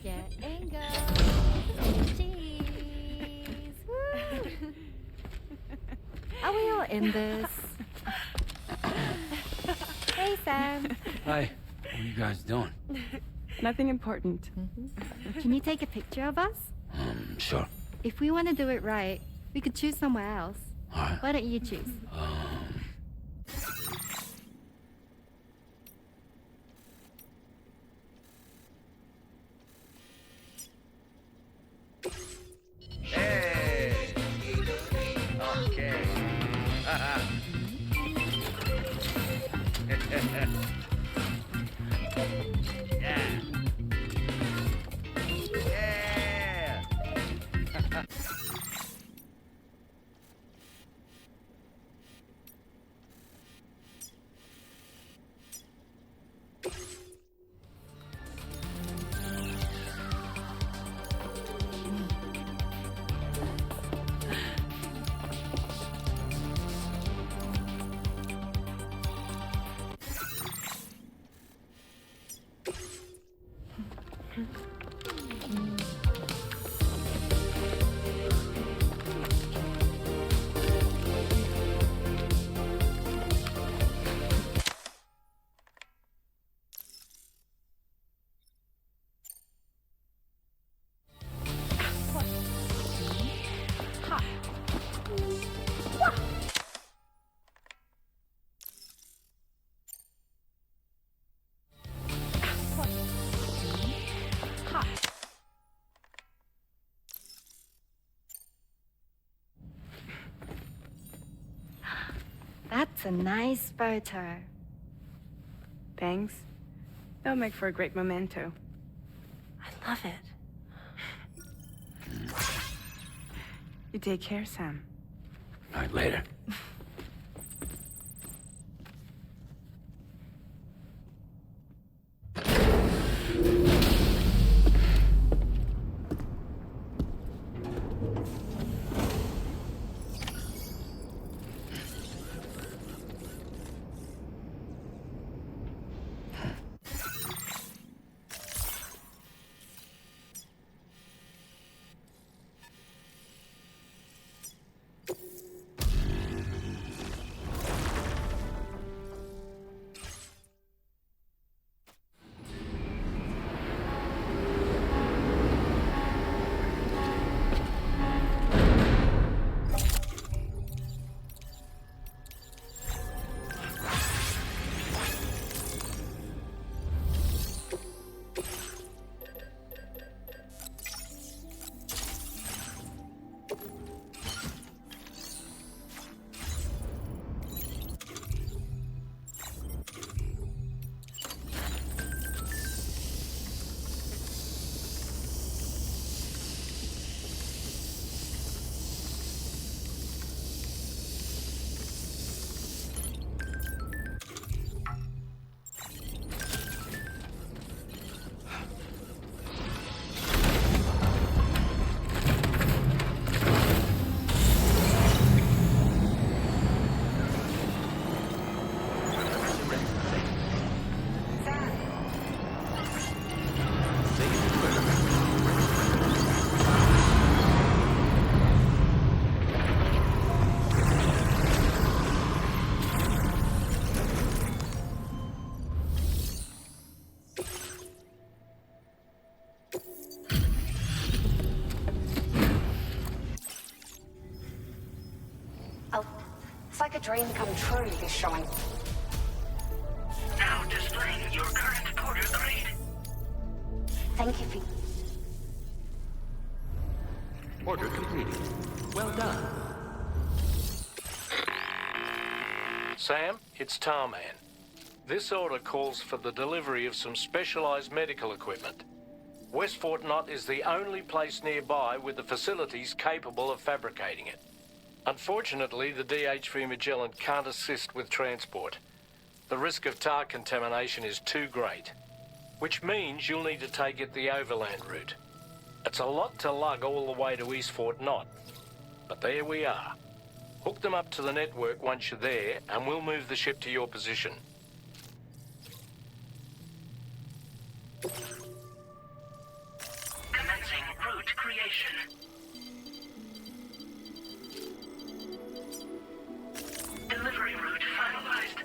Yeah, and go. Cheese. Woo. Are we all in this? Hey, Sam. Hi. What are you guys doing? Nothing important. Can you take a picture of us? Sure. If we want to do it right, we could choose somewhere else. All right. Why don't you choose? Hey! Okay. Yeah. Yeah. That's a nice photo. Thanks. That'll make for a great memento. I love it. You take care, Sam. All right, later. Oh, it's like a dream come true, this showing. Now displaying your current porter grade. Thank you for... Order completed. Well done. Sam, it's Tarman. This order calls for the delivery of some specialized medical equipment. West Fort Knott is the only place nearby with the facilities capable of fabricating it. Unfortunately, the DHV Magellan can't assist with transport. The risk of tar contamination is too great, which means you'll need to take it the overland route. It's a lot to lug all the way to East Fort Knott, but there we are. Hook them up to the network once you're there, and we'll move the ship to your position. destination. Delivery route finalized.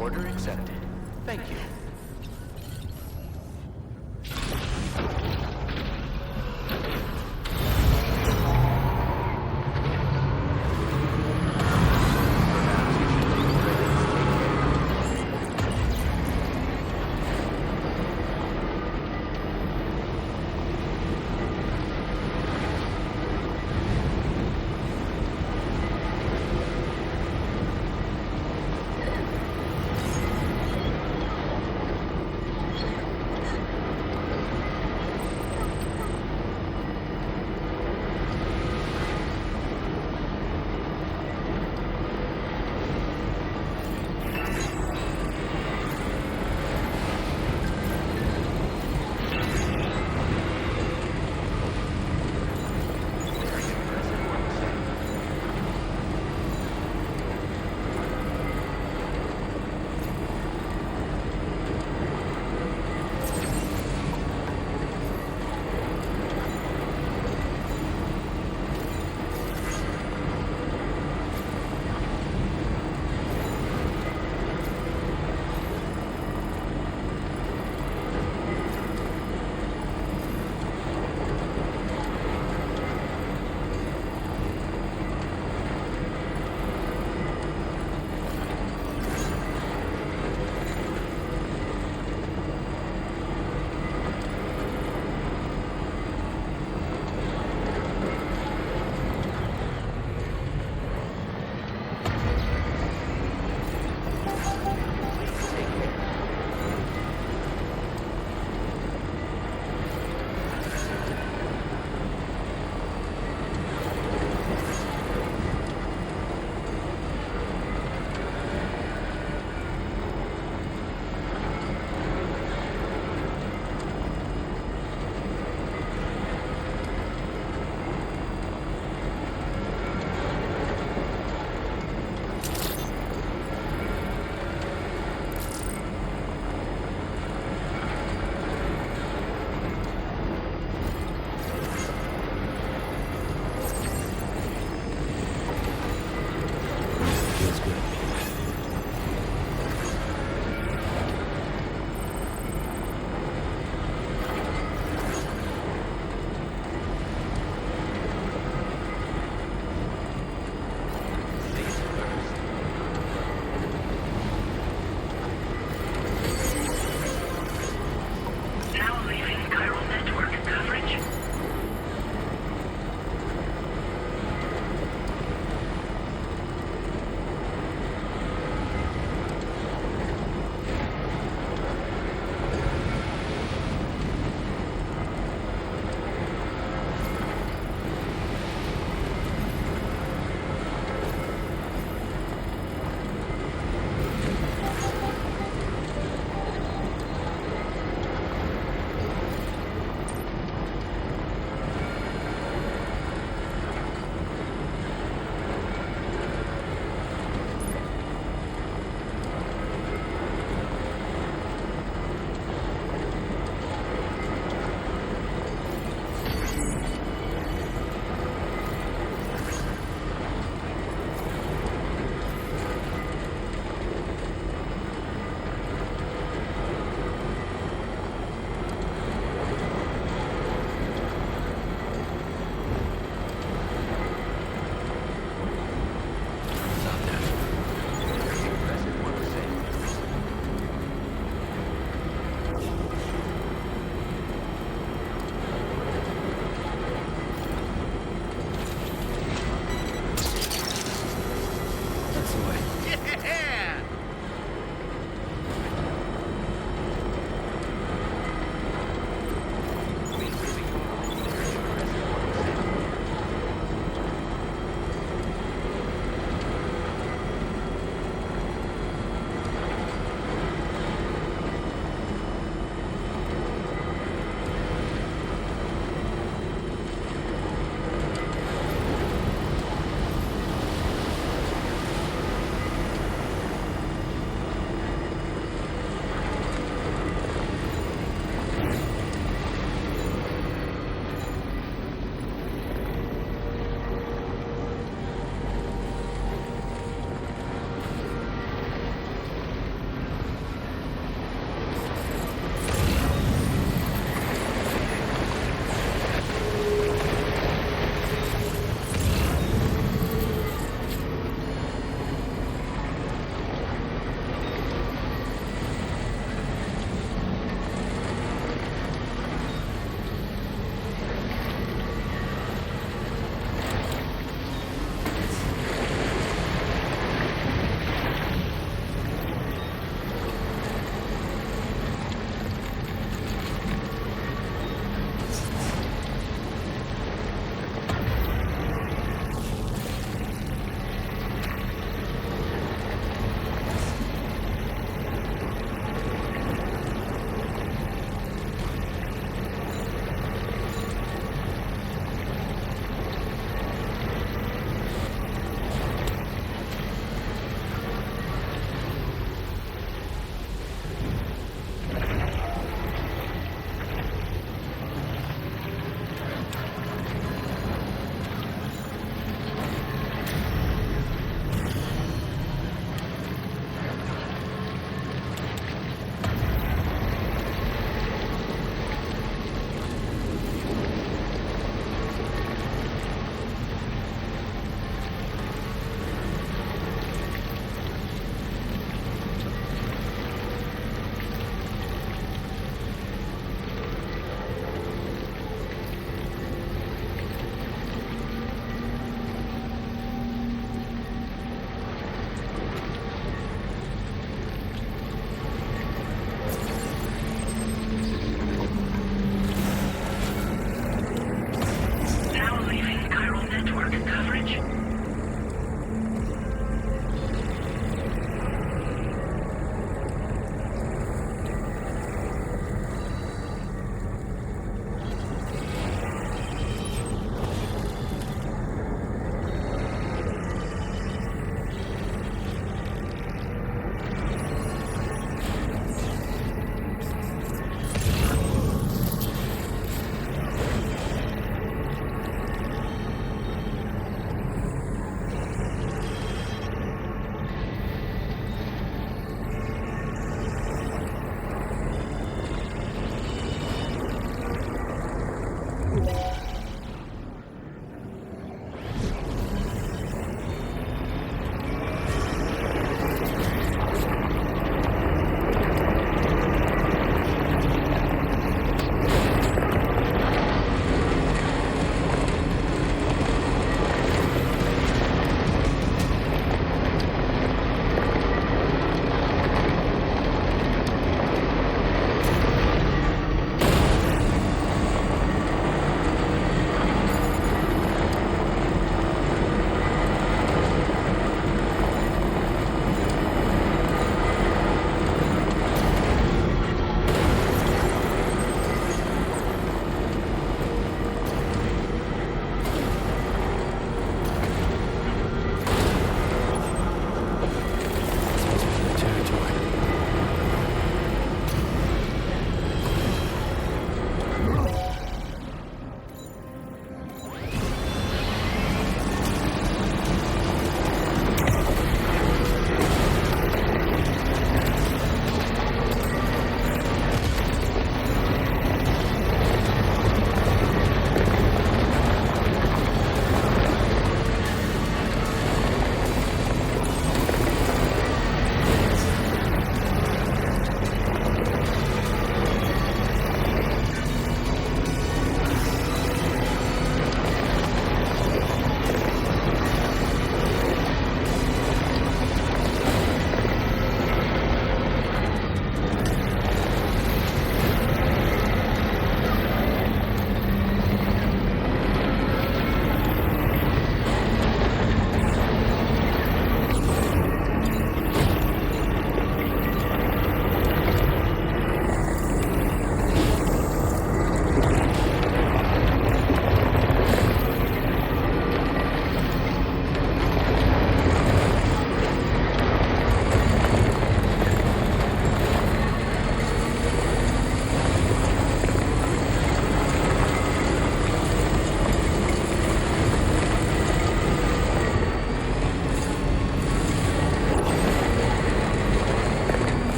Order accepted. Thank you.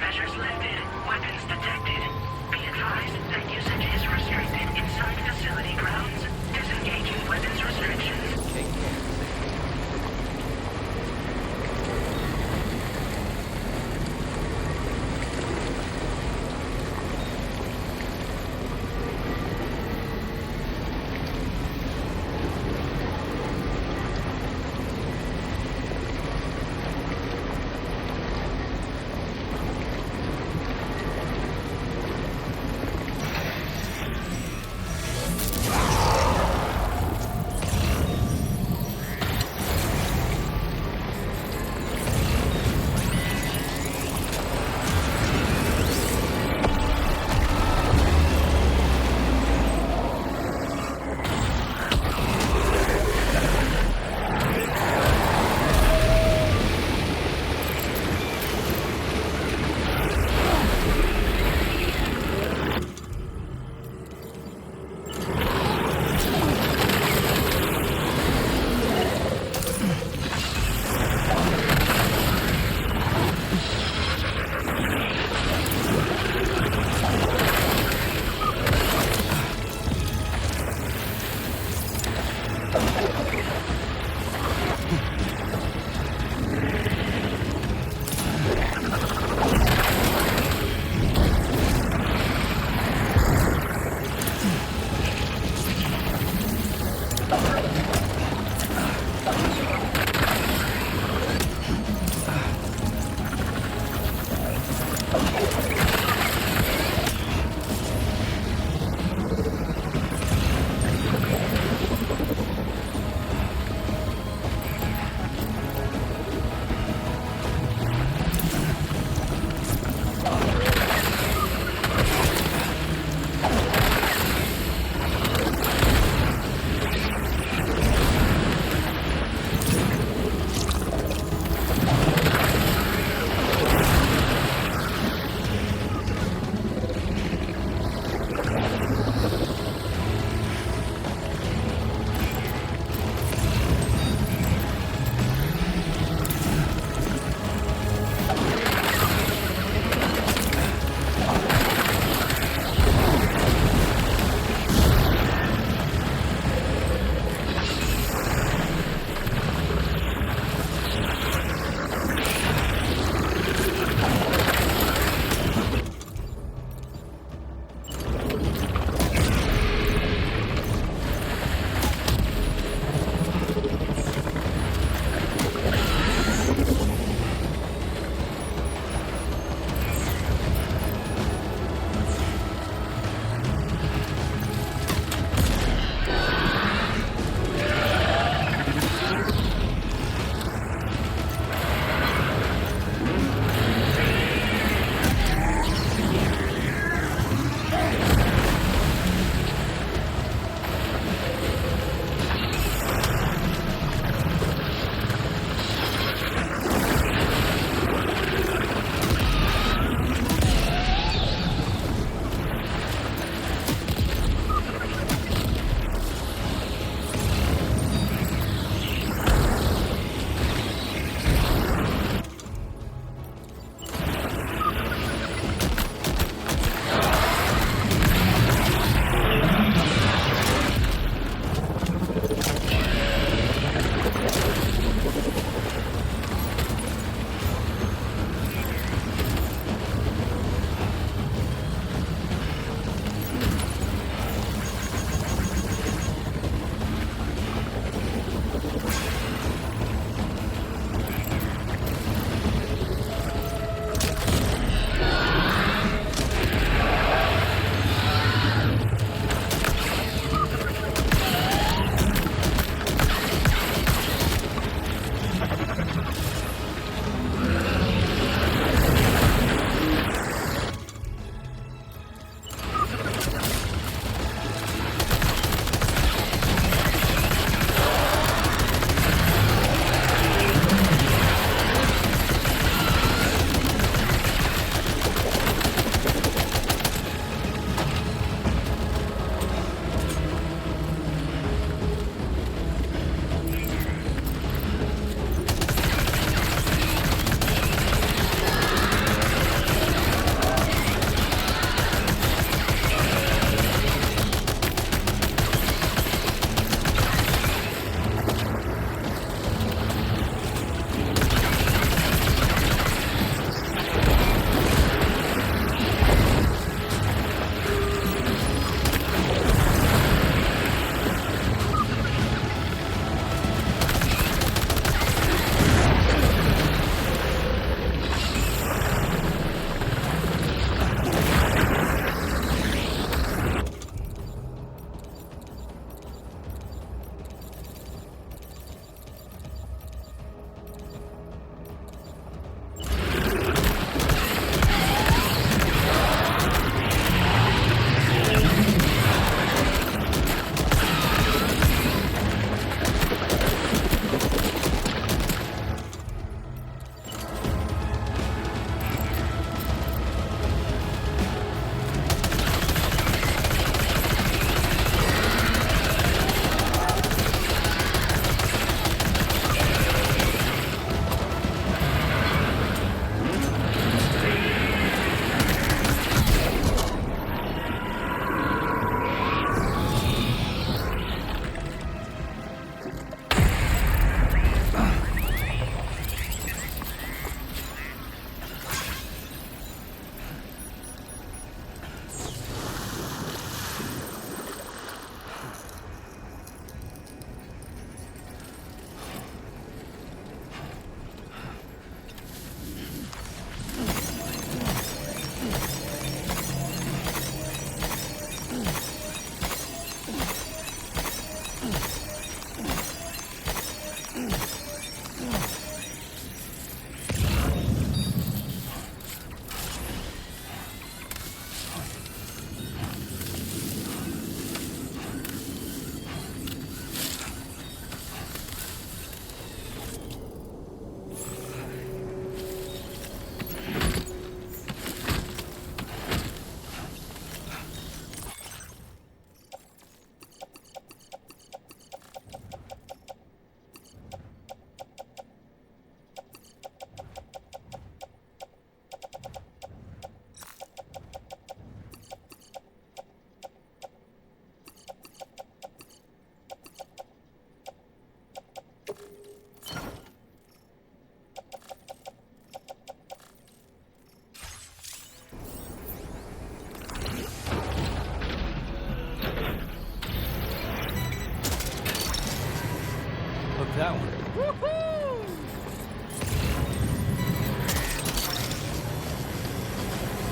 Measures lifted. Weapons detected. Be advised that usage is restricted inside facility grounds. Disengaging weapons restrictions. Take care.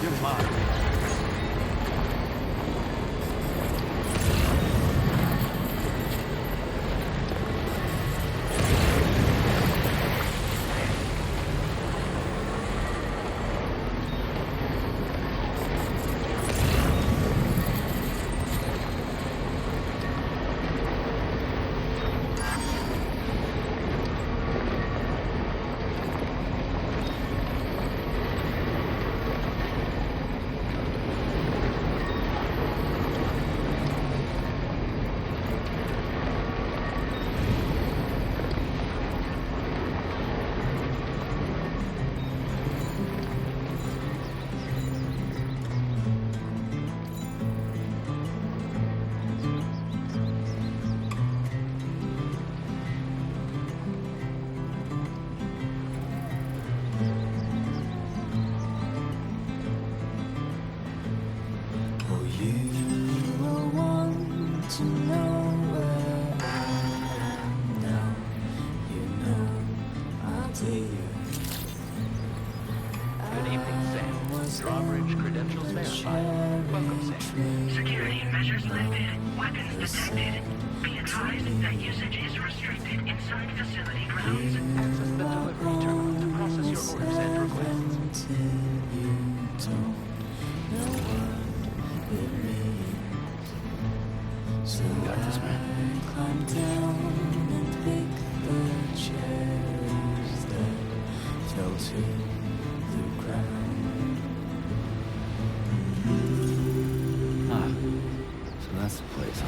your mind. Good evening, Sam. Drawbridge credentials verified. Welcome, Sam. Security measures lifted. Weapons detected. Be advised that usage is restricted inside facility grounds. Access the delivery terminal to process your orders and requests. You got this, man. Ah, so that's the place, huh?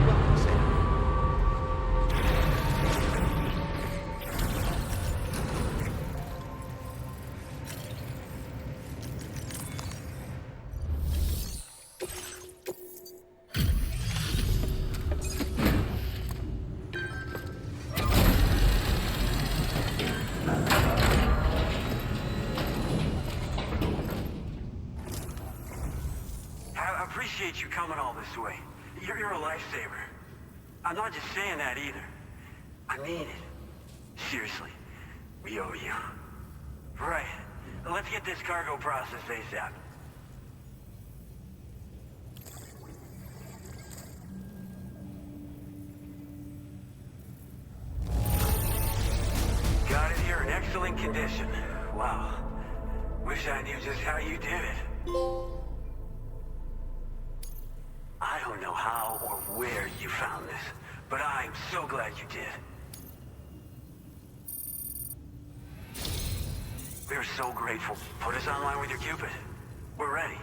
Welcome, Sam. I appreciate you coming all this way. You're a lifesaver. I'm not just saying that either. I mean it. Seriously. We owe you. Right. Let's get this cargo processed ASAP. Got it here in excellent condition. Wow. Wish I knew just how you did it. I don't know how or where you found this, but I'm so glad you did. We're so grateful. Put us online with your Cupid. We're ready.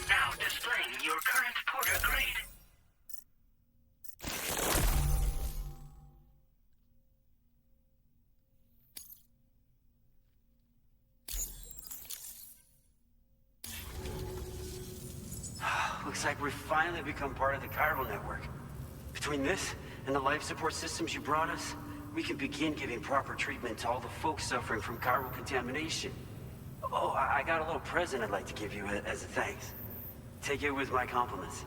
Now displaying your current porter grade. Looks like we've finally become part of the chiral network. Between this and the life support systems you brought us, we can begin giving proper treatment to all the folks suffering from chiral contamination. Oh, I got a little present I'd like to give you as a thanks. Take it with my compliments.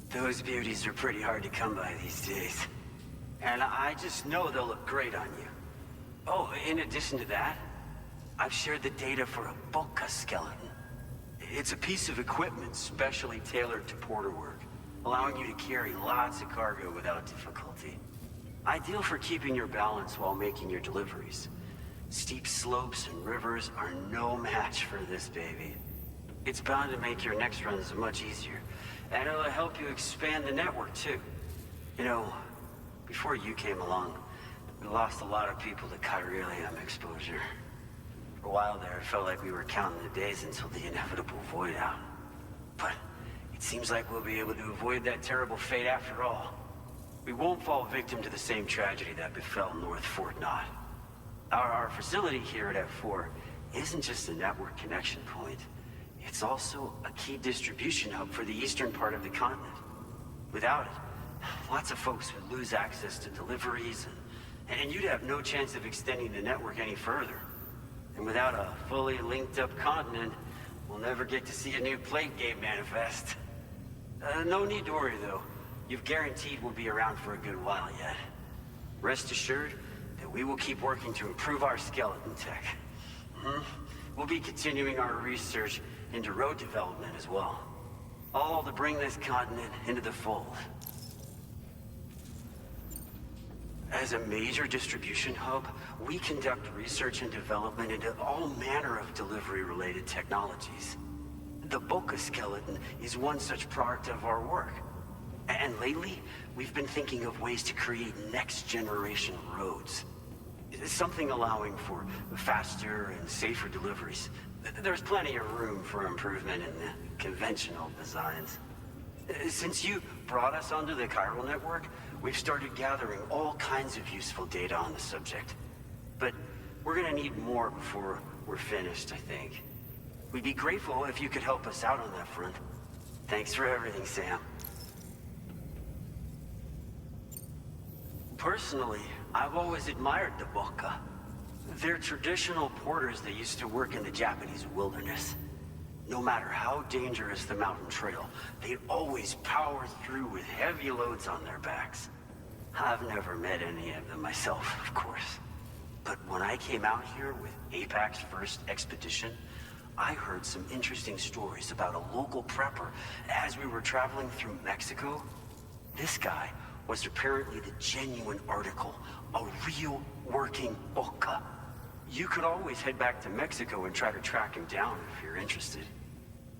Those beauties are pretty hard to come by these days. And I just know they'll look great on you. Oh, in addition to that, I've shared the data for a Boca skeleton. It's a piece of equipment specially tailored to porter work, allowing you to carry lots of cargo without difficulty. Ideal for keeping your balance while making your deliveries. Steep slopes and rivers are no match for this baby. It's bound to make your next runs much easier, and it'll help you expand the network too. You know, before you came along, we lost a lot of people to chiralium exposure. For a while there, it felt like we were counting the days until the inevitable void out. But it seems like we'll be able to avoid that terrible fate after all. We won't fall victim to the same tragedy that befell North Fort Knott. Our facility here at F4 isn't just a network connection point. It's also a key distribution hub for the eastern part of the continent. Without it, lots of folks would lose access to deliveries, and you'd have no chance of extending the network any further. And without a fully linked up continent, we'll never get to see a new Plague game manifest. No need to worry though. You've guaranteed we'll be around for a good while yet. Rest assured that we will keep working to improve our skeleton tech. We'll be continuing our research into road development as well. All to bring this continent into the fold. As a major distribution hub, we conduct research and development into all manner of delivery-related technologies. The Boca skeleton is one such product of our work. And lately, we've been thinking of ways to create next-generation roads. Something allowing for faster and safer deliveries. There's plenty of room for improvement in the conventional designs. Since you brought us onto the chiral network, we've started gathering all kinds of useful data on the subject. But we're gonna need more before we're finished, I think. We'd be grateful if you could help us out on that front. Thanks for everything, Sam. Personally, I've always admired the Boca. They're traditional porters that used to work in the Japanese wilderness. No matter how dangerous the mountain trail, they'd always power through with heavy loads on their backs. I've never met any of them myself, of course. But when I came out here with APAC's first expedition, I heard some interesting stories about a local prepper as we were traveling through Mexico. This guy was apparently the genuine article, a real working Boca. You could always head back to Mexico and try to track him down if you're interested.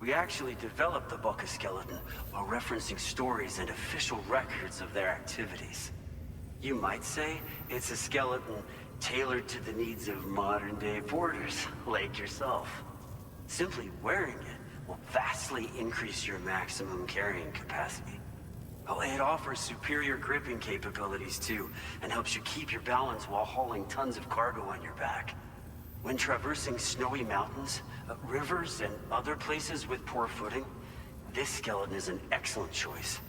We actually developed the Boca skeleton while referencing stories and official records of their activities. You might say it's a skeleton tailored to the needs of modern-day porters like yourself. Simply wearing it will vastly increase your maximum carrying capacity. Oh, it offers superior gripping capabilities too, and helps you keep your balance while hauling tons of cargo on your back. When traversing snowy mountains, rivers, and other places with poor footing, this skeleton is an excellent choice.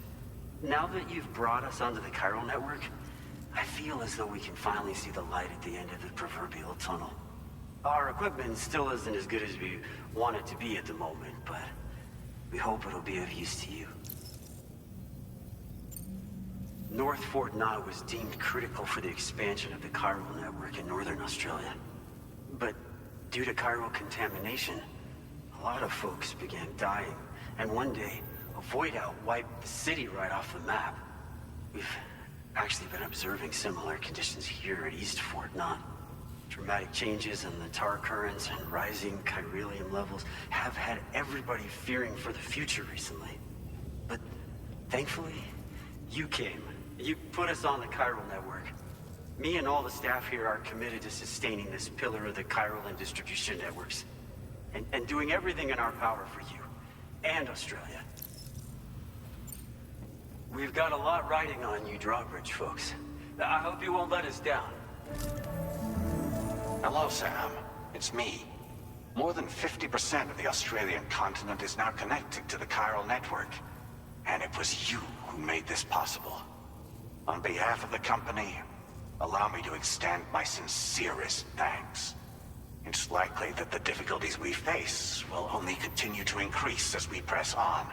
Now that you've brought us onto the chiral network, I feel as though we can finally see the light at the end of the proverbial tunnel. Our equipment still isn't as good as we want it to be at the moment, but we hope it'll be of use to you. North Fort Knott was deemed critical for the expansion of the chiral network in northern Australia. But due to chiral contamination, a lot of folks began dying, and one day, a void out wiped the city right off the map. We've actually been observing similar conditions here at East Fort Knott. Dramatic changes in the tar currents and rising chiralium levels have had everybody fearing for the future recently. But thankfully, you came. You put us on the chiral network. Me and all the staff here are committed to sustaining this pillar of the chiral and distribution networks. And doing everything in our power for you and Australia. We've got a lot riding on you drawbridge folks. I hope you won't let us down. Hello, Sam. It's me. More than 50% of the Australian continent is now connected to the chiral network. And it was you who made this possible. On behalf of the company, allow me to extend my sincerest thanks. It's likely that the difficulties we face will only continue to increase as we press on.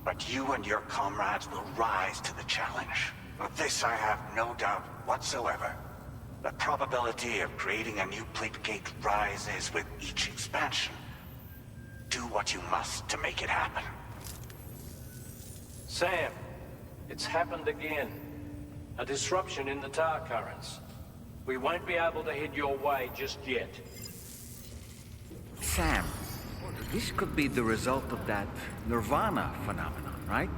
But you and your comrades will rise to the challenge. Of this I have no doubt whatsoever. The probability of creating a new plate gate rises with each expansion. Do what you must to make it happen. Sam, it's happened again. A disruption in the tar currents. We won't be able to head your way just yet. Sam, this could be the result of that nirvana phenomenon, right?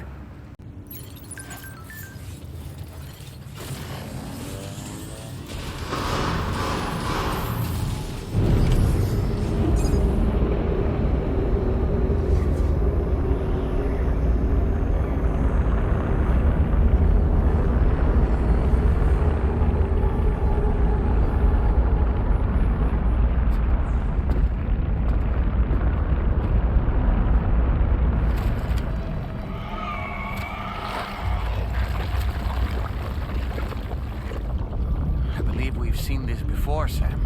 We've seen this before, Sam.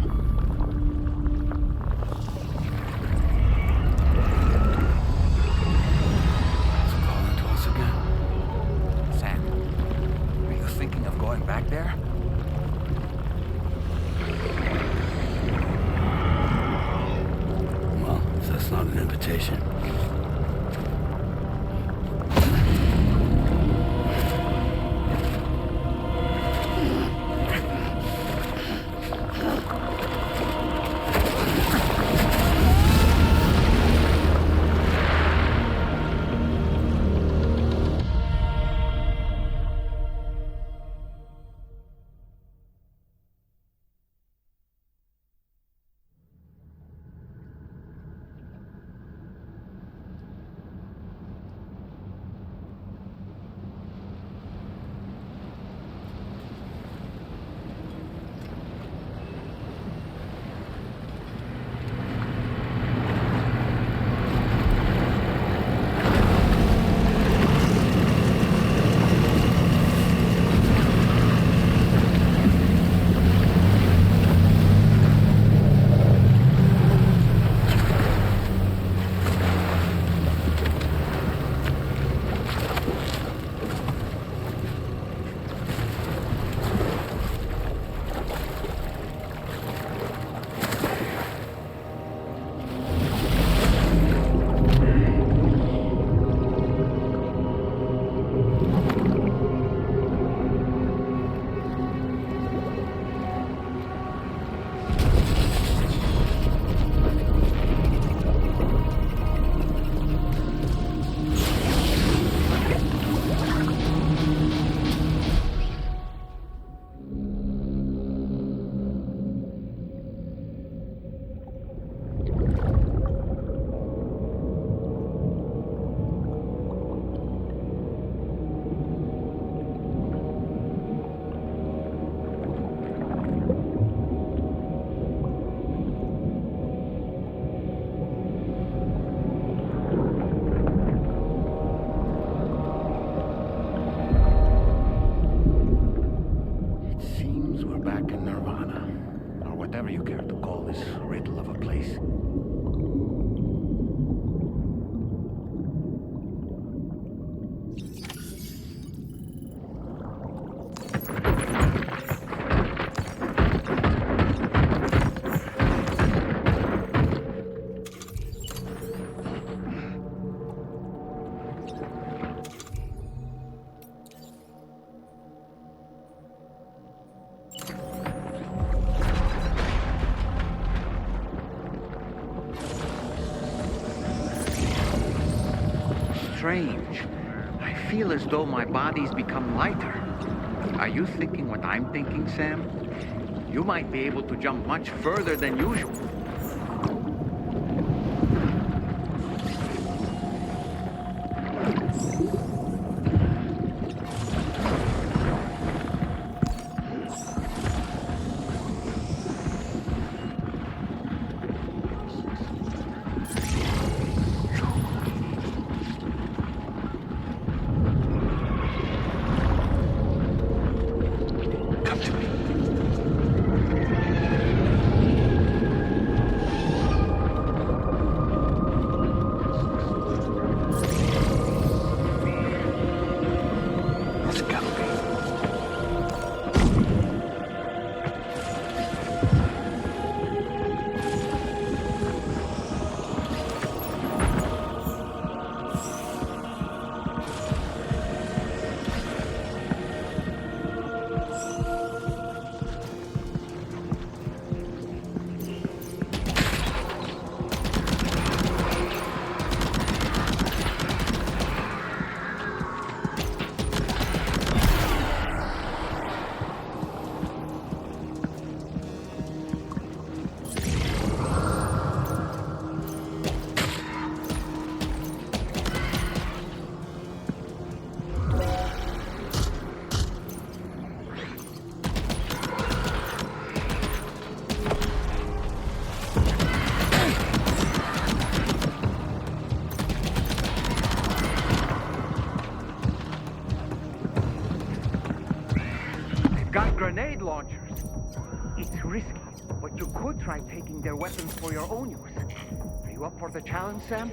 It's calling to us again. Sam, are you thinking of going back there? Well, if that's not an invitation. Strange. I feel as though my body's become lighter. Are you thinking what I'm thinking, Sam? You might be able to jump much further than usual. It's risky, but you could try taking their weapons for your own use. Are you up for the challenge, Sam?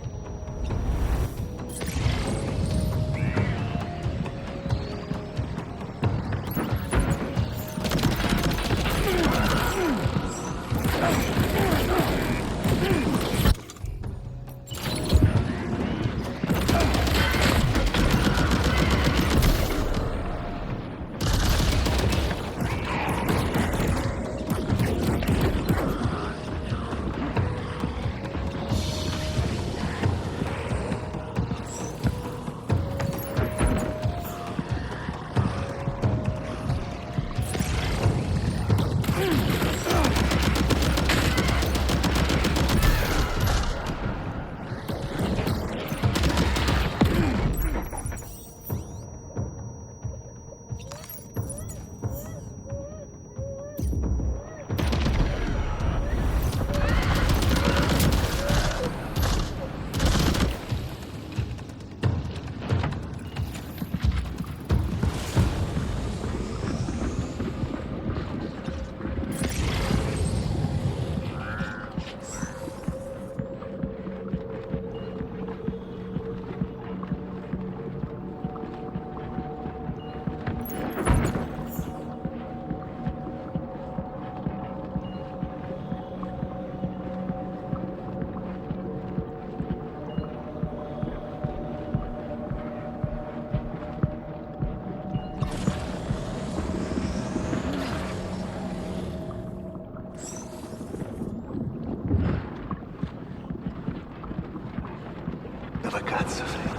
Dove cazzo sei?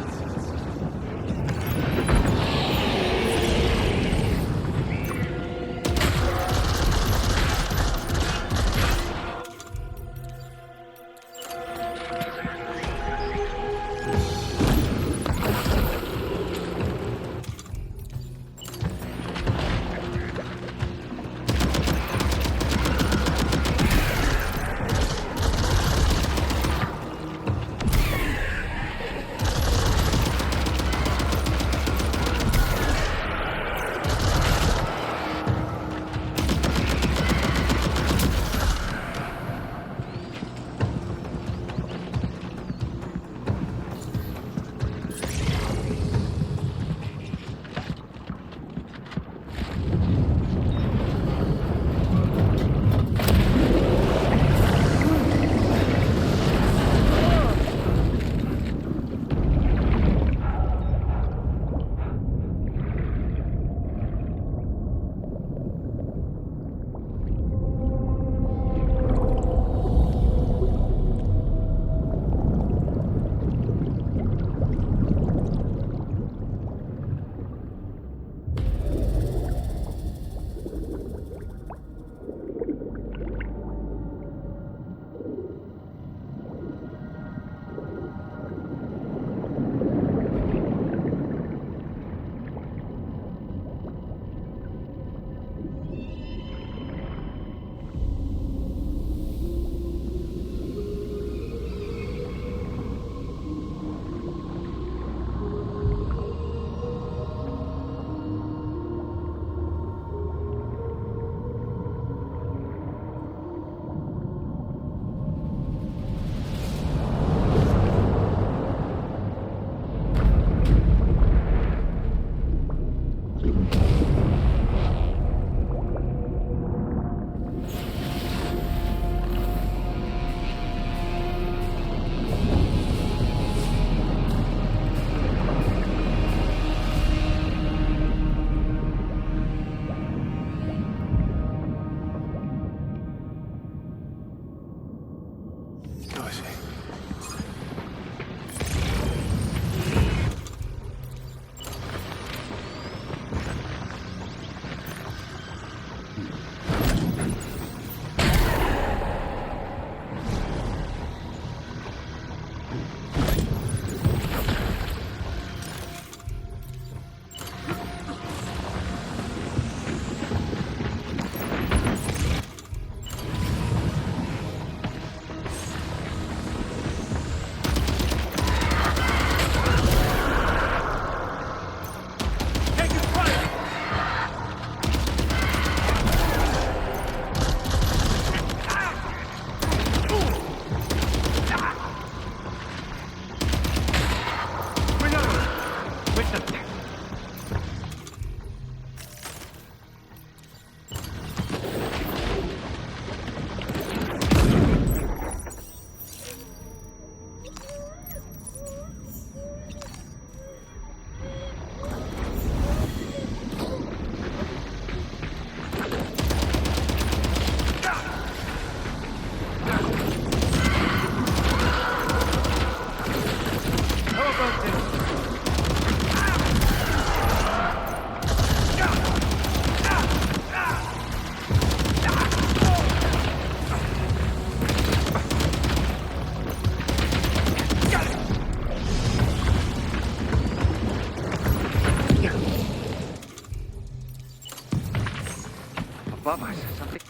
above us. Something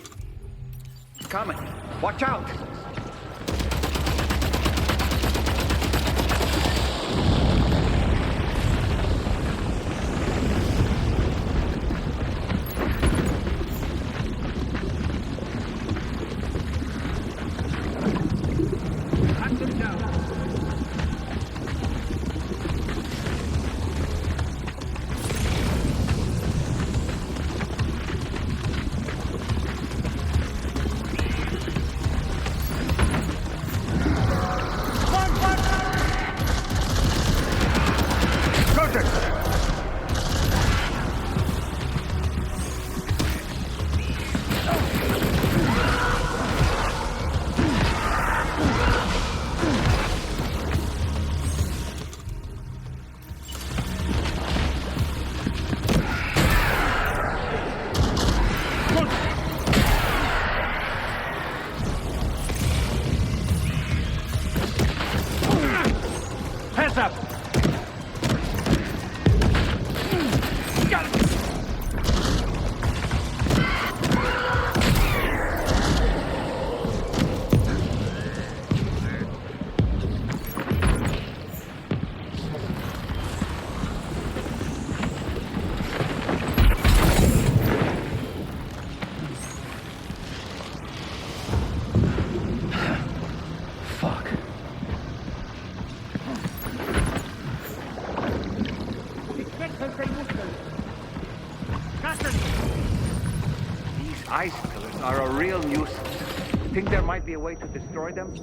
is coming. Watch out! Hunt them down. Hands up! Got it! Fuck. These ice pillars are a real nuisance. Think there might be a way to destroy them?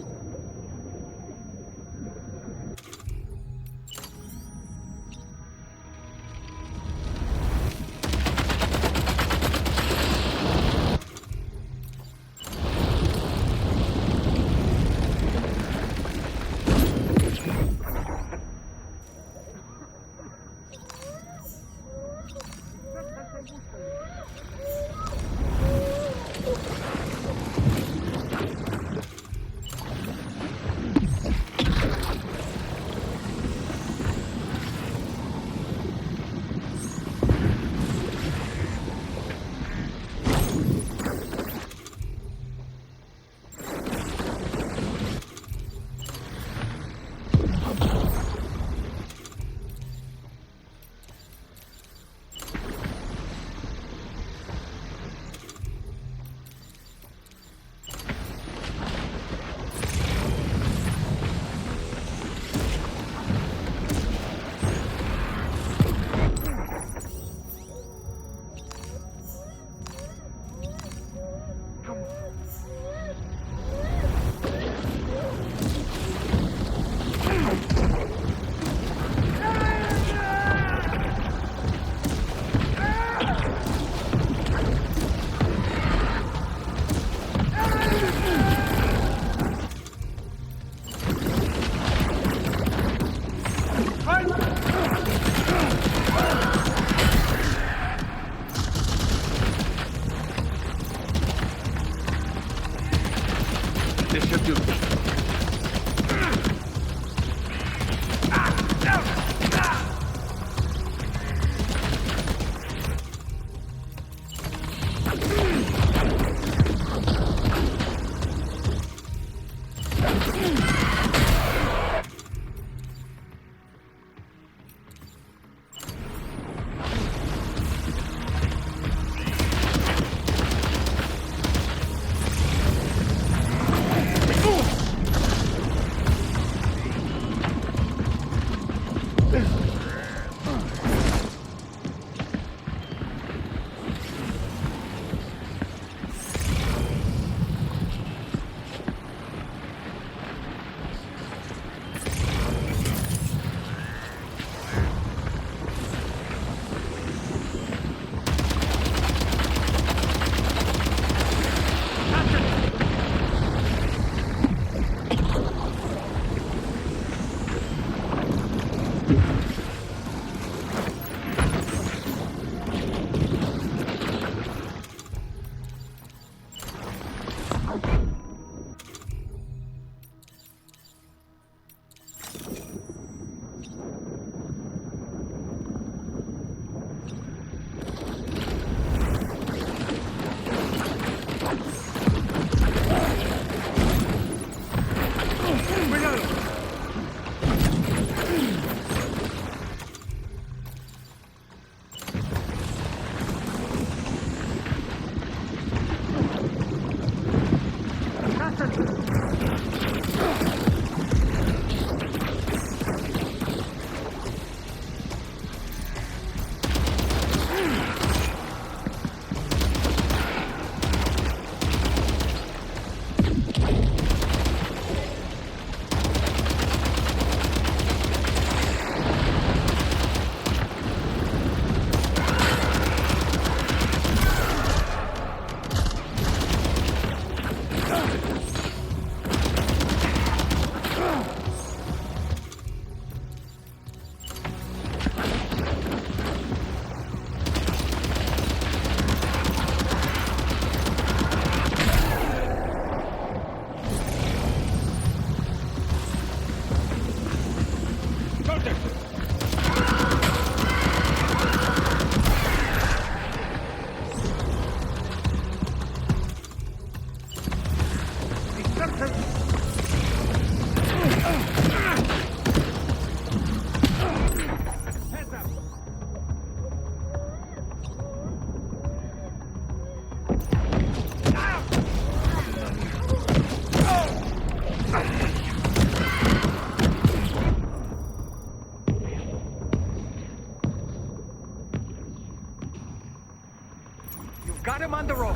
You've got him on the rope.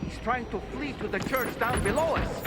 He's trying to flee to the church down below us.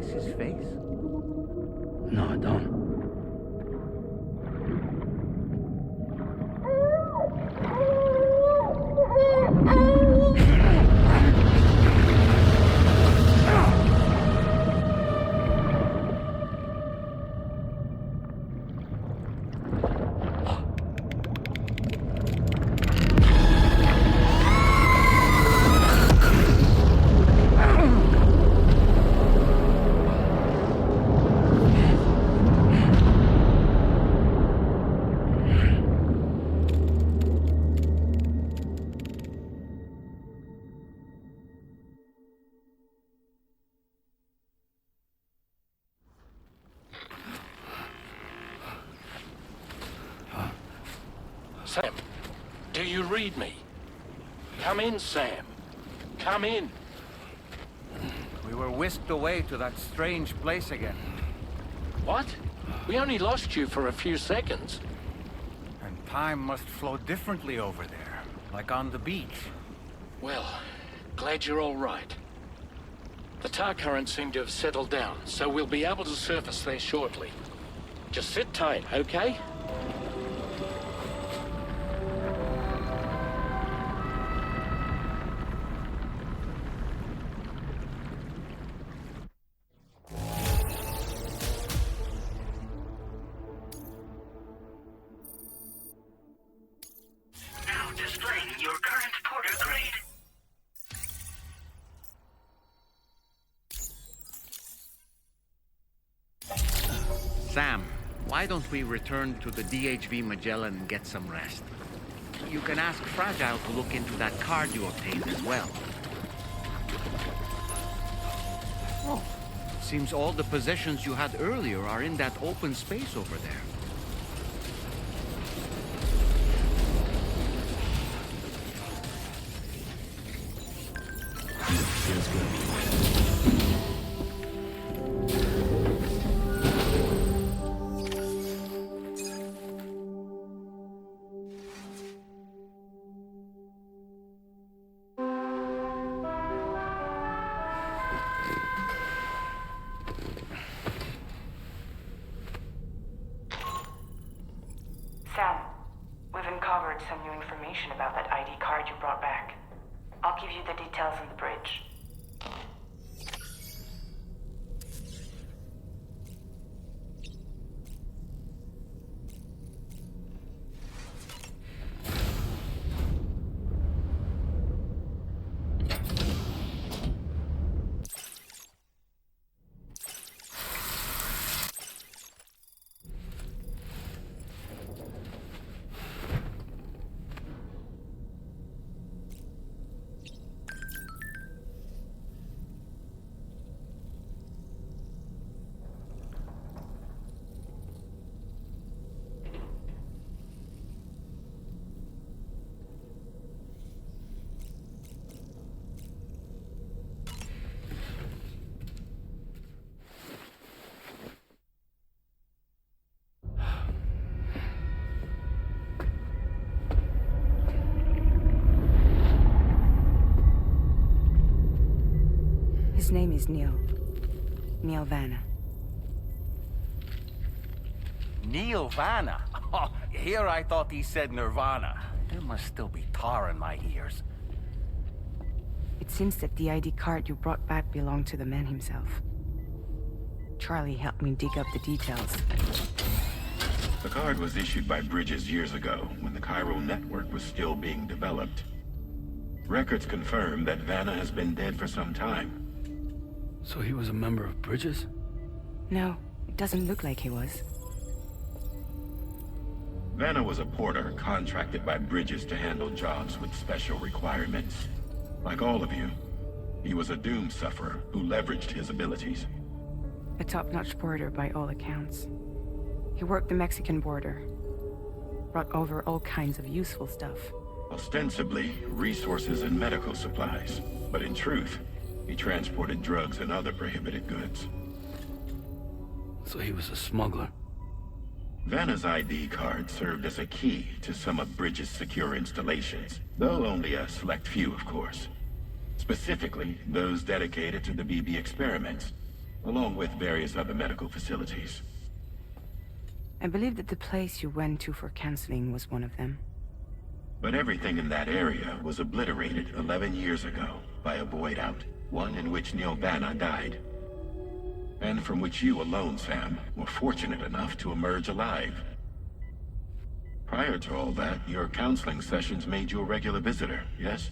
His face? No, I don't. Sam, do you read me? Come in, Sam. Come in. We were whisked away to that strange place again. What? We only lost you for a few seconds. And time must flow differently over there, like on the beach. Well, glad you're all right. The tar currents seem to have settled down, so we'll be able to surface there shortly. Just sit tight, okay? Sam, why don't we return to the DHV Magellan and get some rest? You can ask Fragile to look into that card you obtained as well. Oh, seems all the possessions you had earlier are in that open space over there. Feels good. uncovered some new information about that ID card you brought back. I'll give you the details on the bridge. His name is Neil. Neil Vanna. Neil Vanna? Oh, here I thought he said Nirvana. There must still be tar in my ears. It seems that the ID card you brought back belonged to the man himself. Charlie helped me dig up the details. The card was issued by Bridges years ago, when the chiral network was still being developed. Records confirm that Vanna has been dead for some time. So he was a member of Bridges? No, it doesn't look like he was. Vanna was a porter contracted by Bridges to handle jobs with special requirements. Like all of you, he was a doom sufferer who leveraged his abilities. A top-notch porter by all accounts. He worked the Mexican border. Brought over all kinds of useful stuff. Ostensibly, resources and medical supplies. But in truth, he transported drugs and other prohibited goods. So he was a smuggler. Vanna's ID card served as a key to some of Bridges' secure installations, though only a select few, of course. Specifically, those dedicated to the BB experiments, along with various other medical facilities. I believe that the place you went to for counseling was one of them. But everything in that area was obliterated 11 years ago by a void out, one in which Neil Vanna died. And from which you alone, Sam, were fortunate enough to emerge alive. Prior to all that, your counseling sessions made you a regular visitor, yes?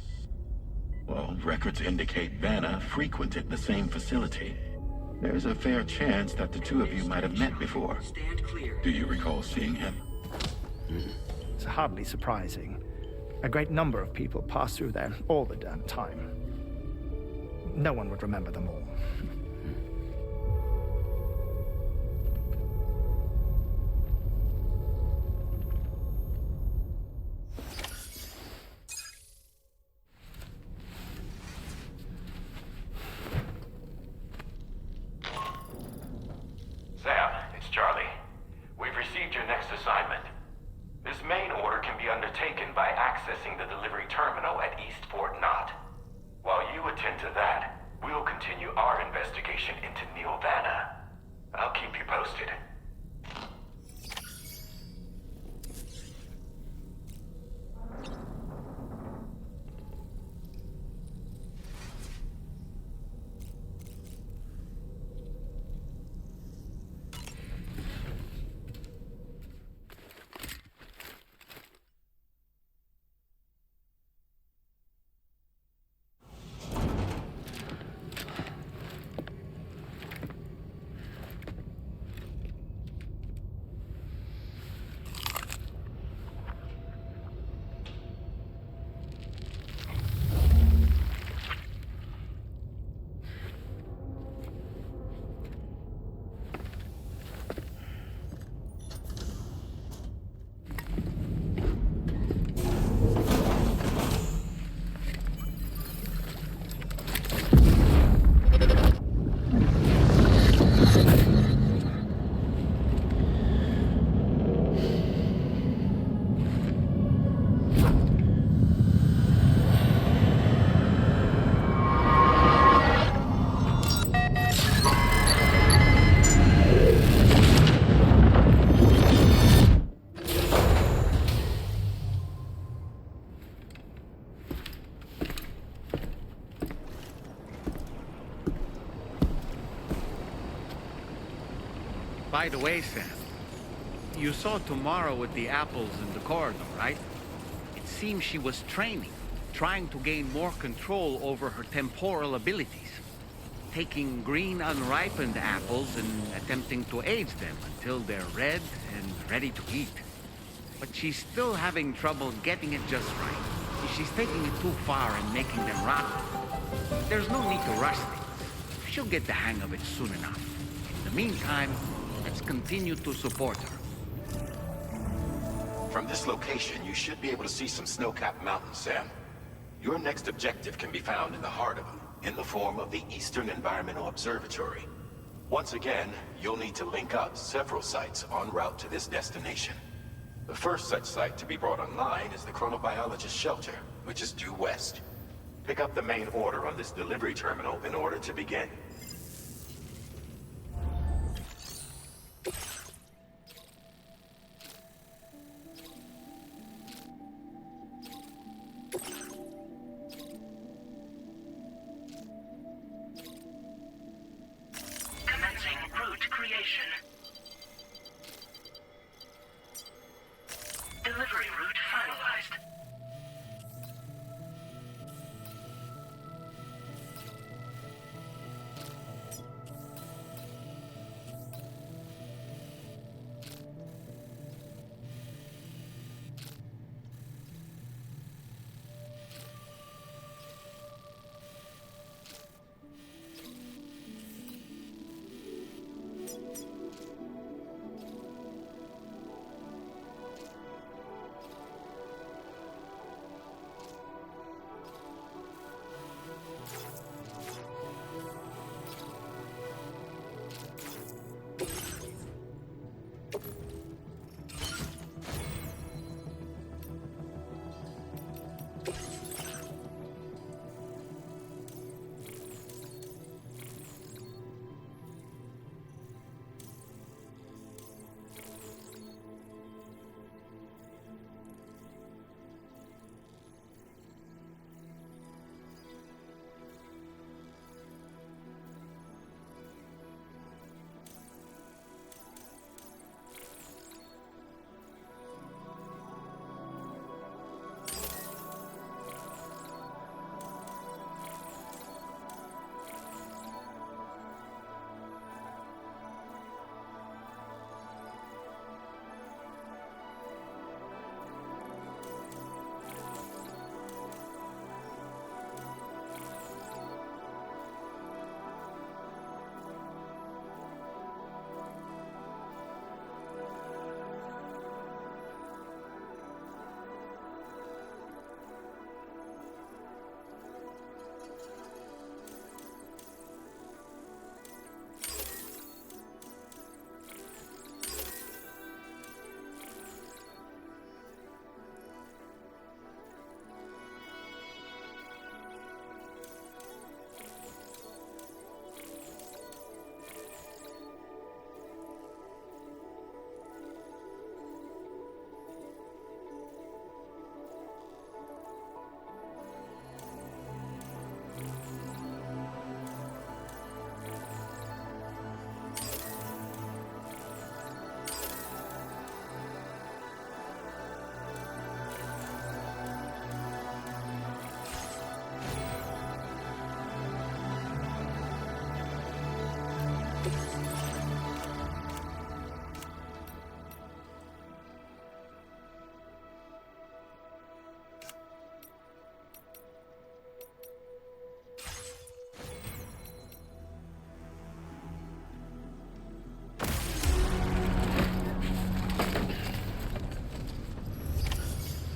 Well, records indicate Vanna frequented the same facility. There's a fair chance that the two of you might have met before. Do you recall seeing him? It's hardly surprising. A great number of people pass through there all the damn time. No one would remember them all. Sam, it's Charlie. We've received your next assignment. This main order can be undertaken by accessing the delivery terminal at East Fort Knott. While you attend to that, we'll continue our investigation By the way, Sam, you saw Tomorrow with the apples in the corridor, right? It seems she was training, trying to gain more control over her temporal abilities. Taking green unripened apples and attempting to age them until they're red and ready to eat. But she's still having trouble getting it just right. She's taking it too far and making them rotten. There's no need to rush things. She'll get the hang of it soon enough. In the meantime, let's continue to support her. From this location, you should be able to see some snow-capped mountains, Sam. Your next objective can be found in the heart of them, in the form of the Eastern Environmental Observatory. Once again, you'll need to link up several sites en route to this destination. The first such site to be brought online is the Chronobiologist Shelter, which is due west. Pick up the main order on this delivery terminal in order to begin. Commencing route creation. Delivery route finalized.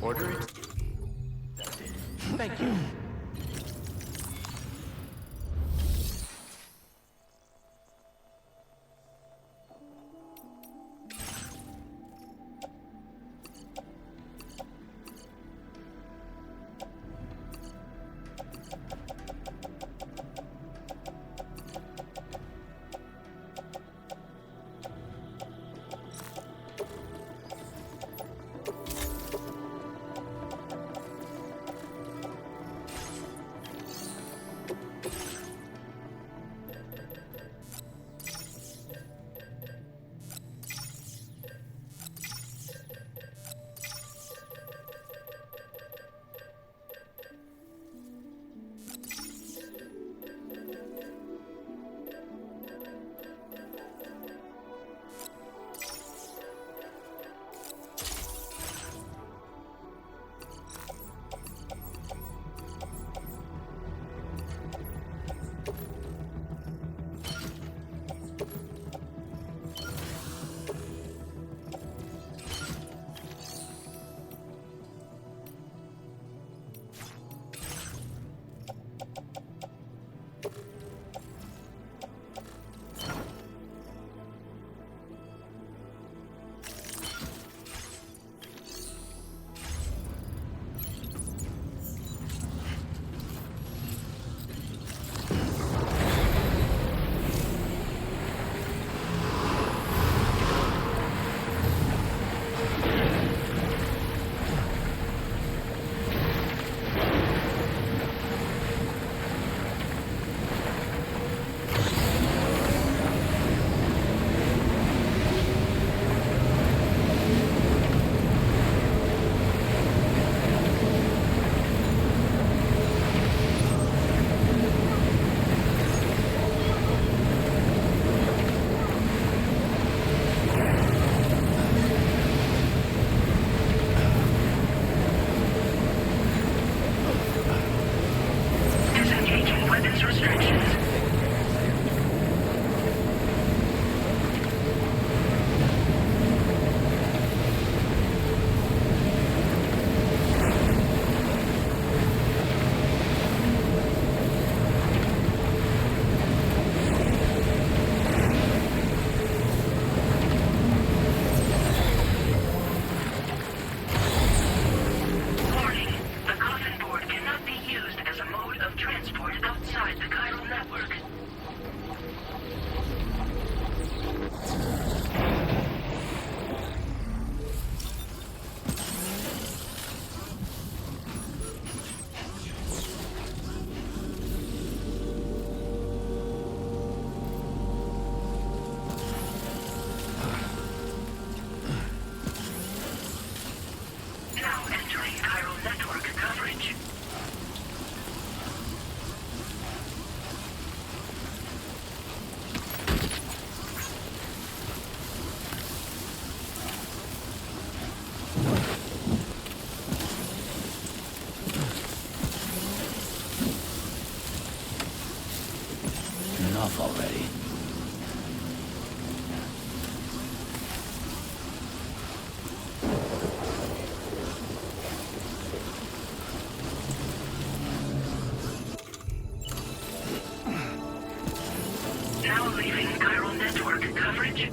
Order it. Thank you. leaving chiral network coverage. Enough already. Now leaving chiral network coverage.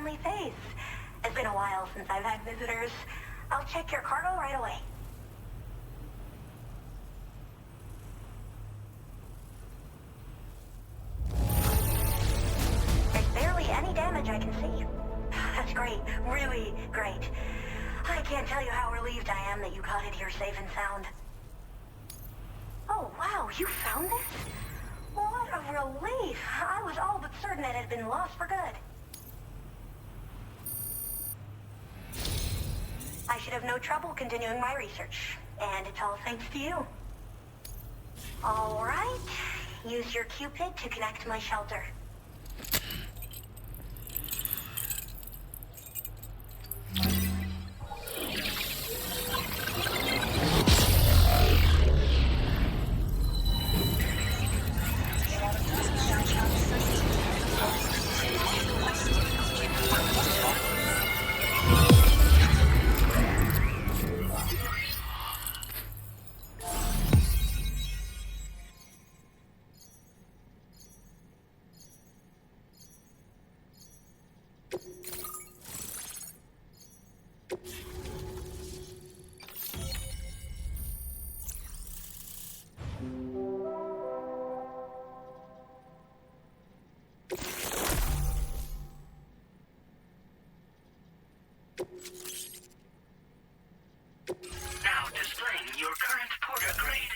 friendly face. It's been a while since I've had visitors. I'll check your cargo right away. There's barely any damage I can see. That's great. Really great. I can't tell you how relieved I am that you got it here safe and sound. Oh, wow, you found this? What a relief. I was all but certain it had been lost for good. I should have no trouble continuing my research, and it's all thanks to you. All right, use your Cupid to connect to my shelter. Now displaying your current porter grade.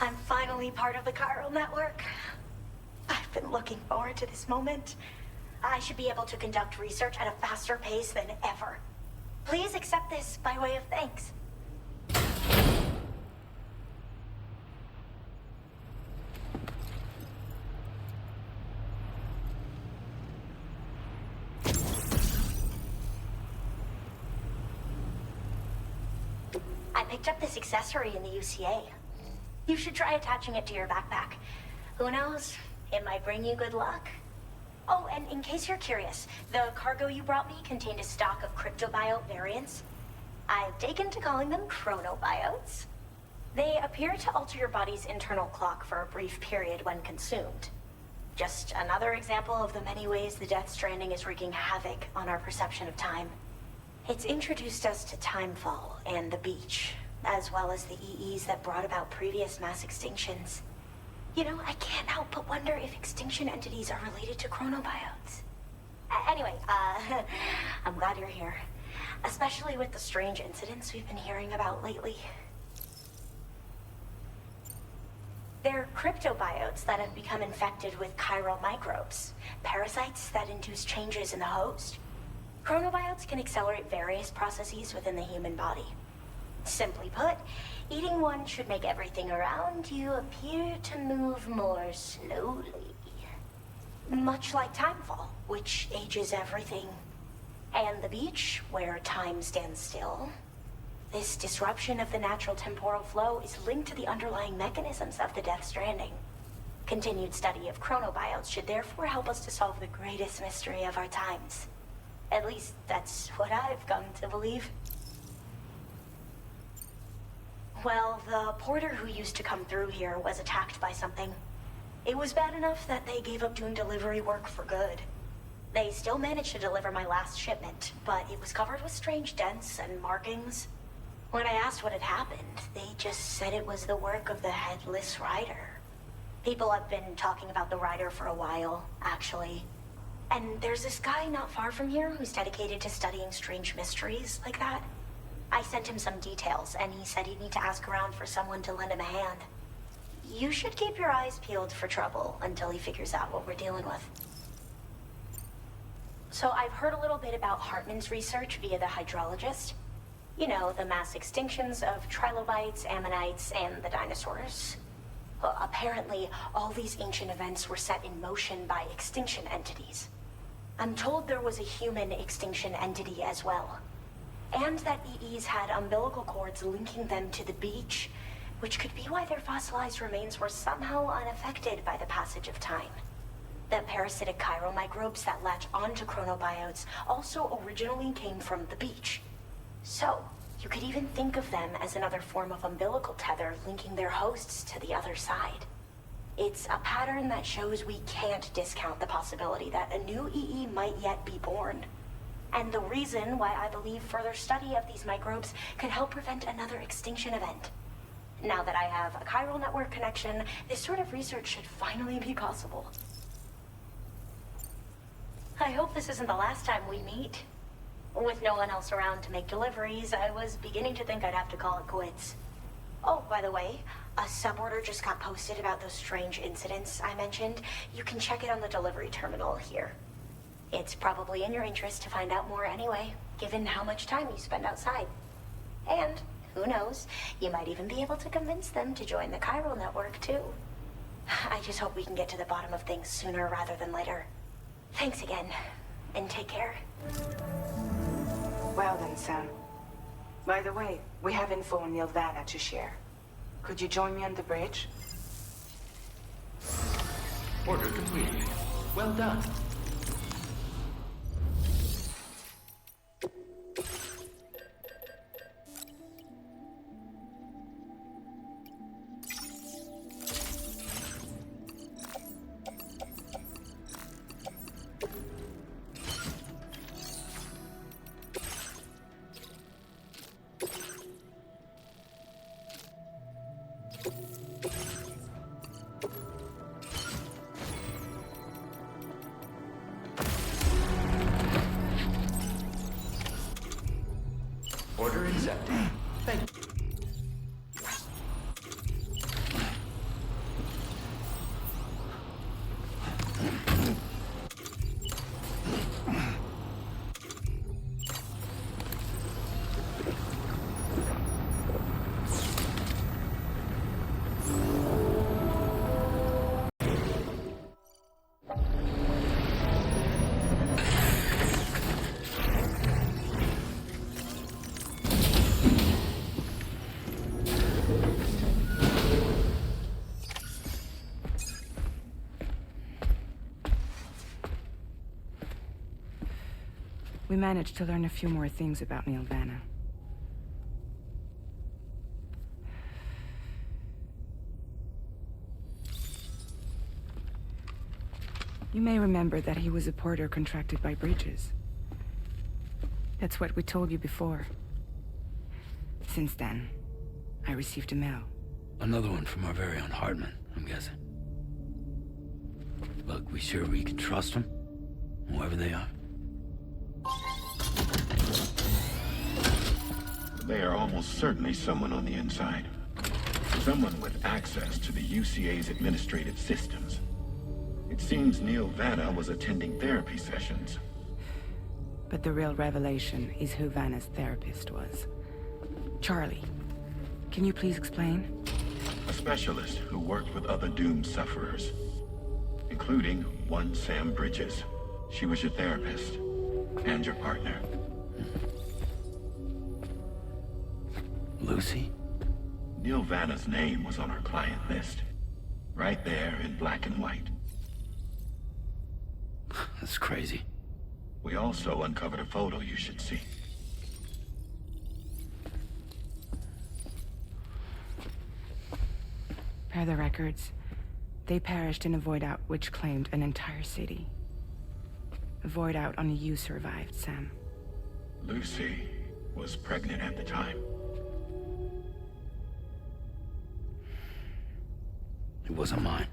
I'm finally part of the chiral network. I've been looking forward to this moment. I should be able to conduct research at a faster pace than ever. Please accept this by way of thanks. I picked up this accessory in the UCA. You should try attaching it to your backpack. Who knows? It might bring you good luck. Oh, and in case you're curious, the cargo you brought me contained a stock of cryptobiote variants. I've taken to calling them chronobiotes. They appear to alter your body's internal clock for a brief period when consumed. Just another example of the many ways the Death Stranding is wreaking havoc on our perception of time. It's introduced us to timefall and the beach, as well as the EEs that brought about previous mass extinctions. You know, I can't help but wonder if extinction entities are related to chronobiotes. Anyway, I'm glad you're here. Especially with the strange incidents we've been hearing about lately. They're cryptobiotes that have become infected with chiral microbes, parasites that induce changes in the host. Chronobiotes can accelerate various processes within the human body. Simply put, eating one should make everything around you appear to move more slowly. Much like timefall, which ages everything. And the beach, where time stands still. This disruption of the natural temporal flow is linked to the underlying mechanisms of the Death Stranding. Continued study of chronobiotes should therefore help us to solve the greatest mystery of our times. At least, that's what I've come to believe. Well, the porter who used to come through here was attacked by something. It was bad enough that they gave up doing delivery work for good. They still managed to deliver my last shipment, but it was covered with strange dents and markings. When I asked what had happened, they just said it was the work of the headless rider. People have been talking about the rider for a while, actually. And there's this guy not far from here who's dedicated to studying strange mysteries like that. I sent him some details, and he said he'd need to ask around for someone to lend him a hand. You should keep your eyes peeled for trouble until he figures out what we're dealing with. So I've heard a little bit about Hartman's research via the hydrologist. You know, the mass extinctions of trilobites, ammonites, and the dinosaurs. Well, apparently, all these ancient events were set in motion by extinction entities. I'm told there was a human extinction entity as well. And that EEs had umbilical cords linking them to the beach, which could be why their fossilized remains were somehow unaffected by the passage of time. The parasitic chiral microbes that latch onto chronobiotes also originally came from the beach. So, You could even think of them as another form of umbilical tether linking their hosts to the other side. It's a pattern that shows we can't discount the possibility that a new EE might yet be born. And the reason why I believe further study of these microbes could help prevent another extinction event. Now that I have a chiral network connection, this sort of research should finally be possible. I hope this isn't the last time we meet. With no one else around to make deliveries, I was beginning to think I'd have to call it quits. Oh, by the way, a suborder just got posted about those strange incidents I mentioned. You can check it on the delivery terminal here. It's probably in your interest to find out more anyway, given how much time you spend outside. And, who knows, you might even be able to convince them to join the chiral network, too. I just hope we can get to the bottom of things sooner rather than later. Thanks again, and take care. Well then, Sam. By the way, we have info on Nilvana to share. Could you join me on the bridge? Order completed. Well done. Order accepted. Thank you. We managed to learn a few more things about Nilvana. You may remember that he was a porter contracted by Bridges. That's what we told you before. Since then, I received a mail. Another one from our very own Hardman, I'm guessing. Look, we sure we can trust them? Whoever they are. They are almost certainly someone on the inside. Someone with access to the UCA's administrative systems. It seems Neil Vanna was attending therapy sessions. But the real revelation is who Vanna's therapist was. Charlie, can you please explain? A specialist who worked with other doomed sufferers, including one Sam Bridges. She was your therapist and your partner. Lucy? Neil Vanna's name was on our client list. Right there in black and white. That's crazy. We also uncovered a photo you should see. Per the records, they perished in a void out which claimed an entire city. A void out only you survived, Sam. Lucy was pregnant at the time. It wasn't mine.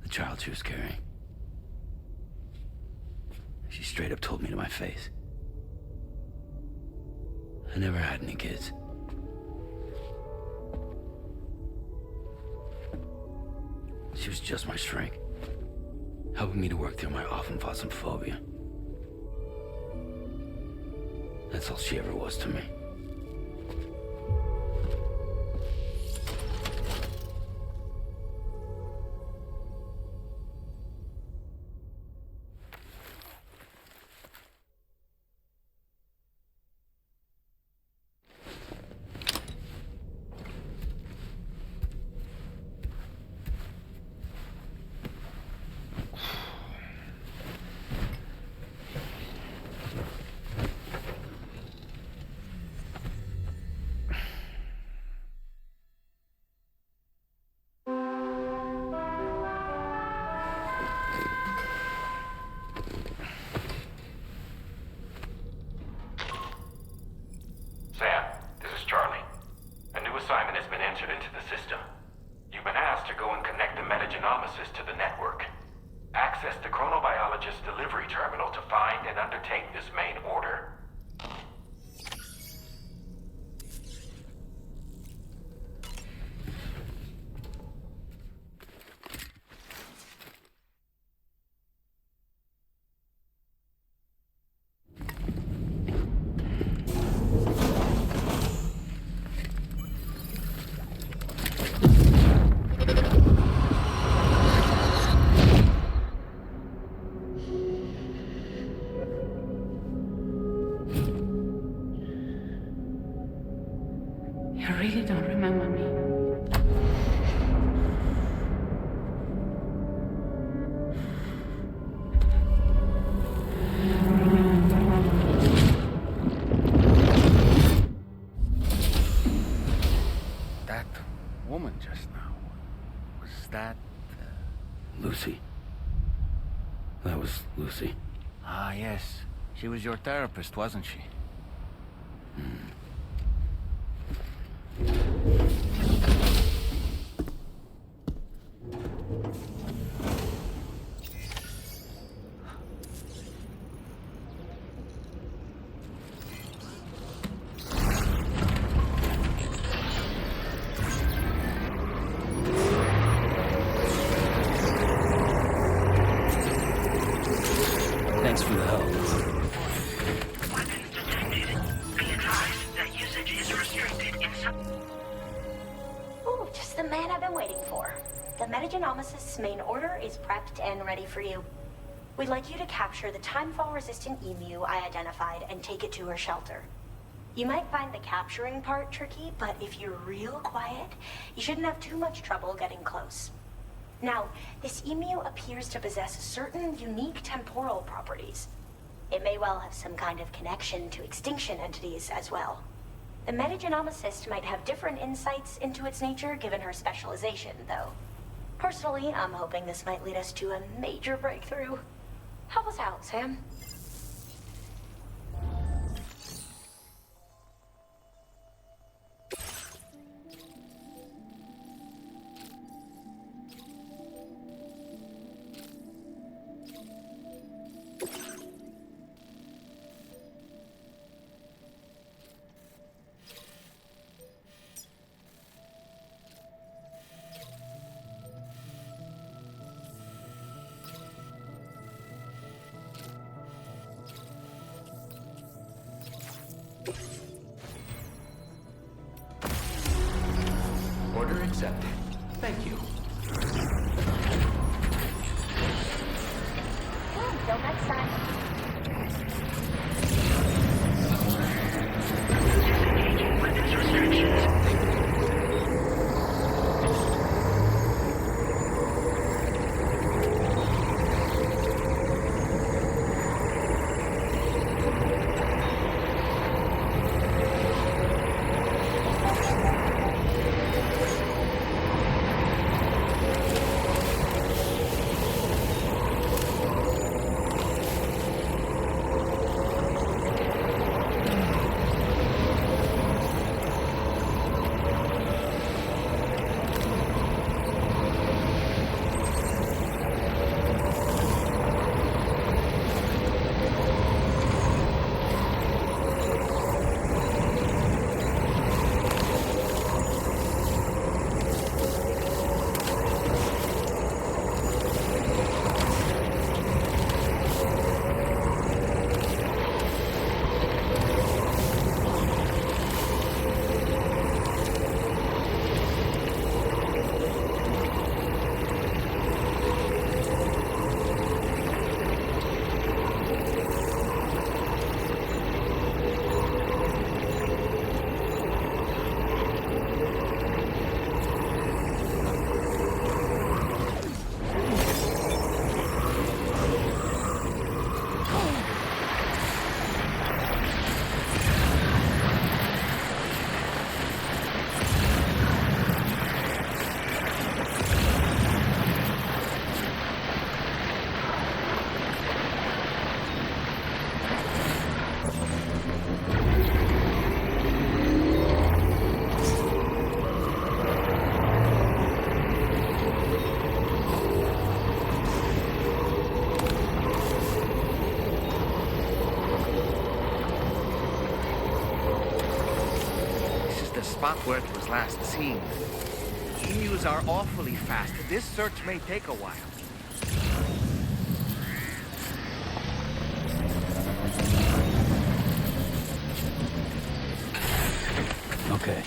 The child she was carrying. She straight up told me to my face. I never had any kids. She was just my shrink, helping me to work through my often phobia. That's all she ever was to me. really don't remember me. That woman just now, was that... Lucy. That was Lucy. Ah, yes. She was your therapist, wasn't she? Thanks for the help. Weapons detected. Be advised that usage is restricted in some... Ooh, just the man I've been waiting for. The Metagenomicist's main order is prepped and ready for you. We'd like you to capture the timefall-resistant emu I identified and take it to her shelter. You might find the capturing part tricky, but if you're real quiet, you shouldn't have too much trouble getting close. Now, this emu appears to possess certain unique temporal properties. It may well have some kind of connection to extinction entities as well. The metagenomicist might have different insights into its nature given her specialization, though. Personally, I'm hoping this might lead us to a major breakthrough. Help us out, Sam. Order accepted. Thank you. Until next time. Disengaging weapons restrictions. Spot where it was last seen. Emus are awfully fast. This search may take a while. Okay.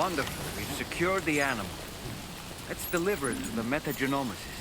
Wonderful. We've secured the animal. Let's deliver it to the metagenomicist.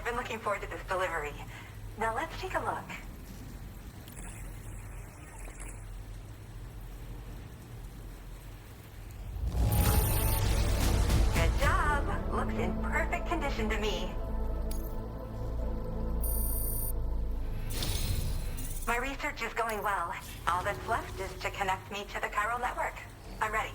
I've been looking forward to this delivery. Now let's take a look. Good job. Looks in perfect condition to me. My research is going well. All that's left is to connect me to the chiral network. I'm ready.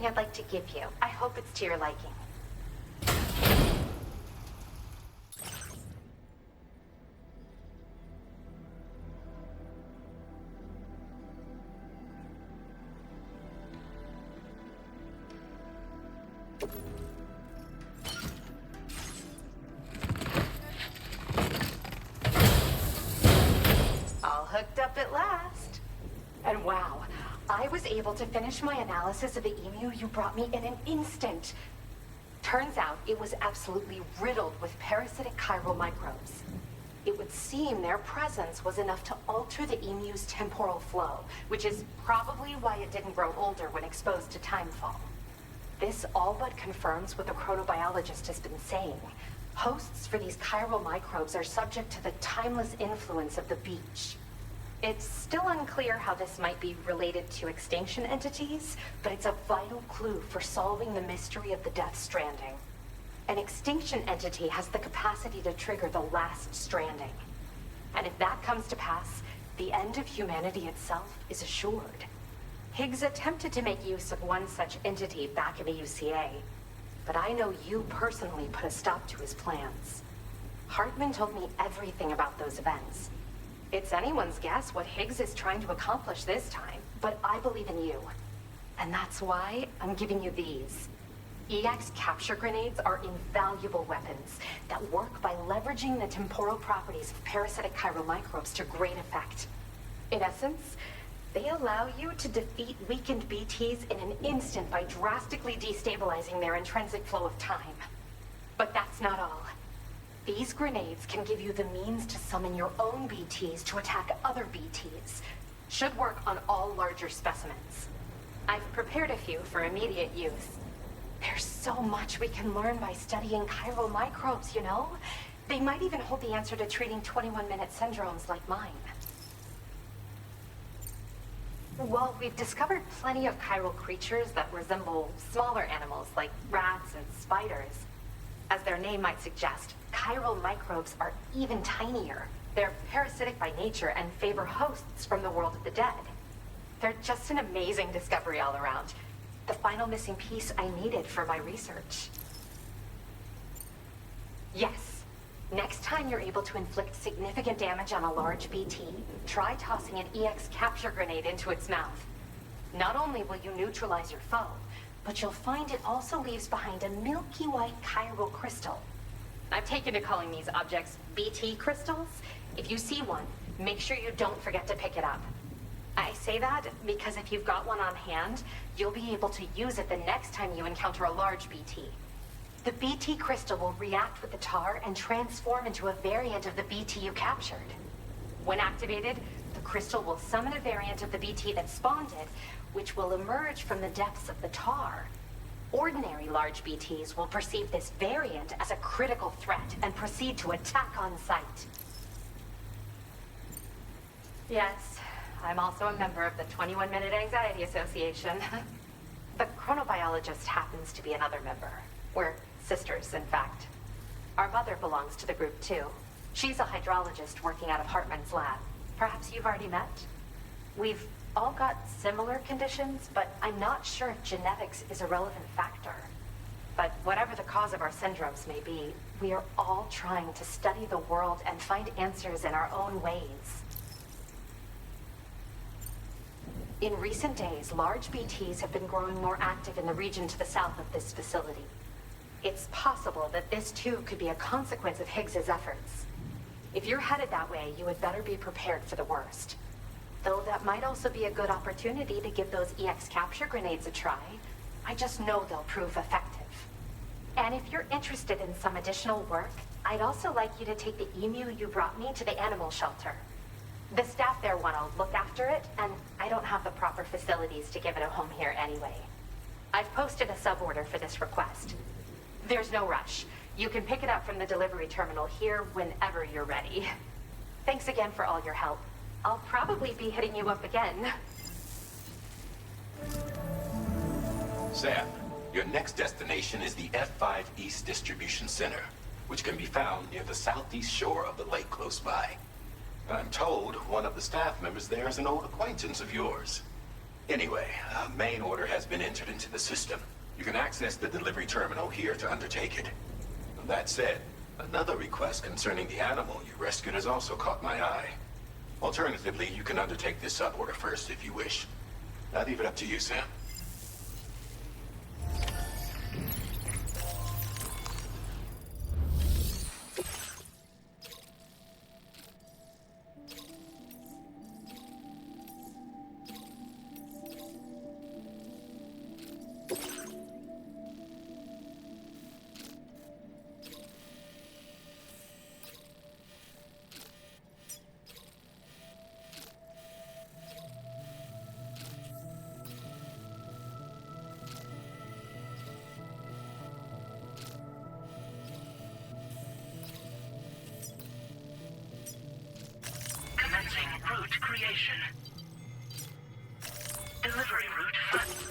something I'd like to give you. I hope it's to your liking. All hooked up at last. And wow, I was able to finish my analysis of the emu you brought me in an instant. Turns out it was absolutely riddled with parasitic chiral microbes. It would seem their presence was enough to alter the emu's temporal flow, which is probably why it didn't grow older when exposed to timefall. This all but confirms what the chronobiologist has been saying. Hosts for these chiral microbes are subject to the timeless influence of the beach. It's still unclear how this might be related to extinction entities, but it's a vital clue for solving the mystery of the Death Stranding. An extinction entity has the capacity to trigger the last stranding. And if that comes to pass, the end of humanity itself is assured. Higgs attempted to make use of one such entity back in the UCA, but I know you personally put a stop to his plans. Hartman told me everything about those events. It's anyone's guess what Higgs is trying to accomplish this time, but I believe in you. And that's why I'm giving you these. EX capture grenades are invaluable weapons that work by leveraging the temporal properties of parasitic chiral microbes to great effect. In essence, they allow you to defeat weakened BTs in an instant by drastically destabilizing their intrinsic flow of time. But that's not all. These grenades can give you the means to summon your own BTs to attack other BTs. Should work on all larger specimens. I've prepared a few for immediate use. There's so much we can learn by studying chiral microbes, you know? They might even hold the answer to treating 21-minute syndromes like mine. Well, we've discovered plenty of chiral creatures that resemble smaller animals like rats and spiders. As their name might suggest, chiral microbes are even tinier. They're parasitic by nature and favor hosts from the world of the dead. They're just an amazing discovery all around. The final missing piece I needed for my research. Yes. Next time you're able to inflict significant damage on a large BT, try tossing an EX capture grenade into its mouth. Not only will you neutralize your foe, but you'll find it also leaves behind a milky white chiral crystal. I've taken to calling these objects BT crystals. If you see one, make sure you don't forget to pick it up. I say that because if you've got one on hand, you'll be able to use it the next time you encounter a large BT. The BT crystal will react with the tar and transform into a variant of the BT you captured. When activated, the crystal will summon a variant of the BT that spawned it, which will emerge from the depths of the tar. Ordinary large BTs will perceive this variant as a critical threat and proceed to attack on sight. Yes, I'm also a member of the 21-Minute Anxiety Association. The chronobiologist happens to be another member. We're sisters, in fact. Our mother belongs to the group, too. She's a hydrologist working out of Hartman's lab. Perhaps you've already met? We've all got similar conditions, but I'm not sure if genetics is a relevant factor. But whatever the cause of our syndromes may be, we are all trying to study the world and find answers in our own ways. In recent days, large BTs have been growing more active in the region to the south of this facility. It's possible that this too could be a consequence of Higgs's efforts. If you're headed that way, you had better be prepared for the worst. Though that might also be a good opportunity to give those EX capture grenades a try. I just know they'll prove effective. And if you're interested in some additional work, I'd also like you to take the emu you brought me to the animal shelter. The staff there want to look after it, and I don't have the proper facilities to give it a home here anyway. I've posted a suborder for this request. There's no rush. You can pick it up from the delivery terminal here whenever you're ready. Thanks again for all your help. I'll probably be hitting you up again. Sam, your next destination is the F5 East Distribution Center, which can be found near the southeast shore of the lake close by. I'm told one of the staff members there is an old acquaintance of yours. Anyway, a main order has been entered into the system. You can access the delivery terminal here to undertake it. That said, another request concerning the animal you rescued has also caught my eye. Alternatively, you can undertake this sub-order first if you wish. I leave it up to you, Sam. Commencing route creation. Delivery route front.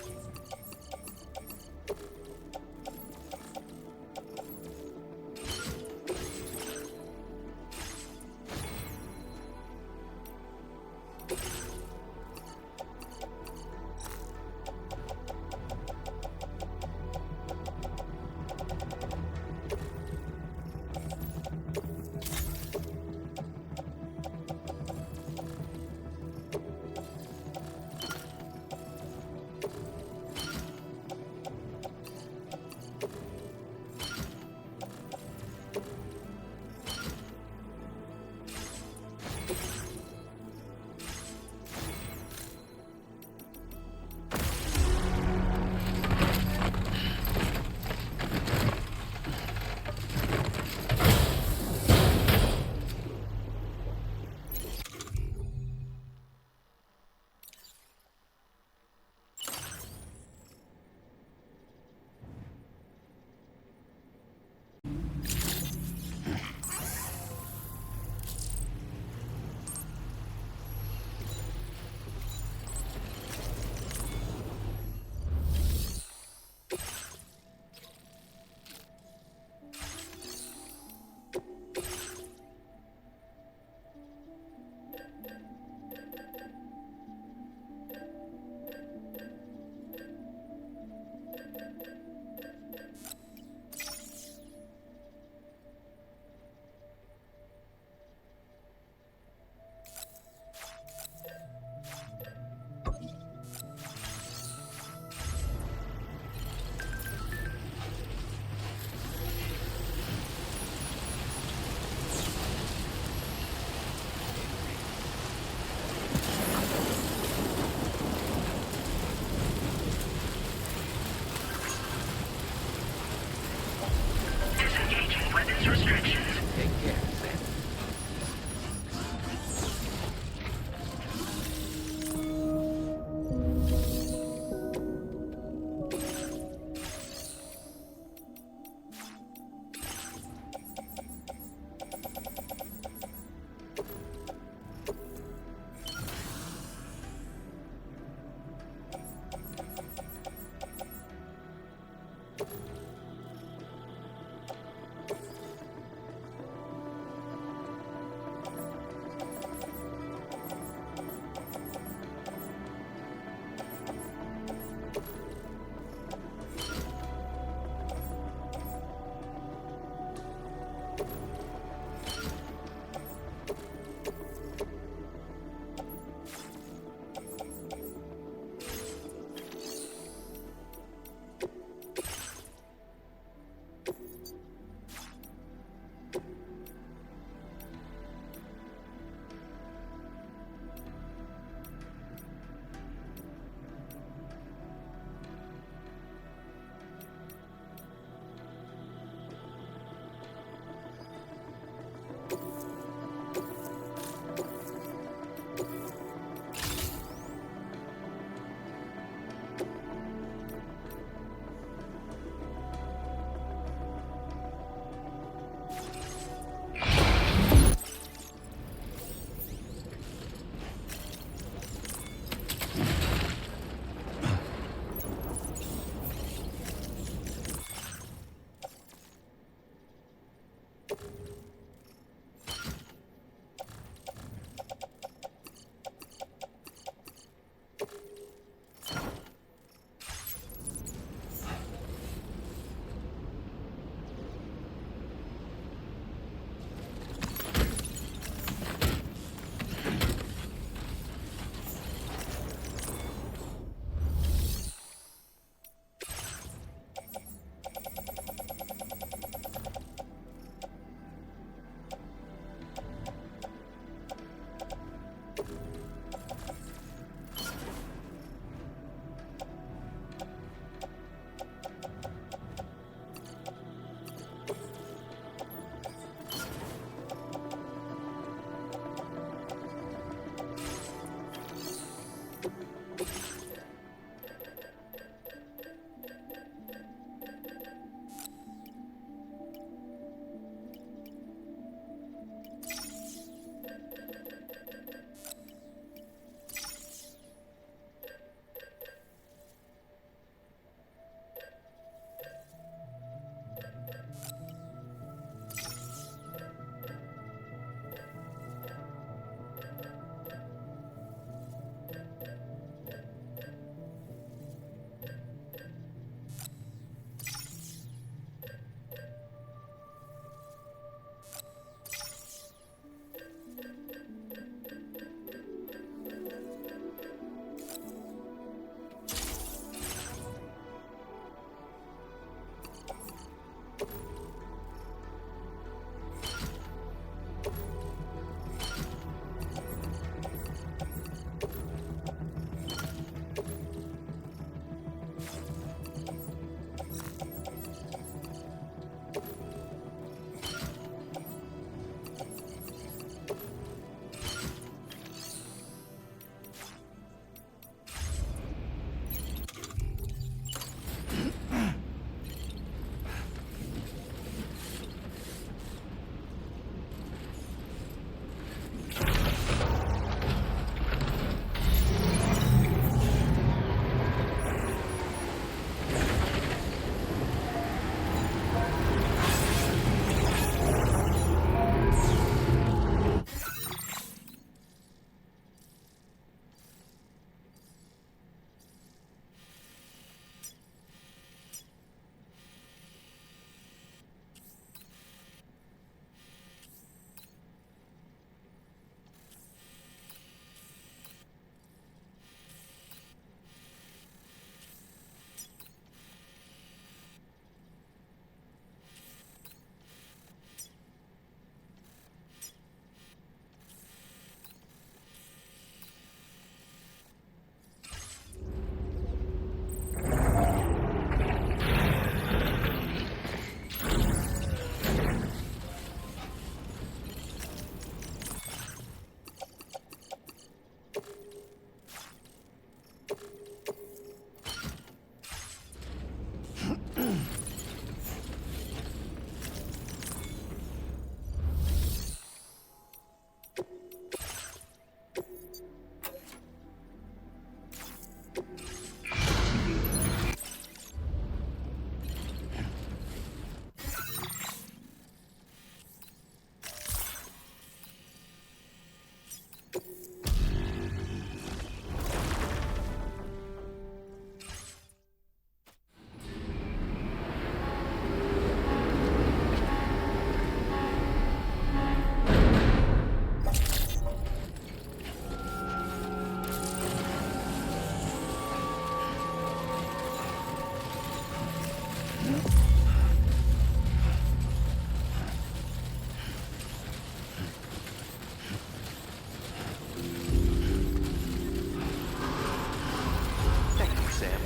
Thank you, Sam.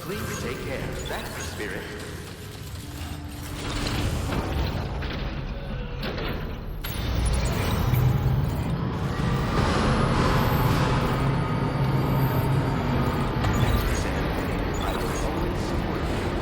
Please take care. That's the spirit. Thank you, Sam. I will always support you.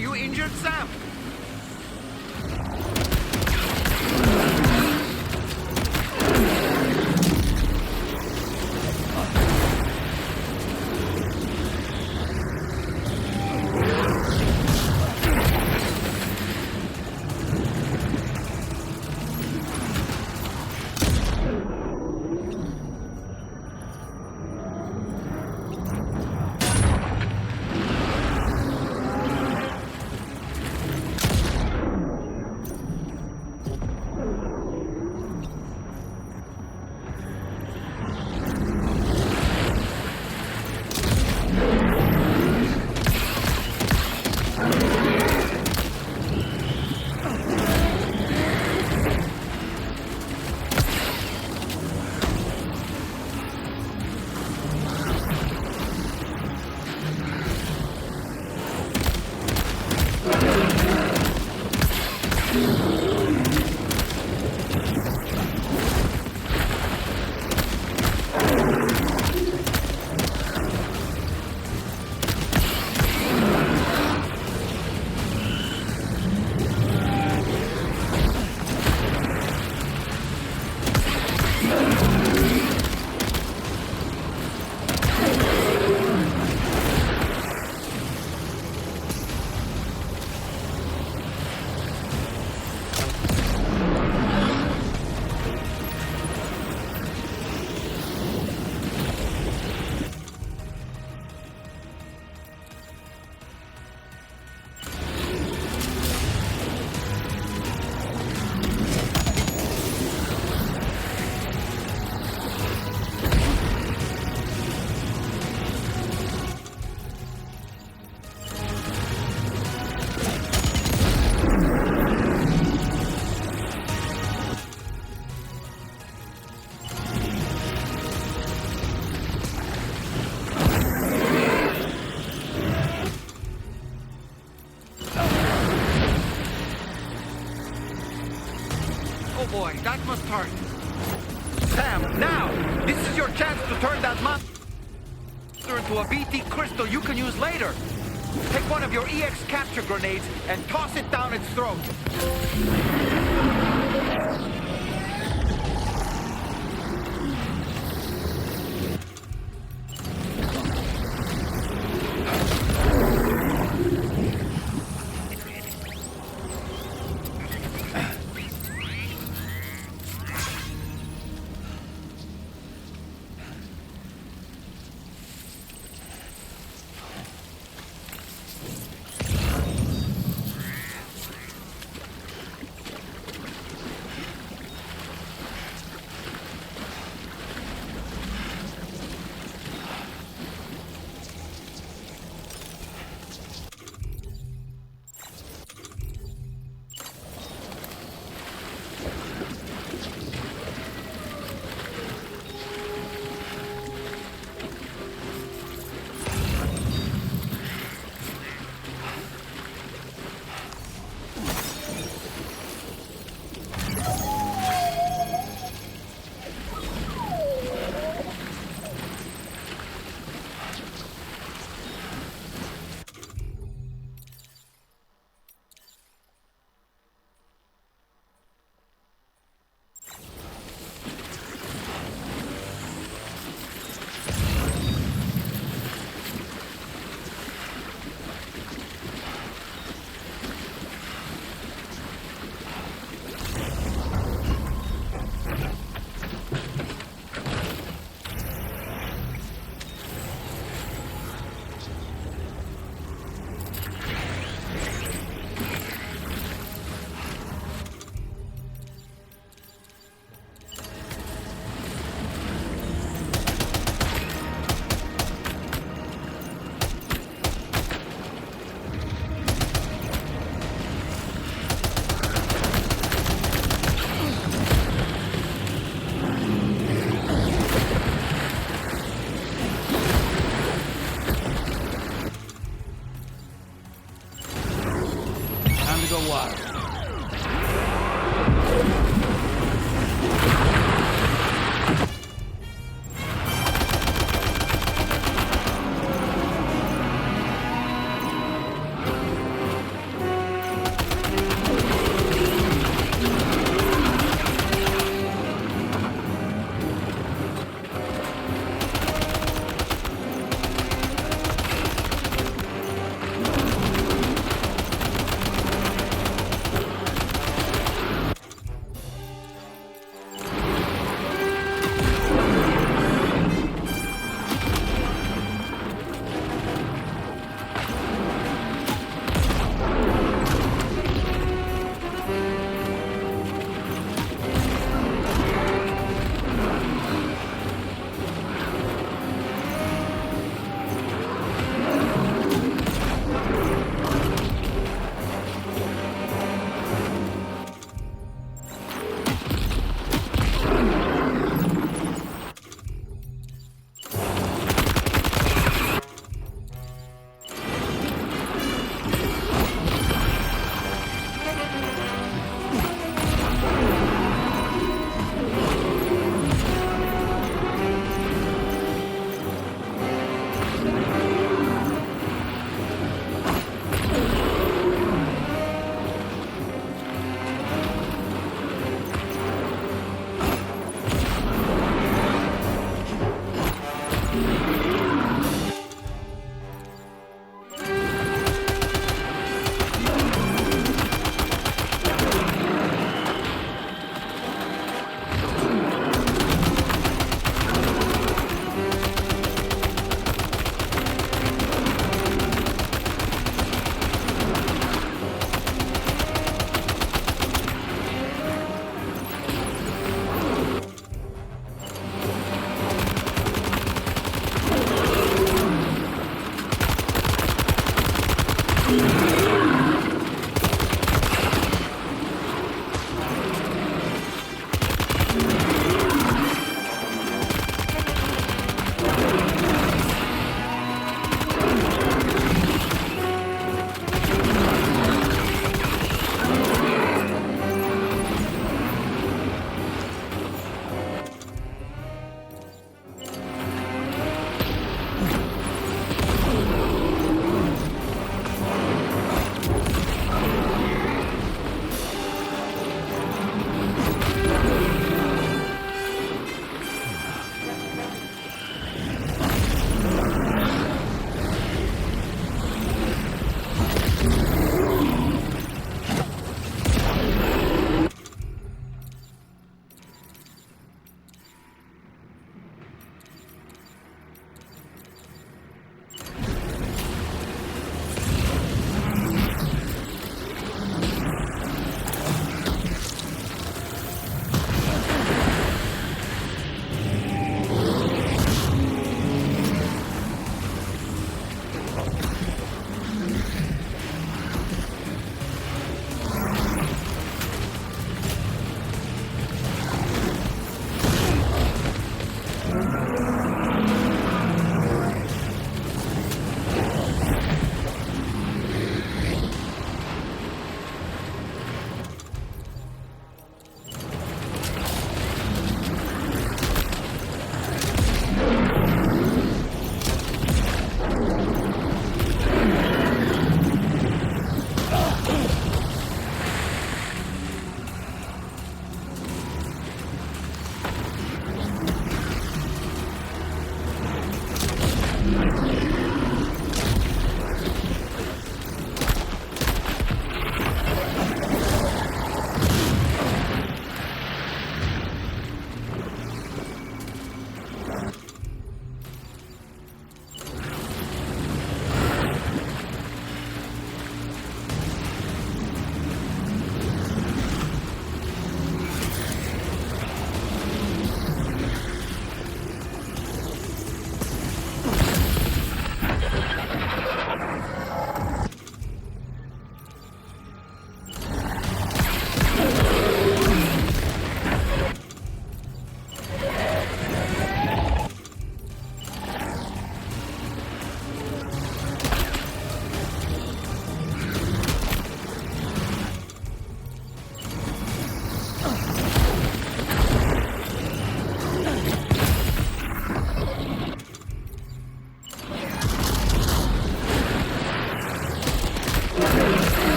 you injured, Sam? Oh boy, that must hurt. Sam, now! This is your chance to turn that monster into a BT crystal you can use later. Take one of your EX capture grenades and toss it down its throat. Go wild.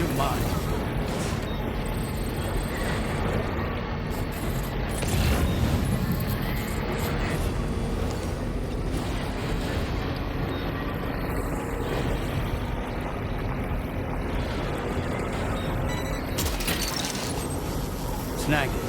new mind. Snagged it.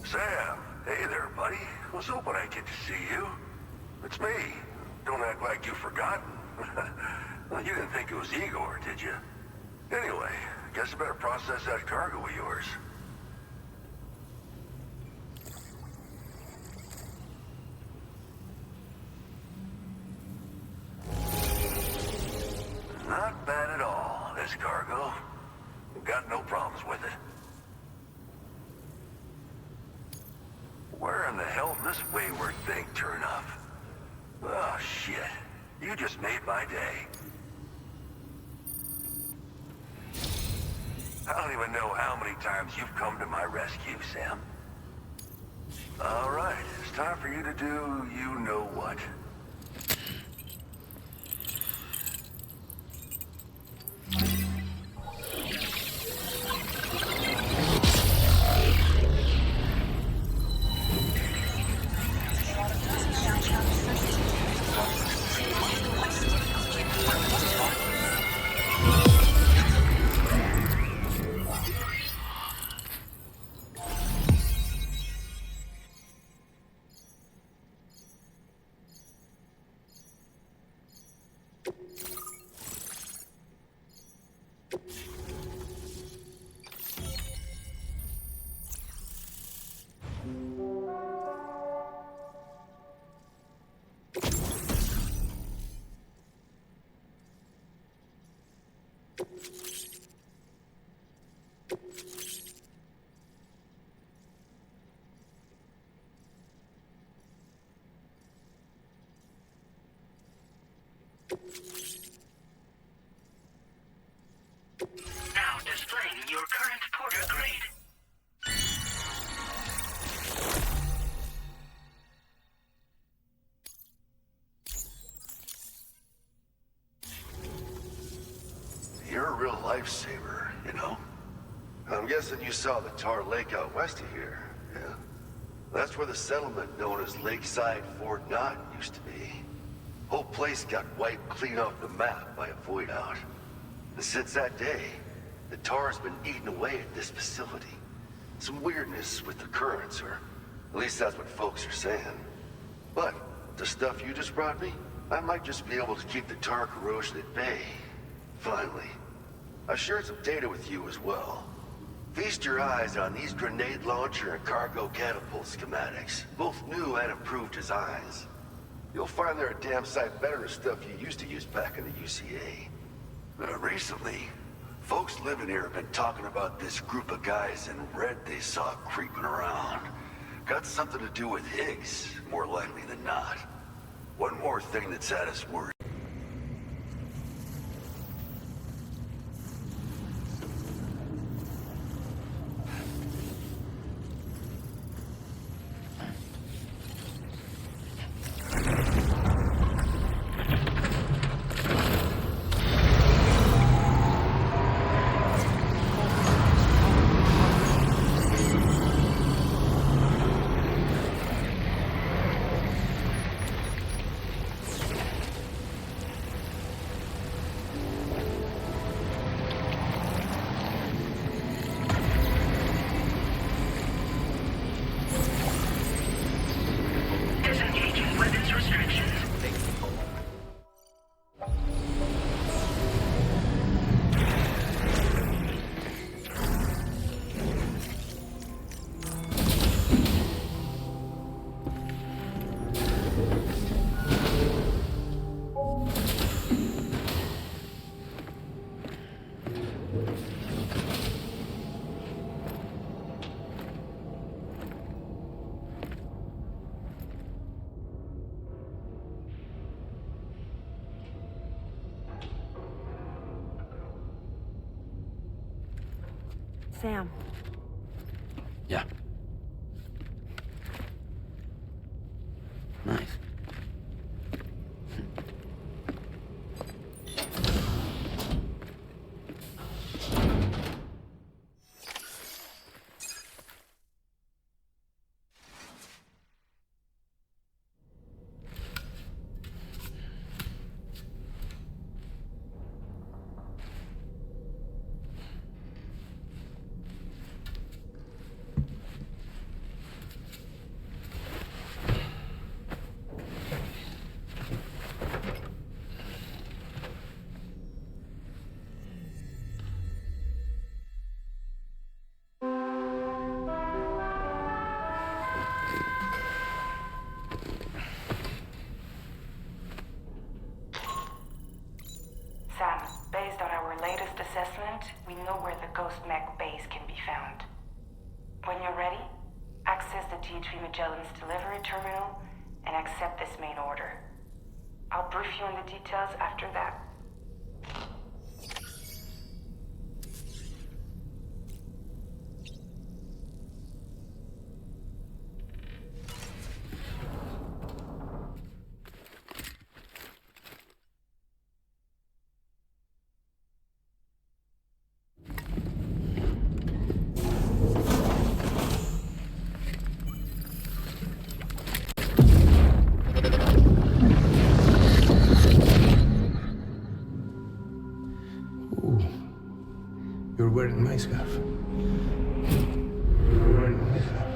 Sam, hey there, buddy. Was hoping I'd get to see you. It's me. Don't act like you've forgotten. Well, you didn't think it was Igor, did you? Anyway, guess I better process that cargo of yours. Not bad at all, this cargo. Got no problems with it. Where in the hell did this wayward thing turn up? Oh, shit. You just made my day. I don't even know how many times you've come to my rescue, Sam. All right, it's time for you to do you-know-what. Now displaying your current porter grade. You're a real lifesaver, you know? I'm guessing you saw the tar lake out west of here, yeah? That's where the settlement known as Lakeside Fort Knott used to be. Whole place got wiped clean off the map by a void out. And since that day, the tar's been eating away at this facility. Some weirdness with the currents, or at least that's what folks are saying. But the stuff you just brought me, I might just be able to keep the tar corrosion at bay. Finally. I shared some data with you as well. Feast your eyes on these grenade launcher and cargo catapult schematics, both new and improved designs. You'll find they're a damn sight better than stuff you used to use back in the UCA. Recently, folks living here have been talking about this group of guys in red they saw creeping around. Got something to do with Higgs, more likely than not. One more thing that's had us worried. Sam. Yeah. Nice. Sam, based on our latest assessment, we know where the Ghost Mech base can be found. When you're ready, access the T3 Magellan's delivery terminal and accept this main order. I'll brief you on the details after that. You're wearing my scarf. You're wearing my scarf.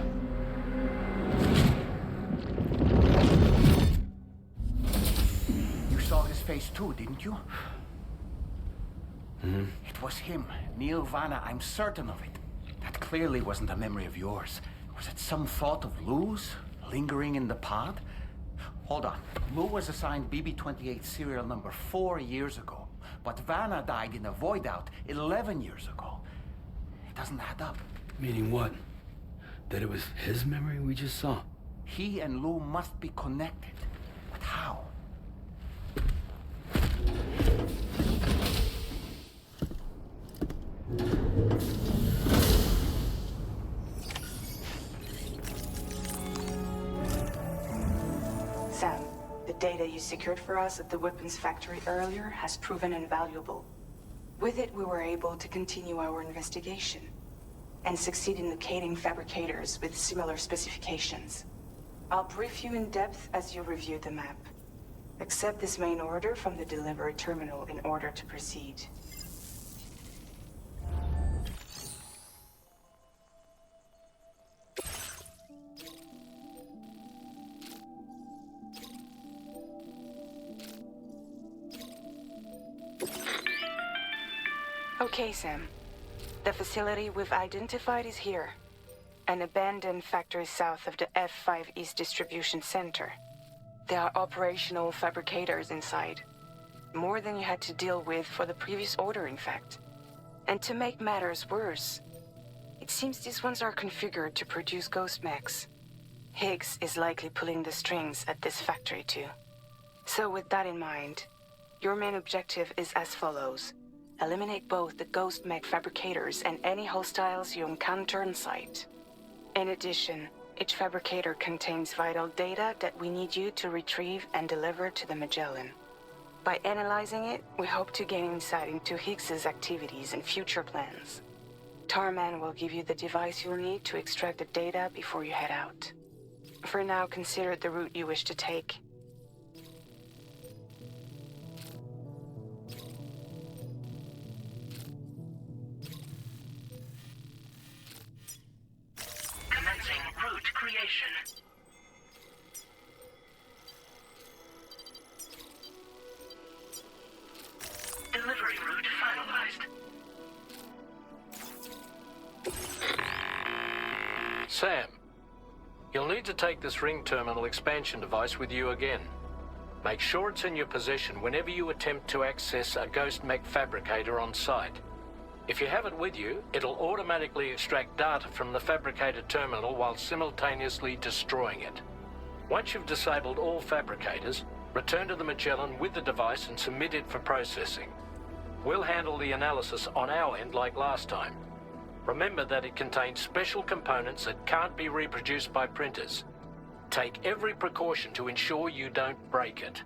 You saw his face too, didn't you? Mm-hmm. It was him, Neil Vanna, I'm certain of it. That clearly wasn't a memory of yours. Was it some thought of Lou's, lingering in the pod? Hold on. Lou was assigned BB-28 serial number 4 years ago. But Vanna died in a void out 11 years ago. It doesn't add up. Meaning what? That it was his memory we just saw? He and Lou must be connected. But how? Sam, the data you secured for us at the weapons factory earlier has proven invaluable. With it, we were able to continue our investigation and succeed in locating fabricators with similar specifications. I'll brief you in depth as you review the map. Accept this main order from the delivery terminal in order to proceed. Okay, Sam. The facility we've identified is here. An abandoned factory south of the F5 East Distribution Center. There are operational fabricators inside. More than you had to deal with for the previous order, in fact. And to make matters worse, it seems these ones are configured to produce ghost mechs. Higgs is likely pulling the strings at this factory too. So with that in mind, your main objective is as follows. Eliminate both the ghost mech fabricators and any hostiles you encounter on site. In addition, each fabricator contains vital data that we need you to retrieve and deliver to the Magellan. By analyzing it, we hope to gain insight into Higgs's activities and future plans. Tarman will give you the device you'll need to extract the data before you head out. For now, consider the route you wish to take. Commencing route creation. Delivery route finalized. Sam, you'll need to take this ring terminal expansion device with you again. Make sure it's in your possession whenever you attempt to access a ghost mech fabricator on site. If you have it with you, it'll automatically extract data from the fabricator terminal while simultaneously destroying it. Once you've disabled all fabricators, return to the Magellan with the device and submit it for processing. We'll handle the analysis on our end like last time. Remember that it contains special components that can't be reproduced by printers. Take every precaution to ensure you don't break it.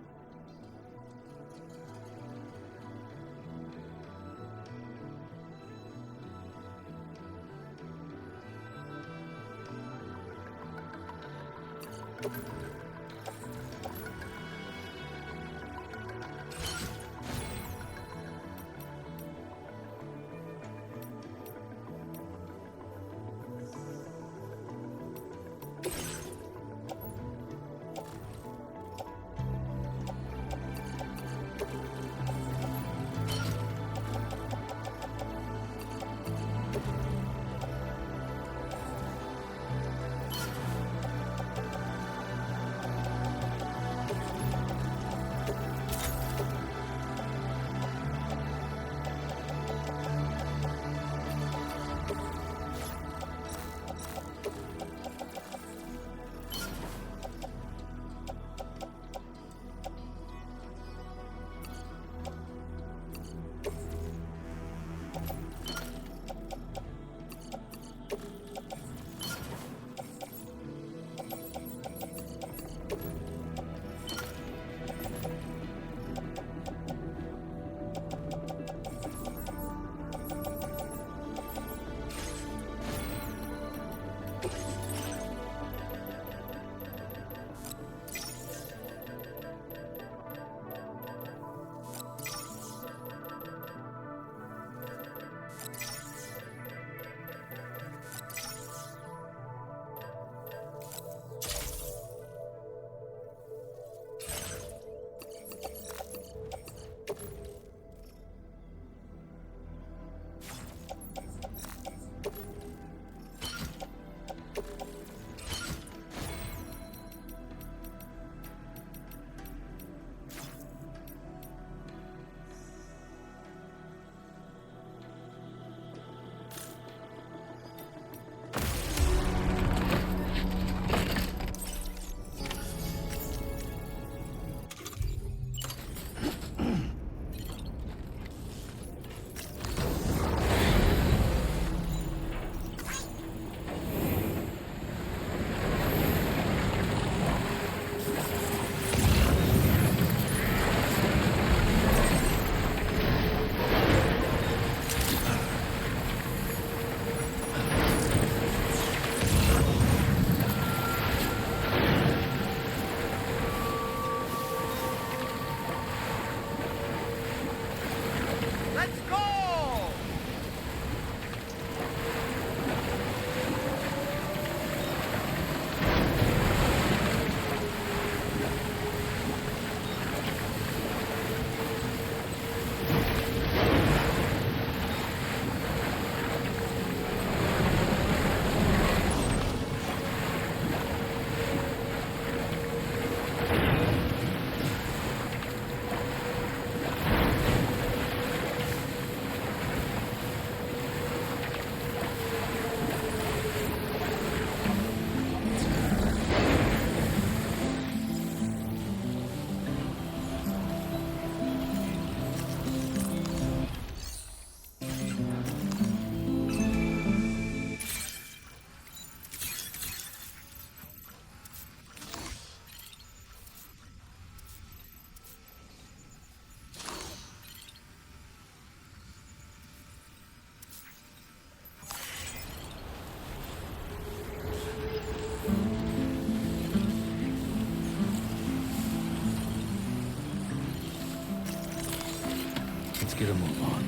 Let's get a move on.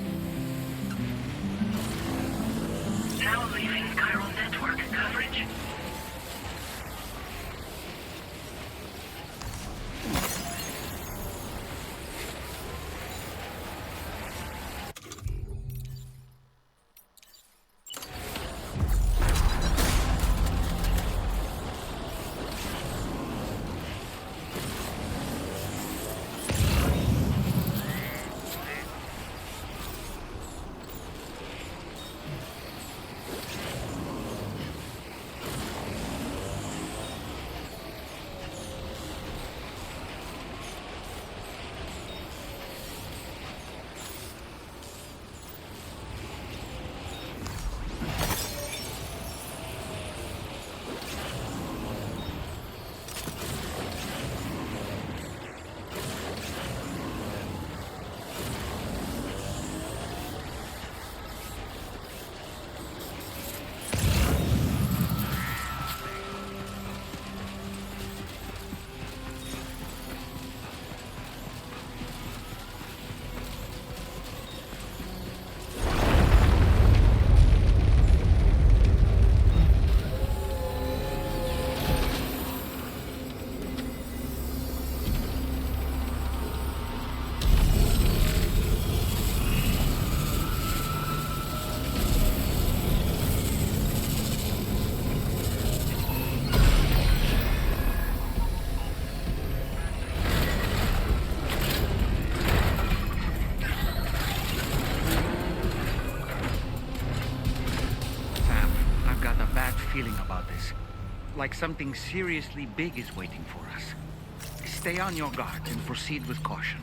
Now leaving chiral network coverage. bad feeling about this. Like something seriously big is waiting for us. Stay on your guard and proceed with caution.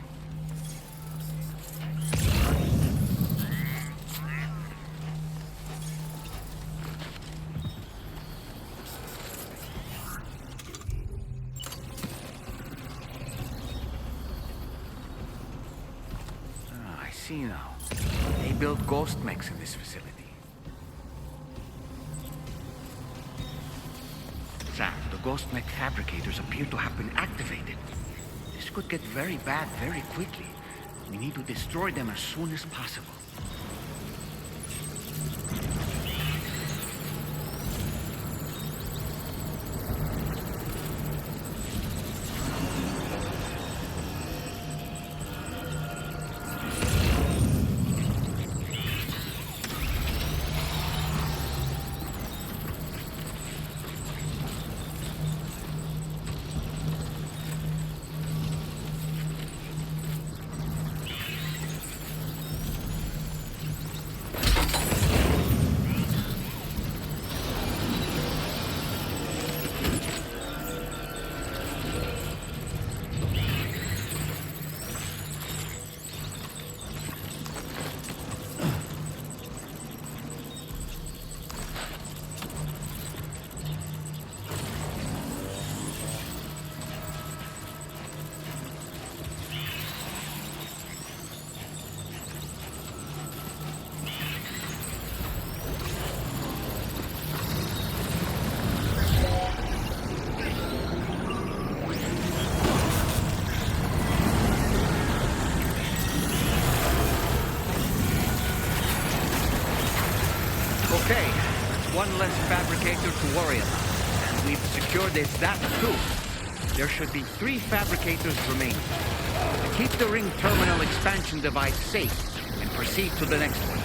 I see now. They build ghost mechs in this facility. Sam, the ghost mech fabricators appear to have been activated. This could get very bad very quickly. We need to destroy them as soon as possible. Okay, that's one less fabricator to worry about. And we've secured that too. There should be 3 fabricators remaining. Keep the ring terminal expansion device safe and proceed to the next one.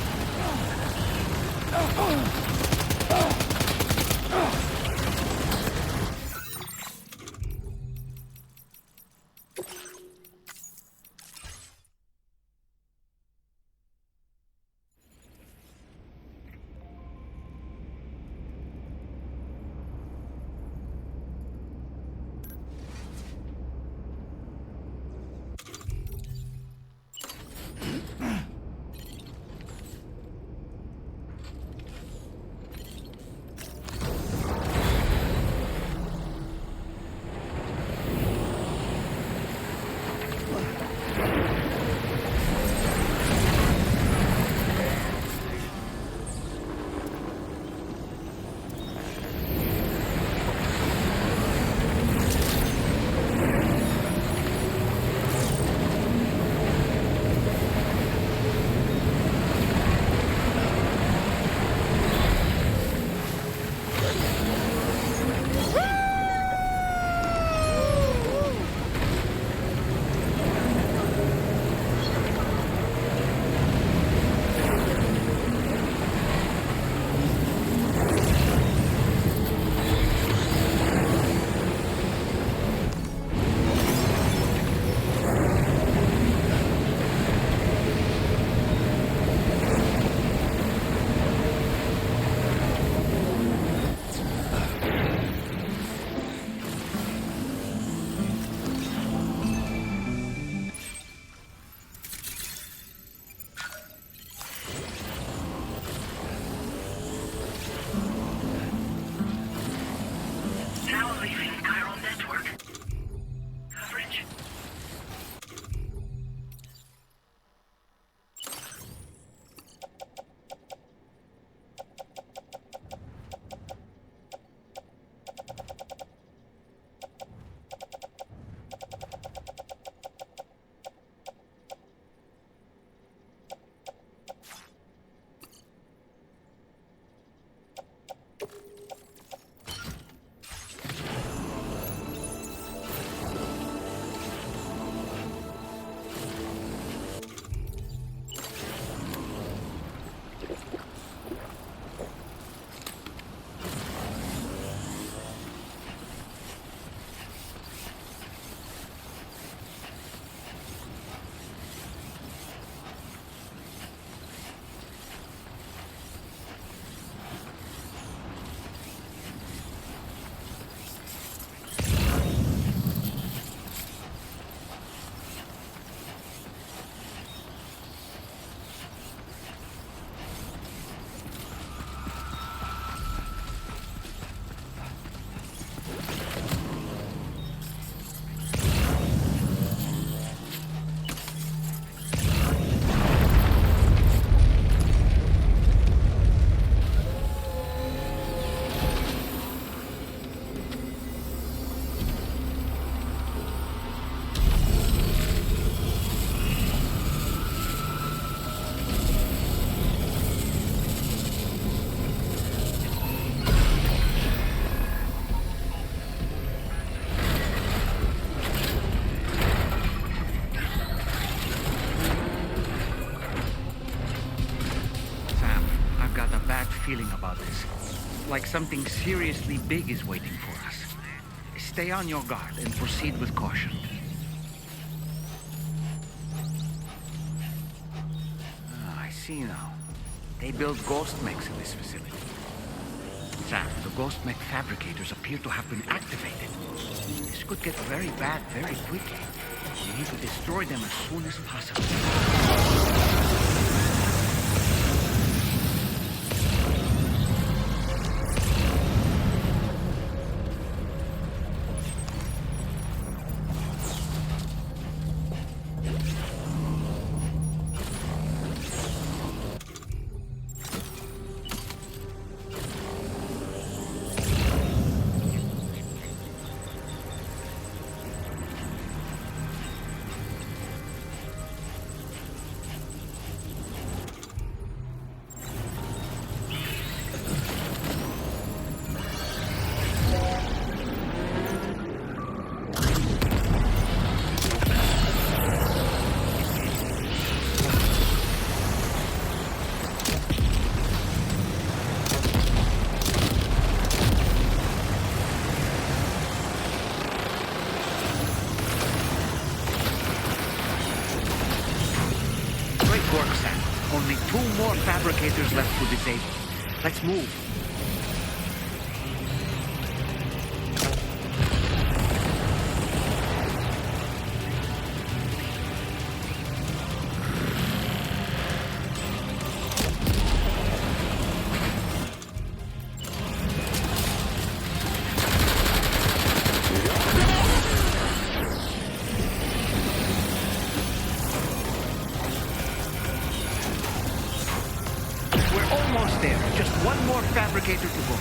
Like something seriously big is waiting for us. Stay on your guard and proceed with caution. Ah, I see now. They build ghost mechs in this facility. Sam, the ghost mech fabricators appear to have been activated. This could get very bad very quickly. We need to destroy them as soon as possible. Work, Sam. Only 2 more fabricators left to disable. Let's move. Almost there. Just 1 more fabricator to go.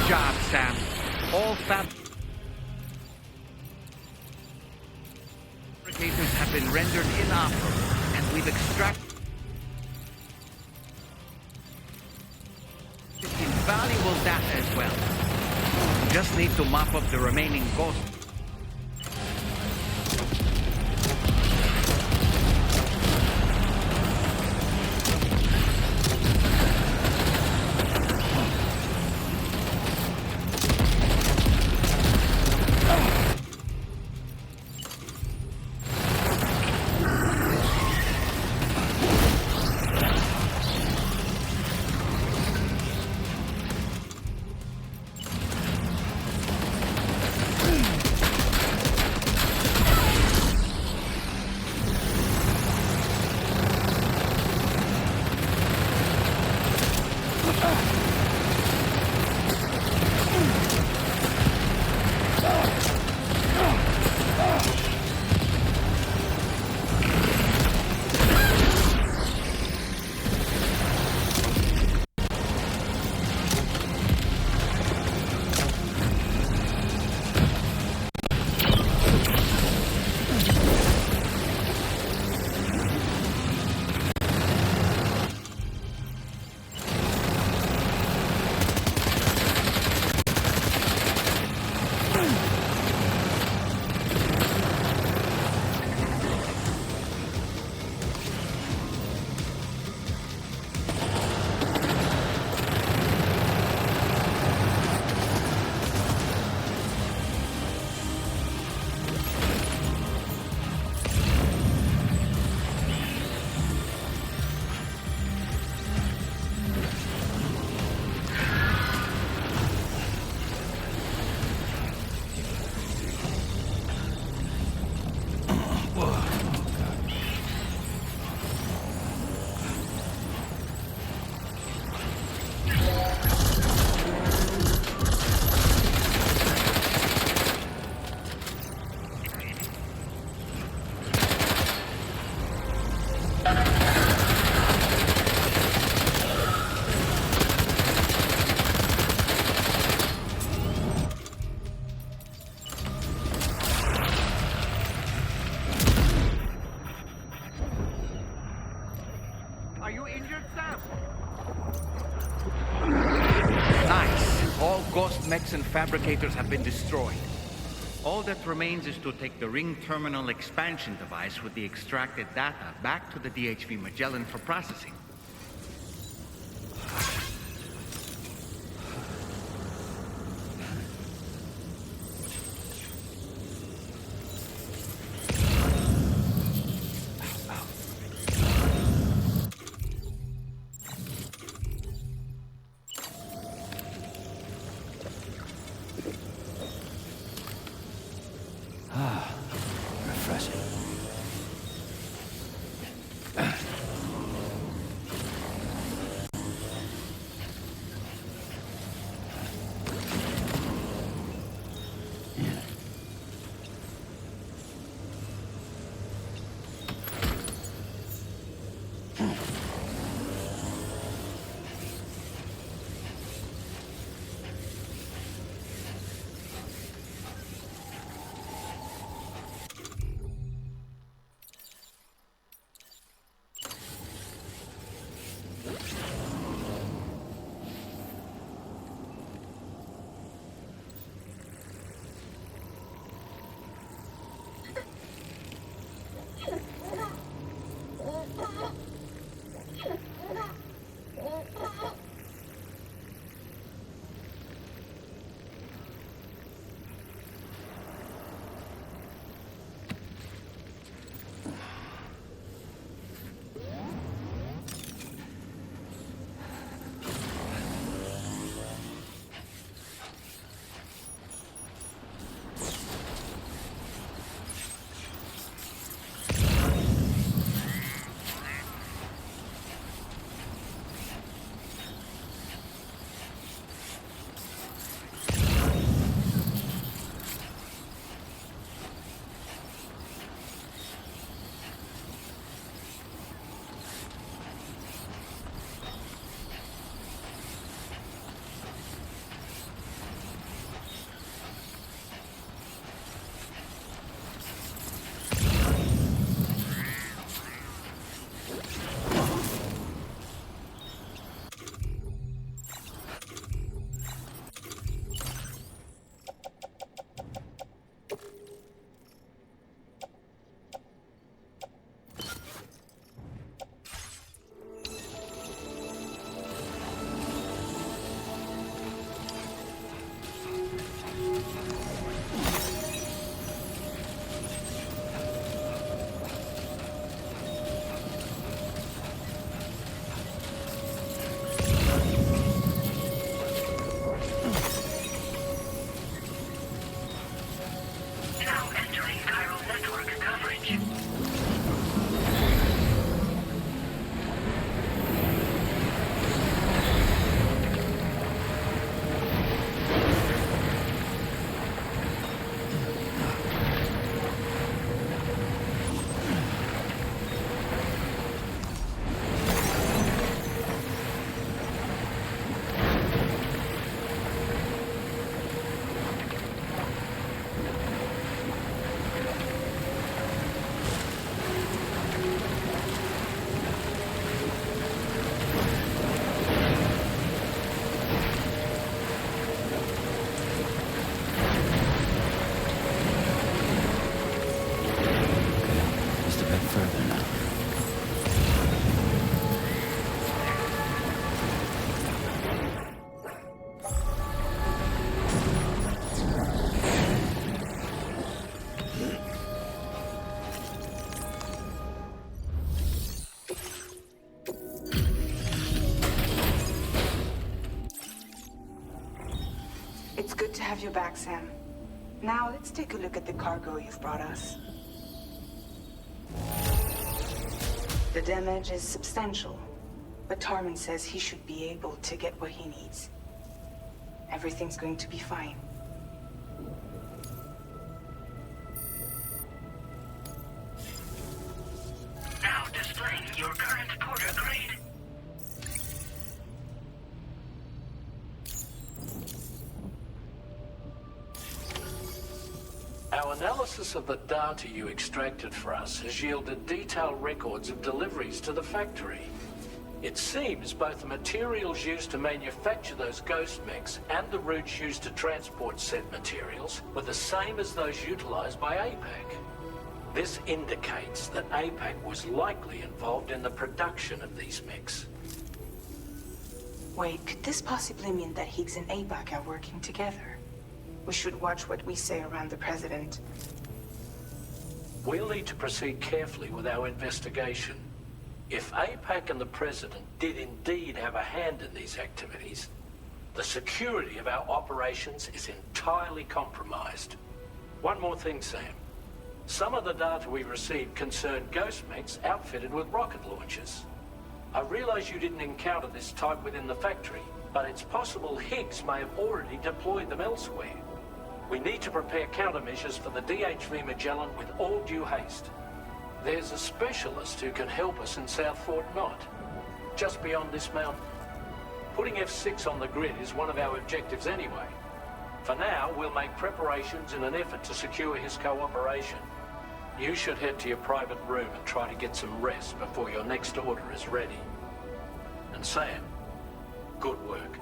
Job, Sam. All fabricators have been rendered inoperable, and we've extracted invaluable data as well. We just need to mop up the remaining ghosts. and fabricators have been destroyed. All that remains is to take the ring terminal expansion device with the extracted data back to the DHV Magellan for processing. Refreshing. It's good to have you back, Sam. Now let's take a look at the cargo you've brought us. The damage is substantial, but Tarman says he should be able to get what he needs. Everything's going to be fine. Now displaying your current Porter grade. Our analysis of the data you extracted for us has yielded detailed records of deliveries to the factory. It seems both the materials used to manufacture those ghost mechs and the routes used to transport said materials were the same as those utilized by APAC. This indicates that APAC was likely involved in the production of these mechs. Wait, could this possibly mean that Higgs and APAC are working together? We should watch what we say around the President. We'll need to proceed carefully with our investigation. If APAC and the President did indeed have a hand in these activities, the security of our operations is entirely compromised. One more thing, Sam. Some of the data we received concerned ghost mechs outfitted with rocket launchers. I realize you didn't encounter this type within the factory, but it's possible Higgs may have already deployed them elsewhere. We need to prepare countermeasures for the DHV Magellan with all due haste. There's a specialist who can help us in South Fort Knott, just beyond this mountain. Putting F6 on the grid is one of our objectives anyway. For now, we'll make preparations in an effort to secure his cooperation. You should head to your private room and try to get some rest before your next order is ready. And Sam, good work.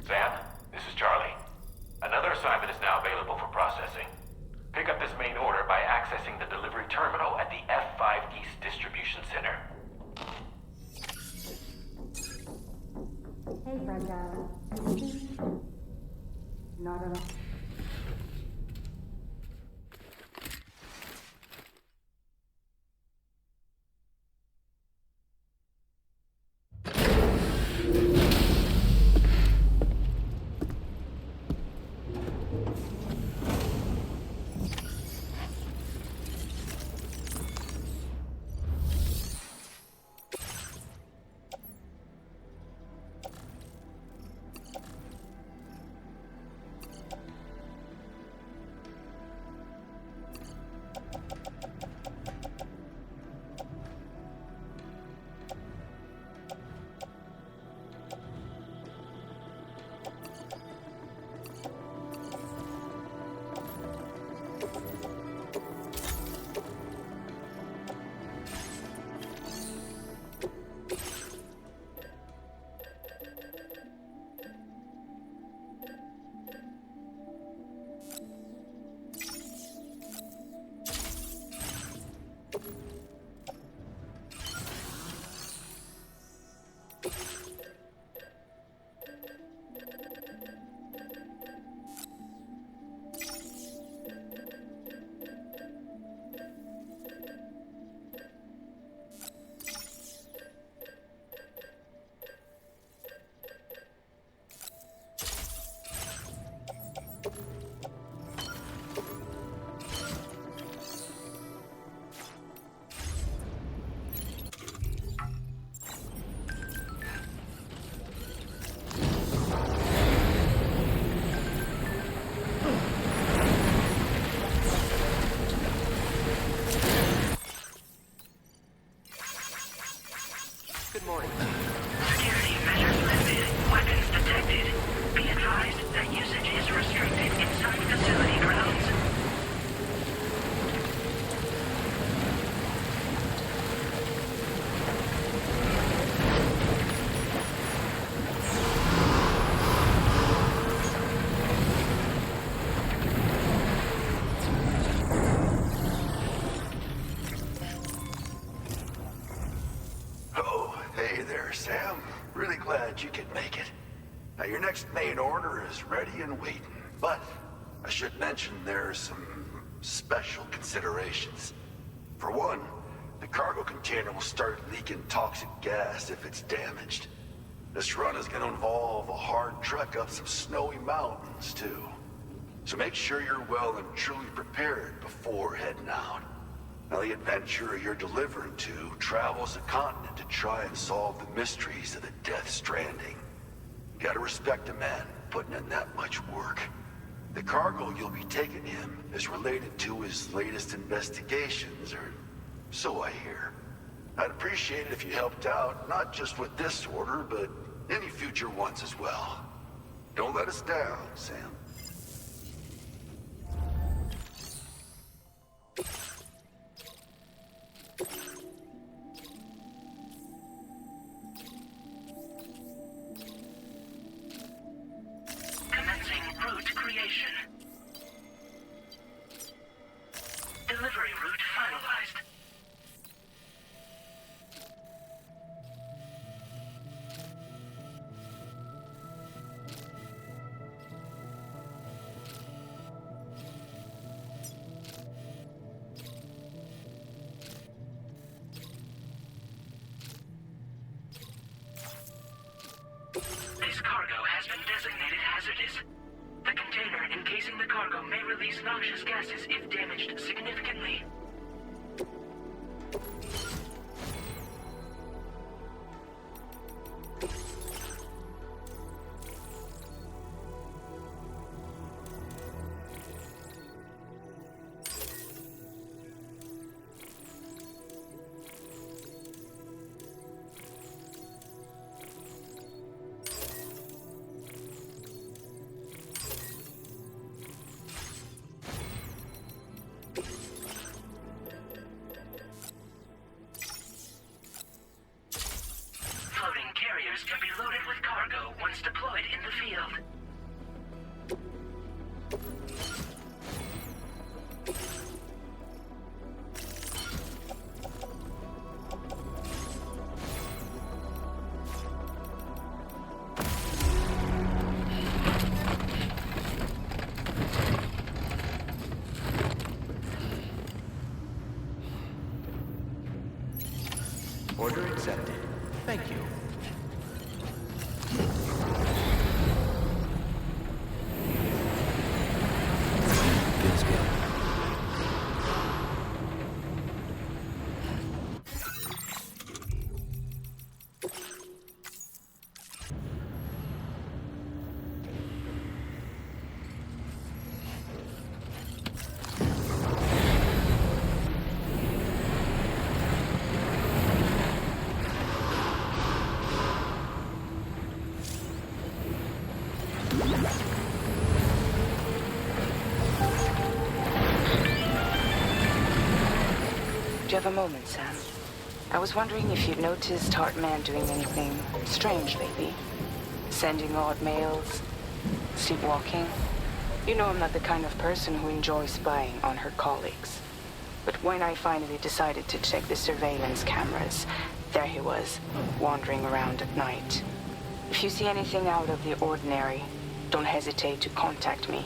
Sam, this is Charlie. Another assignment is now available for processing. Pick up this main order by accessing the delivery terminal at the F5 East Distribution Center. Hey, Brenda. Not at all. Good morning. Security measures lifted. Weapons detected. Be advised that usage is restricted inside facility grounds. Oh, hey there, Sam. Really glad you could make it. Now, your next main order is ready and waiting, but I should mention there's some special considerations. For one, the cargo container will start leaking toxic gas if it's damaged. This run is gonna involve a hard trek up some snowy mountains, too. So make sure you're well and truly prepared before heading out. Now, the adventurer you're delivering to travels a continent to try and solve the mysteries of the Death Stranding. Gotta respect a man putting in that much work. The cargo you'll be taking him is related to his latest investigations, or so I hear. I'd appreciate it if you helped out, not just with this order, but any future ones as well. Don't let us down, Sam. Commencing route creation. Delivery route finalized. This cargo has been designated hazardous. The container encasing the cargo may release noxious gases if damaged significantly. Floating carriers can be loaded with cargo once deployed in the field. Order accepted. Thank you. Feels good. Do you have a moment, Sam? I was wondering if you'd noticed Hartman doing anything strange lately. Sending odd mails, sleepwalking. You know I'm not the kind of person who enjoys spying on her colleagues. But when I finally decided to check the surveillance cameras, there he was, wandering around at night. If you see anything out of the ordinary, don't hesitate to contact me.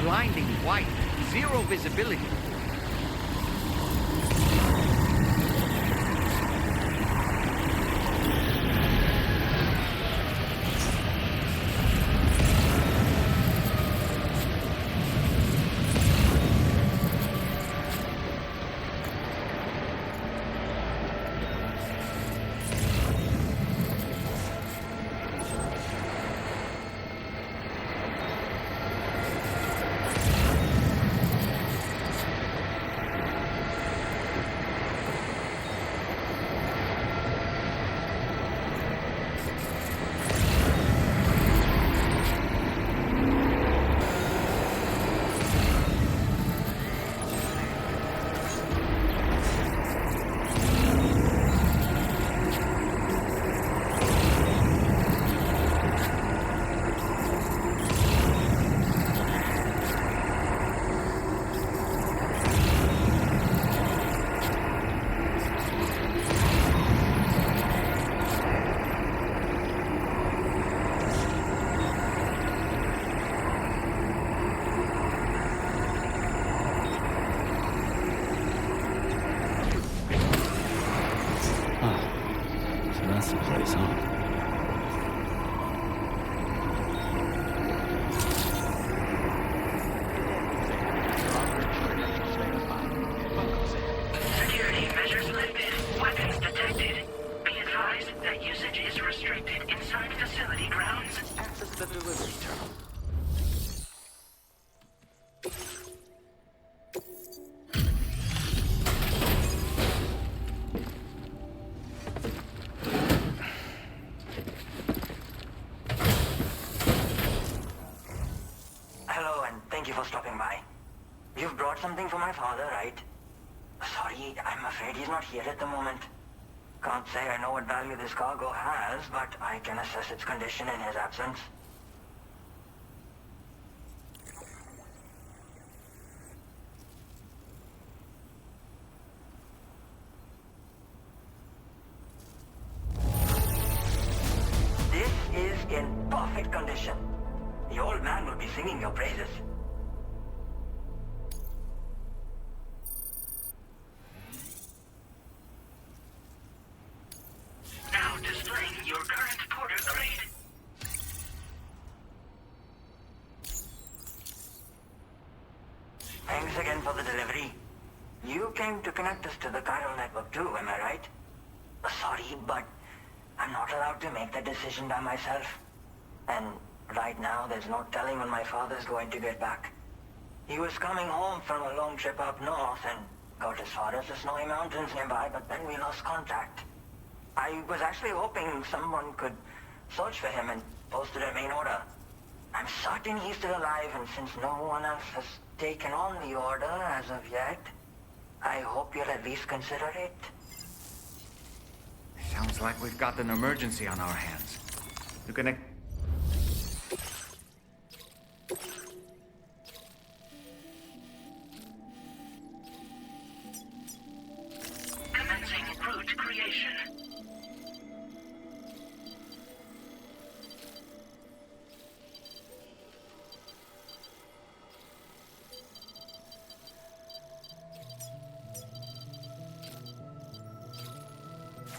blinding white, zero visibility. That's the place, huh? Security measures lifted. Weapons detected. Be advised that usage is restricted inside facility grounds. Access the delivery terminal. Hello, and thank you for stopping by. You've brought something for my father, right? Sorry, I'm afraid he's not here at the moment. Can't say I know what value this cargo has, but I can assess its condition in his absence. This is in perfect condition. The old man will be singing your praises. Now displaying your current porter grade. Thanks again for the delivery. You came to connect us to the chiral network too, am I right? Sorry, but I'm not allowed to make that decision by myself. And right now, there's no telling when my father's going to get back. He was coming home from a long trip up north and got as far as the snowy mountains nearby, but then we lost contact. I was actually hoping someone could search for him and post it at main order. I'm certain he's still alive, and since no one else has taken on the order as of yet, I hope you'll at least consider it. Sounds like we've got an emergency on our hands. You connect. Commencing route creation.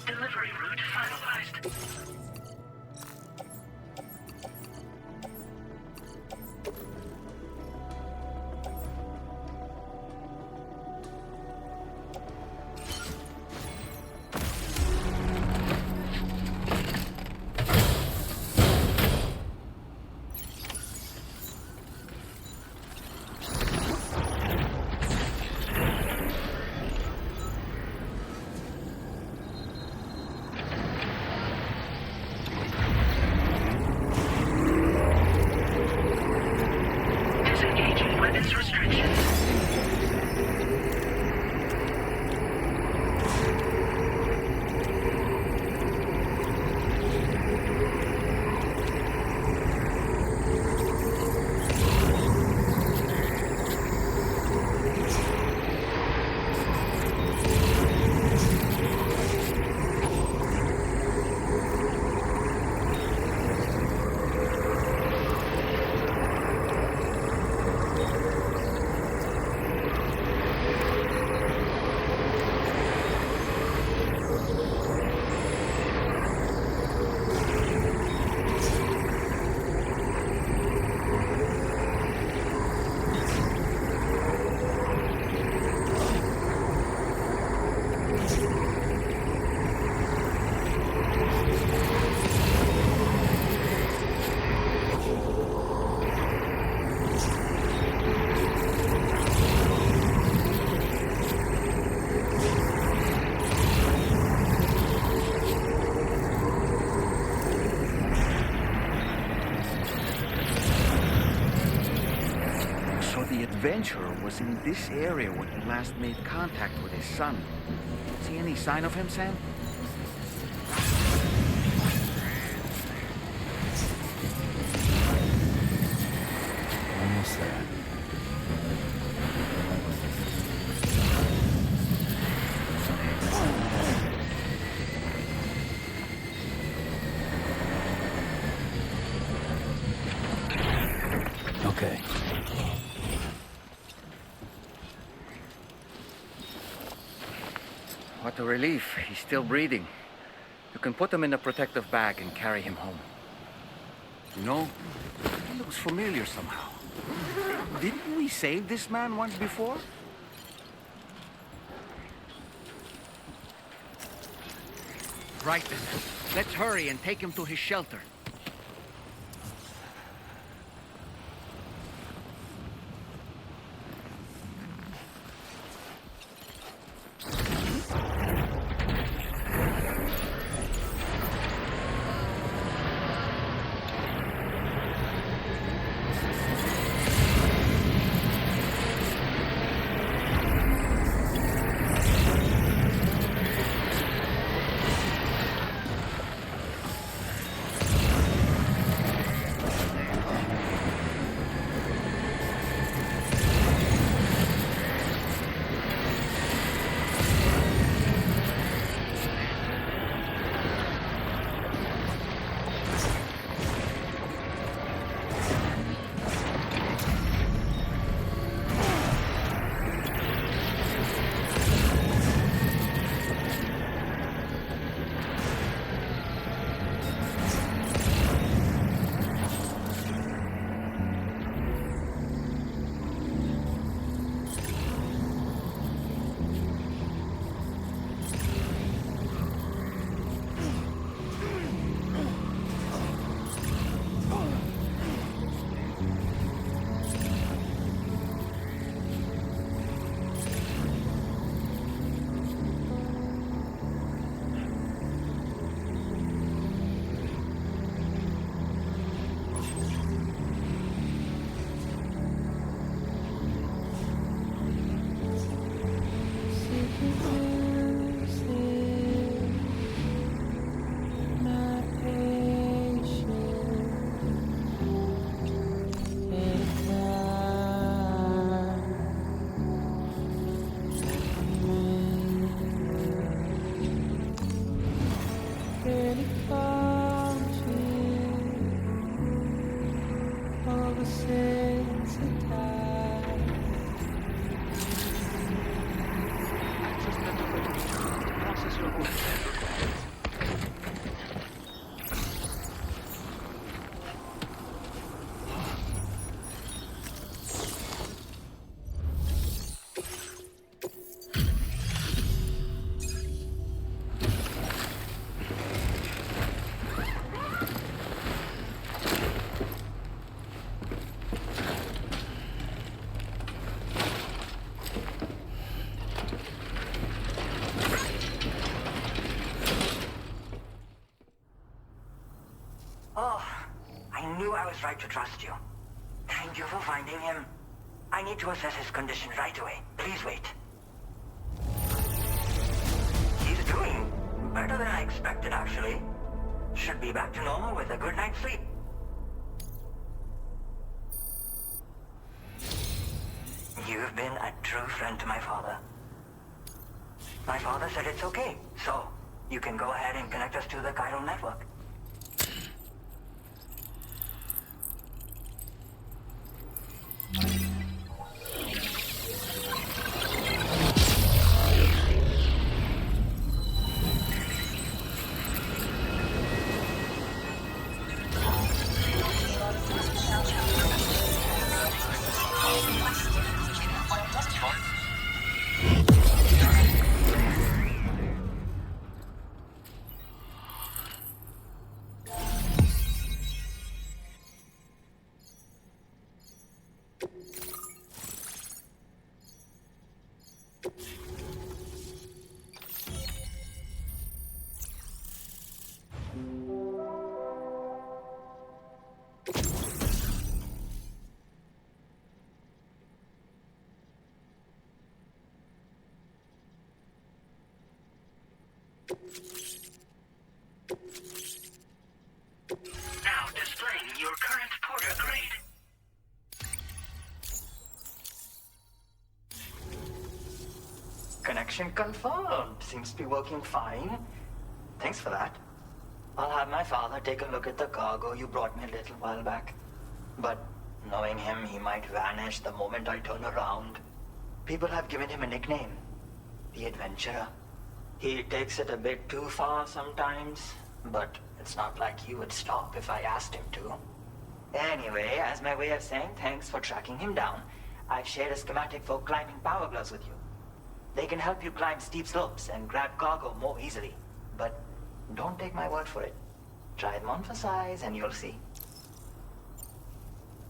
Delivery route finalized. adventurer was in this area when he last made contact with his son. See any sign of him, Sam? Almost there. Okay. What a relief. He's still breathing. You can put him in a protective bag and carry him home. You know, he looks familiar somehow. Didn't we save this man once before? Right then. Let's hurry and take him to his shelter. I was right to trust you. Thank you for finding him. I need to assess his condition right away. Please wait. He's doing better than I expected, actually. Should be back to normal with a good night's sleep. You've been a true friend to my father. My father said it's okay, so you can go ahead and connect us to the chiral network. Now displaying your current porter grade. Connection confirmed. Seems to be working fine. Thanks for that. I'll have my father take a look at the cargo you brought me a little while back. But knowing him, he might vanish the moment I turn around. People have given him a nickname. The Adventurer. He takes it a bit too far sometimes, but it's not like he would stop if I asked him to. Anyway, as my way of saying thanks for tracking him down, I've shared a schematic for climbing power gloves with you. They can help you climb steep slopes and grab cargo more easily. But don't take my word for it. Try them on for size and you'll see.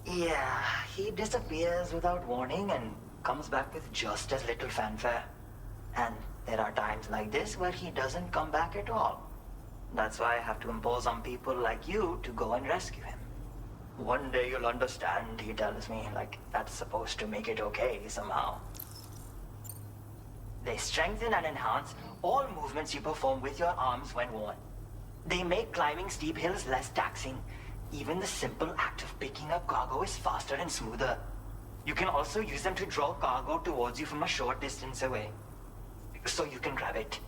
Yeah, he disappears without warning and comes back with just as little fanfare. And there are times like this where he doesn't come back at all. That's why I have to impose on people like you to go and rescue him. One day you'll understand, he tells me, like that's supposed to make it okay somehow. They strengthen and enhance all movements you perform with your arms when worn. They make climbing steep hills less taxing. Even the simple act of picking up cargo is faster and smoother. You can also use them to draw cargo towards you from a short distance away, so you can grab it.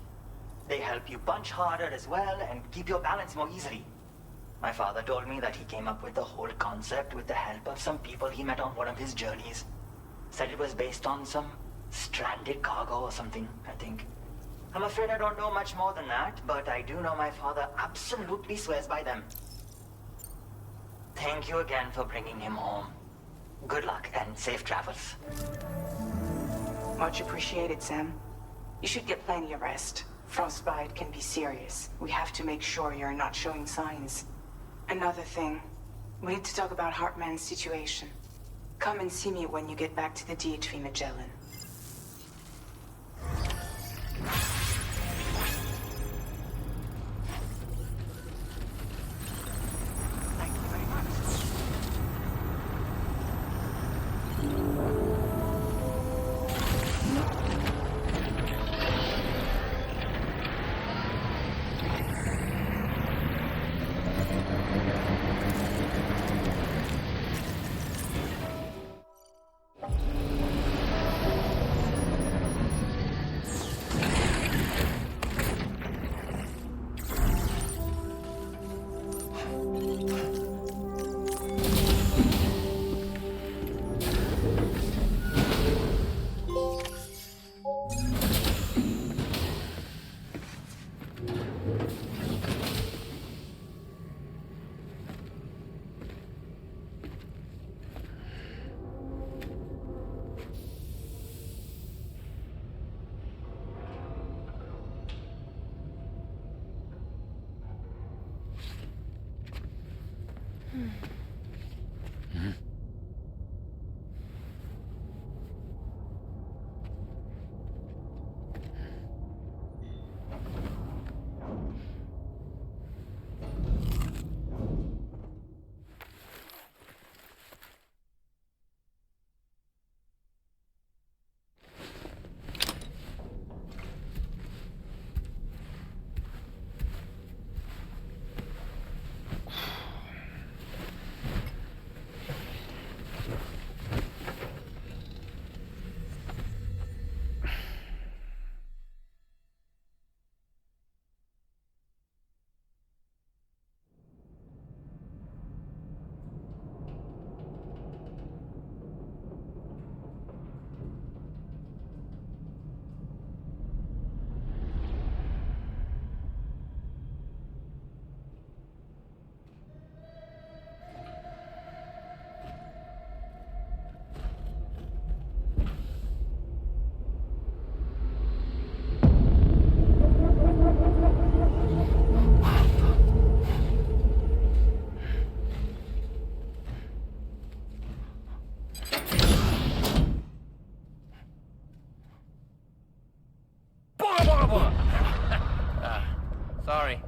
They help you punch harder as well and keep your balance more easily. My father told me that he came up with the whole concept with the help of some people he met on one of his journeys. Said it was based on some stranded cargo or something, I think. I'm afraid I don't know much more than that, but I do know my father absolutely swears by them. Thank you again for bringing him home. Good luck and safe travels. Much appreciated, Sam. You should get plenty of rest. Frostbite can be serious. We have to make sure you're not showing signs. Another thing, we need to talk about Hartman's situation. Come and see me when you get back to the DHV Magellan. Sorry.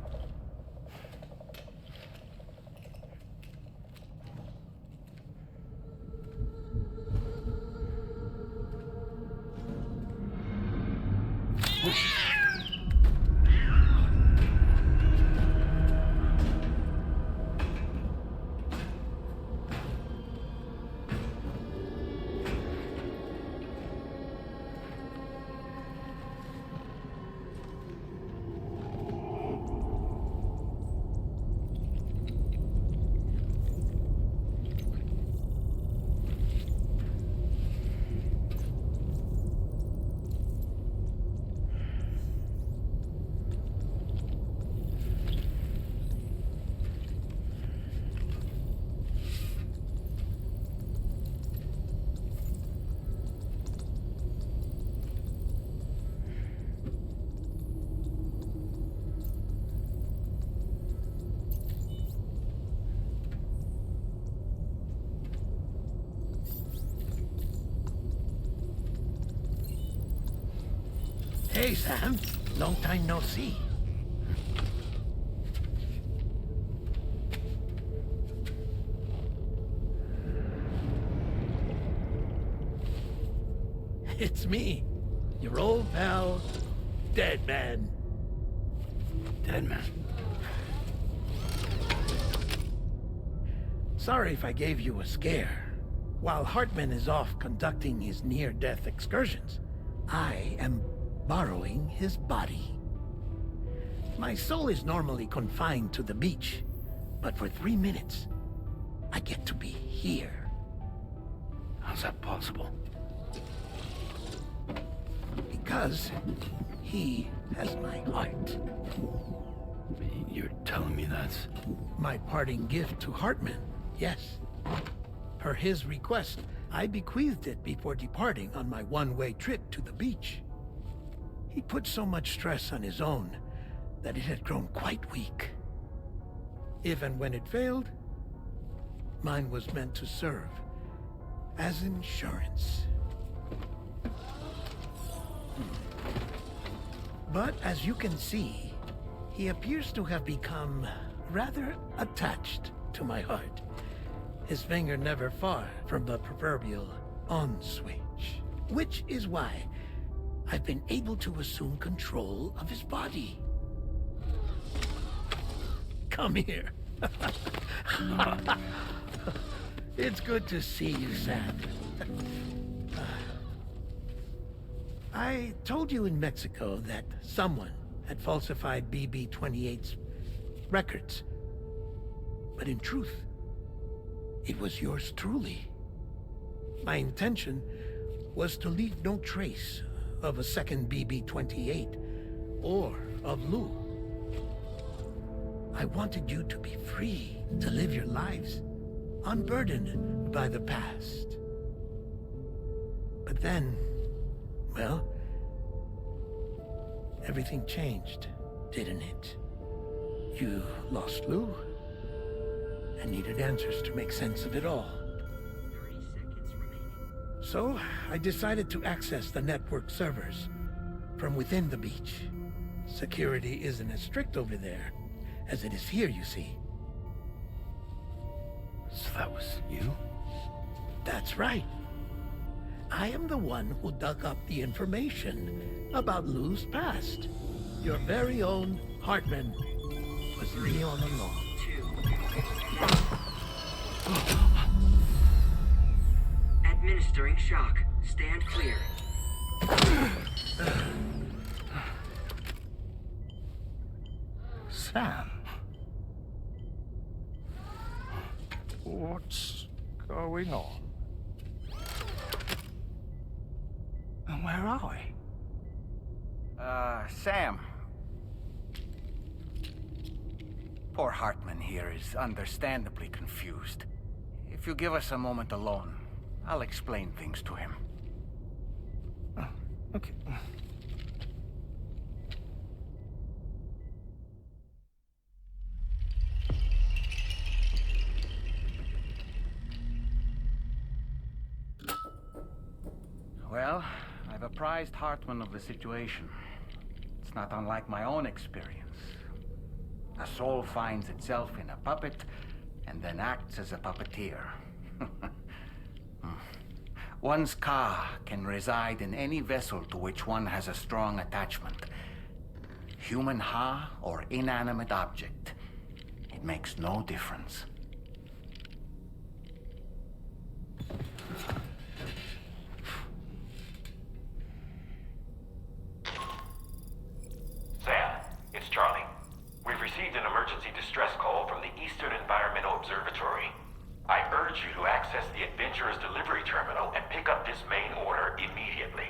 Hey, Sam. Long time no see. It's me, your old pal, Dead Man. Dead Man? Sorry if I gave you a scare. While Hartman is off conducting his near-death excursions, I am borrowing his body. My soul is normally confined to the beach, but for 3 minutes, I get to be here. How's that possible? Because he has my heart. You're telling me that's... My parting gift to Hartman, yes. Per his request, I bequeathed it before departing on my one-way trip to the beach. He put so much stress on his own that it had grown quite weak. If and when it failed, mine was meant to serve as insurance. But as you can see, he appears to have become rather attached to my heart. His finger never far from the proverbial on switch. Which is why I've been able to assume control of his body. Come here. It's good to see you, Sam. I told you in Mexico that someone had falsified BB-28's records. But in truth, it was yours truly. My intention was to leave no trace of a second BB-28 or of Lou. I wanted you to be free to live your lives, unburdened by the past. But then, well, everything changed, didn't it? You lost Lou, and needed answers to make sense of it all. 30 seconds remaining. So, I decided to access the network servers from within the beach. Security isn't as strict over there as it is here, you see. So that was you? That's right. I am the one who dug up the information about Lou's past. Your very own Hartman was me all along. Administering shock. Stand clear. Sam? What's going on? And where are we? Sam. Poor Hartman here is understandably confused. If you give us a moment alone, I'll explain things to him. Oh, okay. Well, I've apprised Hartman of the situation. It's not unlike my own experience. A soul finds itself in a puppet and then acts as a puppeteer. One's ka can reside in any vessel to which one has a strong attachment. Human ha or inanimate object. It makes no difference. Sam, it's Charlie. We've received an emergency distress call from the Eastern Environmental Observatory. I urge you to access the Adventurer's delivery terminal and pick up this main order immediately.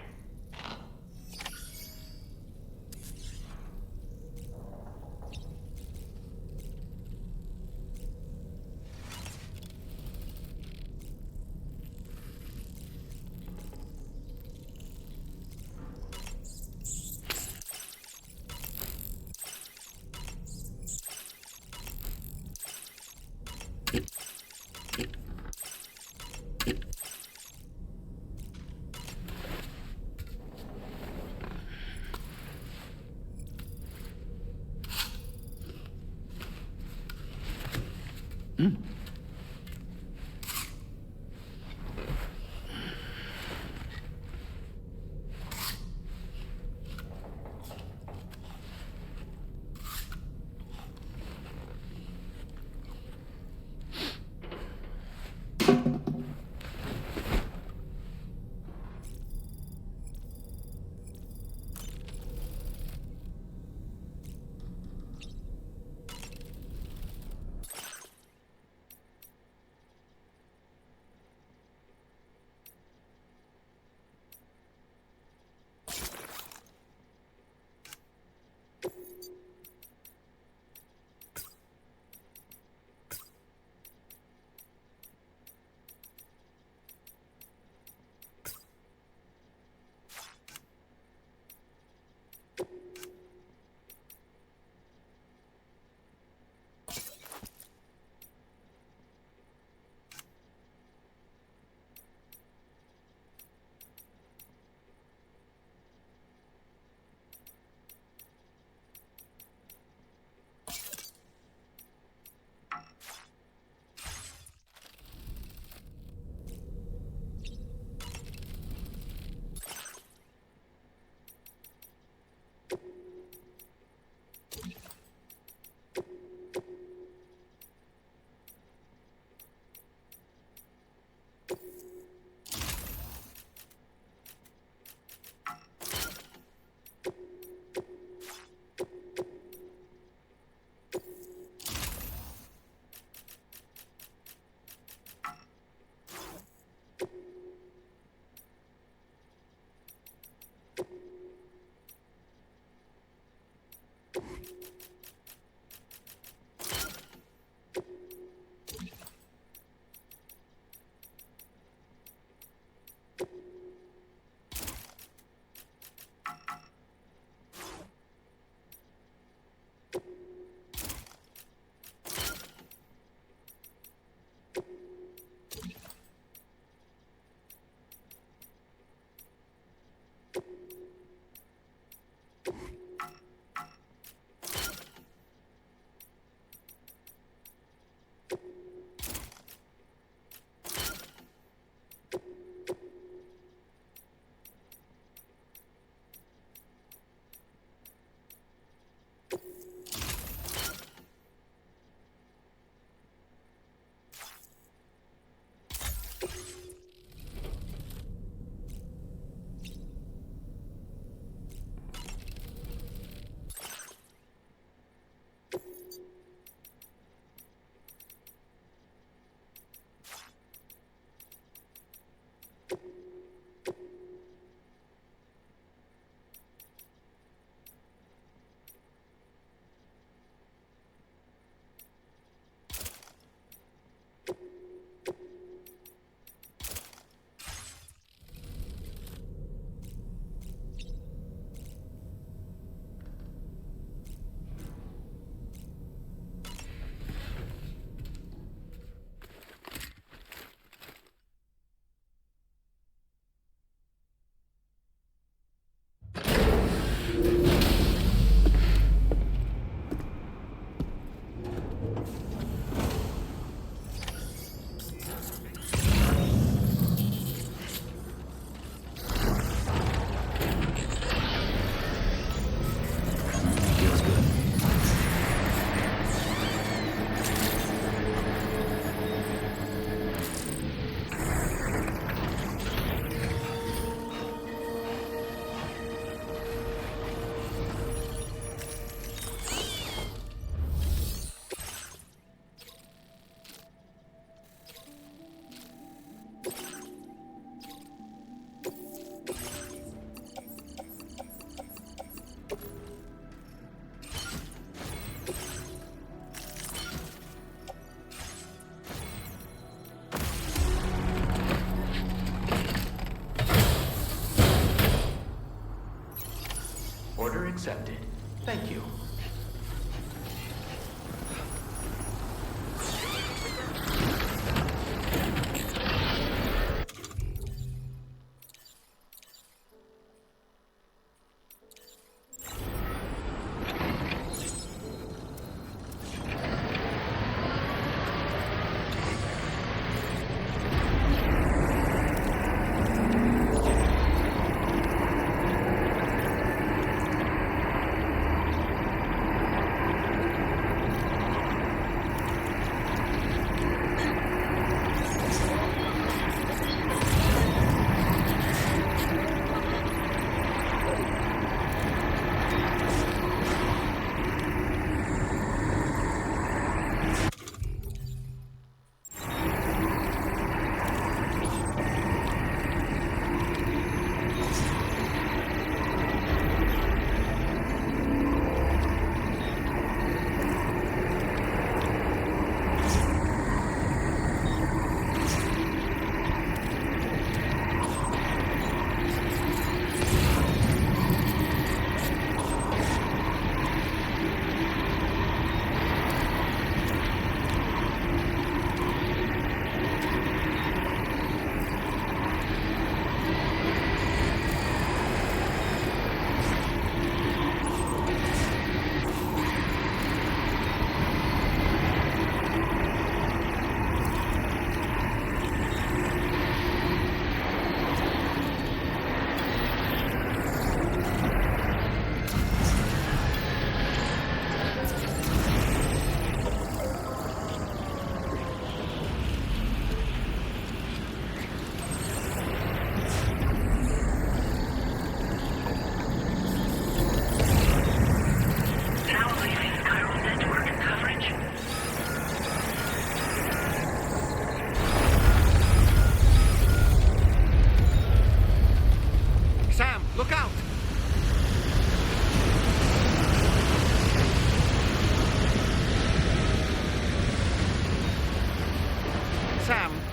Order accepted. Thank you.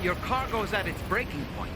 Your cargo's at its breaking point.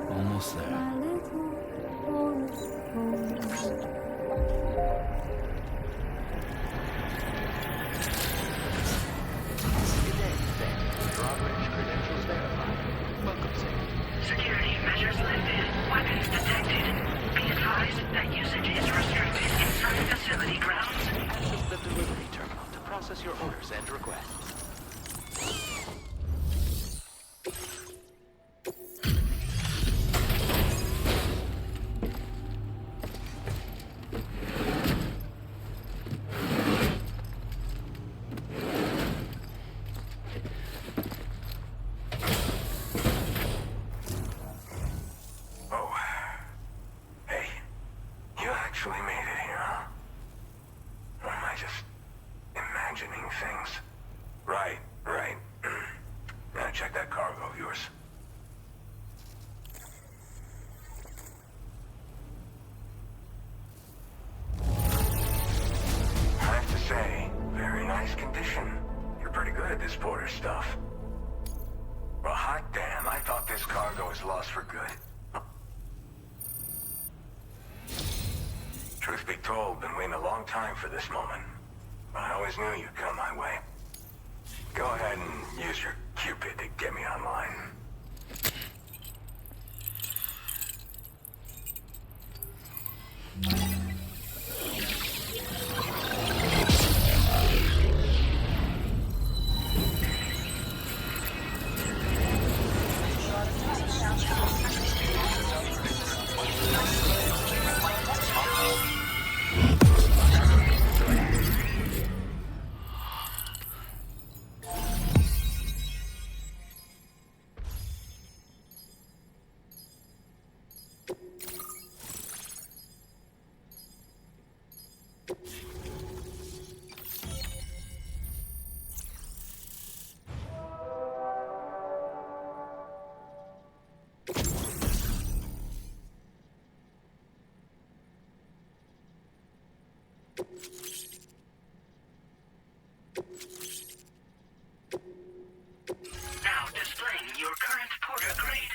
Almost there. Good day, Sam. Drawbridge credentials verified. Welcome, Sam. Security measures lifted. Weapons detected. Be advised that usage is restricted inside facility grounds. Access the delivery terminal to process your orders and requests. Oh. Hey. You actually made it here, huh? Or am I just imagining things? Right. Now check that cargo of yours. I have to say, very nice condition. You're pretty good at this porter stuff. Well, hot damn, I thought this cargo was lost for good. Truth be told, been waiting a long time for this moment. But I always knew you'd come my way. Go ahead and use your Cupid to get me online. Now displaying your current porter grade.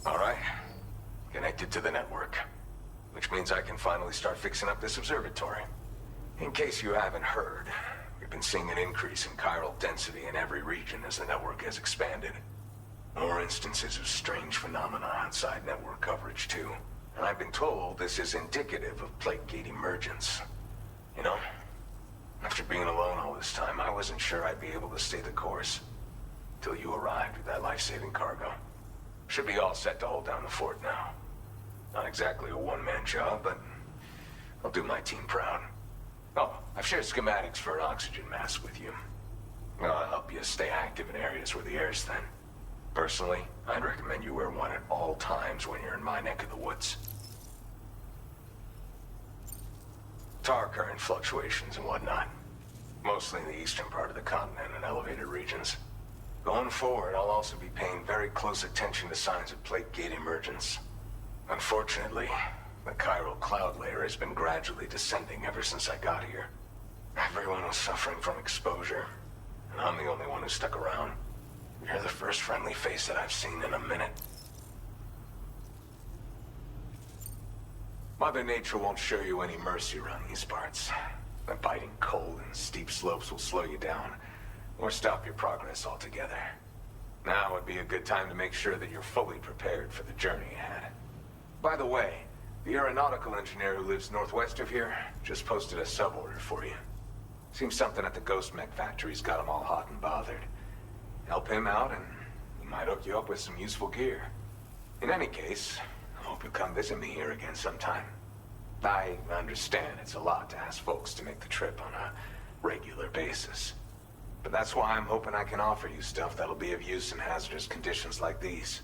All right. Connected to the network. Which means I can finally start fixing up this observatory. In case you haven't heard, we've been seeing an increase in chiral density in every region as the network has expanded. More instances of strange phenomena outside network coverage, too. And I've been told this is indicative of plate gate emergence. You know, after being alone all this time, I wasn't sure I'd be able to stay the course. Till you arrived with that life-saving cargo. Should be all set to hold down the fort now. Not exactly a one-man job, but I'll do my team proud. Oh, I've shared schematics for an oxygen mask with you. I'll help you stay active in areas where the air's thin. Personally, I'd recommend you wear one at all times when you're in my neck of the woods. Tar current fluctuations and whatnot. Mostly in the eastern part of the continent and elevated regions. Going forward, I'll also be paying very close attention to signs of plate gate emergence. Unfortunately, the chiral cloud layer has been gradually descending ever since I got here. Everyone was suffering from exposure, and I'm the only one who stuck around. You're the first friendly face that I've seen in a minute. Mother Nature won't show you any mercy around these parts. The biting cold and steep slopes will slow you down, or stop your progress altogether. Now would be a good time to make sure that you're fully prepared for the journey ahead. By the way, the aeronautical engineer who lives northwest of here just posted a sub-order for you. Seems something at the Ghost Mech factory's got him all hot and bothered. Help him out and he might hook you up with some useful gear. In any case, I hope you'll come visit me here again sometime. I understand it's a lot to ask folks to make the trip on a regular basis. But that's why I'm hoping I can offer you stuff that'll be of use in hazardous conditions like these.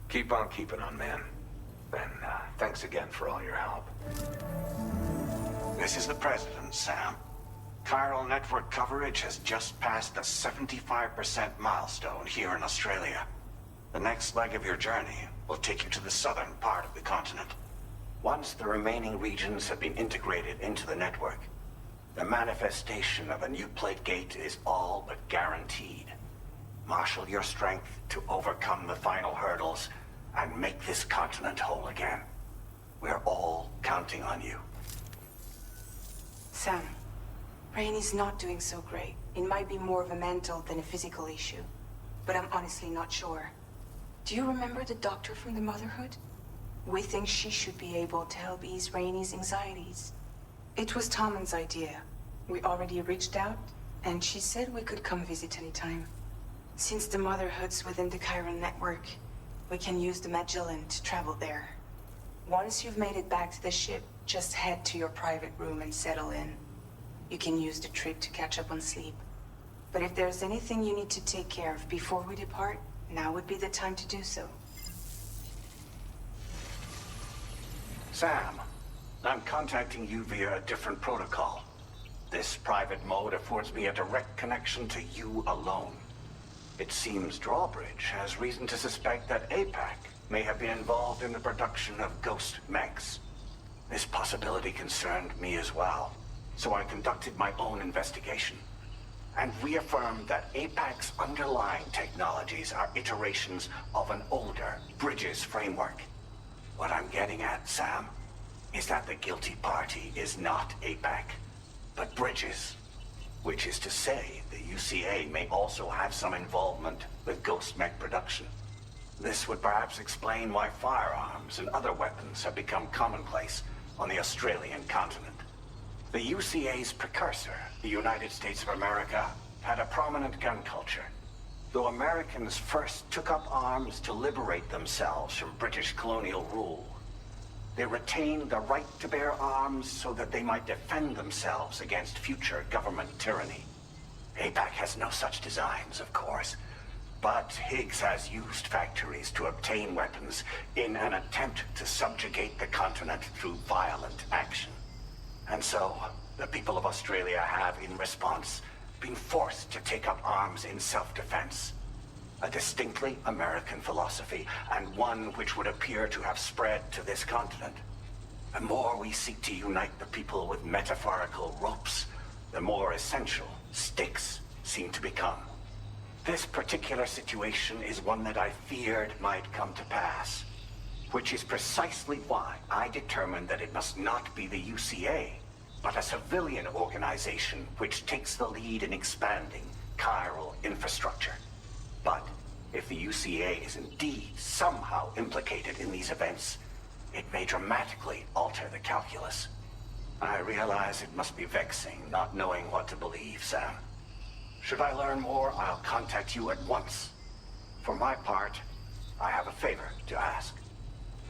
Keep on keeping on, man. And thanks again for all your help. This is the President, Sam. Chiral network coverage has just passed the 75% milestone here in Australia. The next leg of your journey will take you to the southern part of the continent. Once the remaining regions have been integrated into the network, the manifestation of a new plate gate is all but guaranteed. Marshal your strength to overcome the final hurdles and make this continent whole again. We're all counting on you. Sam, Rainey's not doing so great. It might be more of a mental than a physical issue, but I'm honestly not sure. Do you remember the doctor from the Motherhood? We think she should be able to help ease Rainey's anxieties. It was Tommen's idea. We already reached out, and she said we could come visit anytime. Since the Motherhood's within the Chiron network, we can use the Magellan to travel there. Once you've made it back to the ship, just head to your private room and settle in. You can use the trip to catch up on sleep. But if there's anything you need to take care of before we depart, now would be the time to do so. Sam, I'm contacting you via a different protocol. This private mode affords me a direct connection to you alone. It seems Drawbridge has reason to suspect that APAC may have been involved in the production of ghost mechs. This possibility concerned me as well, so I conducted my own investigation and reaffirmed that APAC's underlying technologies are iterations of an older Bridges framework. What I'm getting at, Sam, is that the guilty party is not APAC, but Bridges. Which is to say, the UCA may also have some involvement with ghost mech production. This would perhaps explain why firearms and other weapons have become commonplace on the Australian continent. The UCA's precursor, the United States of America, had a prominent gun culture. Though Americans first took up arms to liberate themselves from British colonial rule, they retained the right to bear arms so that they might defend themselves against future government tyranny. APAC has no such designs, of course, but Higgs has used factories to obtain weapons in an attempt to subjugate the continent through violent action. And so, the people of Australia have, in response, been forced to take up arms in self-defense. A distinctly American philosophy, and one which would appear to have spread to this continent. The more we seek to unite the people with metaphorical ropes, the more essential sticks seem to become. This particular situation is one that I feared might come to pass, which is precisely why I determined that it must not be the UCA, but a civilian organization which takes the lead in expanding chiral infrastructure. But if the UCA is indeed somehow implicated in these events, it may dramatically alter the calculus. I realize it must be vexing not knowing what to believe, Sam. Should I learn more, I'll contact you at once. For my part, I have a favor to ask.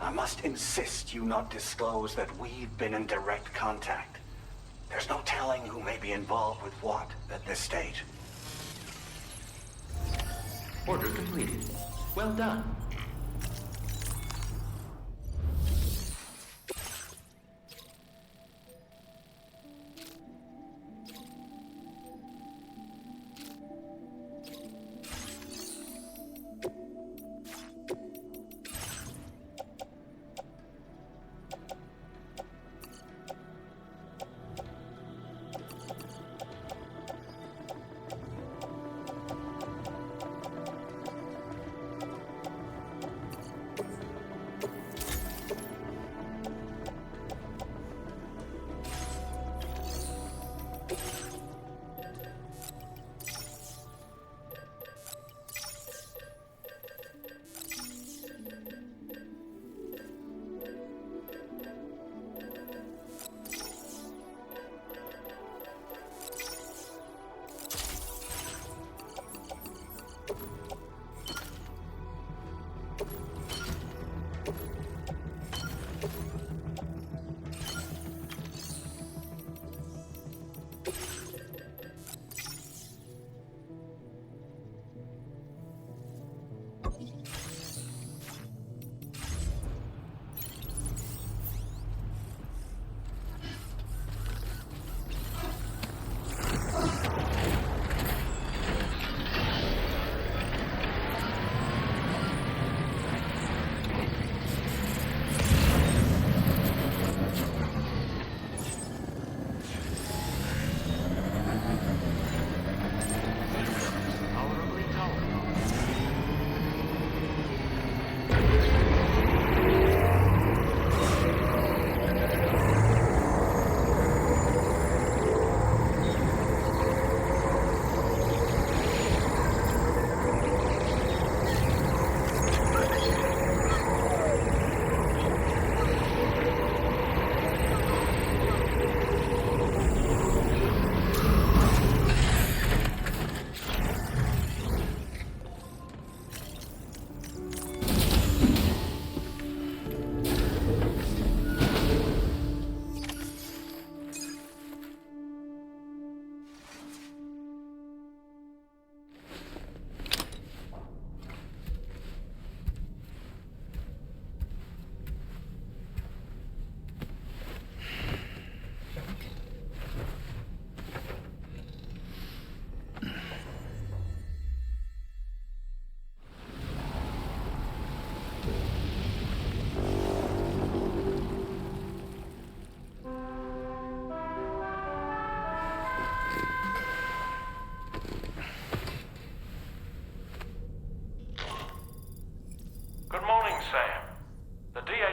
I must insist you not disclose that we've been in direct contact. There's no telling who may be involved with what at this stage. Order completed. Well done.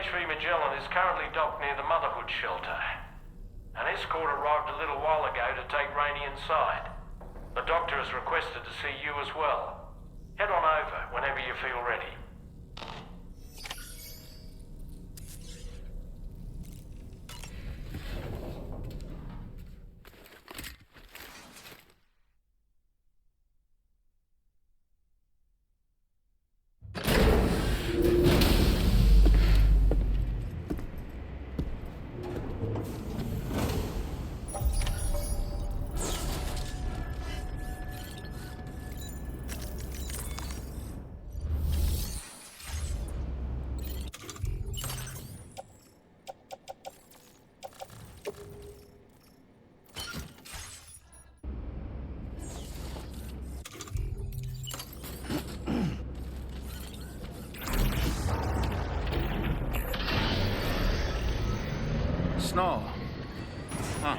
HV Magellan is currently docked near the Motherhood shelter. An escort arrived a little while ago to take Rainey inside. The doctor has requested to see you as well. Head on over whenever you feel ready. Snow. Huh.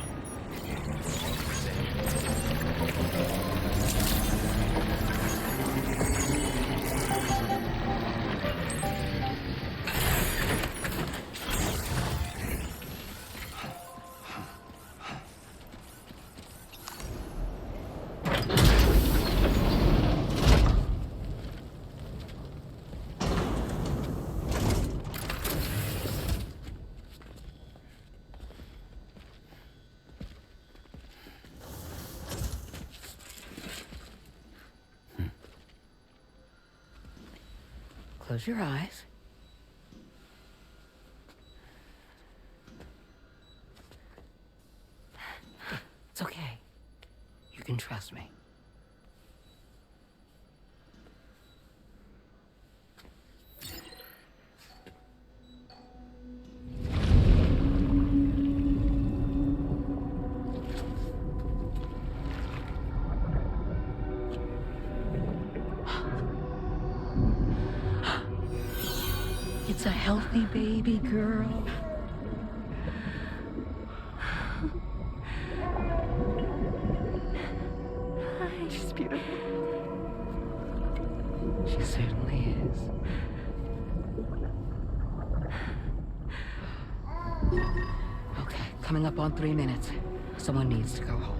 Close your eyes. It's okay. You can trust me. It's a healthy baby girl. She's beautiful. She certainly is. Okay, coming up on 3 minutes. Someone needs to go home.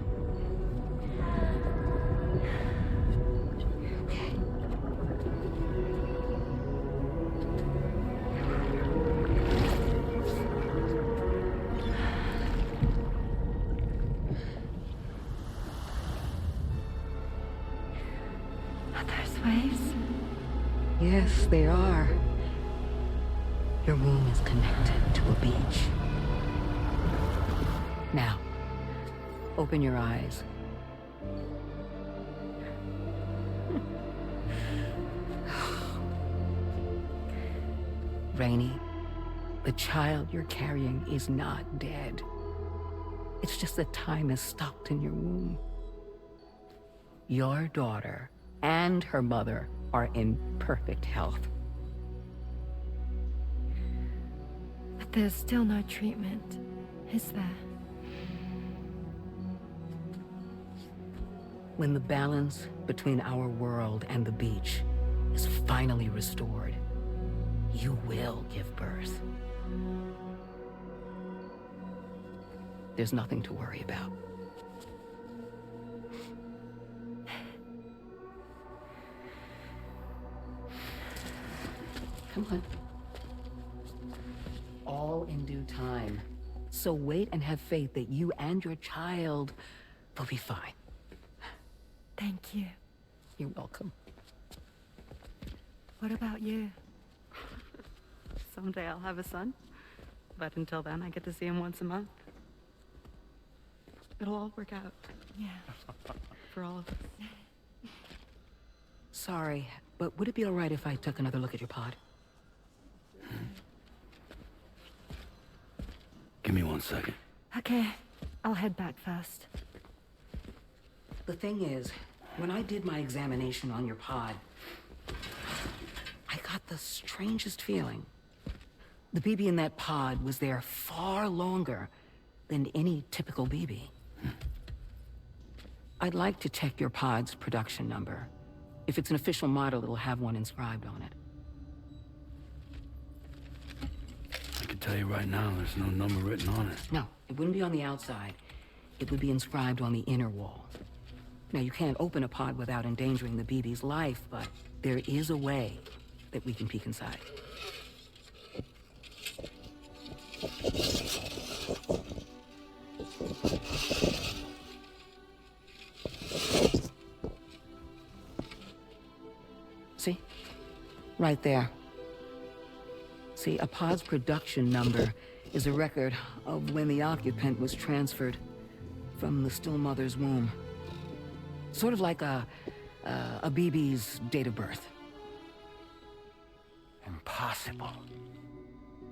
Waves? Yes, they are. Your womb is connected to a beach. Now, open your eyes. Rainey, the child you're carrying is not dead. It's just that time is stopped in your womb. Your daughter and her mother are in perfect health. But there's still no treatment, is there? When the balance between our world and the beach is finally restored, you will give birth. There's nothing to worry about. Come on. All in due time. So wait and have faith that you and your child will be fine. Thank you. You're welcome. What about you? Someday I'll have a son. But until then, I get to see him once a month. It'll all work out. Yeah. For all of us. Sorry, but would it be all right if I took another look at your pod? Give me 1 second. Okay, I'll head back first. The thing is, when I did my examination on your pod, I got the strangest feeling. The BB in that pod was there far longer than any typical BB. I'd like to check your pod's production number. If it's an official model, it'll have one inscribed on it. tell you right now, there's no number written on it. No, it wouldn't be on the outside. It would be inscribed on the inner wall. Now, you can't open a pod without endangering the BB's life, but there is a way that we can peek inside. See? Right there. See, a pod's production number is a record of when the occupant was transferred from the still mother's womb. Sort of like a BB's date of birth. Impossible.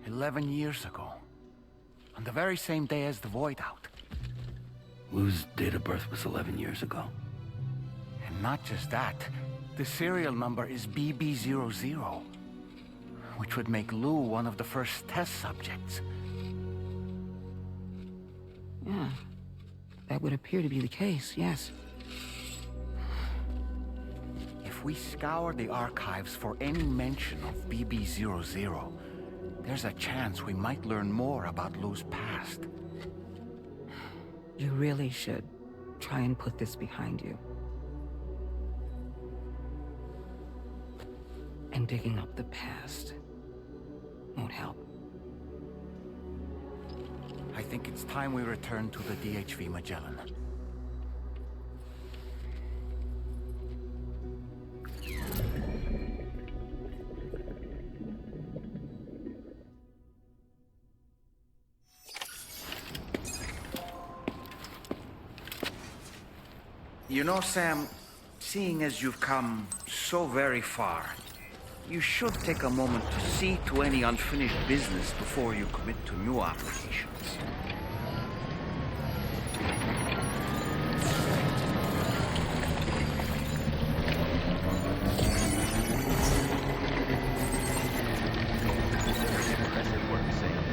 11 years ago. On the very same day as the Void Out. Lou's date of birth was 11 years ago. And not just that, the serial number is BB00, which would make Lou one of the first test subjects. Yeah, that would appear to be the case, yes. If we scour the archives for any mention of BB00, there's a chance we might learn more about Lou's past. You really should try and put this behind you. And digging up the past won't help. I think it's time we return to the DHV Magellan. You know, Sam, seeing as you've come so very far, you should take a moment to see to any unfinished business before you commit to new obligations. Impressive work, Sam.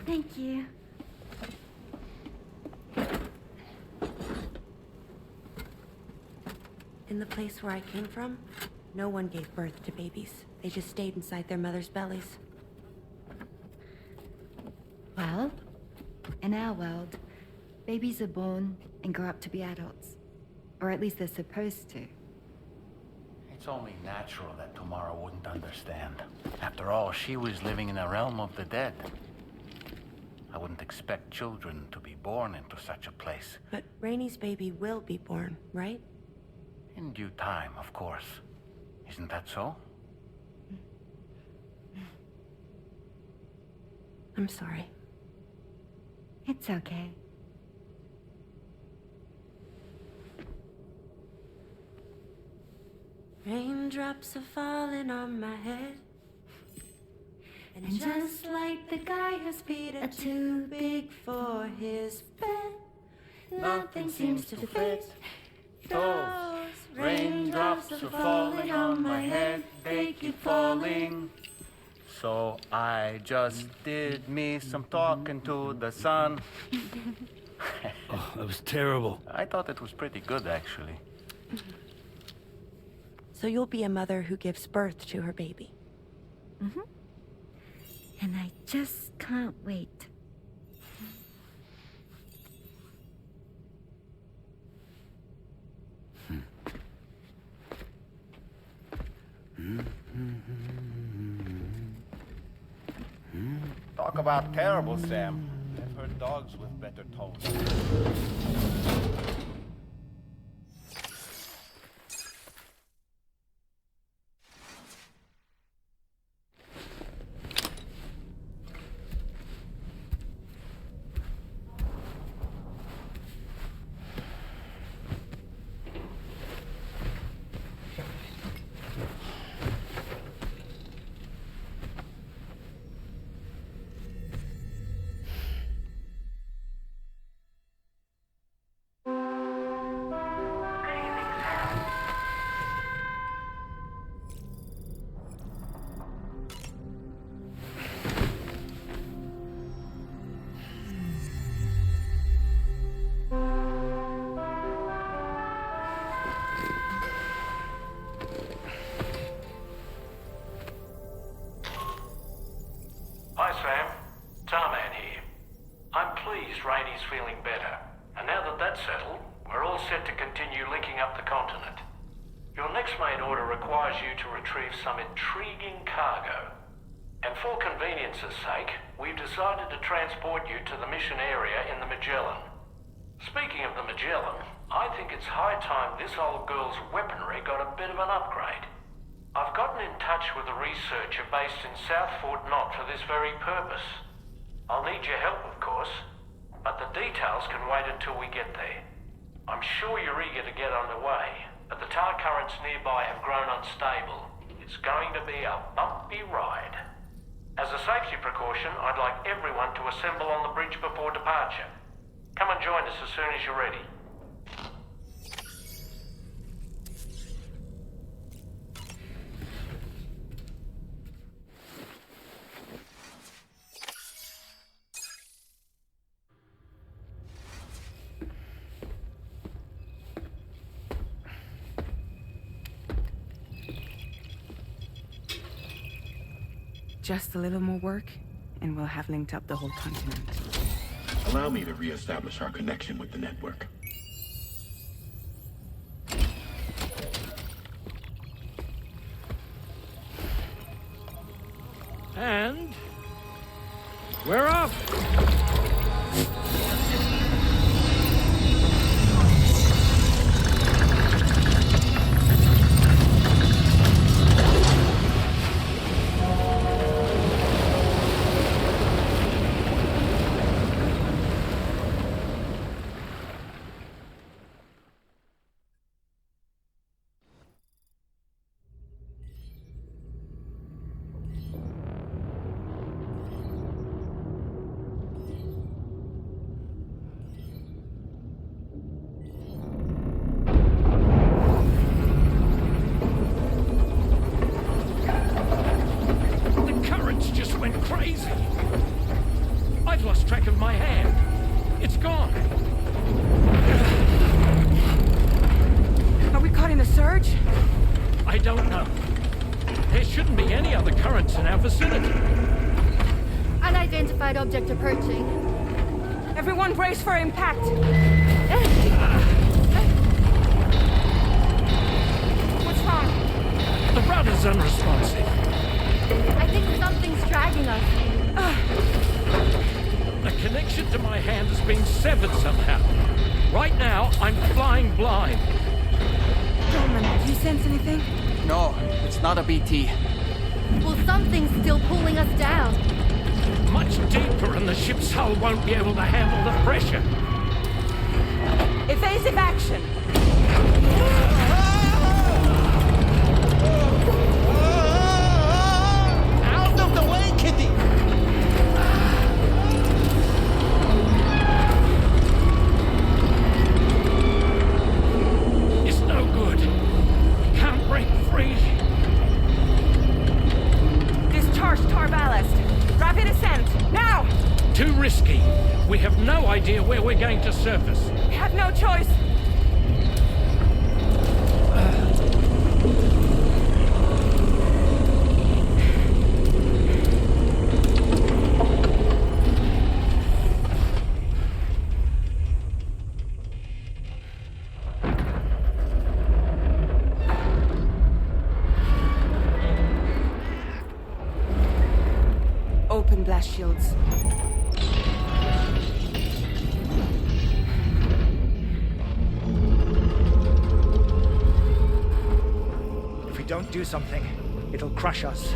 Thank you. In the place where I came from, no one gave birth to babies. They just stayed inside their mother's bellies. Well, in our world, babies are born and grow up to be adults. Or at least they're supposed to. It's only natural that Tamara wouldn't understand. After all, she was living in a realm of the dead. I wouldn't expect children to be born into such a place. But Rainey's baby will be born, right? In due time, of course. Isn't that so? I'm sorry. It's okay. Raindrops are falling on my head. And just like the guy whose feet are too big for his bed, nothing seems to fit. Those raindrops are falling on my head, they keep falling. So I just did me some talking to the sun. Oh, that was terrible. I thought it was pretty good, actually. So you'll be a mother who gives birth to her baby. Mm-hmm. And I just can't wait. Talk about terrible, Sam. I've heard dogs with better tones. We're all set to continue linking up the continent. Your next main order requires you to retrieve some intriguing cargo. And for convenience's sake, we've decided to transport you to the mission area in the Magellan. Speaking of the Magellan, I think it's high time this old girl's weaponry got a bit of an upgrade. I've gotten in touch with a researcher based in South Fort Knott for this very purpose. I'll need your help, of course, but the details can wait until we get there. I'm sure you're eager to get underway, but the tar currents nearby have grown unstable. It's going to be a bumpy ride. As a safety precaution, I'd like everyone to assemble on the bridge before departure. Come and join us as soon as you're ready. Just a little more work, and we'll have linked up the whole continent. Allow me to re-establish our connection with the network. And we're off! Crazy! I've lost track of my hand. It's gone. Are we caught in a surge? I don't know. There shouldn't be any other currents in our vicinity. Unidentified object approaching. Everyone brace for impact. What's wrong? The rudder's unresponsive. I think something's dragging us. The connection to my hand has been severed somehow. Right now, I'm flying blind. Gentlemen, do you sense anything? No, it's not a BT. Well, something's still pulling us down. Much deeper, and the ship's hull won't be able to handle the pressure. Evasive action. Out of the way, Kitty! It's no good. Can't break free. Discharge tar ballast. Rapid ascent, now! Too risky. We have no idea where we're going to surface. We have no choice. Open blast shields. If we don't do something, it'll crush us.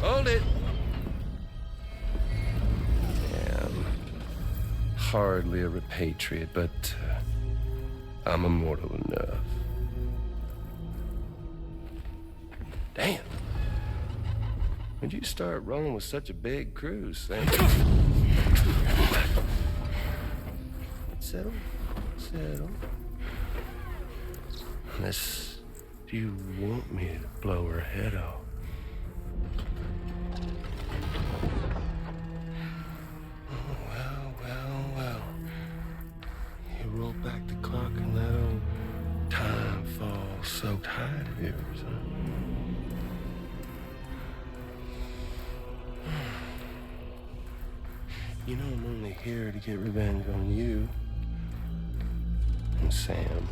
Hold it. I'm hardly a repatriate, but I'm immortal enough. Damn. When'd you start rolling with such a big crew, Sam? settle. Settle. Unless you want me to blow her head off. Well. You roll back the clock and that old time fall soaked hide of yours, huh? You know I'm only here to get revenge on you and Sam.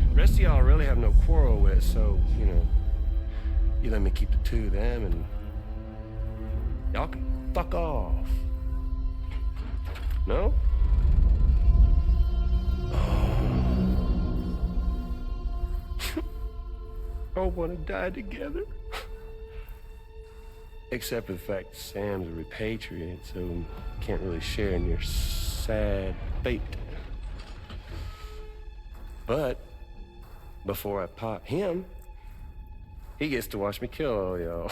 The rest of y'all really have no quarrel with, so, you let me keep the two of them and y'all can fuck off. No? All want to die together. Except for the fact that Sam's a repatriate, so can't really share in your sad fate. But before I pop him, he gets to watch me kill all y'all.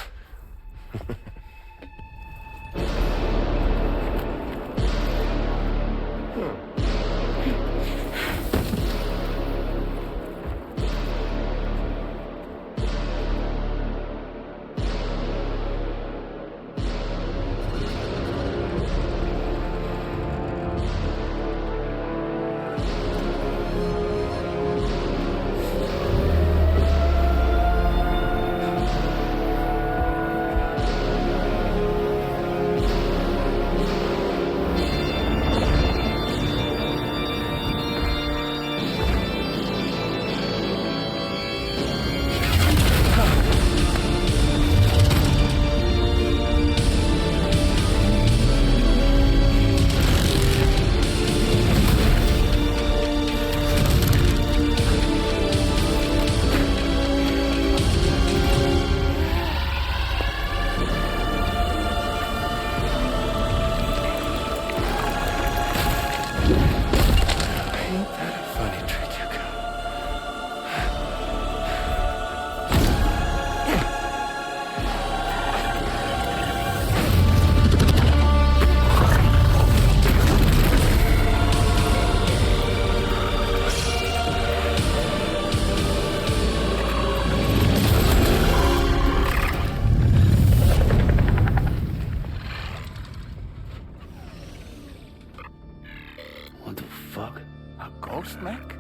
What the fuck? A ghost mech?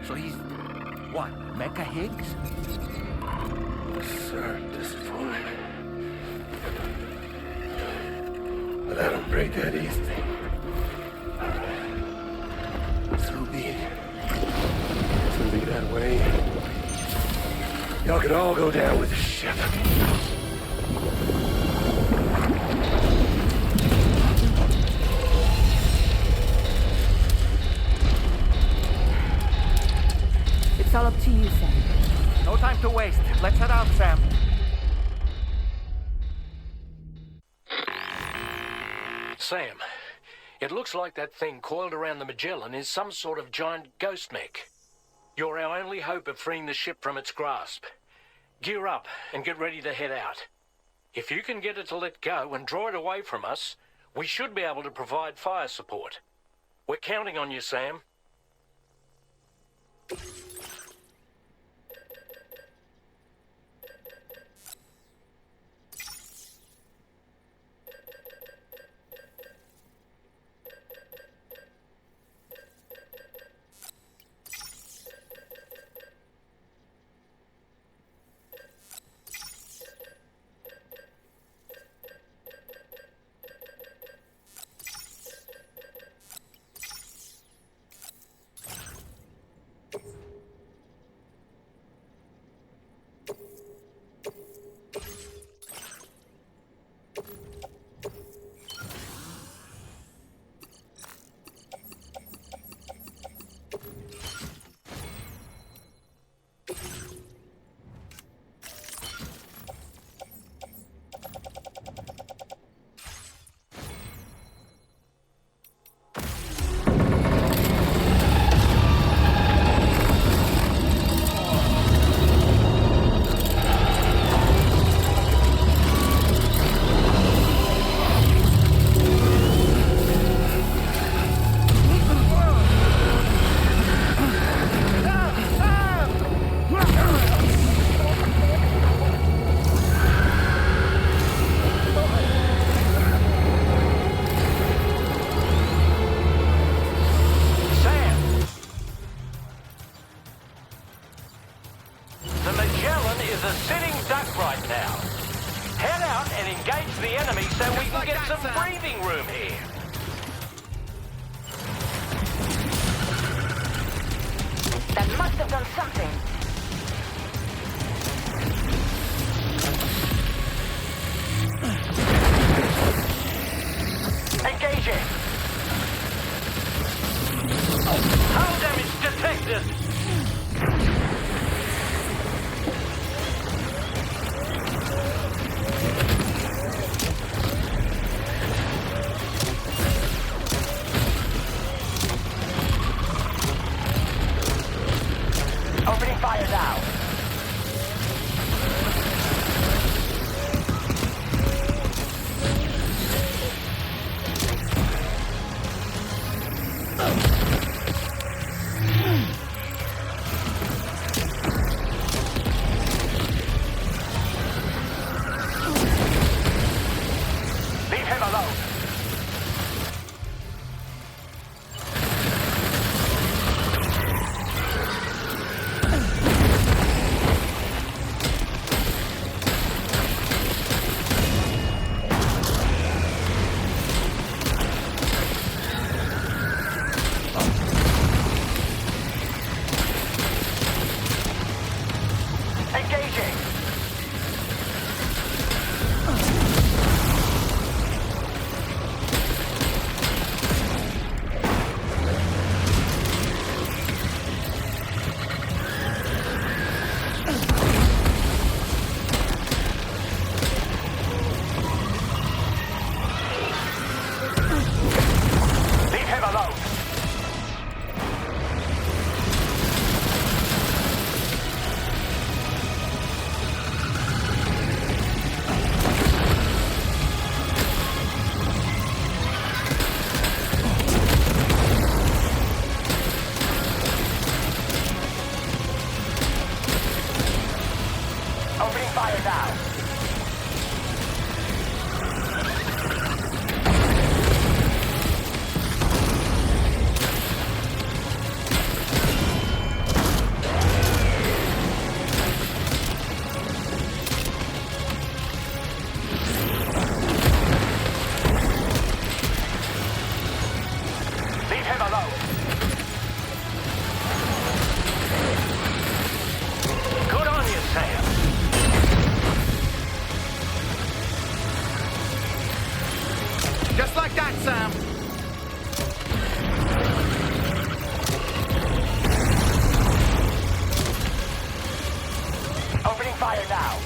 So he's, what, Mecha Higgs? Sorry, disappointed. But I don't break that easy. So be it. So be that way. Y'all could all go down with the ship. It's all up to you, Sam. No time to waste. Let's head out, Sam. Sam, it looks like that thing coiled around the Magellan is some sort of giant ghost mech. You're our only hope of freeing the ship from its grasp. Gear up and get ready to head out. If you can get it to let go and draw it away from us, we should be able to provide fire support. We're counting on you, Sam. distance. Opening fire now. Leave him alone. Engaging. Leave him alone. Opening fire now. Leave him alone. Good on you, Sam. Just like that, Sam. Opening fire now.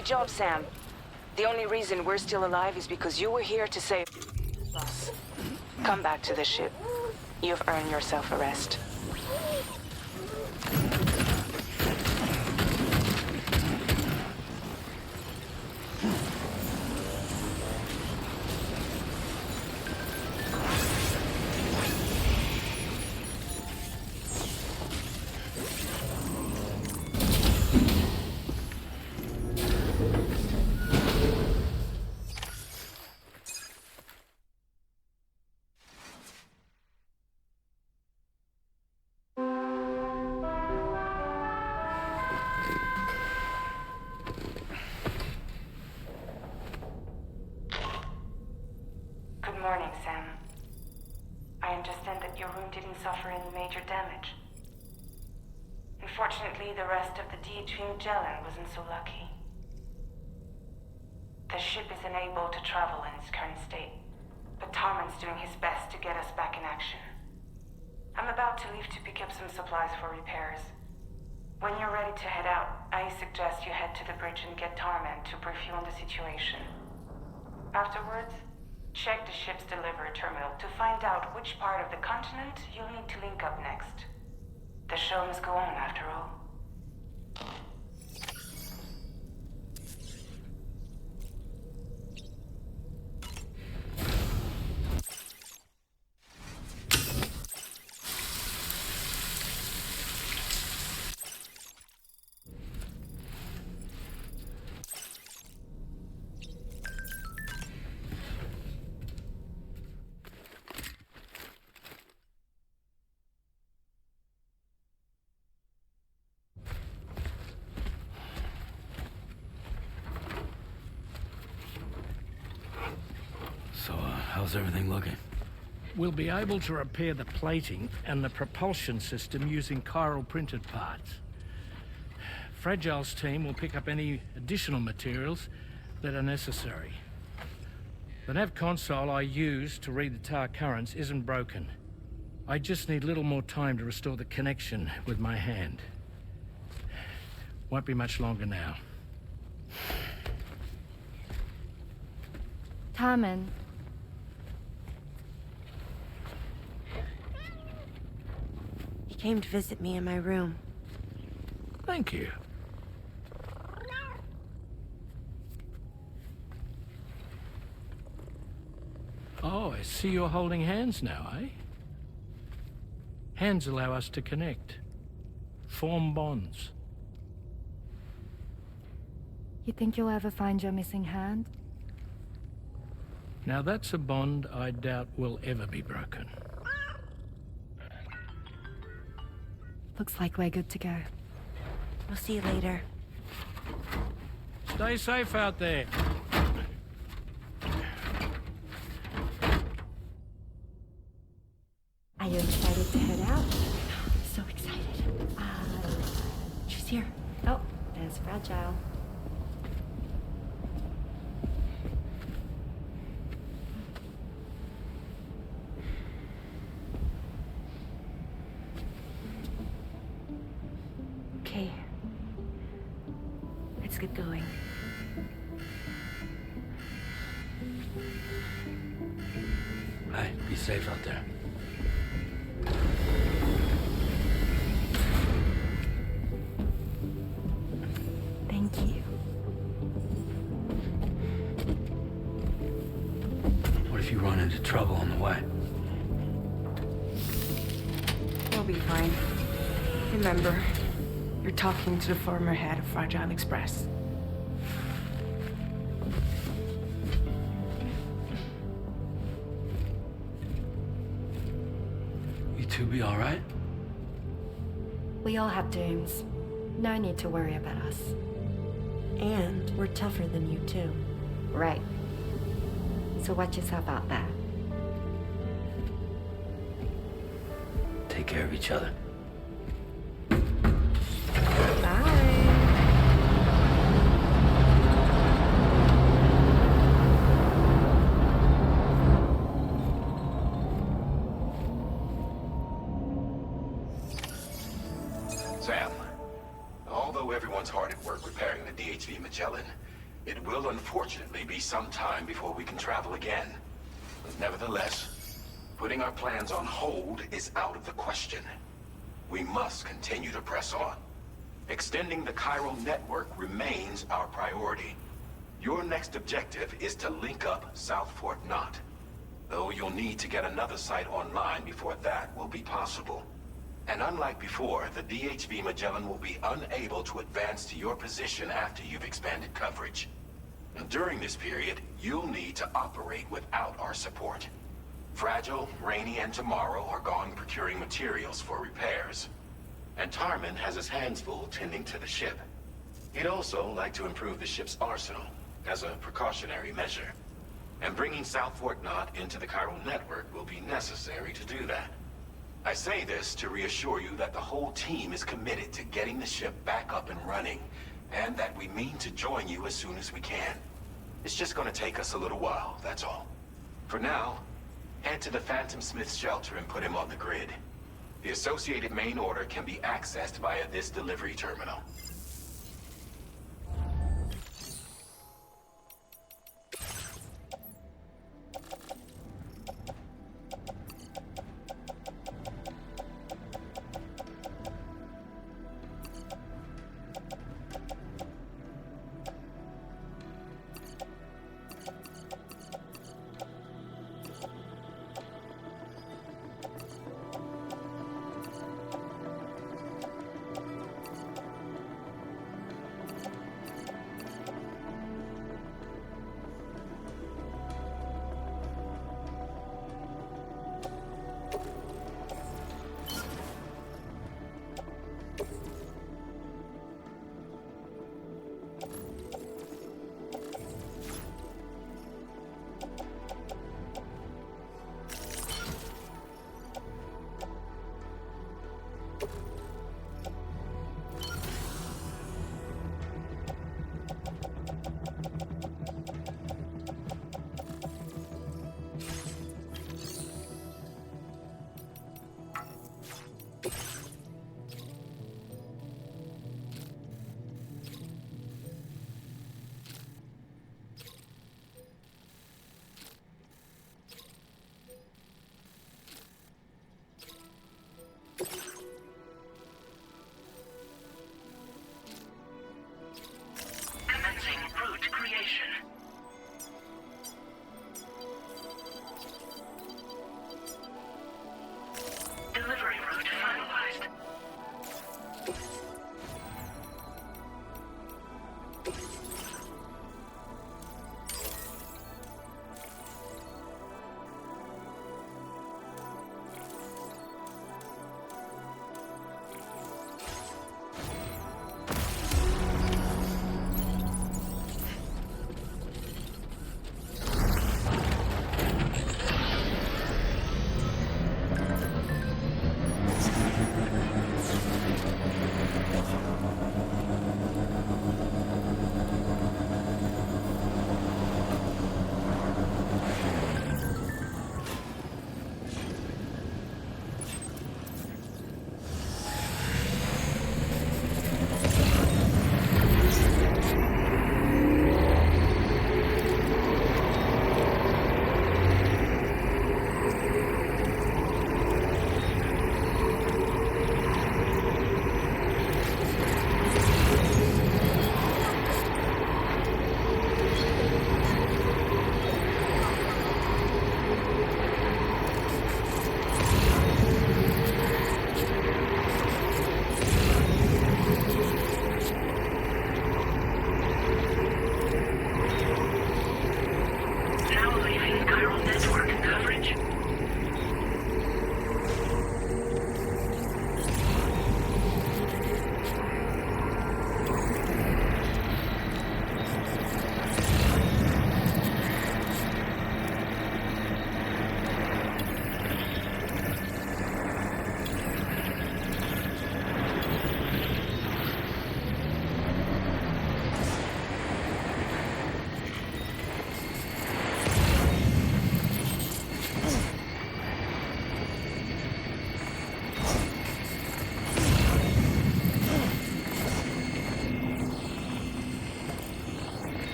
Great job, Sam. The only reason we're still alive is because you were here to save us. Come back to the ship. You've earned yourself a rest. Good morning, Sam. I understand that your room didn't suffer any major damage. Unfortunately, the rest of the DHV Magellan wasn't so lucky. The ship is unable to travel in its current state, but Tarman's doing his best to get us back in action. I'm about to leave to pick up some supplies for repairs. When you're ready to head out, I suggest you head to the bridge and get Tarman to brief you on the situation. Afterwards, check the ship's delivery terminal to find out which part of the continent you'll need to link up next. The show must go on, after all. So, how's everything looking? We'll be able to repair the plating and the propulsion system using chiral printed parts. Fragile's team will pick up any additional materials that are necessary. The nav console I use to read the tar currents isn't broken. I just need a little more time to restore the connection with my hand. Won't be much longer now. Tarman. He came to visit me in my room. Thank you. Oh, I see you're holding hands now, eh? Hands allow us to connect, form bonds. You think you'll ever find your missing hand? Now that's a bond I doubt will ever be broken. Looks like we're good to go. We'll see you later. Stay safe out there. Are you excited to head out? So excited. She's here. Oh, there's Fragile. Okay. Let's get going. Hey, be safe out there. Thank you. What if you run into trouble on the way? We'll be fine. Remember, you're talking to the former head of Fragile Express. You two be all right? We all have dooms. No need to worry about us. And we're tougher than you, too. Right. So watch yourself out there. Take care of each other. Sam, although everyone's hard at work repairing the DHV Magellan, It will unfortunately be some time before we can travel again. But nevertheless, putting our plans on hold is out of the question. We must continue to press on. Extending the chiral network remains our priority. Your next objective is to link up South Fort Knot. Though you'll need to get another site online before that will be possible. And unlike before, the DHV Magellan will be unable to advance to your position after you've expanded coverage. And during this period, you'll need to operate without our support. Fragile, Rainy, and Tomorrow are gone procuring materials for repairs. And Tarman has his hands full tending to the ship. He'd also like to improve the ship's arsenal, as a precautionary measure. And bringing South Fort Knot into the chiral network will be necessary to do that. I say this to reassure you that the whole team is committed to getting the ship back up and running, and that we mean to join you as soon as we can. It's just gonna take us a little while, that's all. For now, head to the Phantom Smith shelter and put him on the grid. The associated main order can be accessed via this delivery terminal.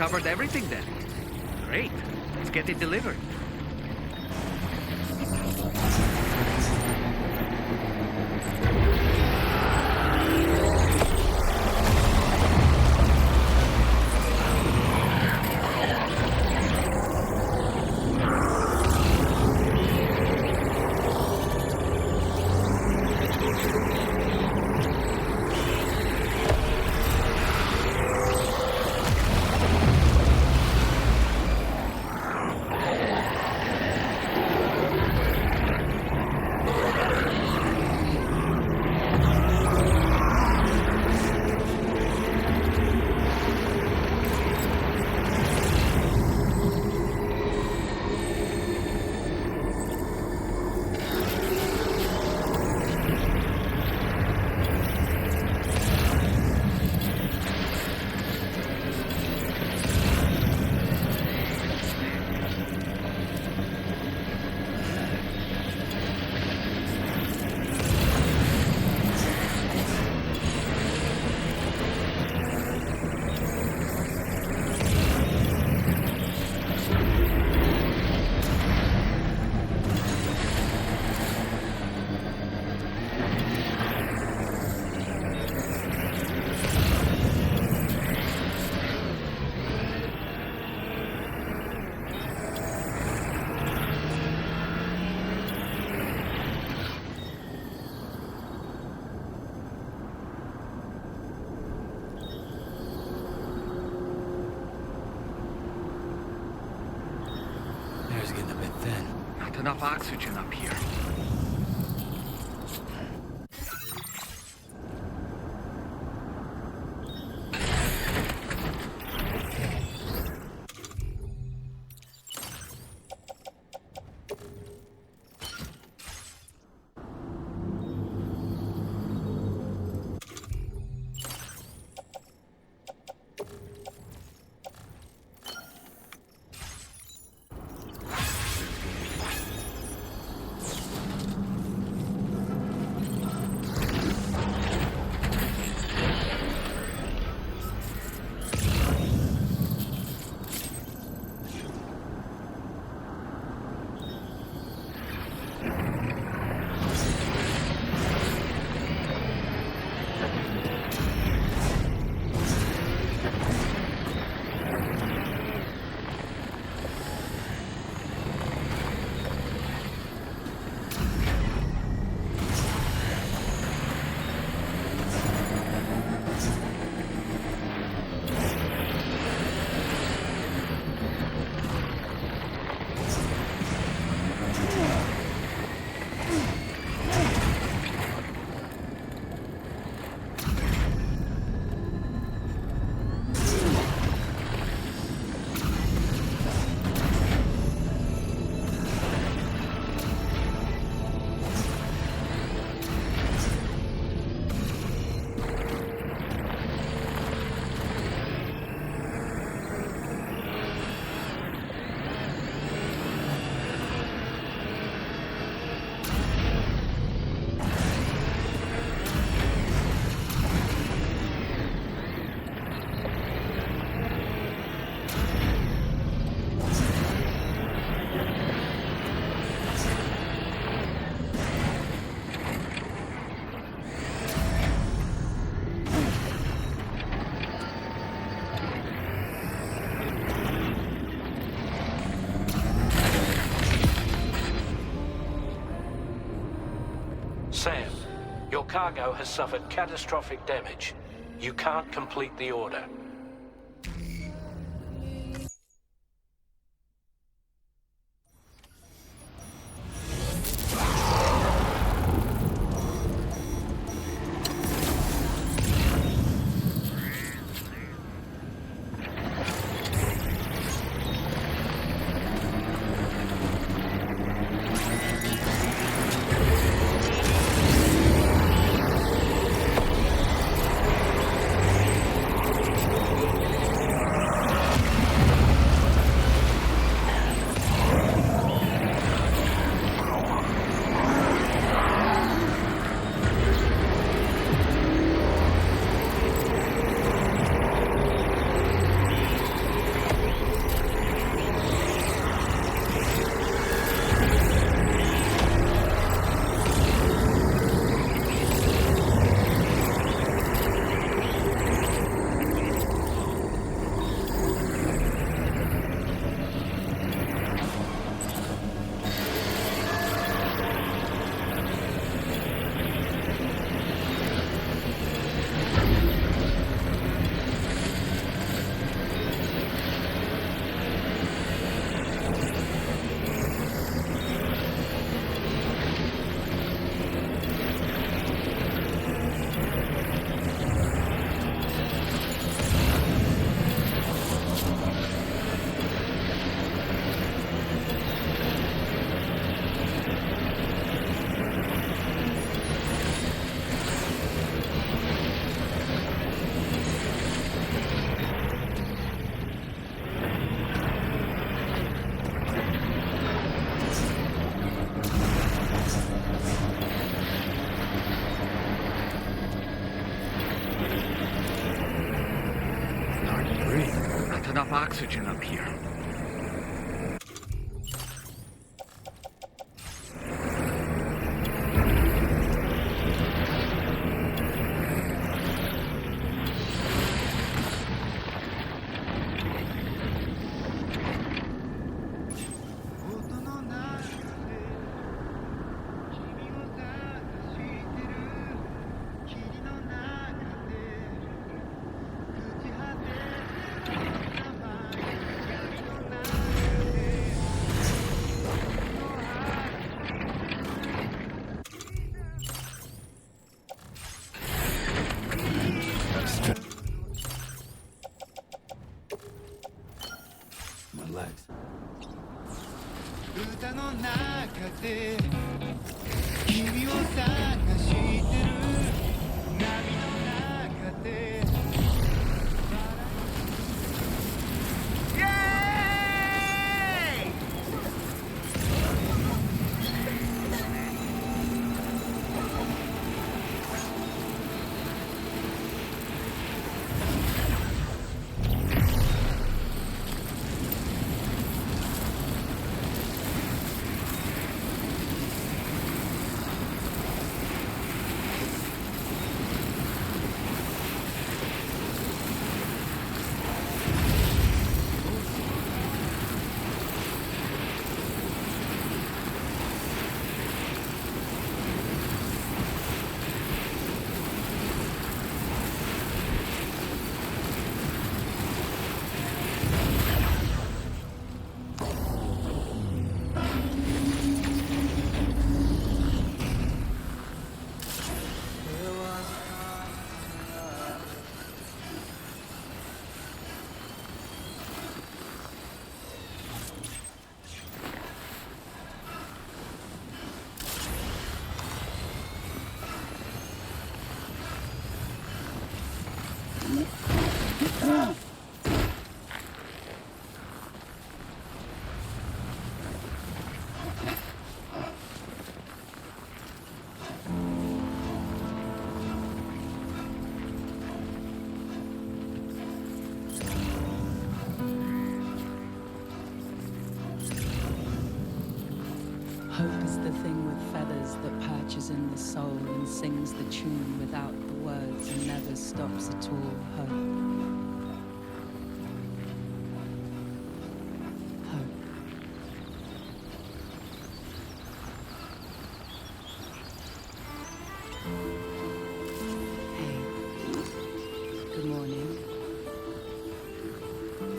covered everything then. Great. Let's get it delivered. Air's getting a bit thin. Not enough oxygen up here. Sam, your cargo has suffered catastrophic damage. You can't complete the order. enough oxygen up here. My legs. 歌の中で君を探してる波の中でイエーイHope is the thing with feathers that perches in the soul and sings the tune without the words and never stops at all. Hope. Good morning.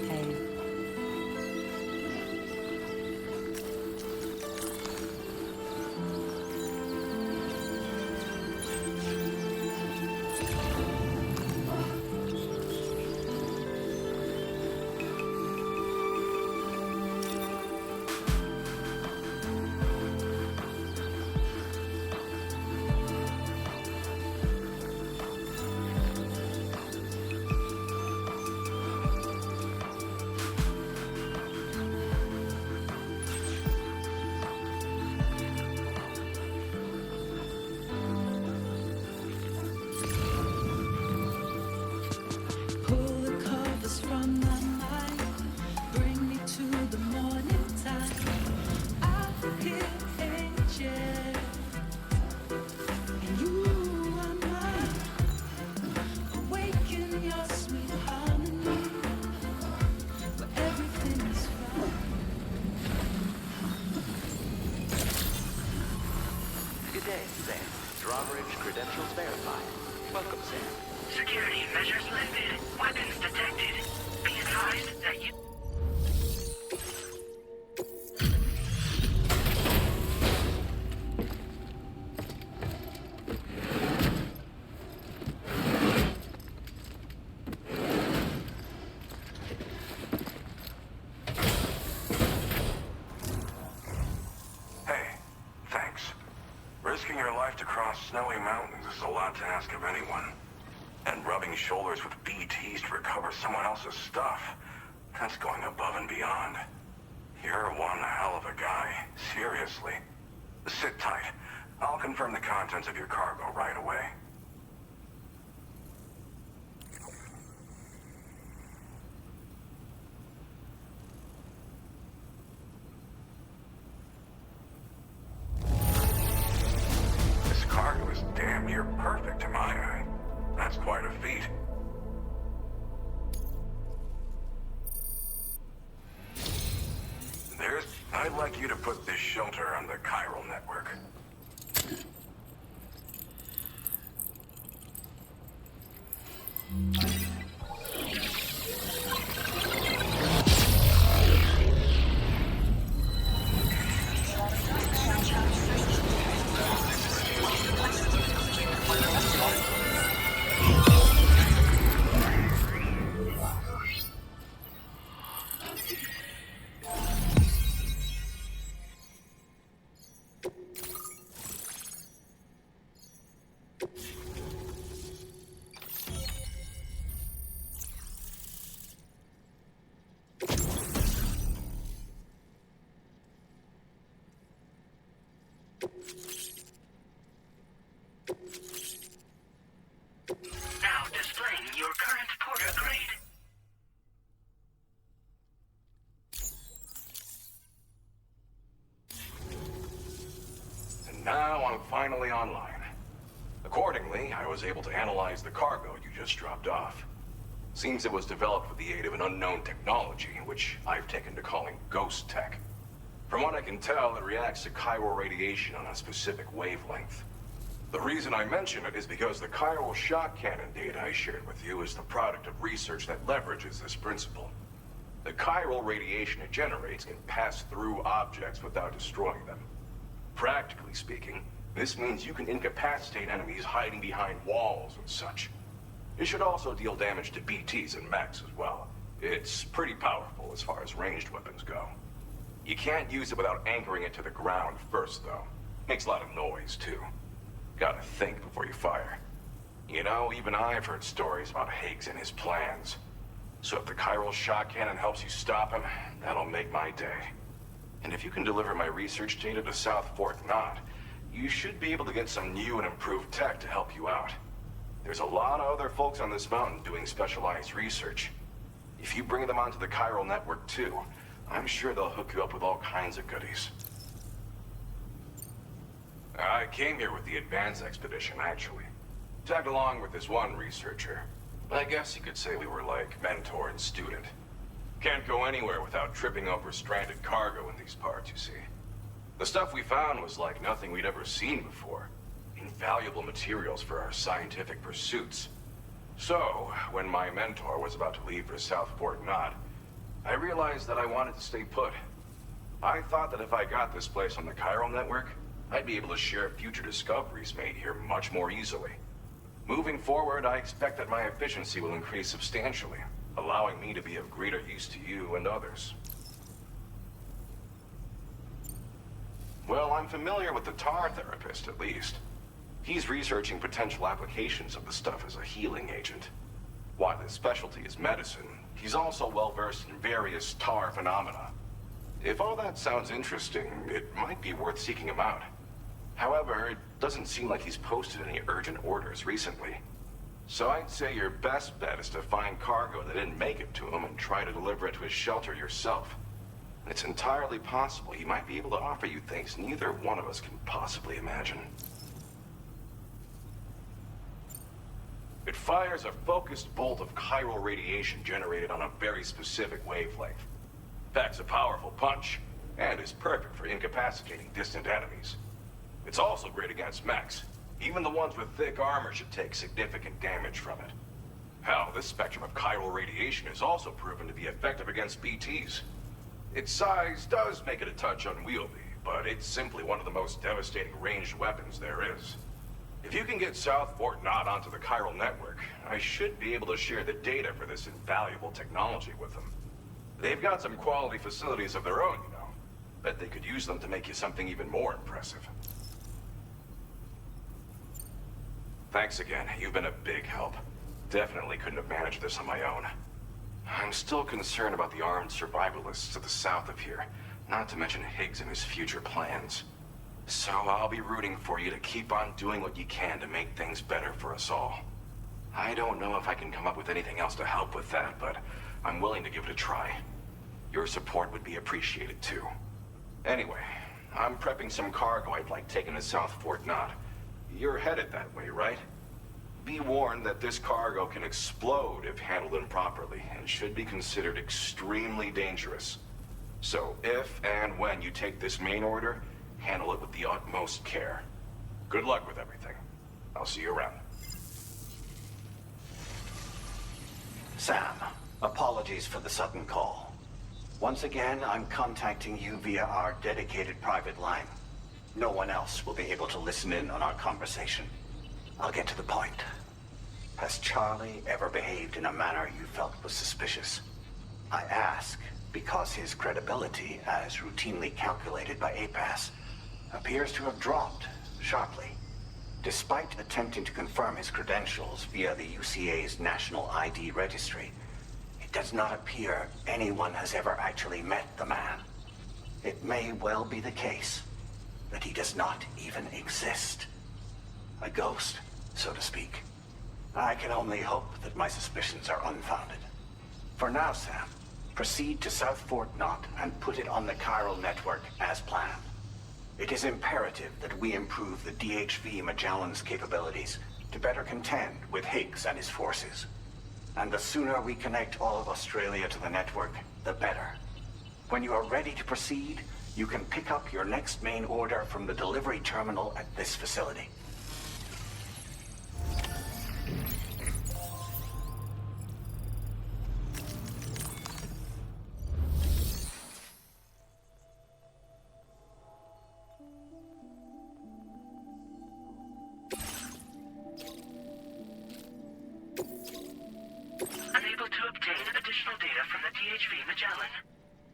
Hey. Pull the covers from my mind, bring me to the morning time. I hear angels, and you are mine. Awaken your sweet harmony, where everything is fine. Good day, Sam. Drawbridge credentials verified. Welcome, Sam. Security measures lifted. Weapons detected. Be advised that you... Hey, thanks. Risking your life to cross snowy mountains is a lot to ask of anyone. And rubbing shoulders with BTs to recover someone else's stuff, that's going above and beyond. You're one hell of a guy, seriously. Sit tight. I'll confirm the contents of your cargo right away. I'd like you to put this shelter on the chiral network. Now displaying your current porter grade. And now I'm finally online. Accordingly, I was able to analyze the cargo you just dropped off. Seems it was developed with the aid of an unknown technology, which I've taken to calling ghost tech. From what I can tell, it reacts to chiral radiation on a specific wavelength. The reason I mention it is because the chiral shock cannon data I shared with you is the product of research that leverages this principle. The chiral radiation it generates can pass through objects without destroying them. Practically speaking, this means you can incapacitate enemies hiding behind walls and such. It should also deal damage to BTs and mechs as well. It's pretty powerful as far as ranged weapons go. You can't use it without anchoring it to the ground first, though. Makes a lot of noise, too. Gotta think before you fire. You know, even I've heard stories about Higgs and his plans. So if the chiral shock cannon helps you stop him, that'll make my day. And if you can deliver my research data to South Fort Knott, you should be able to get some new and improved tech to help you out. There's a lot of other folks on this mountain doing specialized research. If you bring them onto the chiral network too, I'm sure they'll hook you up with all kinds of goodies. I came here with the advance expedition, actually. Tagged along with this one researcher. I guess you could say we were like mentor and student. Can't go anywhere without tripping over stranded cargo in these parts, you see. The stuff we found was like nothing we'd ever seen before. Invaluable materials for our scientific pursuits. So, when my mentor was about to leave for South Fort Knott, I realized that I wanted to stay put. I thought that if I got this place on the chiral network, I'd be able to share future discoveries made here much more easily. Moving forward, I expect that my efficiency will increase substantially, allowing me to be of greater use to you and others. Well, I'm familiar with the tar therapist, at least. He's researching potential applications of the stuff as a healing agent. While his specialty is medicine, he's also well-versed in various tar phenomena. If all that sounds interesting, it might be worth seeking him out. However, it doesn't seem like he's posted any urgent orders recently. So I'd say your best bet is to find cargo that didn't make it to him and try to deliver it to his shelter yourself. It's entirely possible he might be able to offer you things neither one of us can possibly imagine. It fires a focused bolt of chiral radiation generated on a very specific wavelength. Packs a powerful punch, and is perfect for incapacitating distant enemies. It's also great against mechs. Even the ones with thick armor should take significant damage from it. Hell, this spectrum of chiral radiation is also proven to be effective against BTs. Its size does make it a touch unwieldy, but it's simply one of the most devastating ranged weapons there is. If you can get South Fort Knott onto the chiral network, I should be able to share the data for this invaluable technology with them. They've got some quality facilities of their own, you know. Bet they could use them to make you something even more impressive. Thanks again. You've been a big help. Definitely couldn't have managed this on my own. I'm still concerned about the armed survivalists to the south of here, not to mention Higgs and his future plans. So I'll be rooting for you to keep on doing what you can to make things better for us all. I don't know if I can come up with anything else to help with that, but I'm willing to give it a try. Your support would be appreciated too. Anyway, I'm prepping some cargo I'd like taken to South Fort Knott. You're headed that way, right? Be warned that this cargo can explode if handled improperly, and should be considered extremely dangerous. So if and when you take this main order, handle it with the utmost care. Good luck with everything. I'll see you around. Sam, apologies for the sudden call. Once again, I'm contacting you via our dedicated private line. No one else will be able to listen in on our conversation. I'll get to the point. Has Charlie ever behaved in a manner you felt was suspicious? I ask because his credibility, as routinely calculated by APAS, appears to have dropped sharply. Despite attempting to confirm his credentials via the UCA's National ID Registry, it does not appear anyone has ever actually met the man. It may well be the case that he does not even exist. A ghost, so to speak. I can only hope that my suspicions are unfounded. For now, Sam, proceed to South Fort Knot and put it on the chiral network as planned. It is imperative that we improve the DHV Magellan's capabilities to better contend with Higgs and his forces. And the sooner we connect all of Australia to the network, the better. When you are ready to proceed, you can pick up your next main order from the delivery terminal at this facility. Unable to obtain additional data from the DHV Magellan.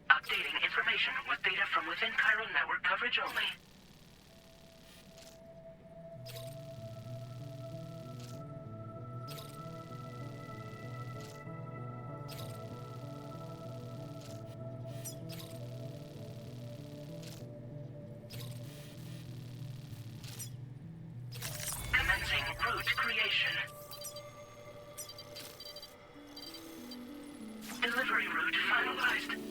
Updating information with data from within chiral network coverage only. Commencing route creation. Delivery route finalized.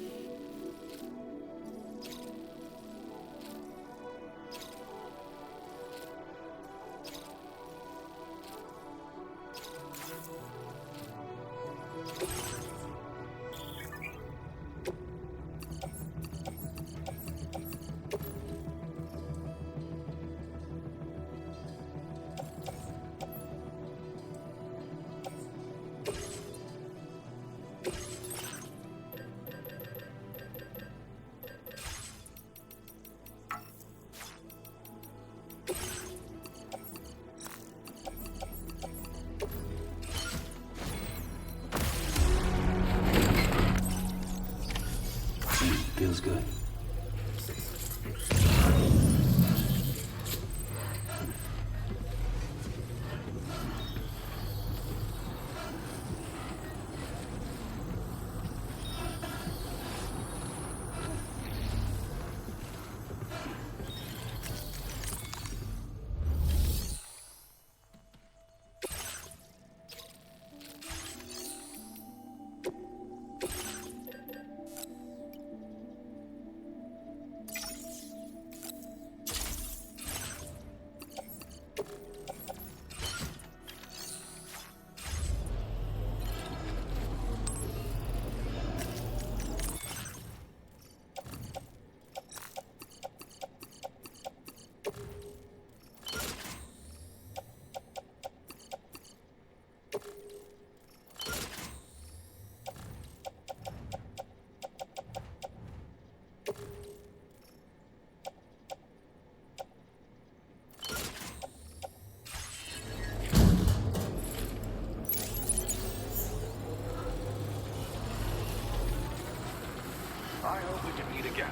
Feels good. I hope we can meet again.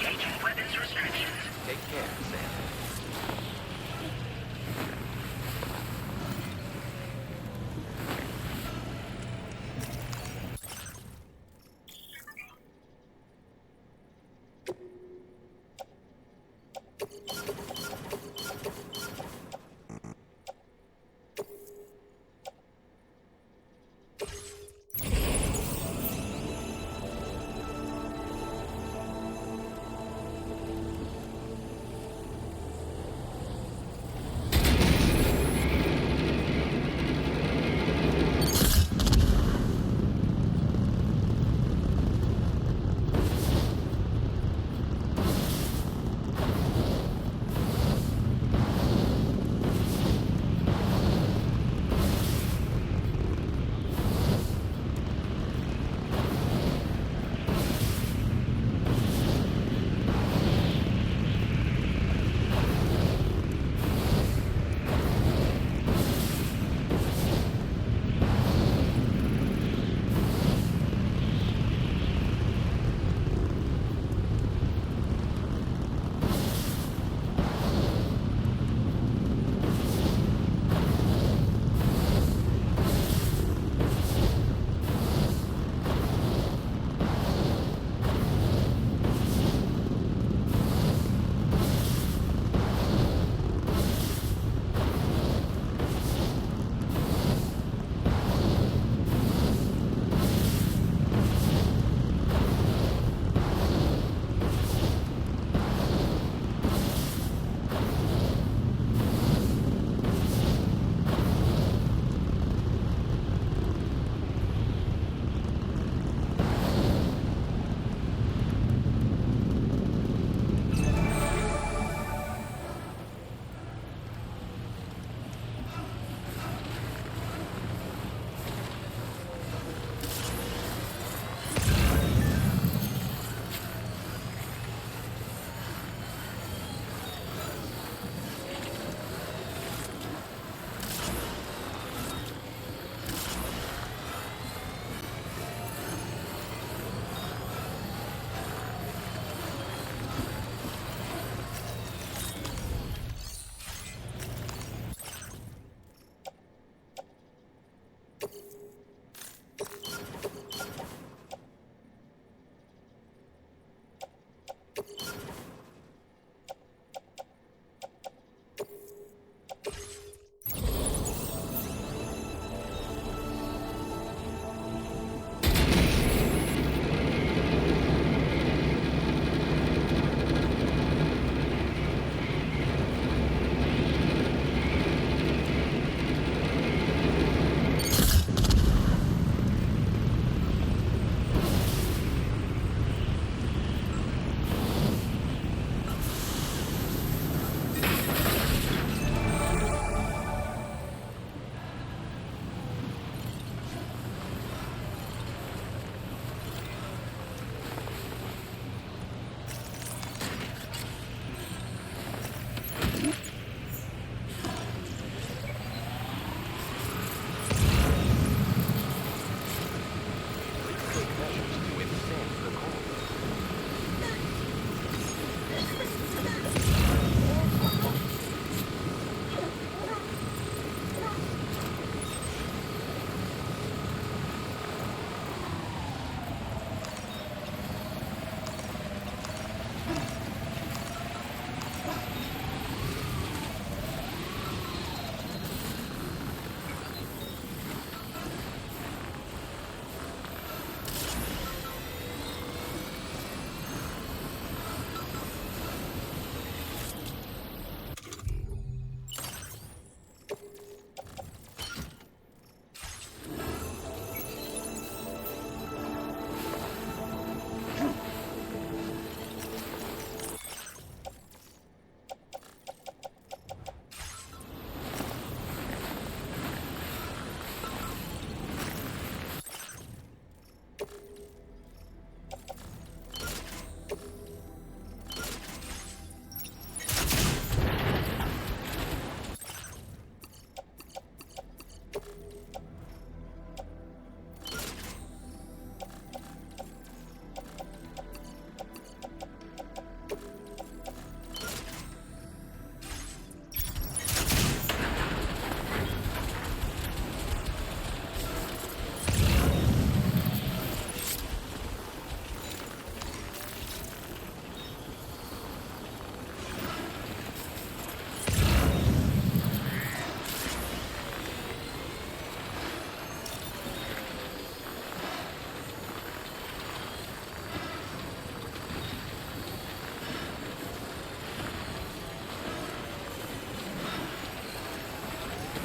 Disengaging weapons restrictions. Take care, Sam.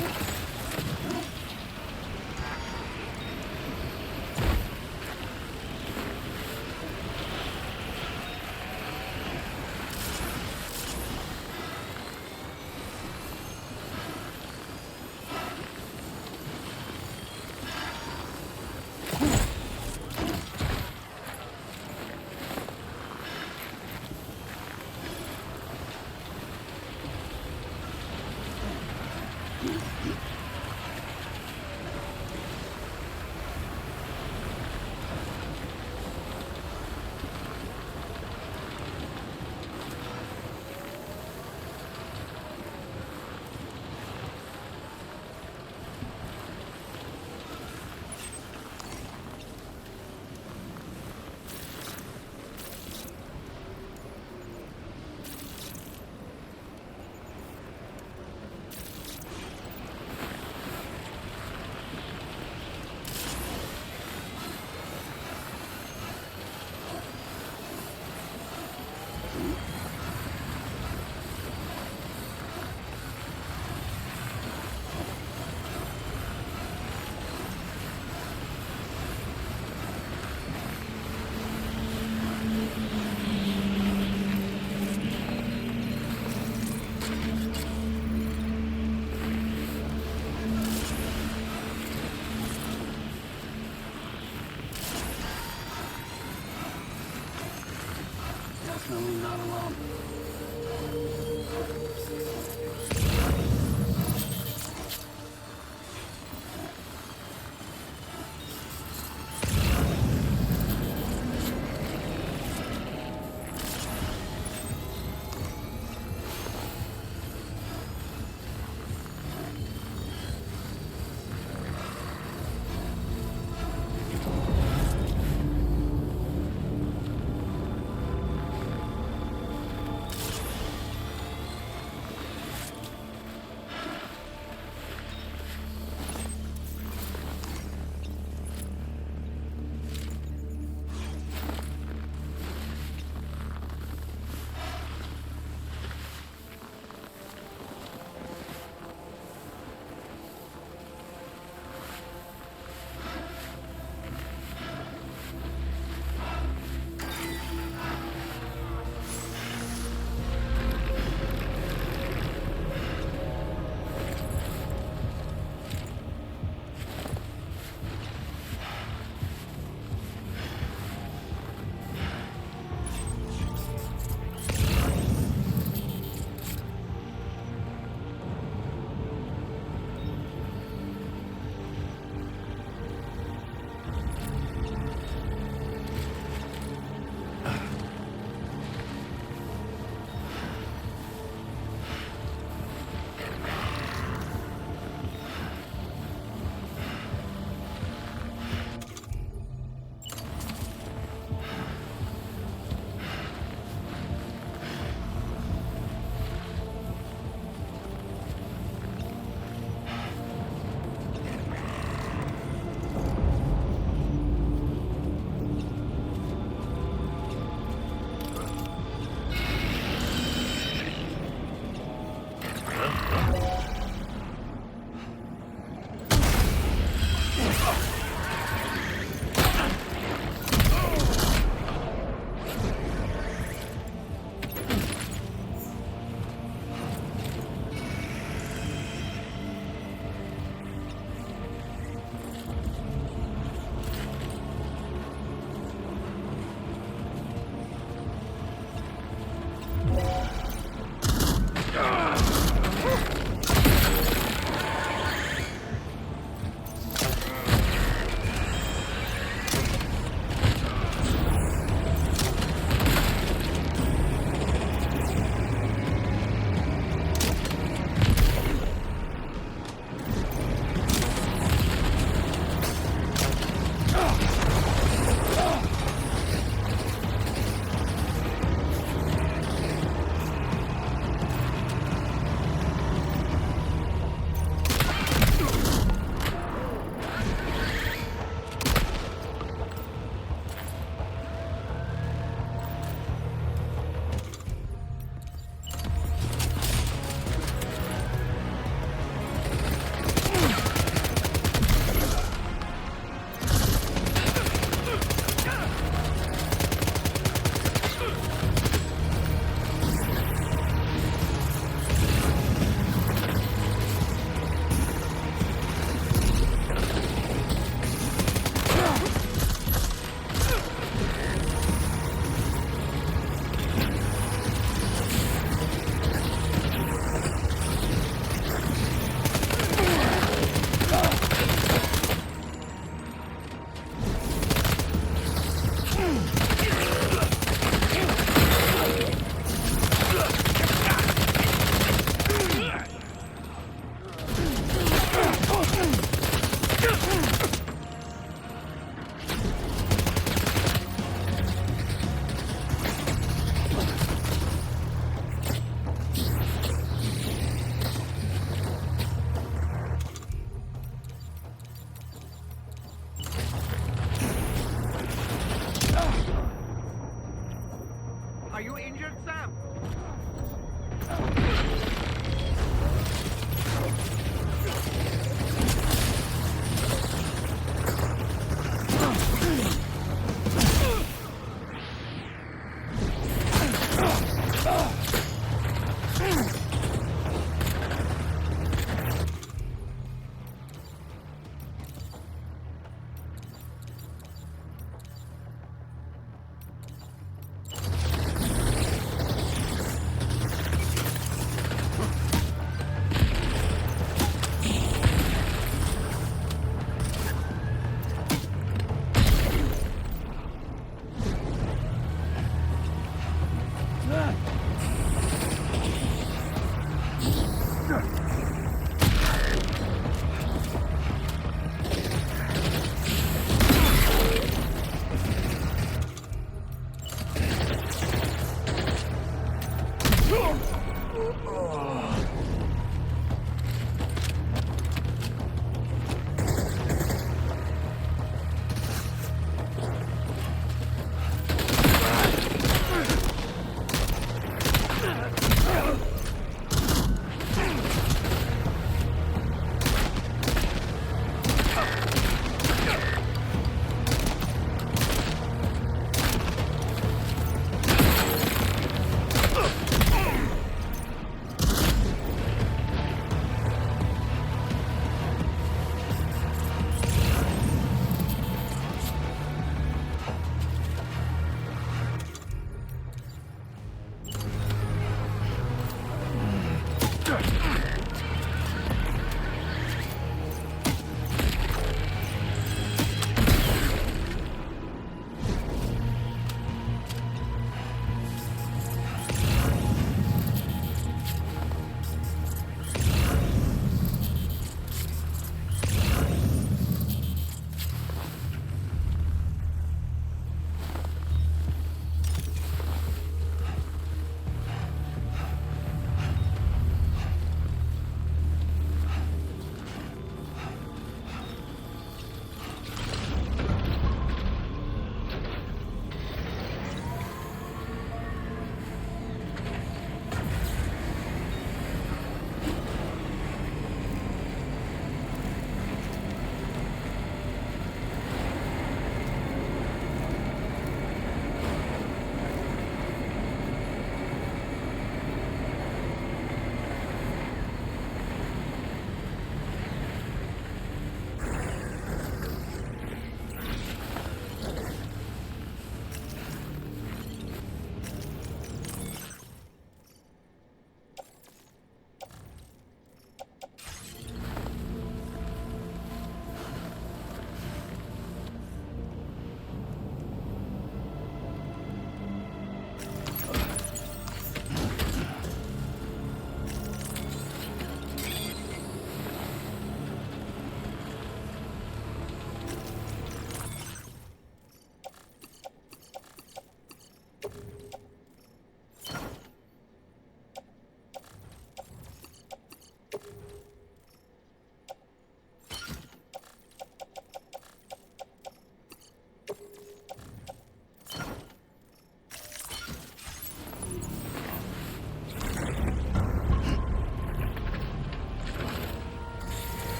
Yeah.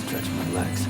stretch my legs.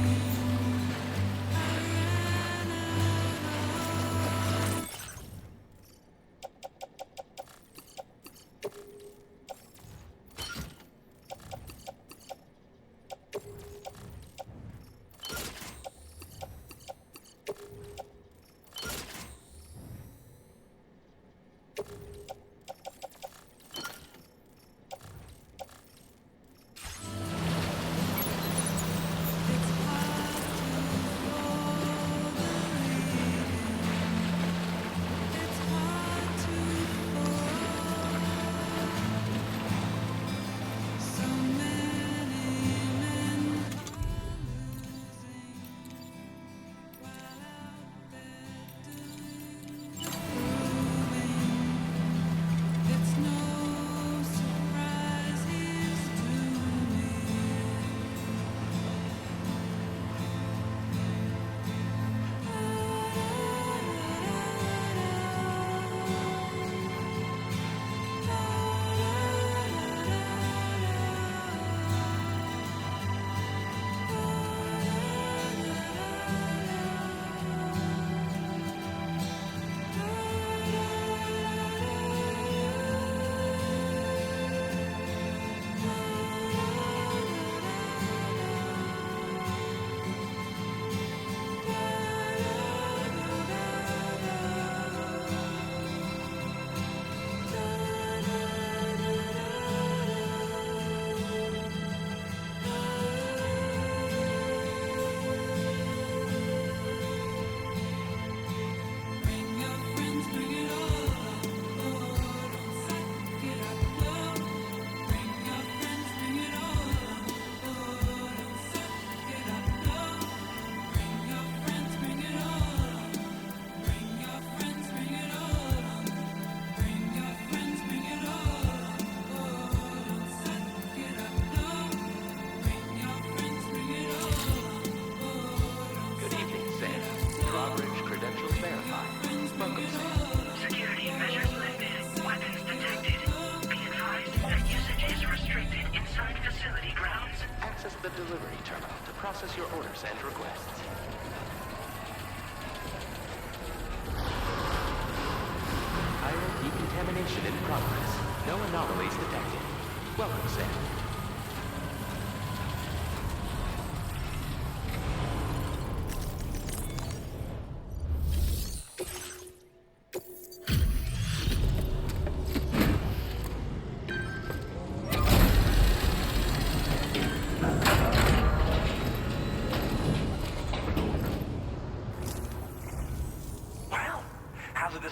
Process your orders and requests. Iron decontamination in progress. No anomalies detected. Welcome, Sam.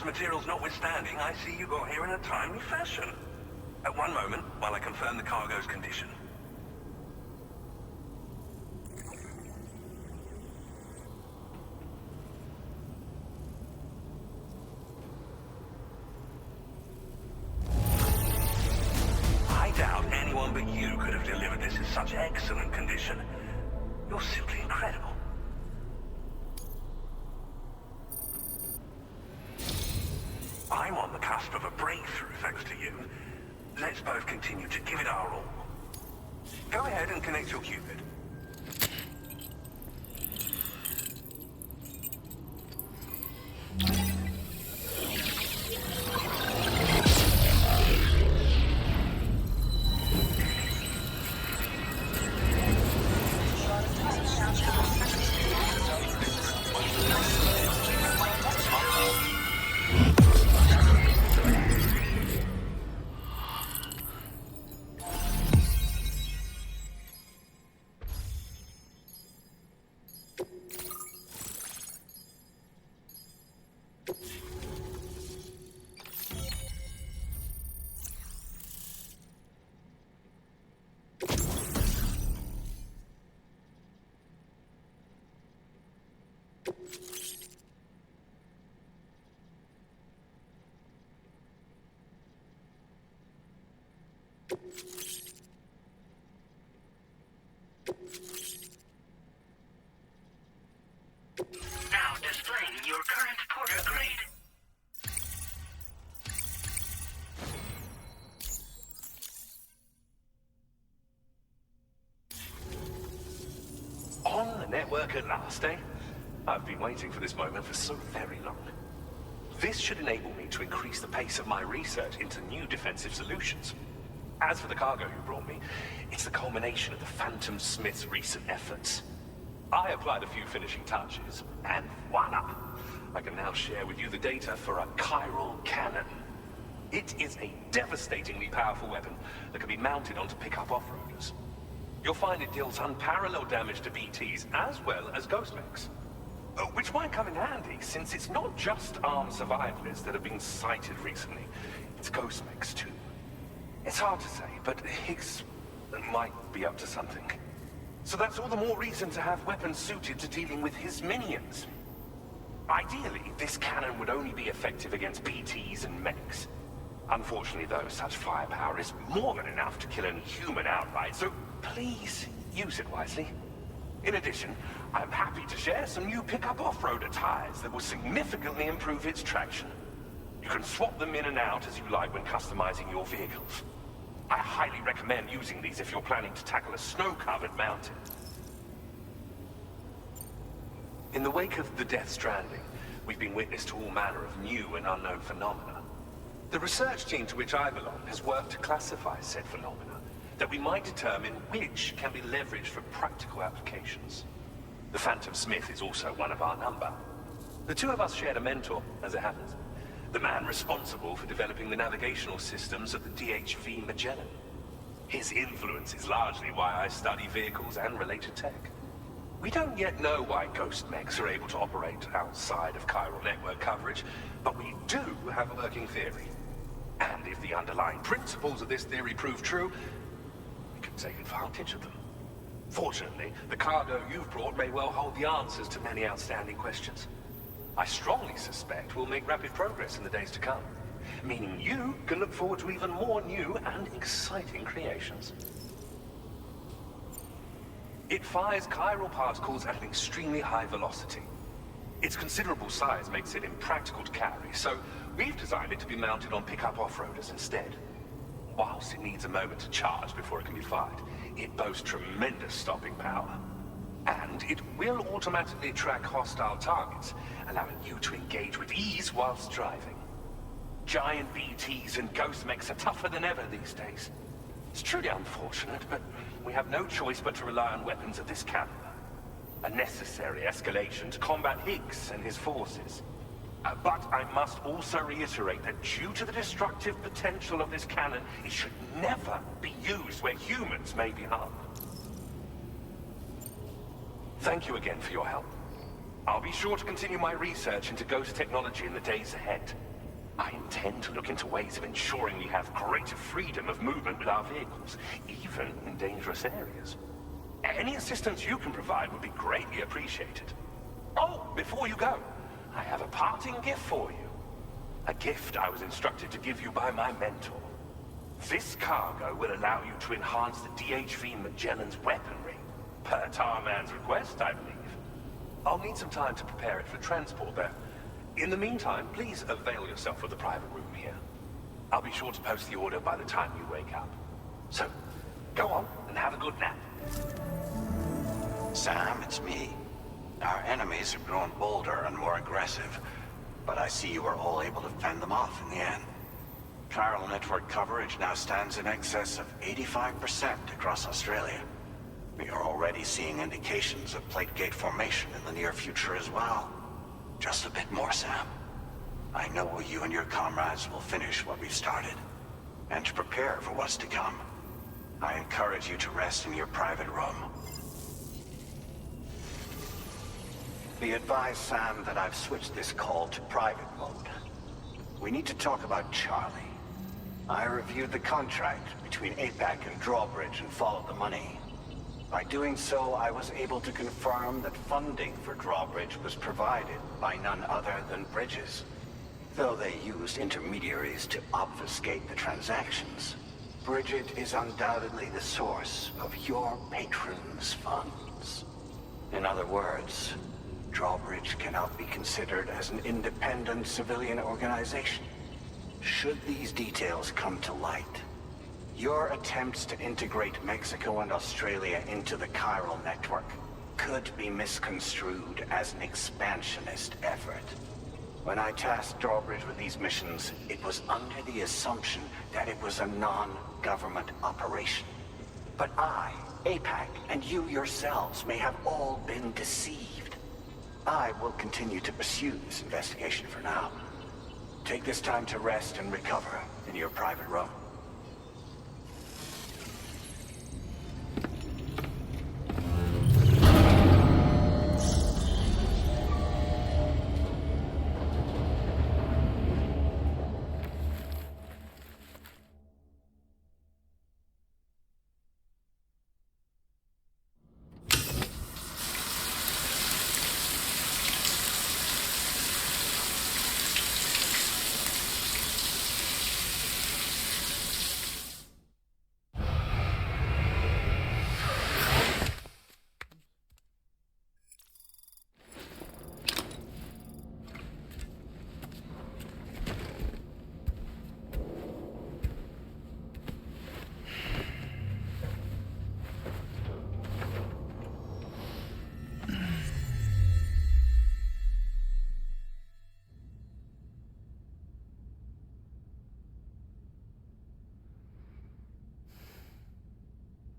Materials notwithstanding, I see you got here in a timely fashion. At one moment, while I confirm the cargo's condition. I doubt anyone but you could have delivered this in such excellent condition. You're simply incredible. I'm on the cusp of a breakthrough thanks to you. Let's both continue to give it our all. Go ahead and connect your Cupid. Now displaying your current porter grade. work at last, eh? I've been waiting for this moment for so very long. This should enable me to increase the pace of my research into new defensive solutions. As for the cargo you brought me, it's the culmination of the Phantom Smith's recent efforts. I applied a few finishing touches, and voila! I can now share with you the data for a chiral cannon. It is a devastatingly powerful weapon that can be mounted onto pickup off-roaders. You'll find it deals unparalleled damage to BTs as well as ghost mechs. Which might come in handy, since it's not just armed survivalists that have been sighted recently. It's ghost mechs too. It's hard to say, but Higgs might be up to something. So that's all the more reason to have weapons suited to dealing with his minions. Ideally, this cannon would only be effective against BTs and mechs. Unfortunately, though, such firepower is more than enough to kill any human outright, so please use it wisely. In addition, I'm happy to share some new pickup off-roader tires that will significantly improve its traction. You can swap them in and out as you like when customizing your vehicles. I highly recommend using these if you're planning to tackle a snow-covered mountain. In the wake of the Death Stranding, we've been witness to all manner of new and unknown phenomena. The research team to which I belong has worked to classify said phenomena, that we might determine which can be leveraged for practical applications. The Phantom Smith is also one of our number. The two of us shared a mentor, as it happens. The man responsible for developing the navigational systems of the DHV Magellan. His influence is largely why I study vehicles and related tech. We don't yet know why ghost mechs are able to operate outside of chiral network coverage, but we do have a working theory. And if the underlying principles of this theory prove true, we can take advantage of them. Fortunately, the cargo you've brought may well hold the answers to many outstanding questions. I strongly suspect we'll make rapid progress in the days to come, meaning you can look forward to even more new and exciting creations. It fires chiral particles at an extremely high velocity. Its considerable size makes it impractical to carry, so we've designed it to be mounted on pickup off-roaders instead. Whilst it needs a moment to charge before it can be fired, it boasts tremendous stopping power. And it will automatically track hostile targets, allowing you to engage with ease whilst driving. Giant BTs and ghost mechs are tougher than ever these days. It's truly unfortunate, but we have no choice but to rely on weapons of this caliber. A necessary escalation to combat Higgs and his forces. But I must also reiterate that due to the destructive potential of this cannon, it should never be used where humans may be harmed. Thank you again for your help. I'll be sure to continue my research into ghost technology in the days ahead. I intend to look into ways of ensuring we have greater freedom of movement with our vehicles, even in dangerous areas. Any assistance you can provide would be greatly appreciated. Oh, before you go, I have a parting gift for you. A gift I was instructed to give you by my mentor. This cargo will allow you to enhance the DHV Magellan's weaponry, per Tarman's request, I believe. I'll need some time to prepare it for transport, though. In the meantime, please avail yourself of the private room here. I'll be sure to post the order by the time you wake up. So, go on and have a good nap. Sam, it's me. Our enemies have grown bolder and more aggressive, but I see you were all able to fend them off in the end. Chiral network coverage now stands in excess of 85% across Australia. We are already seeing indications of plate gate formation in the near future as well. Just a bit more, Sam. I know you and your comrades will finish what we've started. And to prepare for what's to come, I encourage you to rest in your private room. Be advised, Sam, that I've switched this call to private mode. We need to talk about Charlie. I reviewed the contract between APAC and Drawbridge and followed the money. By doing so, I was able to confirm that funding for Drawbridge was provided by none other than Bridges. Though they used intermediaries to obfuscate the transactions, Bridget is undoubtedly the source of your patron's funds. In other words, Drawbridge cannot be considered as an independent civilian organization. Should these details come to light, your attempts to integrate Mexico and Australia into the chiral network could be misconstrued as an expansionist effort. When I tasked Drawbridge with these missions, it was under the assumption that it was a non-government operation. But I, APAC, and you yourselves may have all been deceived. I will continue to pursue this investigation for now. Take this time to rest and recover in your private room.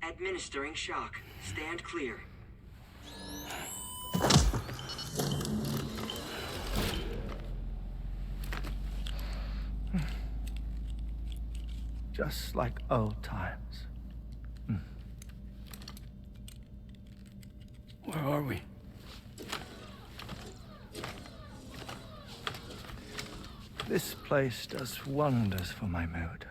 Administering shock. Stand clear. Just like old times. Where are we? This place does wonders for my mood.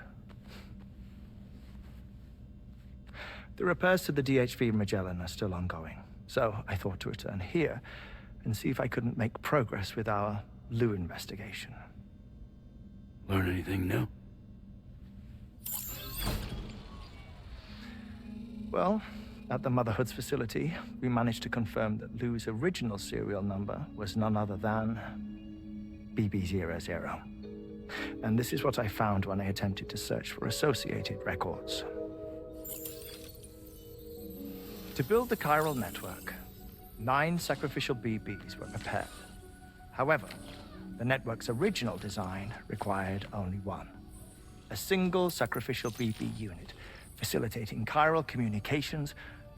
The repairs to the DHV Magellan are still ongoing, so I thought to return here and see if I couldn't make progress with our Lou investigation. Learn anything new? Well, at the Motherhood's facility, we managed to confirm that Lou's original serial number was none other than BB00. And this is what I found when I attempted to search for associated records. To build the chiral network, 9 sacrificial BBs were prepared. However, the network's original design required only 1. A single sacrificial BB unit, facilitating chiral communications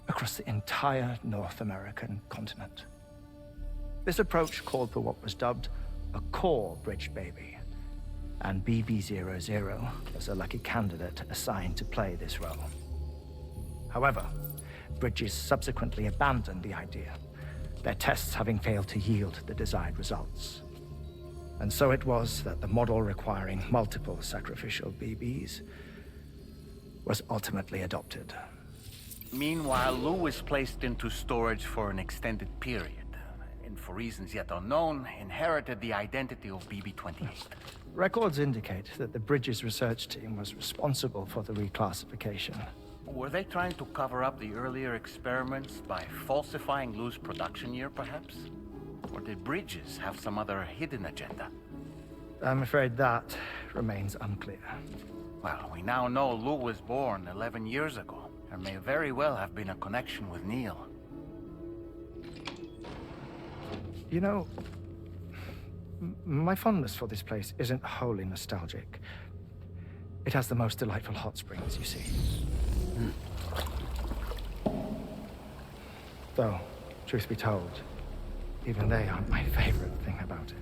across the entire North American continent. This approach called for what was dubbed a core bridge baby, and BB00 was a lucky candidate assigned to play this role. However, Bridges subsequently abandoned the idea, their tests having failed to yield the desired results. And so it was that the model requiring multiple sacrificial BBs was ultimately adopted. Meanwhile, Lou was placed into storage for an extended period, and for reasons yet unknown, inherited the identity of BB-28. Records indicate that the Bridges research team was responsible for the reclassification. Were they trying to cover up the earlier experiments by falsifying Lou's production year, perhaps? Or did Bridges have some other hidden agenda? I'm afraid that remains unclear. Well, we now know Lou was born 11 years ago. There may very well have been a connection with Neil. You know, my fondness for this place isn't wholly nostalgic. It has the most delightful hot springs, you see. Though, truth be told, even they aren't my favorite thing about it.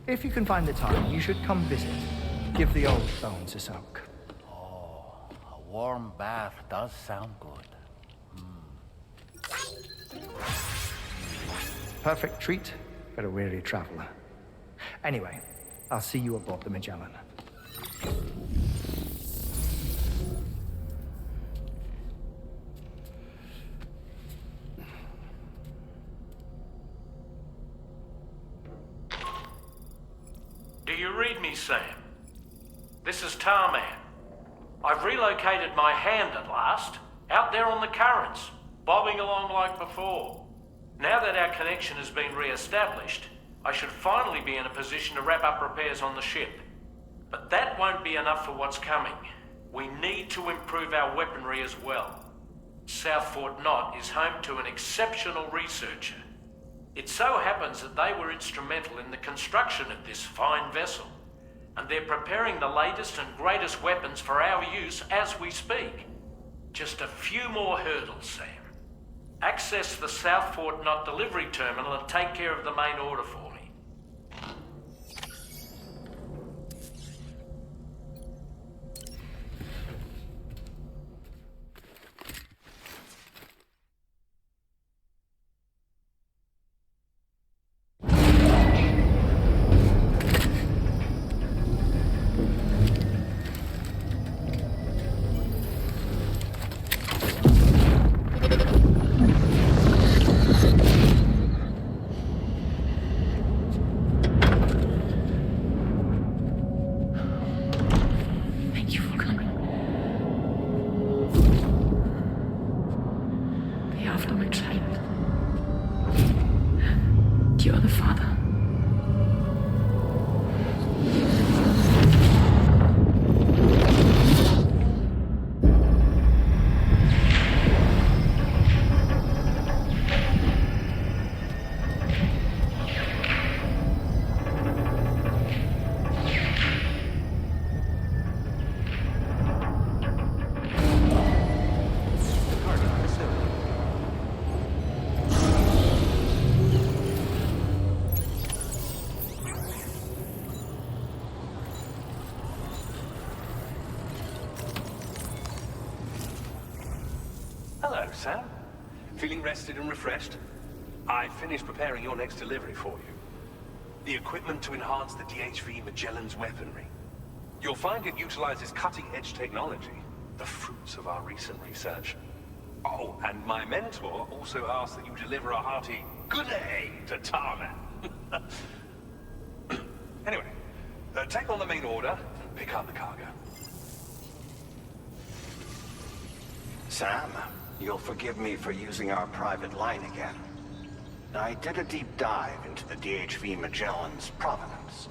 If you can find the time, you should come visit. Give the old bones a soak. Oh, a warm bath does sound good. Perfect treat for a weary traveler. Anyway, I'll see you aboard the Magellan. Do you read me, Sam? This is Tarman. I've relocated my hand at last, out there on the currents, bobbing along like before. Now that our connection has been re-established, I should finally be in a position to wrap up repairs on the ship. But that won't be enough for what's coming. We need to improve our weaponry as well. South Fort Knott is home to an exceptional researcher. It so happens that they were instrumental in the construction of this fine vessel, and they're preparing the latest and greatest weapons for our use as we speak. Just a few more hurdles, Sam. Access the South Fort Knott delivery terminal and take care of the main order for me. Thank you for coming. The aftermath child. You're the father. Hello, Sam. Feeling rested and refreshed? I finished preparing your next delivery for you. The equipment to enhance the DHV Magellan's weaponry. You'll find it utilizes cutting-edge technology, the fruits of our recent research. Oh, and my mentor also asked that you deliver a hearty good day to Tarman. Anyway, take on the main order and pick up the cargo. Sam, you'll forgive me for using our private line again. I did a deep dive into the DHV Magellan's provenance.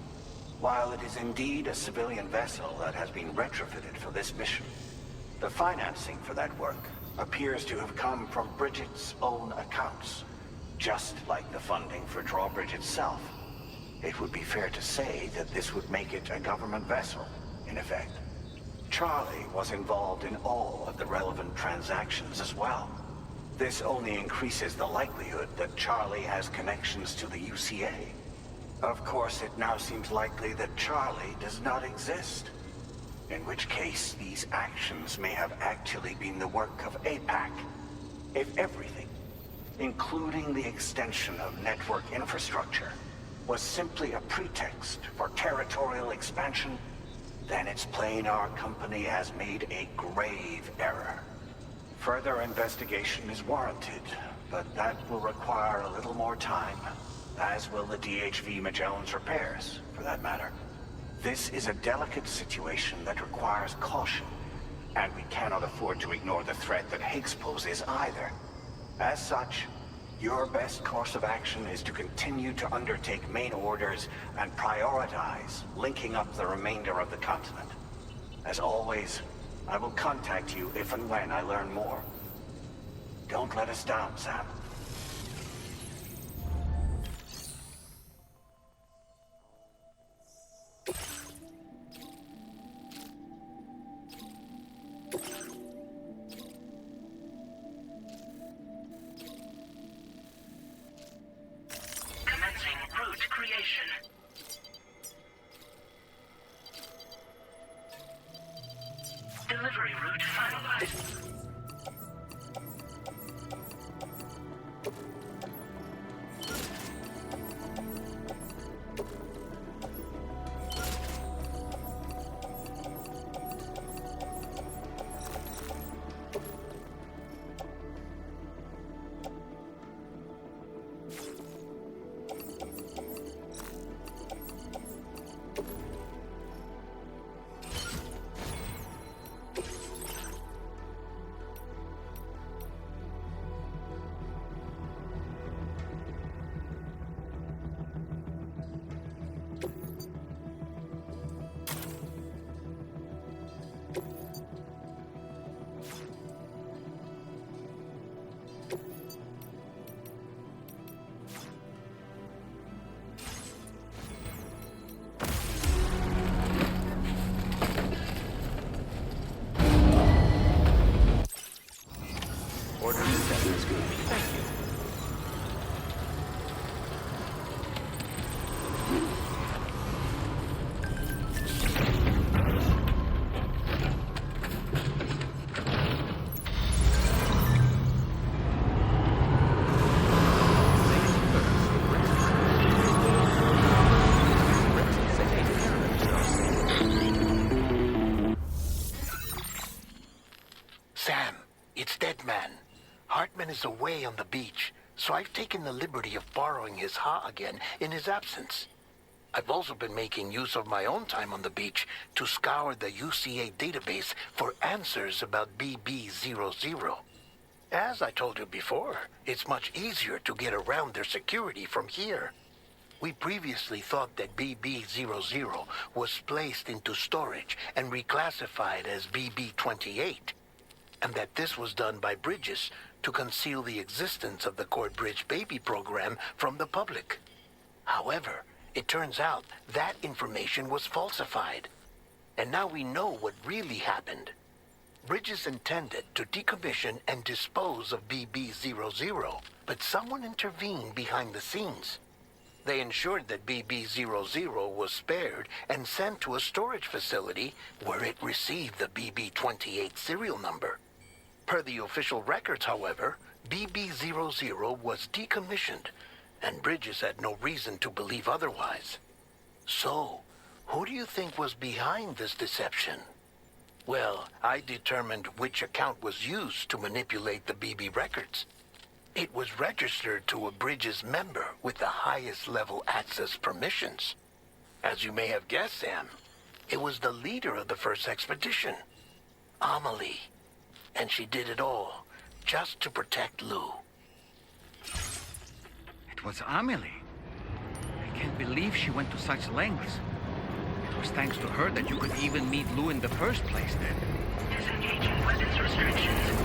While it is indeed a civilian vessel that has been retrofitted for this mission, the financing for that work appears to have come from Bridget's own accounts, just like the funding for Drawbridge itself. It would be fair to say that this would make it a government vessel, in effect. Charlie was involved in all of the relevant transactions as well. This only increases the likelihood that Charlie has connections to the UCA. Of course, it now seems likely that Charlie does not exist. In which case, these actions may have actually been the work of APAC. If everything, including the extension of network infrastructure, was simply a pretext for territorial expansion, then it's plain our company has made a grave error. Further investigation is warranted, but that will require a little more time, as will the DHV Magellan's repairs, for that matter. This is a delicate situation that requires caution, and we cannot afford to ignore the threat that Higgs poses either. As such, your best course of action is to continue to undertake main orders and prioritize linking up the remainder of the continent. As always, I will contact you if and when I learn more. Don't let us down, Sam. Commencing route creation. Delivery route finalized. is away on the beach, so I've taken the liberty of borrowing his Ha again in his absence. I've also been making use of my own time on the beach to scour the UCA database for answers about BB00. As I told you before, it's much easier to get around their security from here. We previously thought that BB00 was placed into storage and reclassified as BB28, and that this was done by Bridges to conceal the existence of the Cord Bridge baby program from the public. However, it turns out that information was falsified, and now we know what really happened. Bridges intended to decommission and dispose of BB00, but someone intervened behind the scenes. They ensured that BB00 was spared and sent to a storage facility where it received the BB28 serial number. Per the official records, however, BB00 was decommissioned, and Bridges had no reason to believe otherwise. So, who do you think was behind this deception? Well, I determined which account was used to manipulate the BB records. It was registered to a Bridges member with the highest level access permissions. As you may have guessed, Sam, it was the leader of the first expedition, Amelie. And she did it all just to protect Lou. It was Amelie. I can't believe she went to such lengths. It was thanks to her that you could even meet Lou in the first place, then. Disengaging weapons restrictions.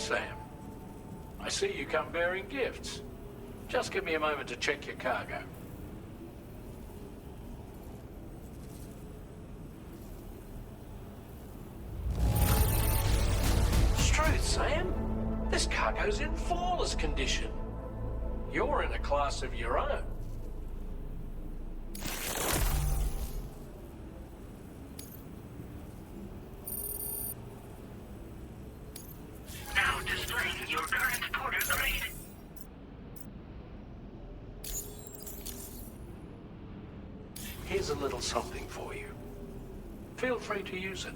Sam. I see you come bearing gifts. Just give me a moment to check your cargo. Struth, Sam. This cargo's in flawless condition. You're in a class of your own. Now displaying your current porter grade. Here's a little something for you. Feel free to use it.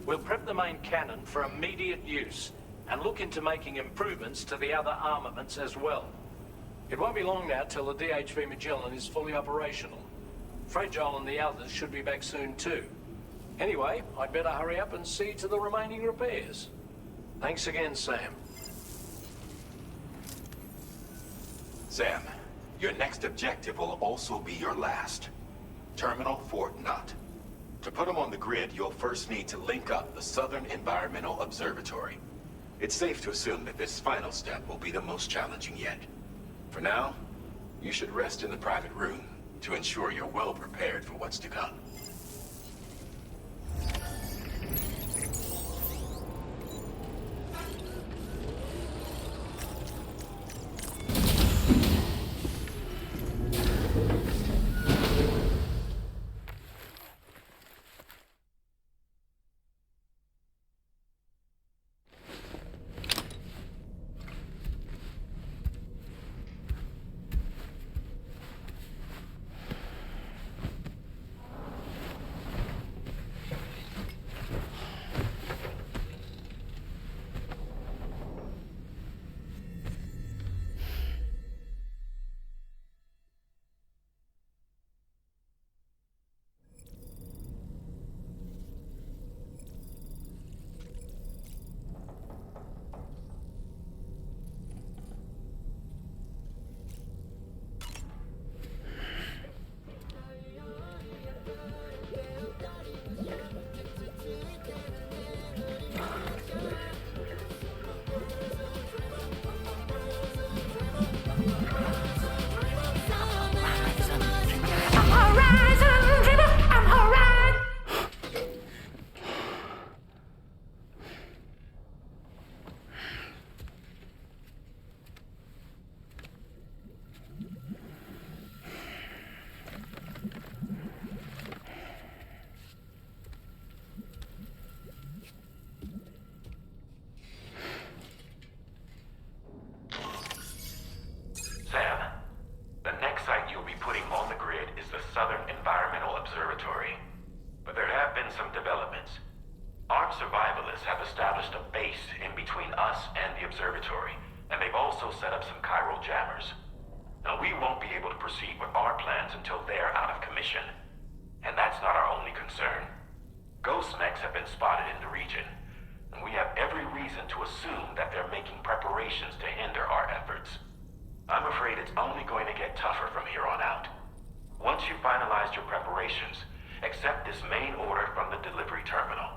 We'll prep the main cannon for immediate use and look into making improvements to the other armaments as well. It won't be long now till the DHV Magellan is fully operational. Fragile and the others should be back soon too. Anyway, I'd better hurry up and see to the remaining repairs. Thanks again, Sam. Sam, your next objective will also be your last. Terminal Fort Knott. To put them on the grid, you'll first need to link up the Southern Environmental Observatory. It's safe to assume that this final step will be the most challenging yet. For now, you should rest in the private room to ensure you're well prepared for what's to come. Sam, the next site you'll be putting on the grid is the Southern Environmental Observatory. But there have been some developments. Armed survivalists have established a base in between us and the observatory, and they've also set up some chiral jammers. Now, we won't be able to proceed with our plans until they're out of commission. And that's not our only concern. Ghost mechs have been spotted in the region, and we have every reason to assume that they're making preparations to hinder our efforts. I'm afraid it's only going to get tougher from here on out. Once you've finalized your preparations, accept this main order from the delivery terminal.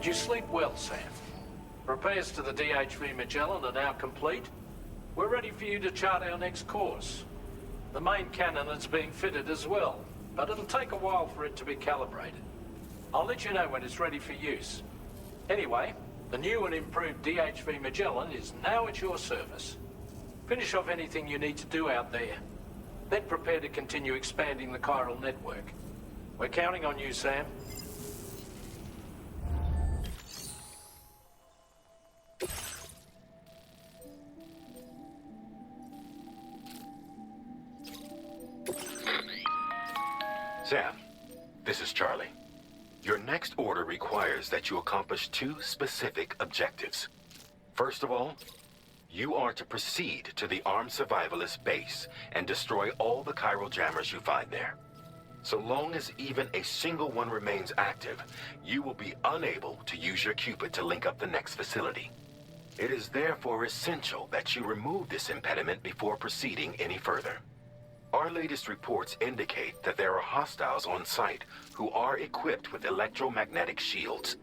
Did you sleep well, Sam? Repairs to the DHV Magellan are now complete. We're ready for you to chart our next course. The main cannon is being fitted as well, but it'll take a while for it to be calibrated. I'll let you know when it's ready for use. Anyway, The new and improved DHV Magellan is now at your service. Finish off anything you need to do out there. Then prepare to continue expanding the chiral network. We're counting on you, Sam. Sam, this is Charlie. Your next order requires that you accomplish 2 specific objectives. First of all, you are to proceed to the armed survivalist base and destroy all the chiral jammers you find there. So long as even a single one remains active, you will be unable to use your Cupid to link up the next facility. It is therefore essential that you remove this impediment before proceeding any further. Our latest reports indicate that there are hostiles on site who are equipped with electromagnetic shields.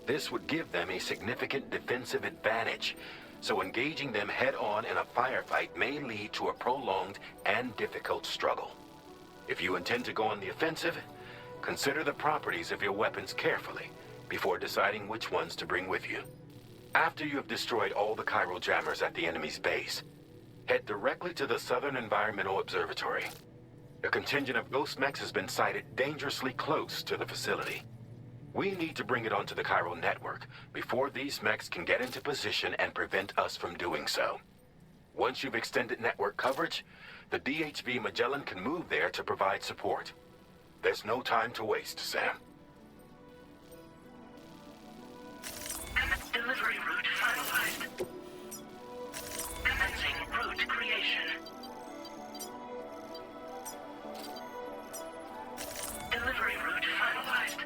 This would give them a significant defensive advantage, so engaging them head-on in a firefight may lead to a prolonged and difficult struggle. If you intend to go on the offensive, consider the properties of your weapons carefully before deciding which ones to bring with you. After you have destroyed all the chiral jammers at the enemy's base, head directly to the Southern Environmental Observatory. A contingent of ghost mechs has been sighted dangerously close to the facility. We need to bring it onto the chiral network before these mechs can get into position and prevent us from doing so. Once you've extended network coverage, the DHV Magellan can move there to provide support. There's no time to waste, Sam. Delivery route finalized. Commencing route creation. Delivery route finalized.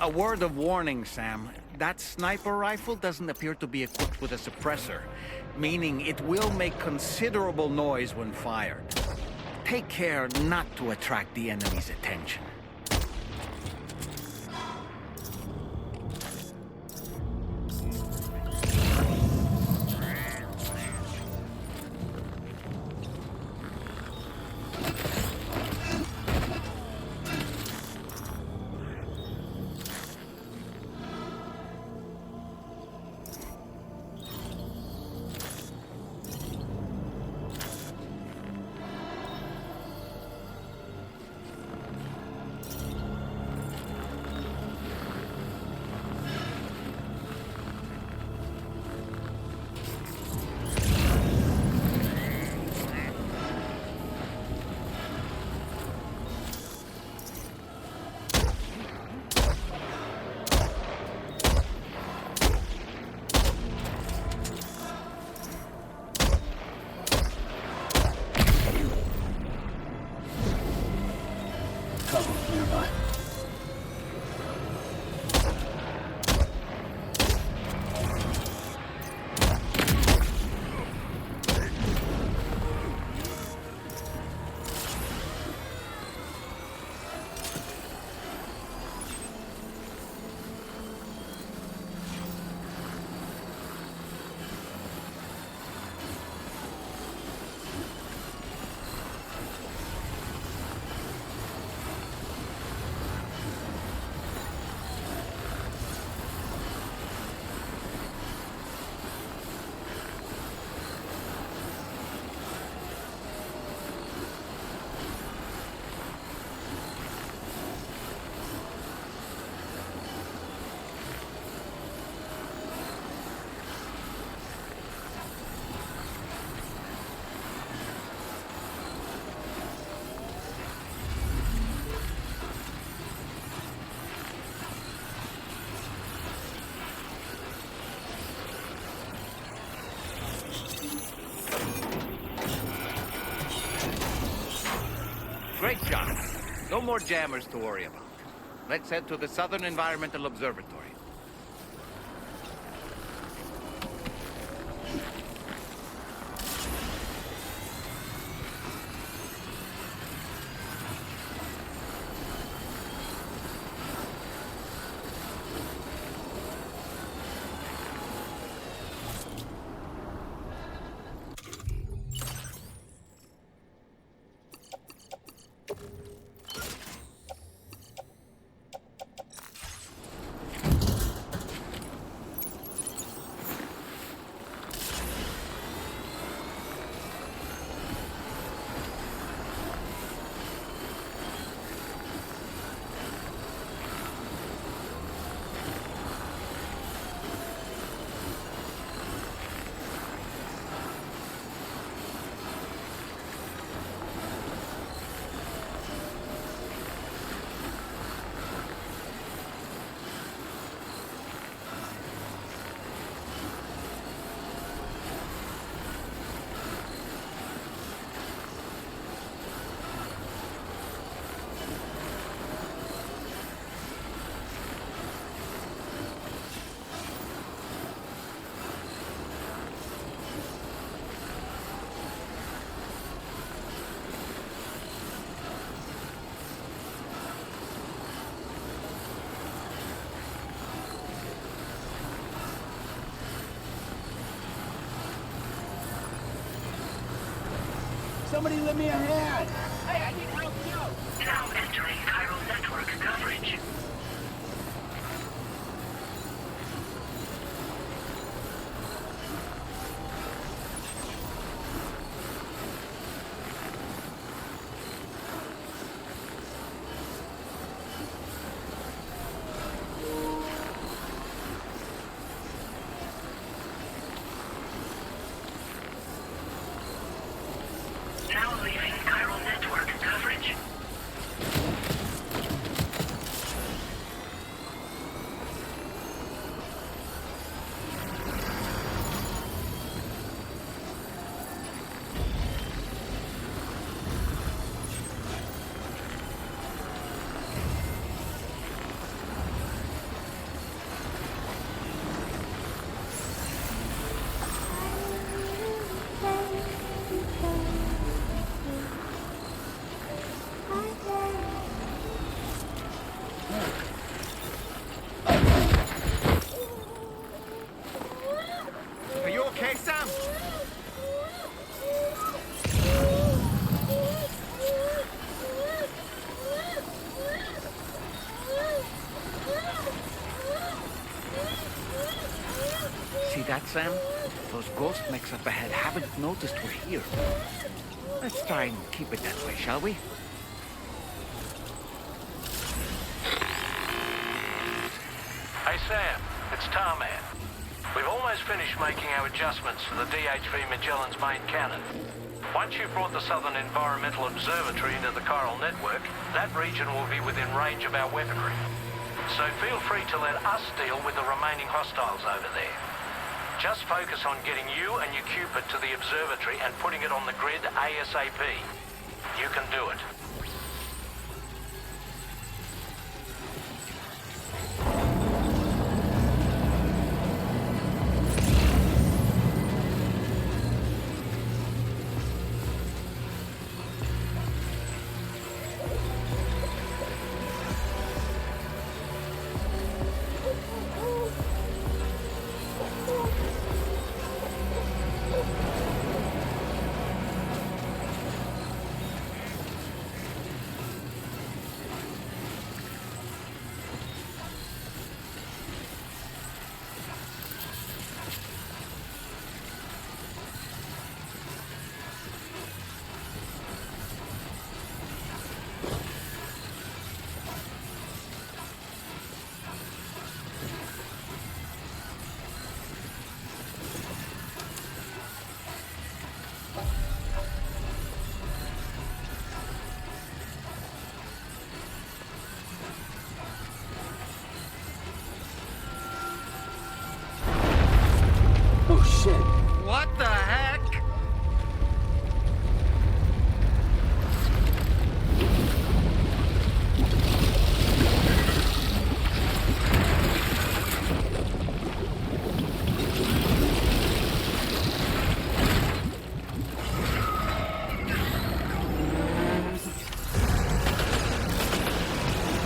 A word of warning, Sam. That sniper rifle doesn't appear to be equipped with a suppressor, meaning it will make considerable noise when fired. Take care not to attract the enemy's attention. Great job. No more jammers to worry about. Let's head to the Southern Environmental Observatory. Somebody lend me a hand! Hey, I need help too! Now entering chiral network coverage. Now leaving chiral network coverage. See that, Sam? Those ghost mechs up ahead haven't noticed we're here. Let's try and keep it that way, shall we? Hey Sam, it's Tarman. We've almost finished making our adjustments for the DHV Magellan's main cannon. Once you've brought the Southern Environmental Observatory into the chiral network, that region will be within range of our weaponry. So feel free to let us deal with the remaining hostiles over there. Just focus on getting you and your Cupid to the observatory and putting it on the grid ASAP. You can do it. Oh shit. What the heck?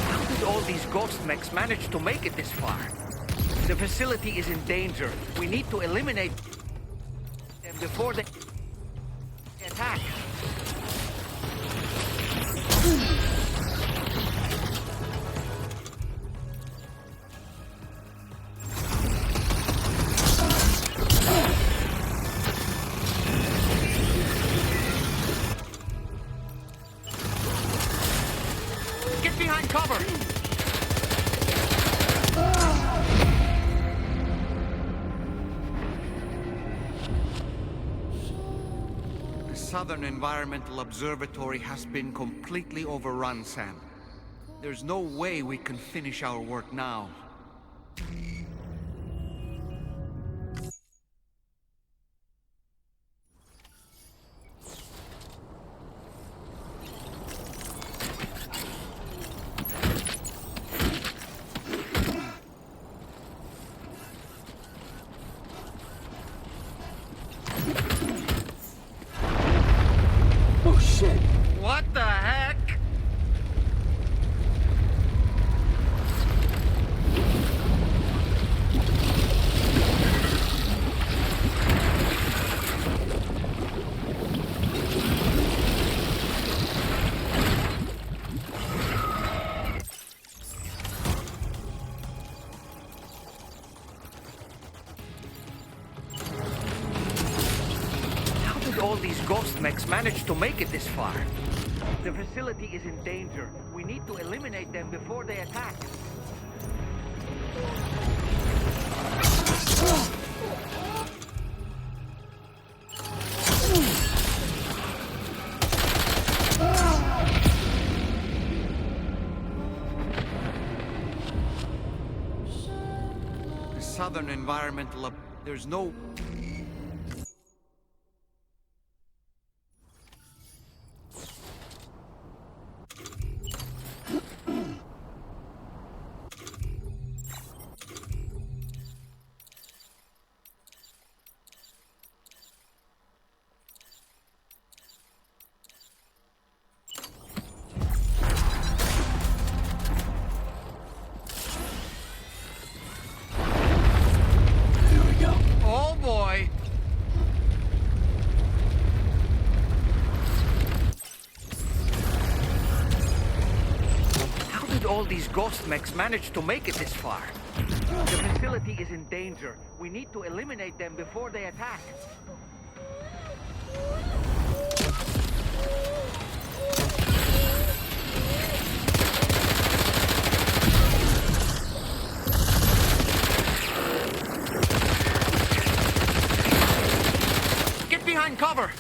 How did all these ghost mechs manage to make it this far? The facility is in danger. We need to eliminate them before they attack. Get behind cover! The Southern Environmental Observatory has been completely overrun, Sam. There's no way we can finish our work now. Oh shit. What the heck? How did all these ghost mechs manage to make it this far? The facility is in danger. We need to eliminate them before they attack. The Southern Environmental there's no... Oh boy! How did all these ghost mechs manage to make it this far? The facility is in danger. We need to eliminate them before they attack. Get behind cover!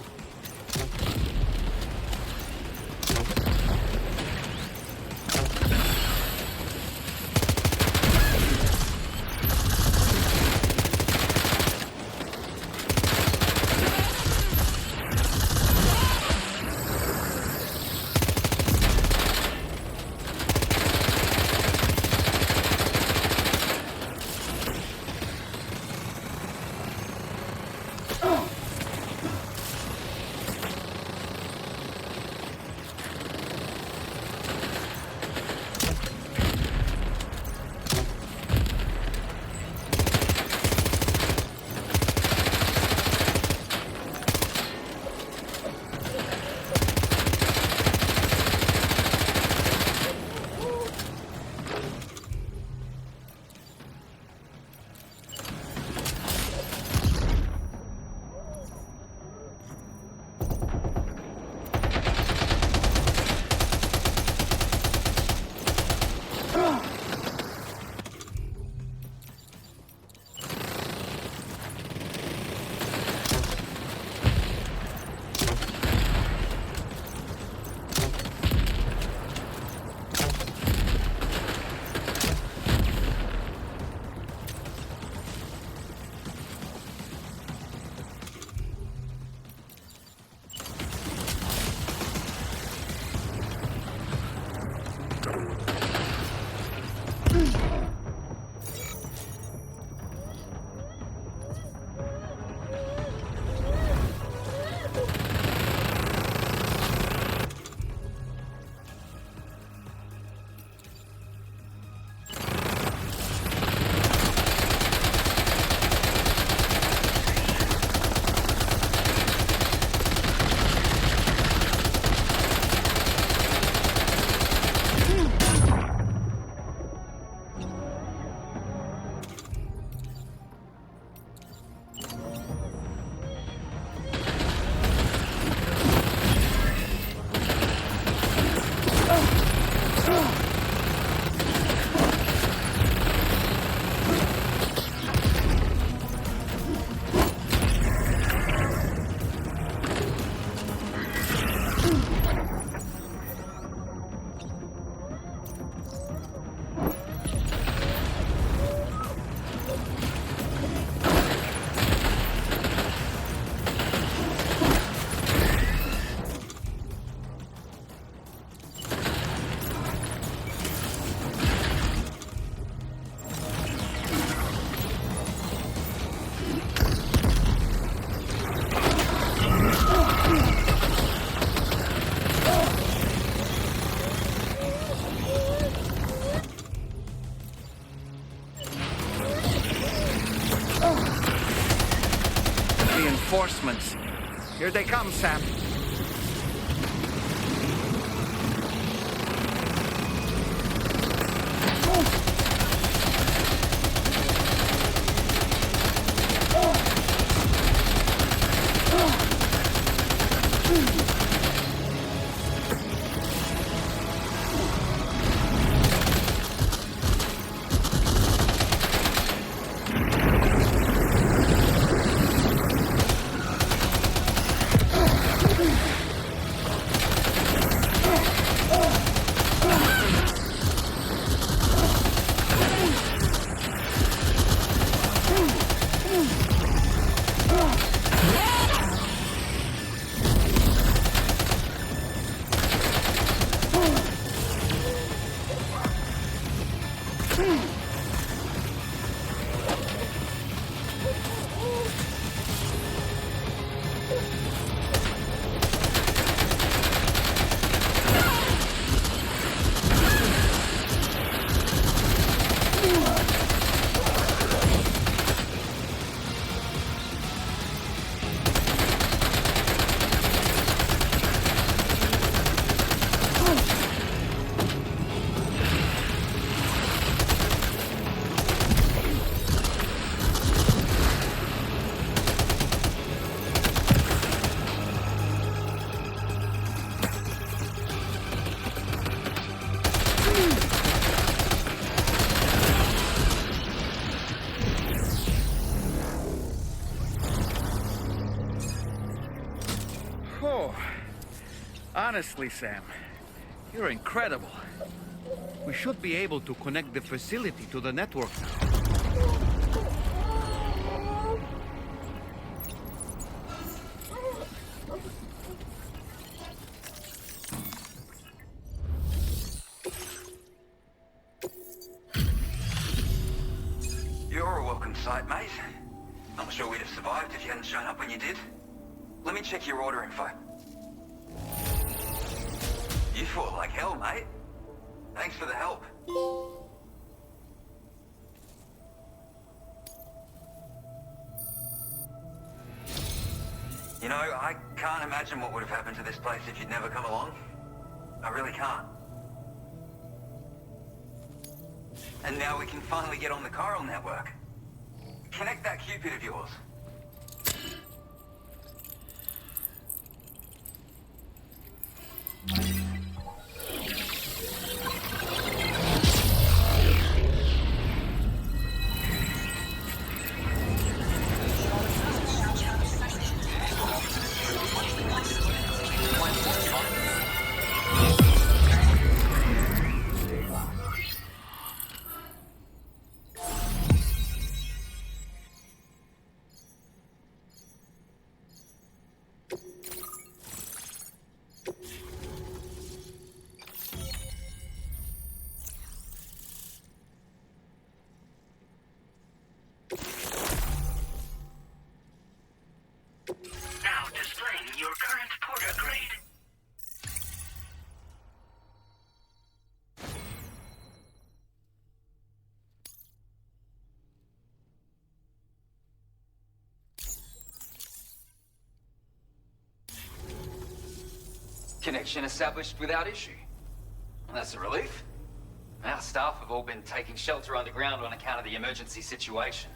Reinforcements. Here they come, Sam. Oh, honestly, Sam, you're incredible. We should be able to connect the facility to the network now. You're a welcome sight, mate. I'm sure we'd have survived if you hadn't shown up when you did. Let me check your order info. You fought like hell, mate. Thanks for the help. You know, I can't imagine what would have happened to this place if you'd never come along. I really can't. And now we can finally get on the chiral network. Connect that Cupid of yours. Now displaying your current porter grade. Connection established without issue. Well, that's a relief. Our staff have all been taking shelter underground on account of the emergency situation.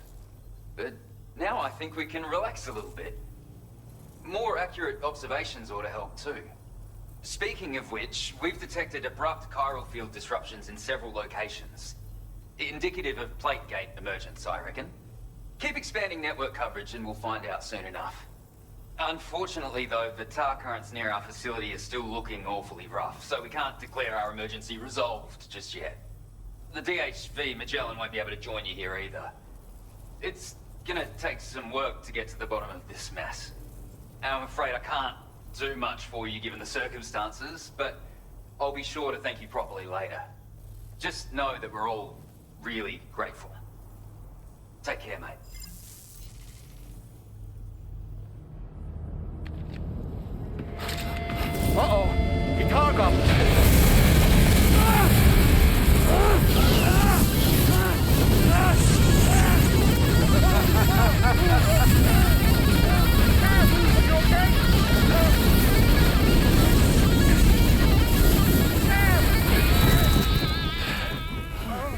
But now I think we can relax a little bit. More accurate observations ought to help too. Speaking of which, we've detected abrupt chiral field disruptions in several locations. Indicative of plate gate emergence, I reckon. Keep expanding network coverage and we'll find out soon enough. Unfortunately, though, the tar currents near our facility are still looking awfully rough, so we can't declare our emergency resolved just yet. The DHV Magellan won't be able to join you here either. It's gonna take some work to get to the bottom of this mess. And I'm afraid I can't do much for you given the circumstances, but I'll be sure to thank you properly later. Just know that we're all really grateful. Take care, mate. Uh-oh! Guitar goblin!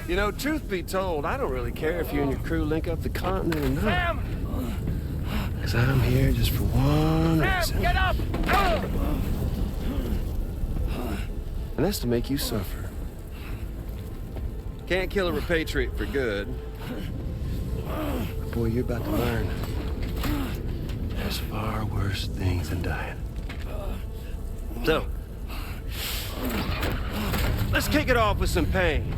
You know, truth be told, I don't really care if you and your crew link up the continent or not. Sam! Because I'm here just for one Sam, reason. get up! And that's to make you suffer. Can't kill a repatriate for good. But boy, you're about to learn. There's far worse things than dying. So, let's kick it off with some pain.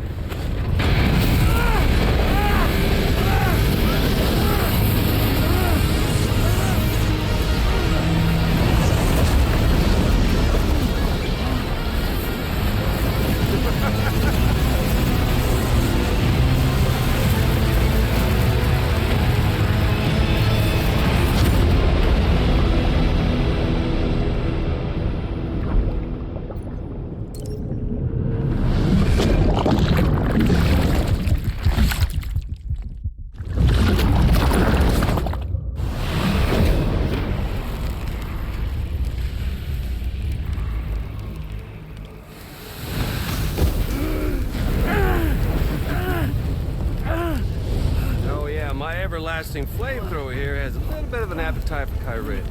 Everlasting flamethrower here has a little bit of an appetite for Kyrie.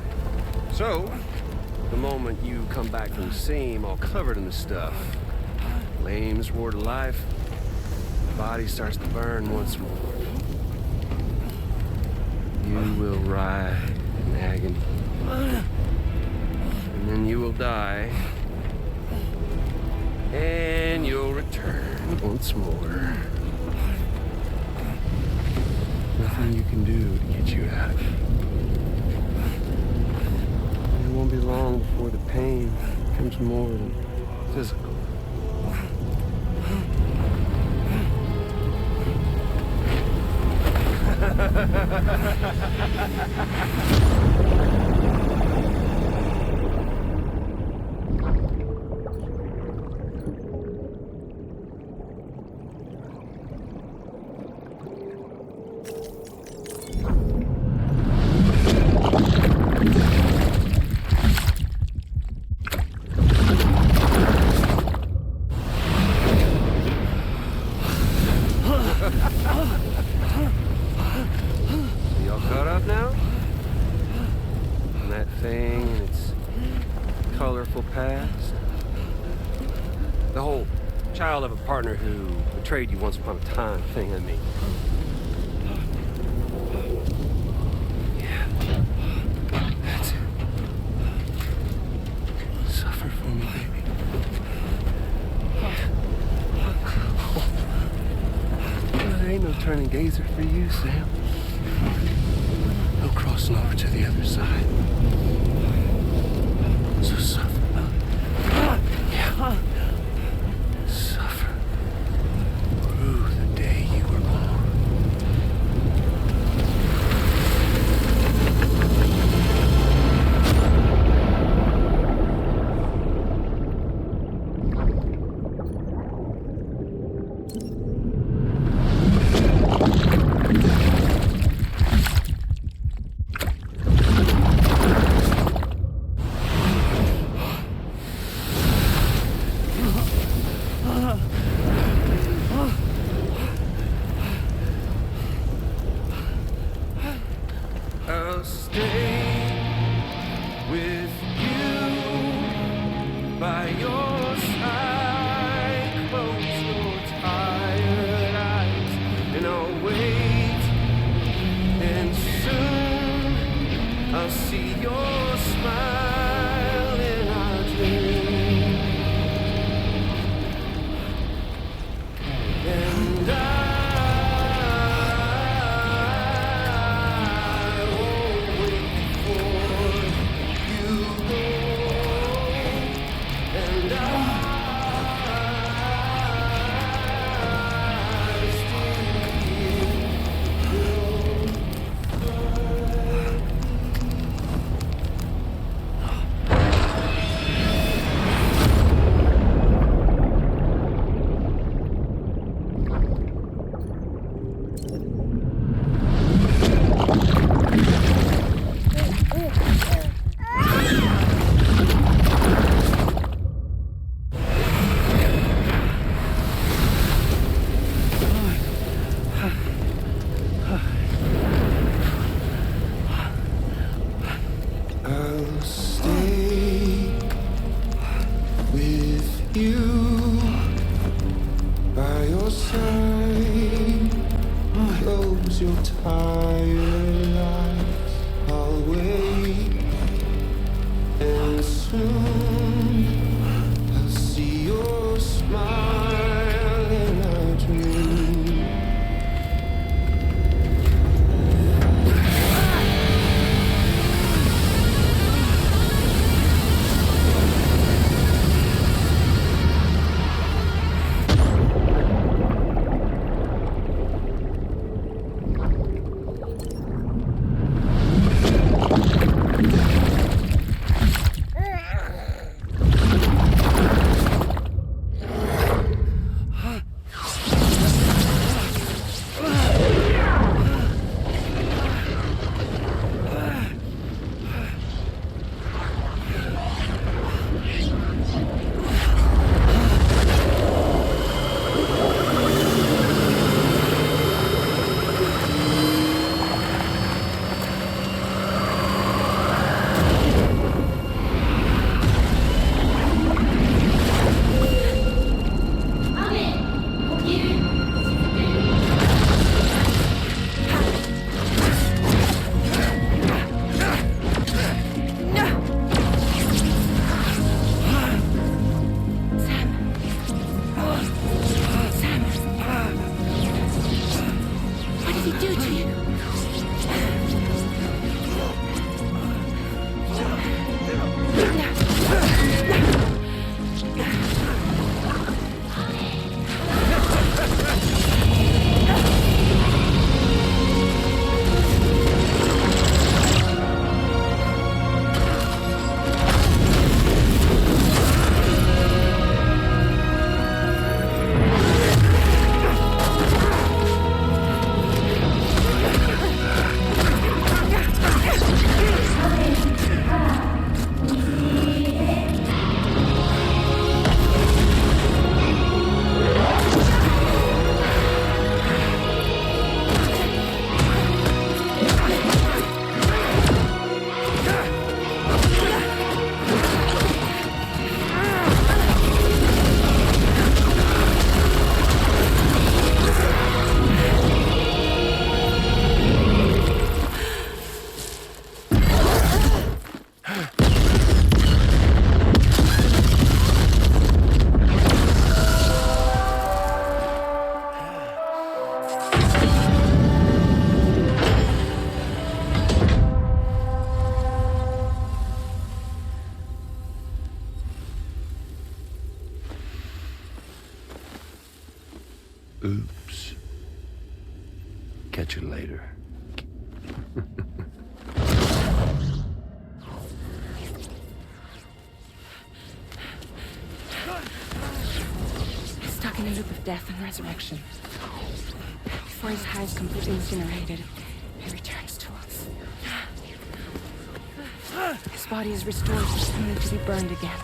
So, the moment you come back from the seam all covered in the stuff, flames roar to life, the body starts to burn once more. You will writhe in agony. And And then you will die. And you'll return once more. Nothing you can do to get you out. It won't be long before the pain becomes more than physical. Y'all caught up now? On that thing and its colorful past? The whole child of a partner who betrayed you once upon a time thing, I mean. Yeah. That's it. Suffer for me, baby. There ain't no turning gazer for you, Sam. No crossing over to the other side. So suffer. Yeah. Suffer. Through the day you were born. I'll stay with you by your side, close your tired eyes, and I'll wait, and soon I'll see your smile in our dream, and I won't wait loop of death and resurrection. Before his hive is completely incinerated, he returns to us. His body is restored, only to be burned again.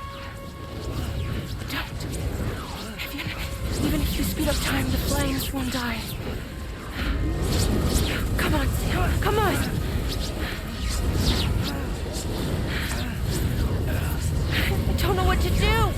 Don't! Even if you speed up time, the flames won't die. Come on, Sam, come on! I don't know what to do!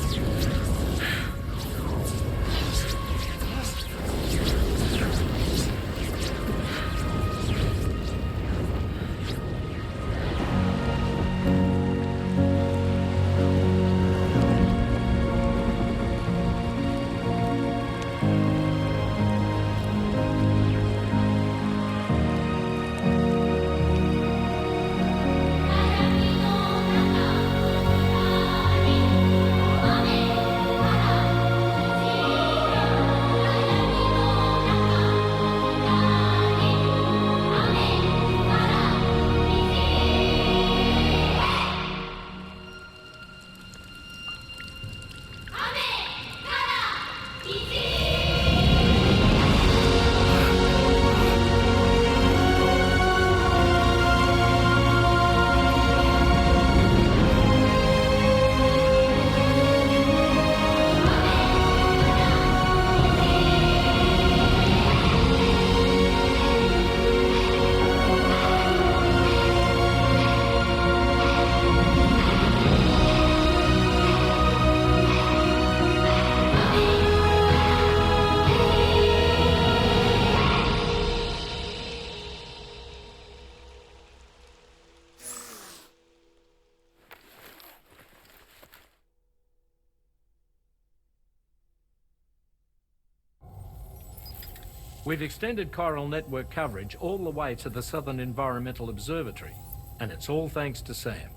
We've extended chiral network coverage all the way to the Southern Environmental Observatory, and it's all thanks to Sam.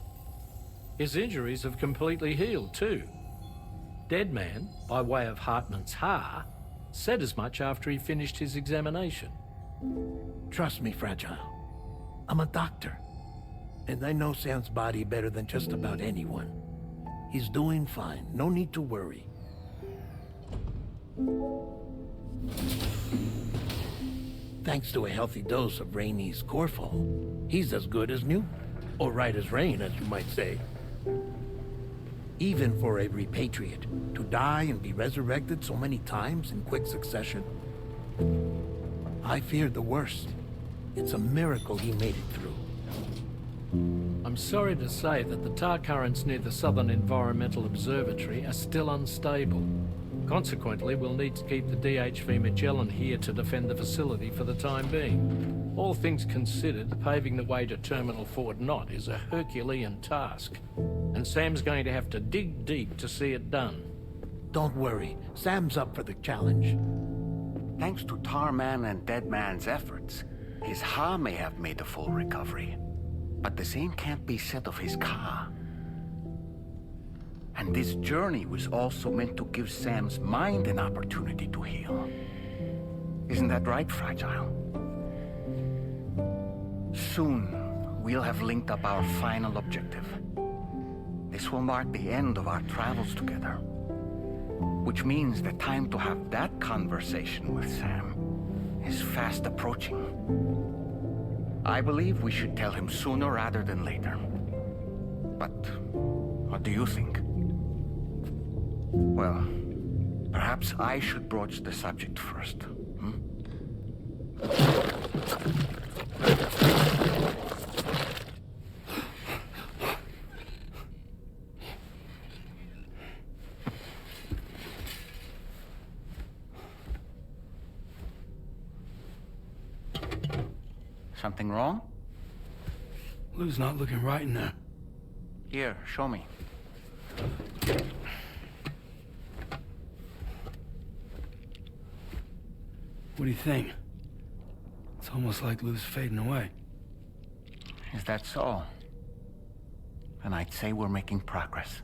His injuries have completely healed too. Deadman, by way of Hartman's Ha, said as much after he finished his examination. Trust me, Fragile. I'm a doctor, and I know Sam's body better than just about anyone. He's doing fine, no need to worry. Thanks to a healthy dose of Rainey's Corfol, he's as good as new. Or right as rain, as you might say. Even for a repatriate, to die and be resurrected so many times in quick succession. I feared the worst. It's a miracle he made it through. I'm sorry to say that the tar currents near the Southern Environmental Observatory are still unstable. Consequently, we'll need to keep the DHV Magellan here to defend the facility for the time being. All things considered, paving the way to Terminal Fort Knott is a Herculean task, and Sam's going to have to dig deep to see it done. Don't worry, Sam's up for the challenge. Thanks to Tarman and Deadman's efforts, his Ha may have made a full recovery. But the same can't be said of his Ka. And this journey was also meant to give Sam's mind an opportunity to heal. Isn't that right, Fragile? Soon, we'll have linked up our final objective. This will mark the end of our travels together. Which means the time to have that conversation with Sam is fast approaching. I believe we should tell him sooner rather than later. But what do you think? Well, perhaps I should broach the subject first. Something wrong? Lou's not looking right in there. Here, show me. What do you think? It's almost like Lou's fading away. Is that so? And I'd say we're making progress.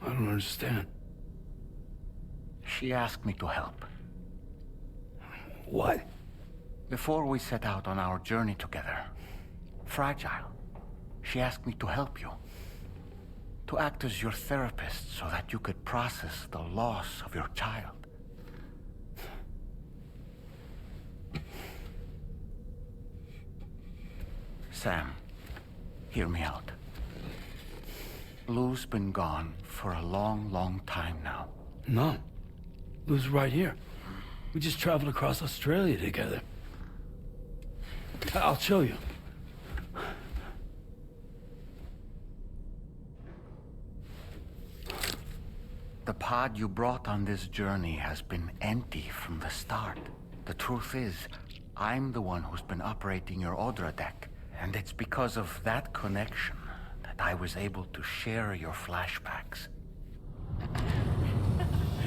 I don't understand. She asked me to help. What? Before we set out on our journey together, Fragile, she asked me to help you. to act as your therapist so that you could process the loss of your child. Sam, hear me out. Lou's been gone for a long, long time now. No. Lou's right here. We just traveled across Australia together. I'll show you. The pod you brought on this journey has been empty from the start. The truth is, I'm the one who's been operating your Odra deck, and it's because of that connection that I was able to share your flashbacks.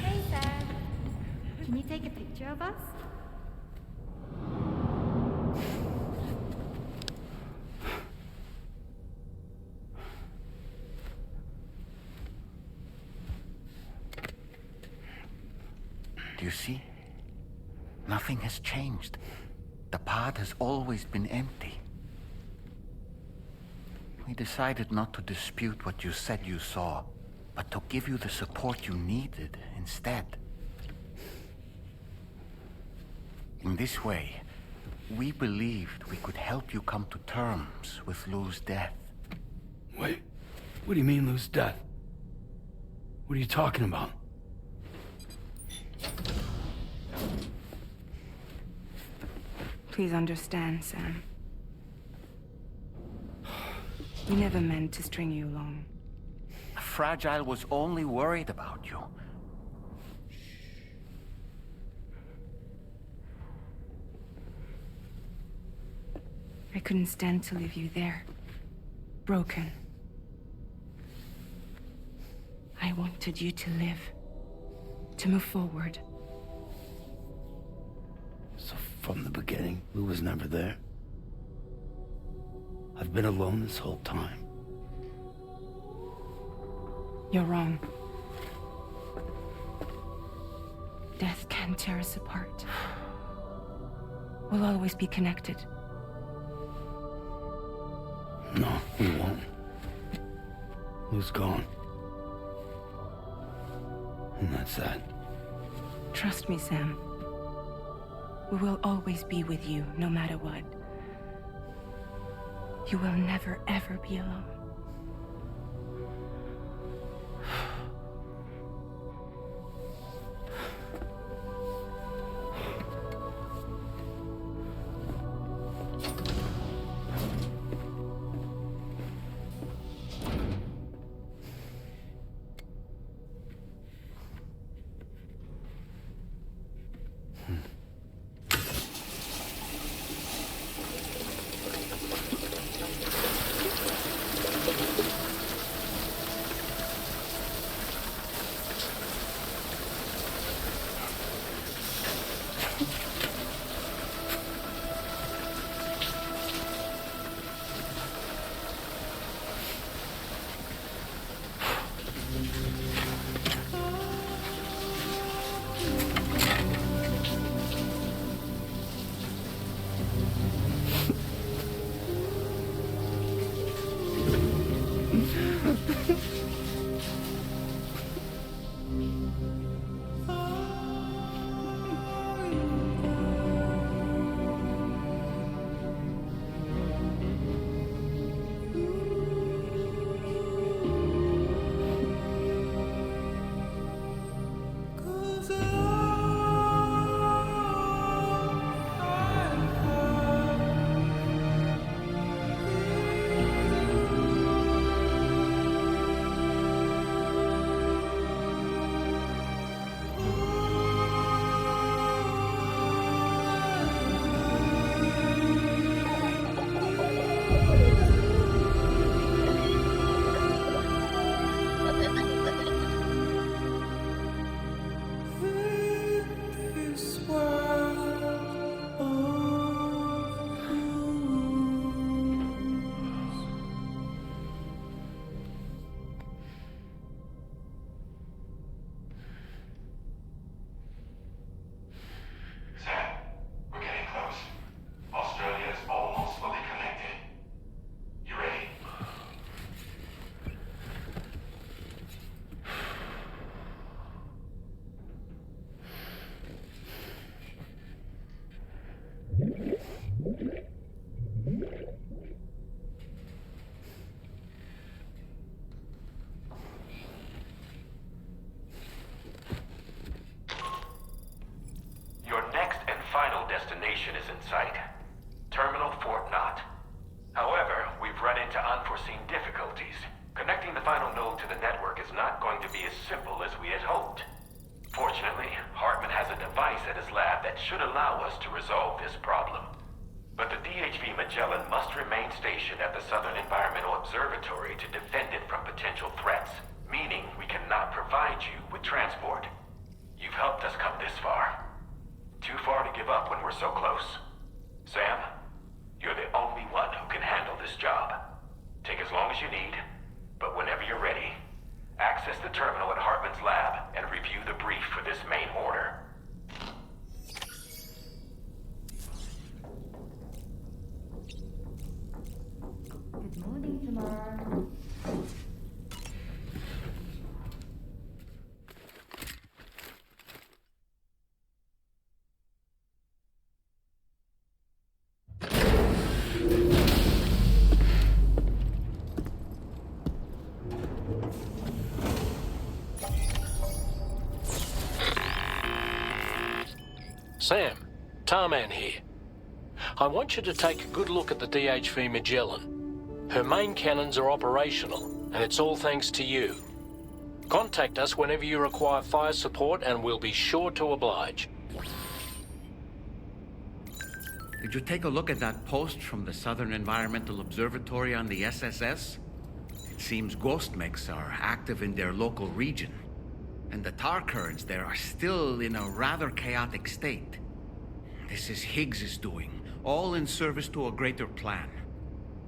Hey, Sam. Can you take a picture of us? Do you see? Nothing has changed. The pod has always been empty. We decided not to dispute what you said you saw, but to give you the support you needed instead. In this way, we believed we could help you come to terms with Lou's death. Wait, what do you mean Lou's death? What are you talking about? Please understand, Sam. We never meant to string you along. Fragile was only worried about you. I couldn't stand to leave you there, broken. I wanted you to live, to move forward. So from the beginning, Lou was never there. I've been alone this whole time. You're wrong. Death can tear us apart. We'll always be connected. No, we won't. Lou's gone. And that's that. Trust me, Sam. We will always be with you, no matter what. You will never, ever be alone. must remain stationed at the Southern Environmental Observatory to defend it from potential threats, meaning we cannot provide you with transport. You've helped us come this far. Too far to give up when we're so close. Sam, you're the only one who can handle this job. Take as long as you need, but whenever you're ready, access the terminal at Hartman's lab and review the brief for this main order. Good morning, Tamara. Sam, Tarman here. I want you to take a good look at the DHV Magellan. Her main cannons are operational, and it's all thanks to you. Contact us whenever you require fire support, and we'll be sure to oblige. Did you take a look at that post from the Southern Environmental Observatory on the SSS? It seems ghost mechs are active in their local region, and the tar currents there are still in a rather chaotic state. This is Higgs's doing, all in service to a greater plan.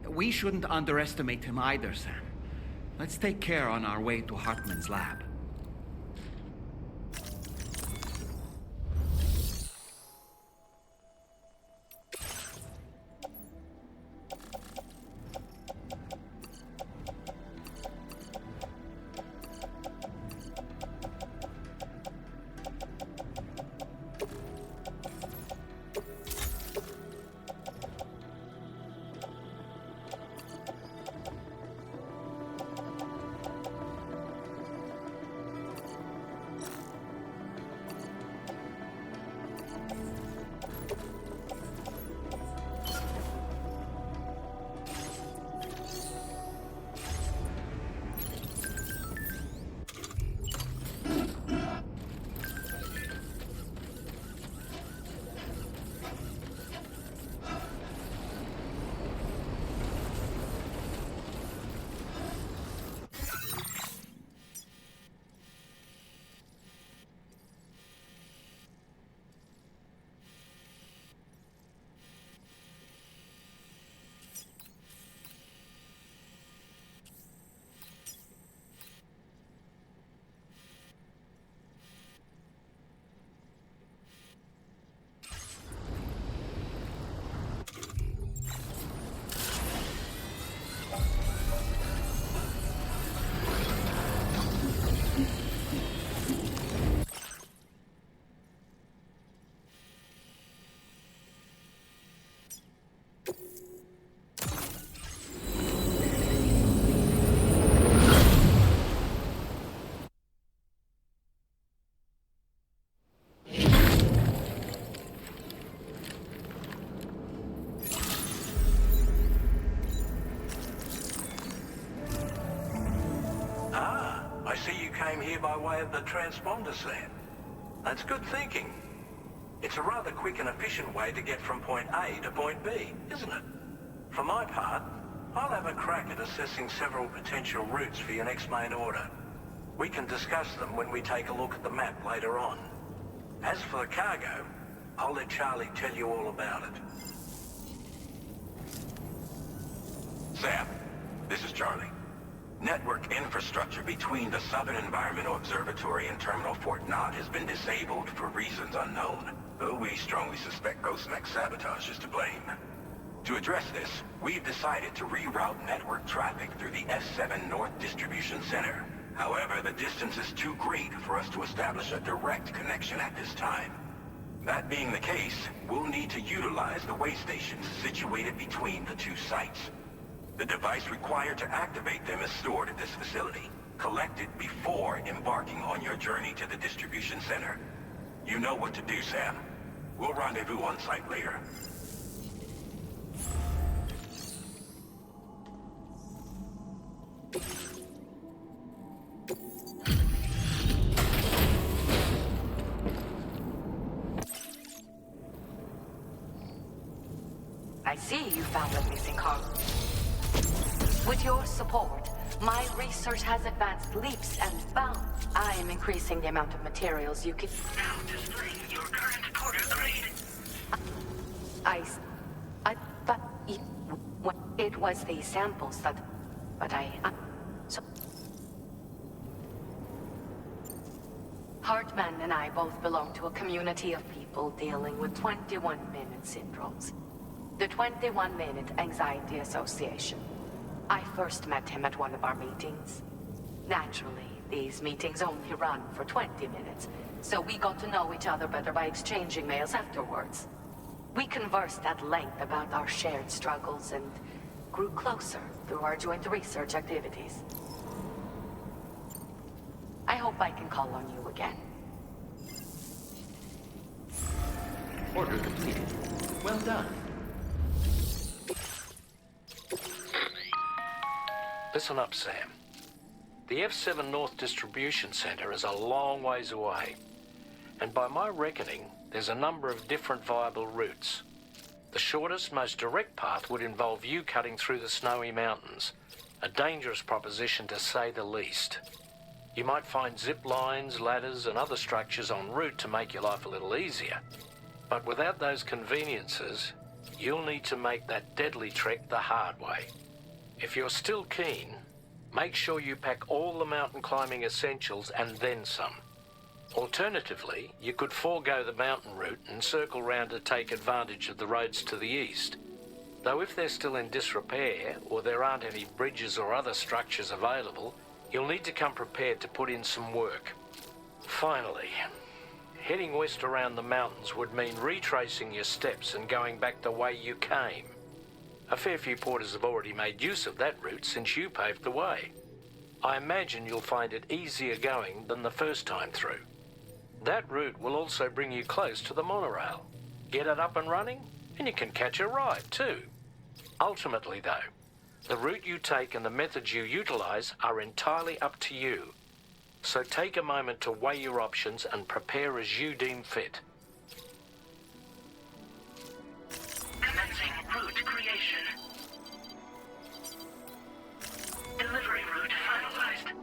We shouldn't underestimate him either, Sam. Let's take care on our way to Hartman's lab. I see you came here by way of the transponder set. That's good thinking. It's a rather quick and efficient way to get from point A to point B, isn't it? For my part, I'll have a crack at assessing several potential routes for your next main order. We can discuss them when we take a look at the map later on. As for the cargo, I'll let Charlie tell you all about it. Sam, this is Charlie. Network infrastructure between the Southern Environmental Observatory and Terminal Fort Knott has been disabled for reasons unknown, though we strongly suspect Ghost Mech sabotage is to blame. To address this, we've decided to reroute network traffic through the S7 North Distribution Center. However, the distance is too great for us to establish a direct connection at this time. That being the case, we'll need to utilize the way stations situated between the two sites. The device required to activate them is stored at this facility. Collect it before embarking on your journey to the distribution center. You know what to do, Sam. We'll rendezvous on site later. I see you found the missing cargo. With your support, my research has advanced leaps and bounds. I am increasing the amount of materials you can... Now displaying your current quarter grade. I thought it was the samples that... But so... Hartman and I both belong to a community of people dealing with 21-minute syndromes. The 21-Minute Anxiety Association. I first met him at one of our meetings. Naturally, these meetings only run for 20 minutes, so we got to know each other better by exchanging mails afterwards. We conversed at length about our shared struggles and grew closer through our joint research activities. I hope I can call on you again. Order completed. Well done. Listen up, Sam. The F7 North Distribution Center is a long ways away. And by my reckoning, there's a number of different viable routes. The shortest, most direct path would involve you cutting through the snowy mountains. A dangerous proposition to say the least. You might find zip lines, ladders, and other structures en route to make your life a little easier. But without those conveniences, you'll need to make that deadly trek the hard way. If you're still keen, make sure you pack all the mountain climbing essentials and then some. Alternatively, you could forego the mountain route and circle round to take advantage of the roads to the east. Though if they're still in disrepair, or there aren't any bridges or other structures available, you'll need to come prepared to put in some work. Finally, heading west around the mountains would mean retracing your steps and going back the way you came. A fair few porters have already made use of that route since you paved the way. I imagine you'll find it easier going than the first time through. That route will also bring you close to the monorail. Get it up and running, and you can catch a ride too. Ultimately though, the route you take and the methods you utilize are entirely up to you. So take a moment to weigh your options and prepare as you deem fit. Commencing route creation. Delivery route finalized.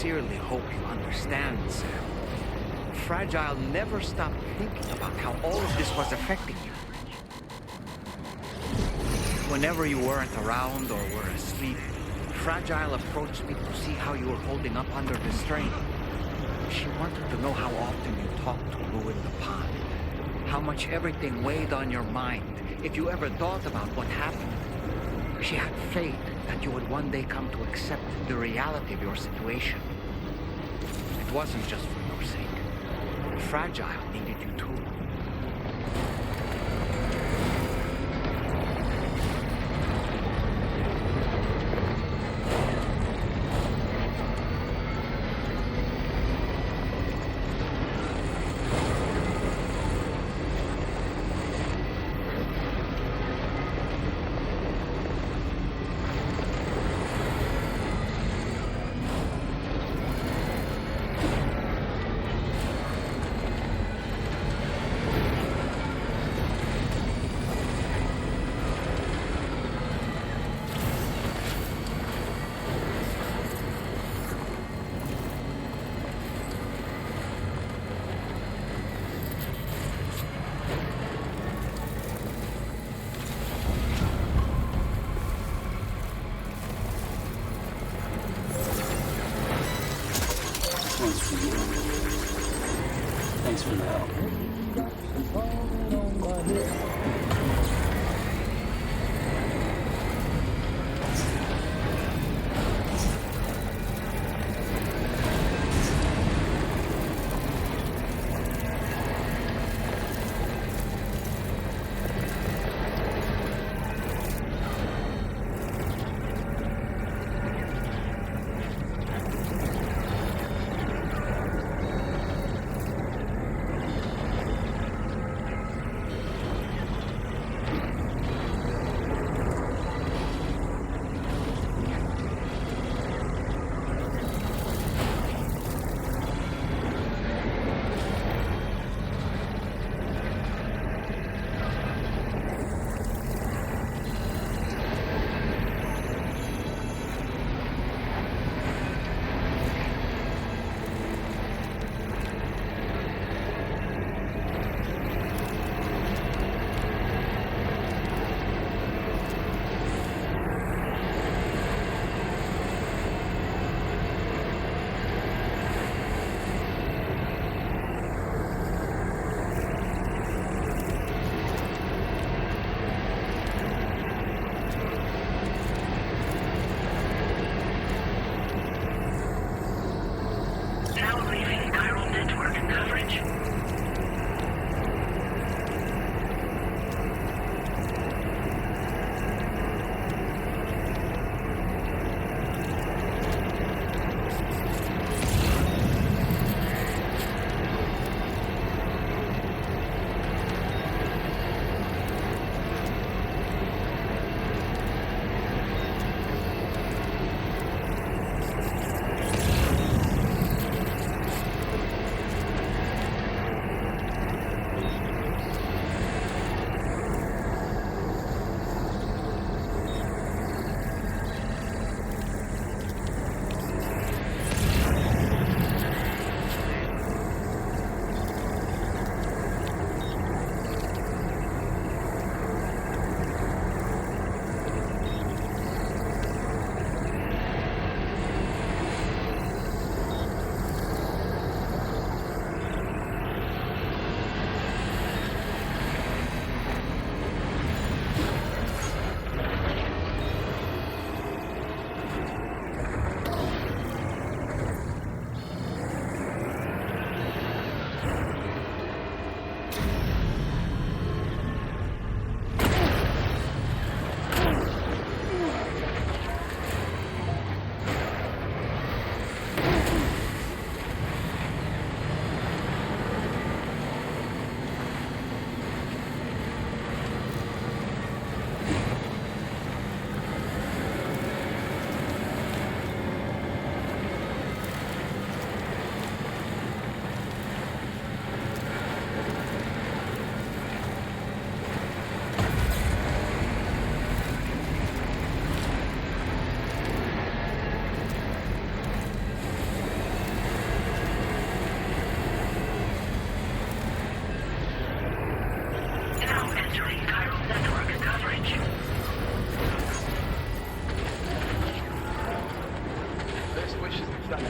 sincerely hope you understand, Sam. Fragile never stopped thinking about how all of this was affecting you. Whenever you weren't around or were asleep, Fragile approached me to see how you were holding up under the strain. She wanted to know how often you talked to Lou in the pond, how much everything weighed on your mind, if you ever thought about what happened. She had faith that you would one day come to accept the reality of your situation. It wasn't just for your sake. Fragile needed you too. Thanks for the help. Let's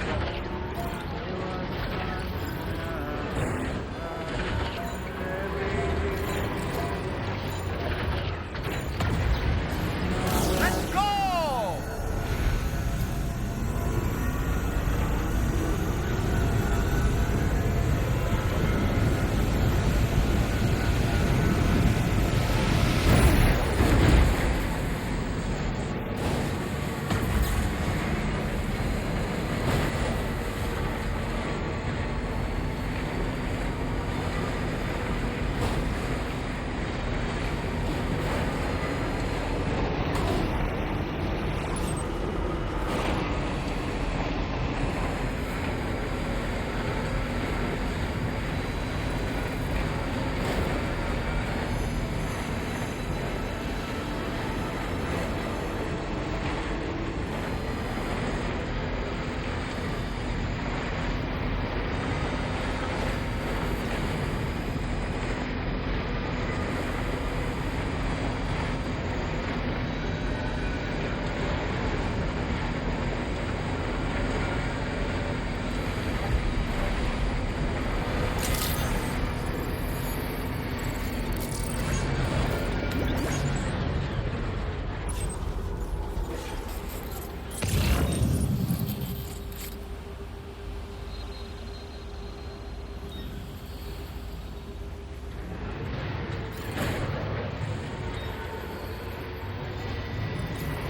go!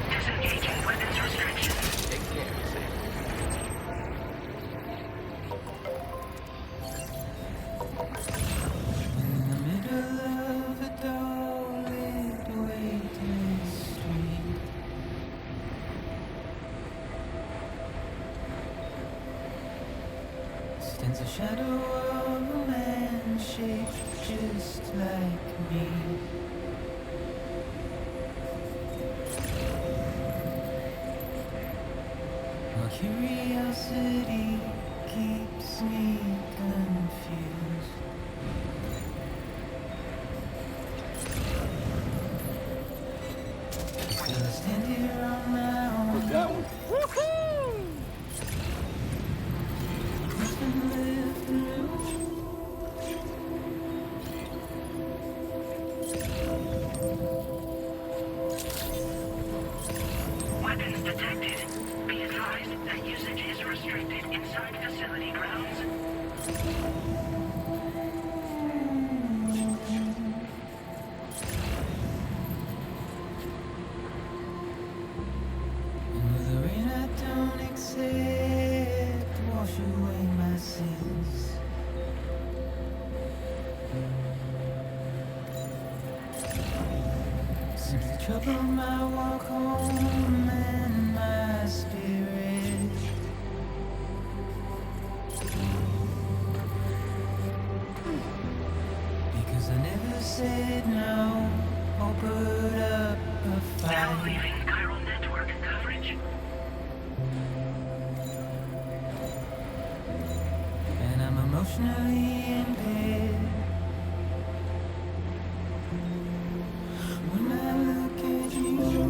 Disengaging weapons restrictions. Take care, Sam. In the middle of a dull-lit, weightless street, stands a shadow of a man shaped just like me. My curiosity keeps me confused. Still I stand here on my own. That one. Nothing left to lose. Weapons detected. Be advised that usage is restricted inside facility grounds. And with the rain I don't accept, wash away my sins. Simply trouble my walk home and my spirit. Because I never said no or put up a fight. Now leaving chiral network coverage. And I'm emotionally impaired. When I look at you,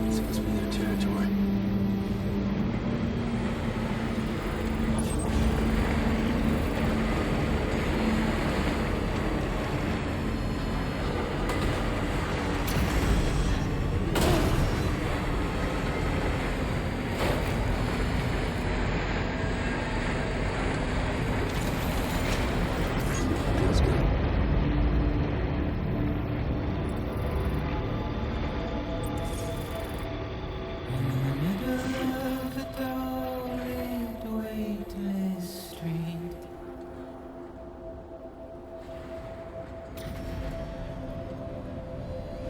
This must be their territory. Let's go. in the middle of a dull-lit, weightless street,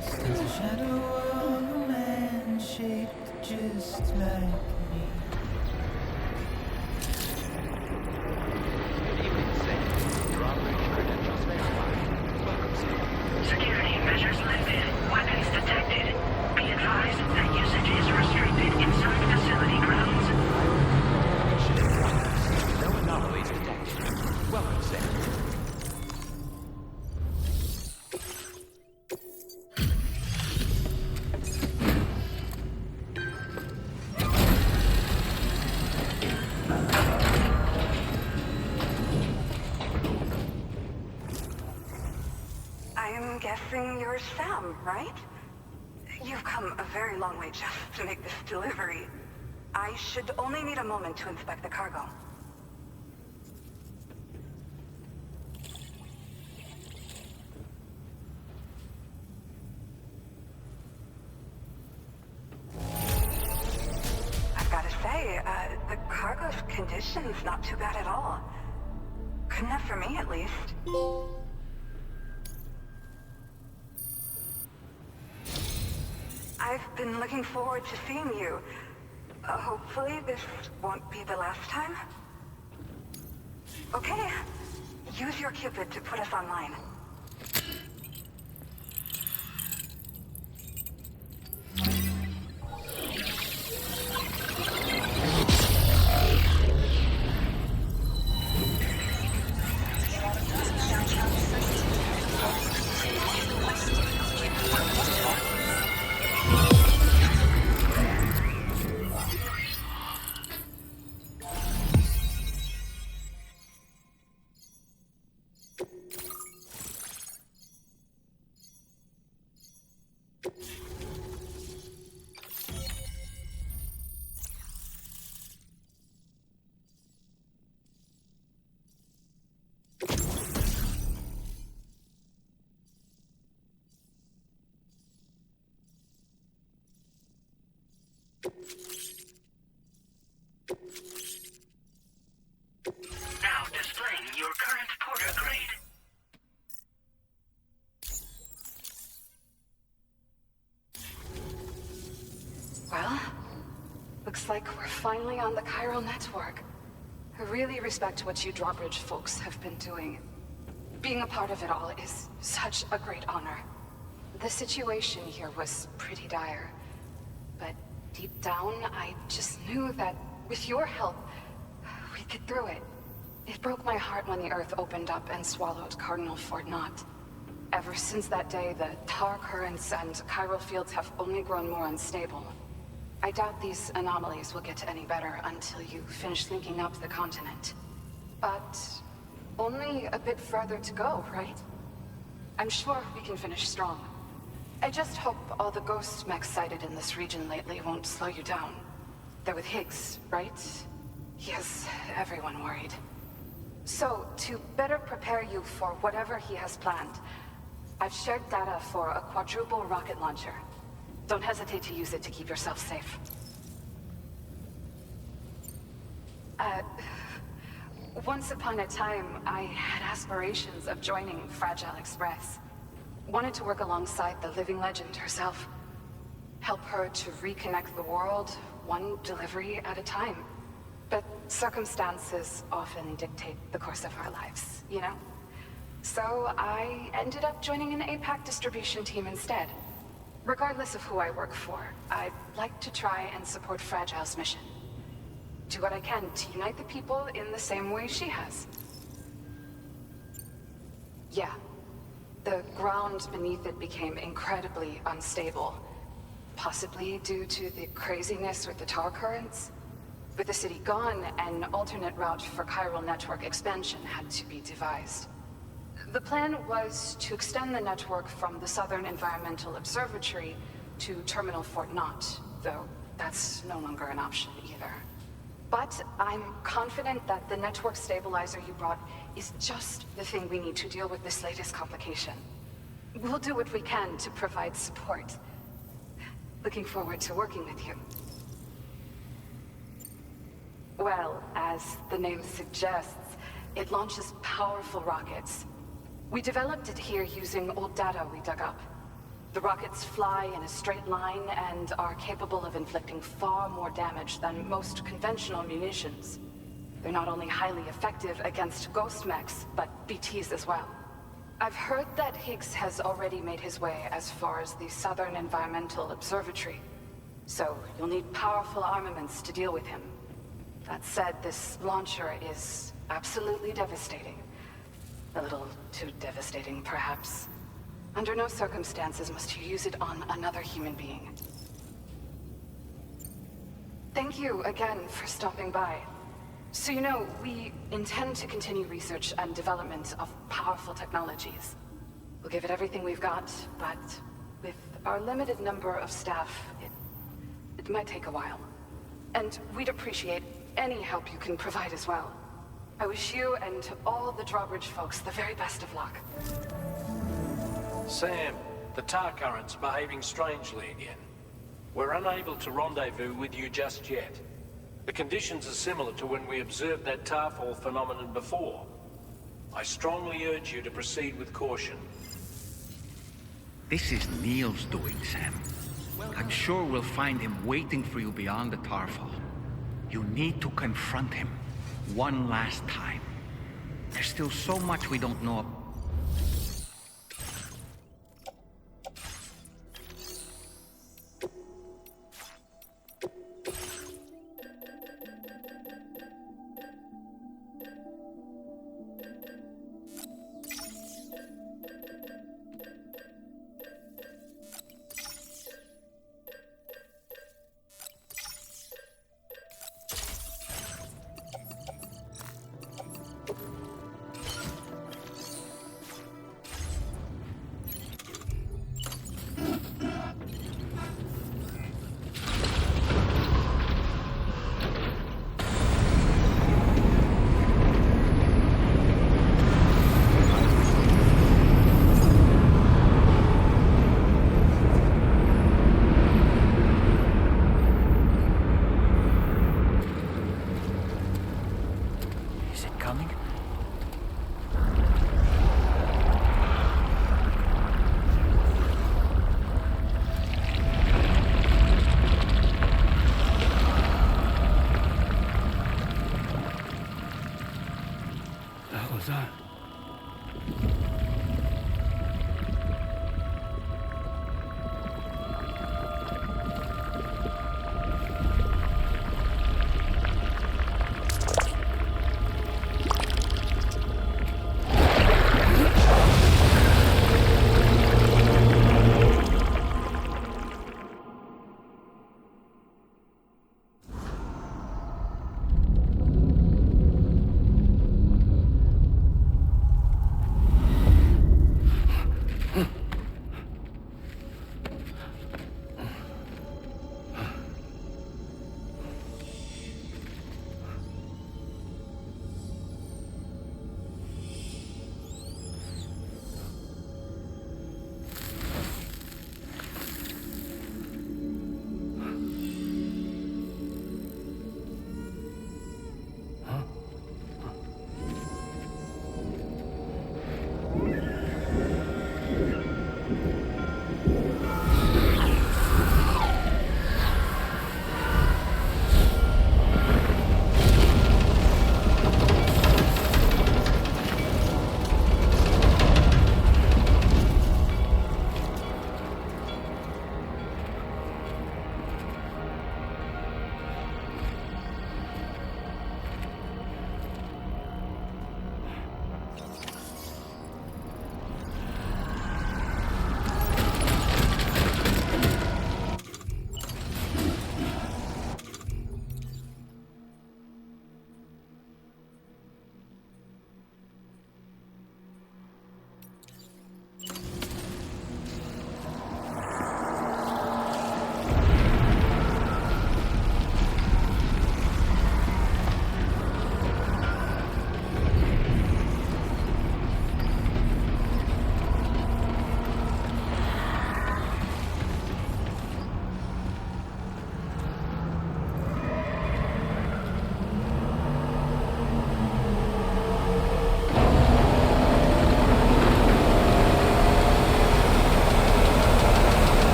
stands a shadow of a man shaped just like me. Good evening, Sam. Your operating credentials verified. Welcome, Sam. Security measures lifted. Weapons detected. Be advised that usage is restricted inside facility grounds. No anomalies detected. Welcome, Sam. guessing you're Sam, right? You've come a very long way just to make this delivery. I should only need a moment to inspect the cargo. I've got to say, the cargo's condition's not too bad at all. Good enough for me, at least. I've been looking forward to seeing you. Hopefully this won't be the last time. Okay, use your Cupid to put us online. Now displaying your current porter grade. Well, looks like we're finally on the chiral network. I really respect what you drawbridge folks have been doing. Being a part of it all is such a great honor. The situation here was pretty dire, but deep down, I just knew that with your help, we'd get through it. It broke my heart when the Earth opened up and swallowed Cardinal Fort Knott. Ever since that day, the tar currents and chiral fields have only grown more unstable. I doubt these anomalies will get any better until you finish linking up the continent. But only a bit further to go, right? I'm sure we can finish strong. I just hope all the ghost mechs sighted in this region lately won't slow you down. They're with Higgs, right? He has everyone worried. So, to better prepare you for whatever he has planned, I've shared data for a quadruple rocket launcher. Don't hesitate to use it to keep yourself safe. Once upon a time, I had aspirations of joining Fragile Express. Wanted to work alongside the living legend herself. Help her to reconnect the world, one delivery at a time. But circumstances often dictate the course of our lives, you know? So I ended up joining an APAC distribution team instead. Regardless of who I work for, I'd like to try and support Fragile's mission. Do what I can to unite the people in the same way she has. Yeah. The ground beneath it became incredibly unstable. Possibly due to the craziness with the tar currents. With the city gone, an alternate route for chiral network expansion had to be devised. The plan was to extend the network from the Southern Environmental Observatory to Terminal Fort Knott, though that's no longer an option either. But I'm confident that the network stabilizer you brought is just the thing we need to deal with this latest complication. We'll do what we can to provide support. Looking forward to working with you. Well, as the name suggests, it launches powerful rockets. We developed it here using old data we dug up. The rockets fly in a straight line and are capable of inflicting far more damage than most conventional munitions. They're not only highly effective against ghost mechs, but BTs as well. I've heard that Higgs has already made his way as far as the Southern Environmental Observatory. So you'll need powerful armaments to deal with him. That said, this launcher is absolutely devastating. A little too devastating, perhaps. Under no circumstances must you use it on another human being. Thank you again for stopping by. So you know, we intend to continue research and development of powerful technologies. We'll give it everything we've got, but with our limited number of staff, it might take a while. And we'd appreciate any help you can provide as well. I wish you and all the drawbridge folks the very best of luck. Sam, the tar current's behaving strangely again. We're unable to rendezvous with you just yet. The conditions are similar to when we observed that tarfall phenomenon before. I strongly urge you to proceed with caution. This is Neil's doing, Sam. I'm sure we'll find him waiting for you beyond the tarfall. You need to confront him one last time. There's still so much we don't know.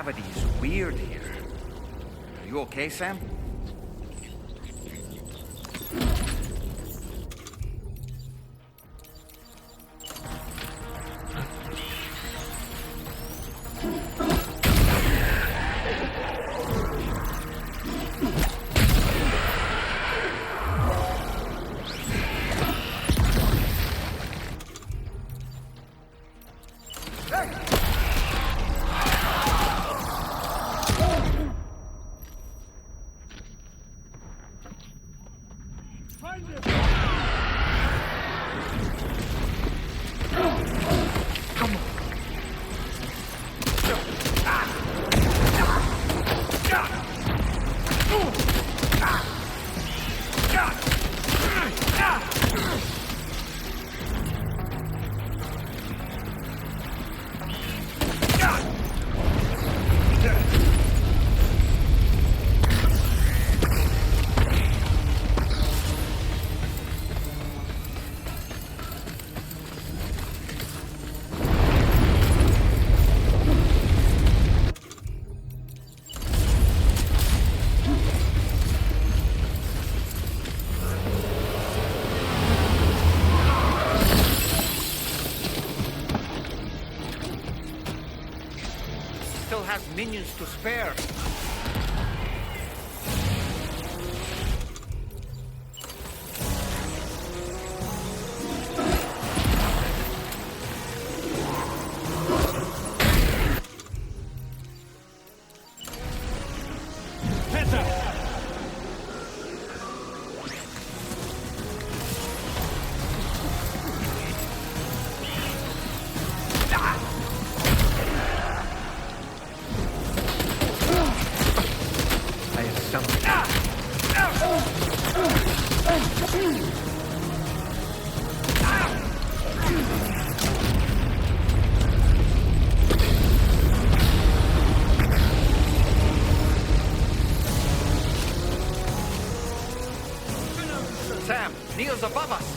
gravity is weird here. Are you okay, Sam? Still has minions to spare. Sam, Neil's above us.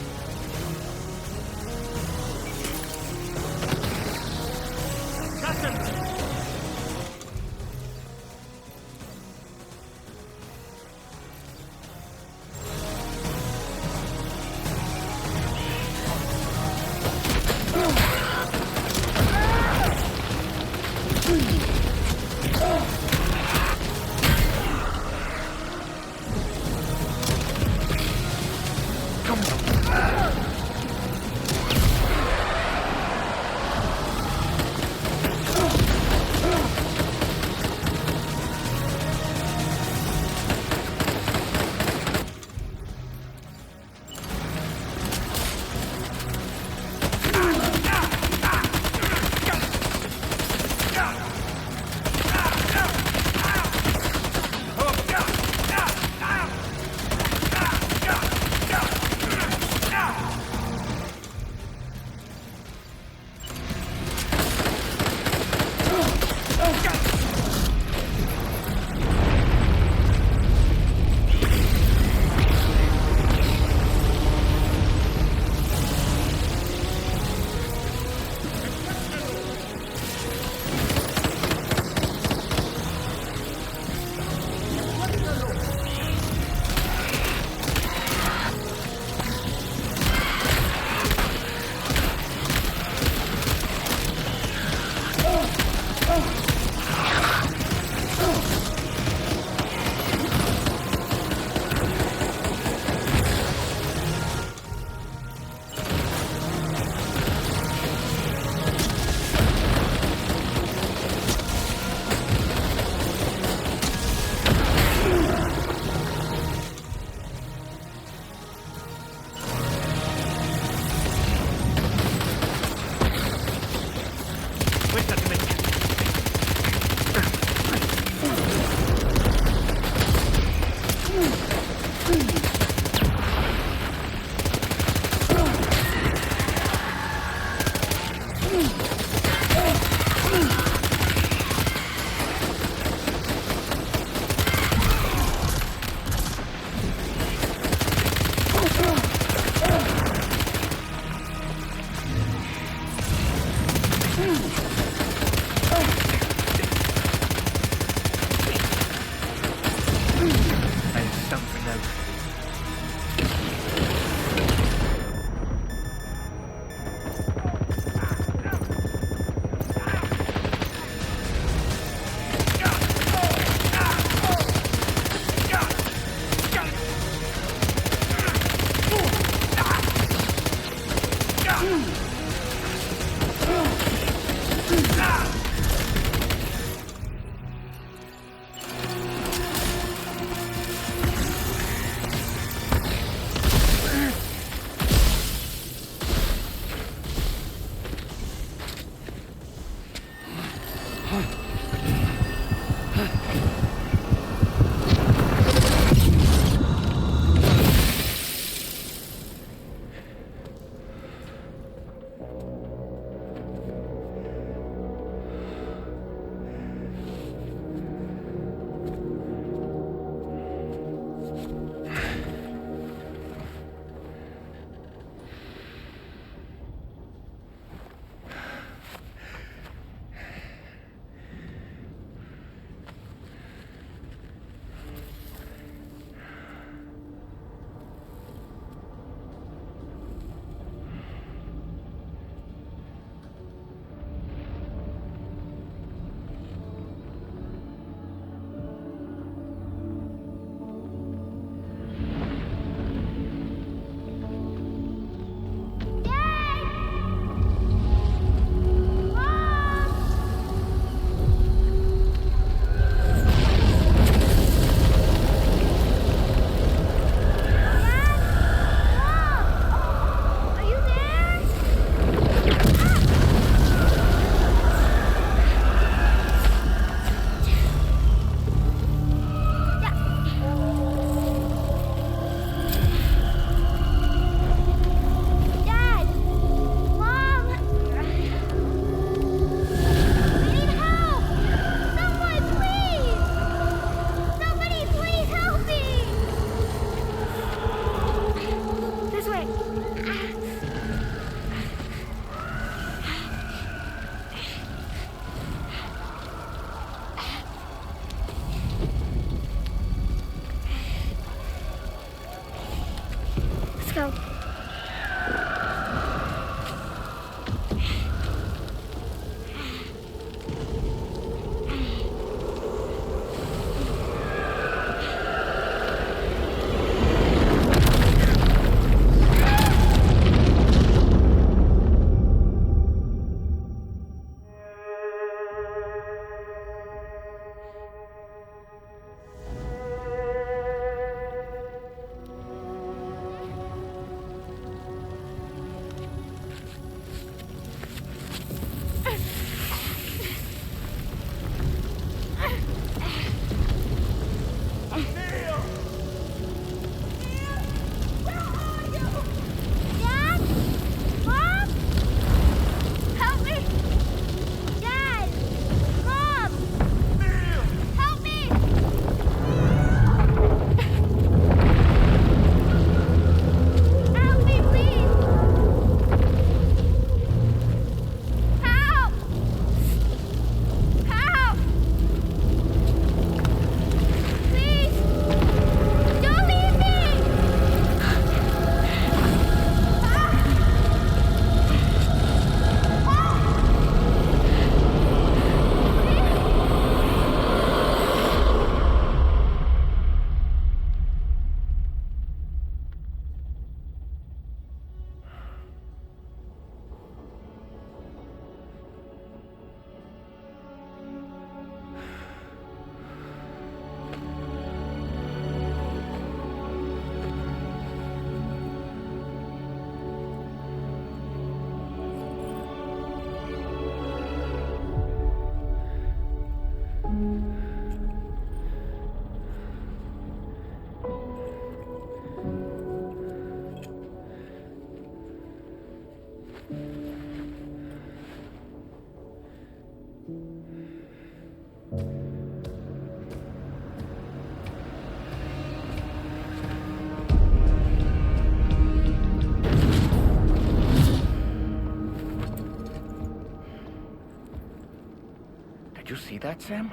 Did you see that, Sam?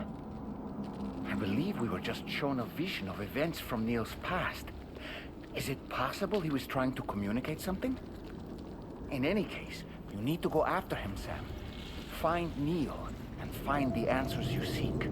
I believe we were just shown a vision of events from Neil's past. Is it possible he was trying to communicate something? In any case, you need to go after him, Sam. Find Neil and find the answers you seek.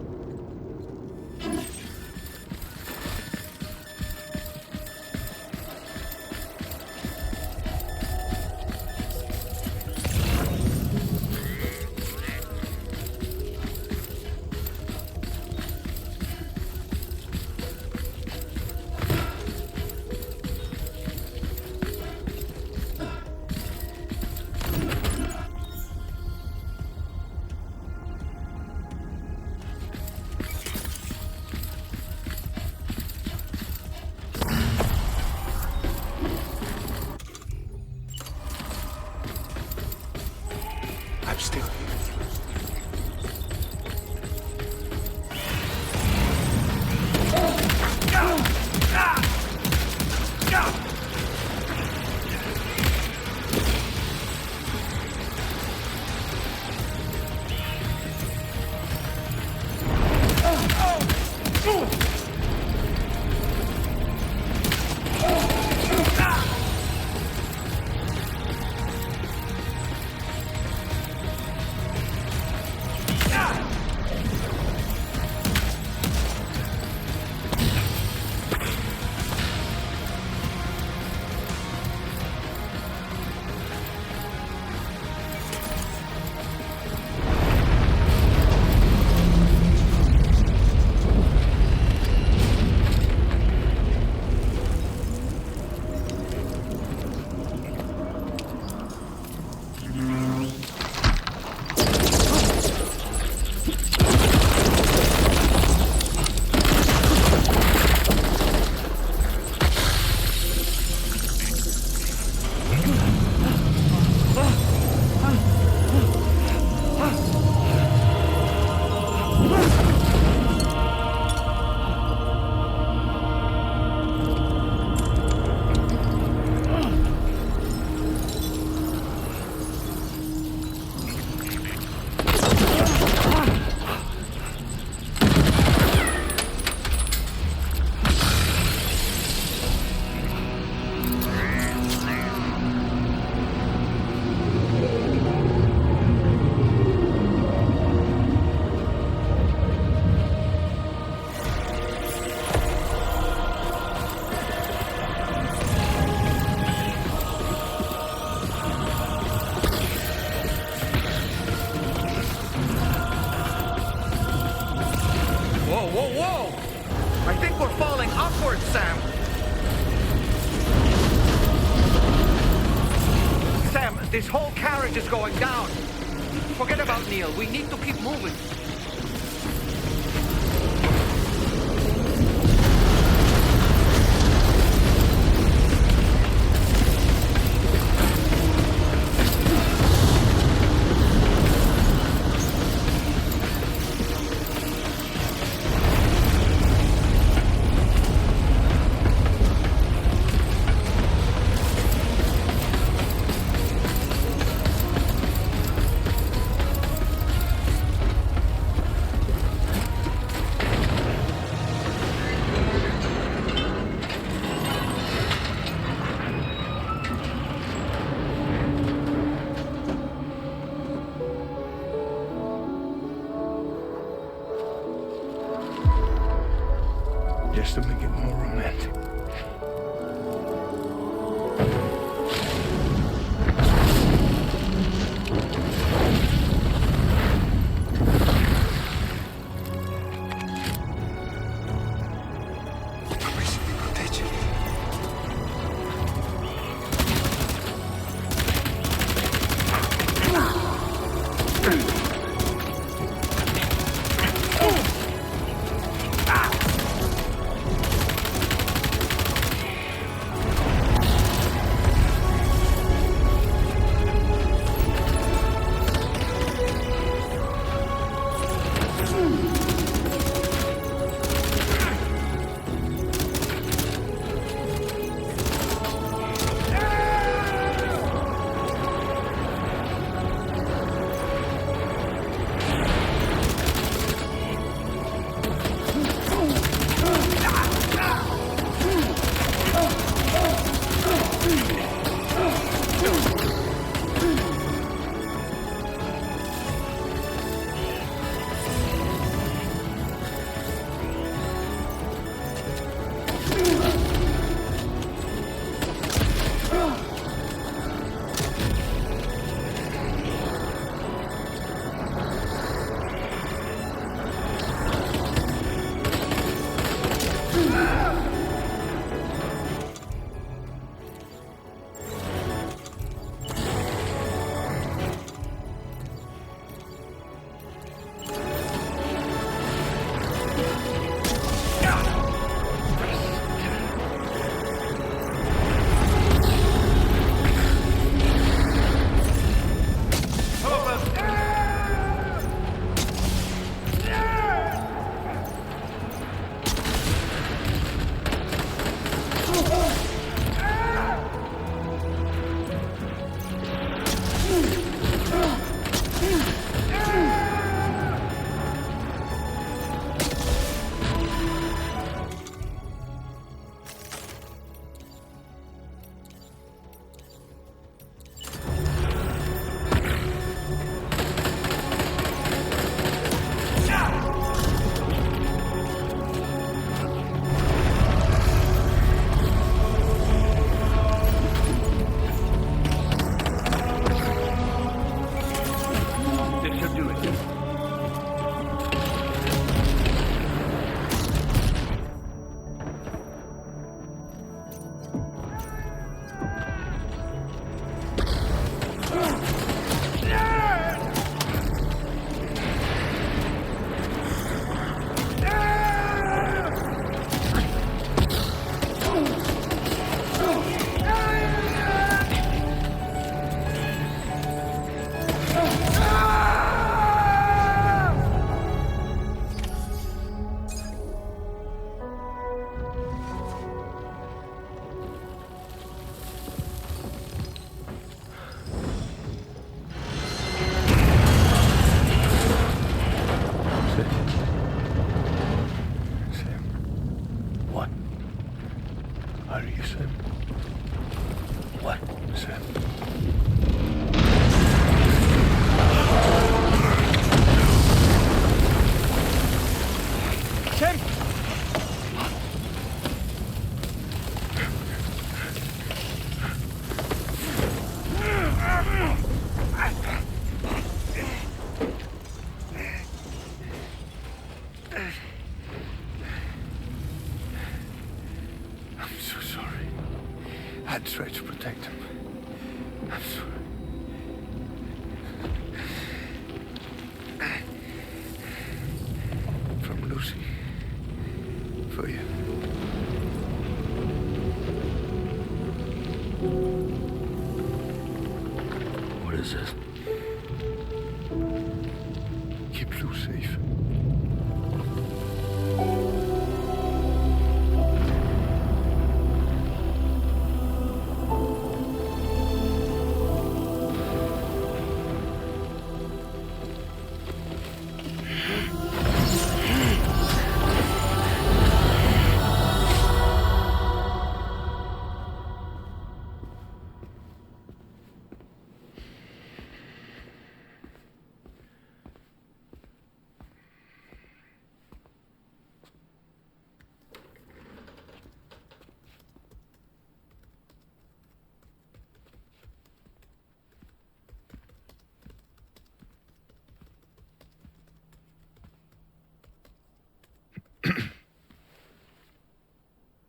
I'm still here. I think we're falling upwards, Sam. Sam, this whole carriage is going down. Forget about Neil. We need to keep moving. Just to make it more romantic. I'd try to protect him. I'm sorry. From Lucy. For you. What is this? Keep Lou safe.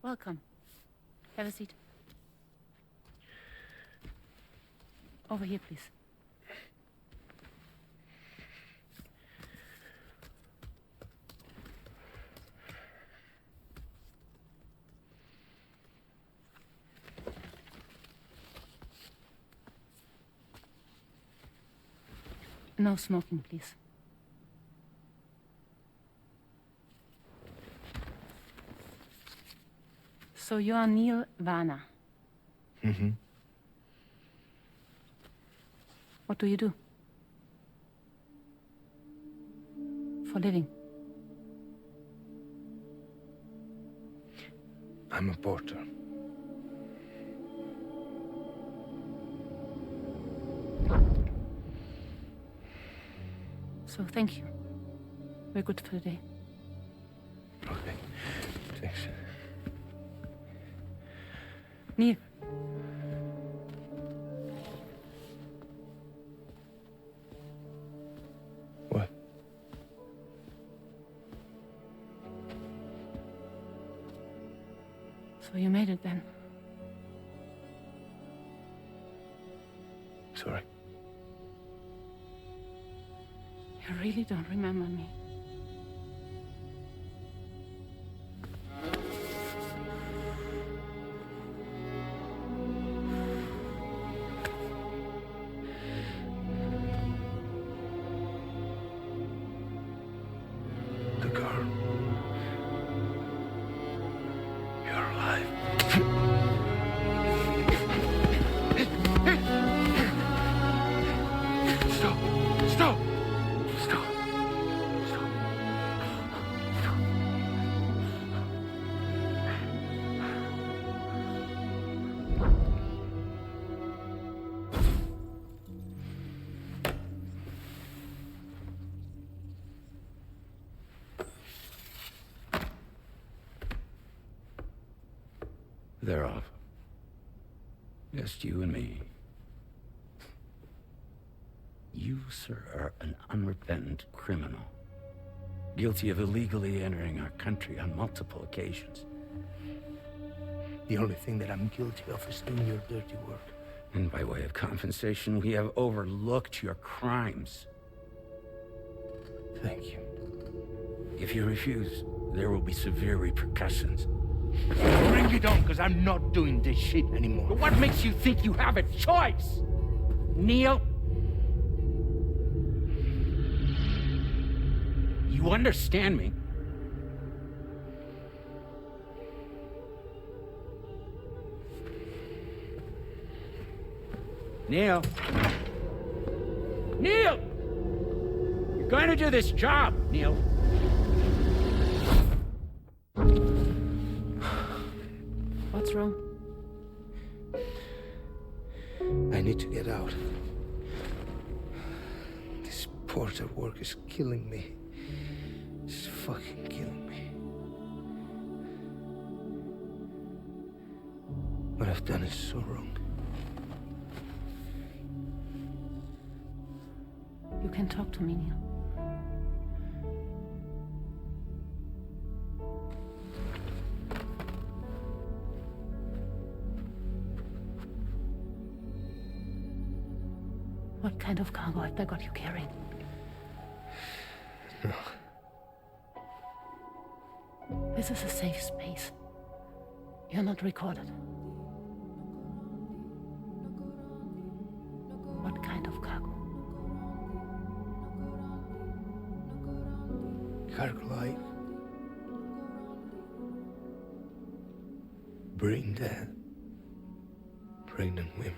Welcome. Have a seat. Over here, please. No smoking, please. So you are Neil Vana. Mm-hmm. What do you do? For living? I'm a porter. So thank you. We're good for the day. Okay. Thanks. Neil. What? So you made it then? Sorry. You really don't remember me. The girl. You're alive. Stop! Stop! Stop! They're off. Just you and me. You, sir, are an unrepentant criminal. Guilty of illegally entering our country on multiple occasions. The only thing that I'm guilty of is doing your dirty work. And by way of compensation, we have overlooked your crimes. Thank you. If you refuse, there will be severe repercussions. Bring it on, because I'm not doing this shit anymore. But what makes you think you have a choice? Neil? You understand me? Neil? Neil! You're going to do this job, Neil. What's wrong? I need to get out. This porter work is killing me. It's fucking killing me. What I've done is so wrong. You can talk to me, Neil. What kind of cargo have they got you carrying? No. This is a safe space. You're not recorded. What kind of cargo? Cargo like brain dead, pregnant women.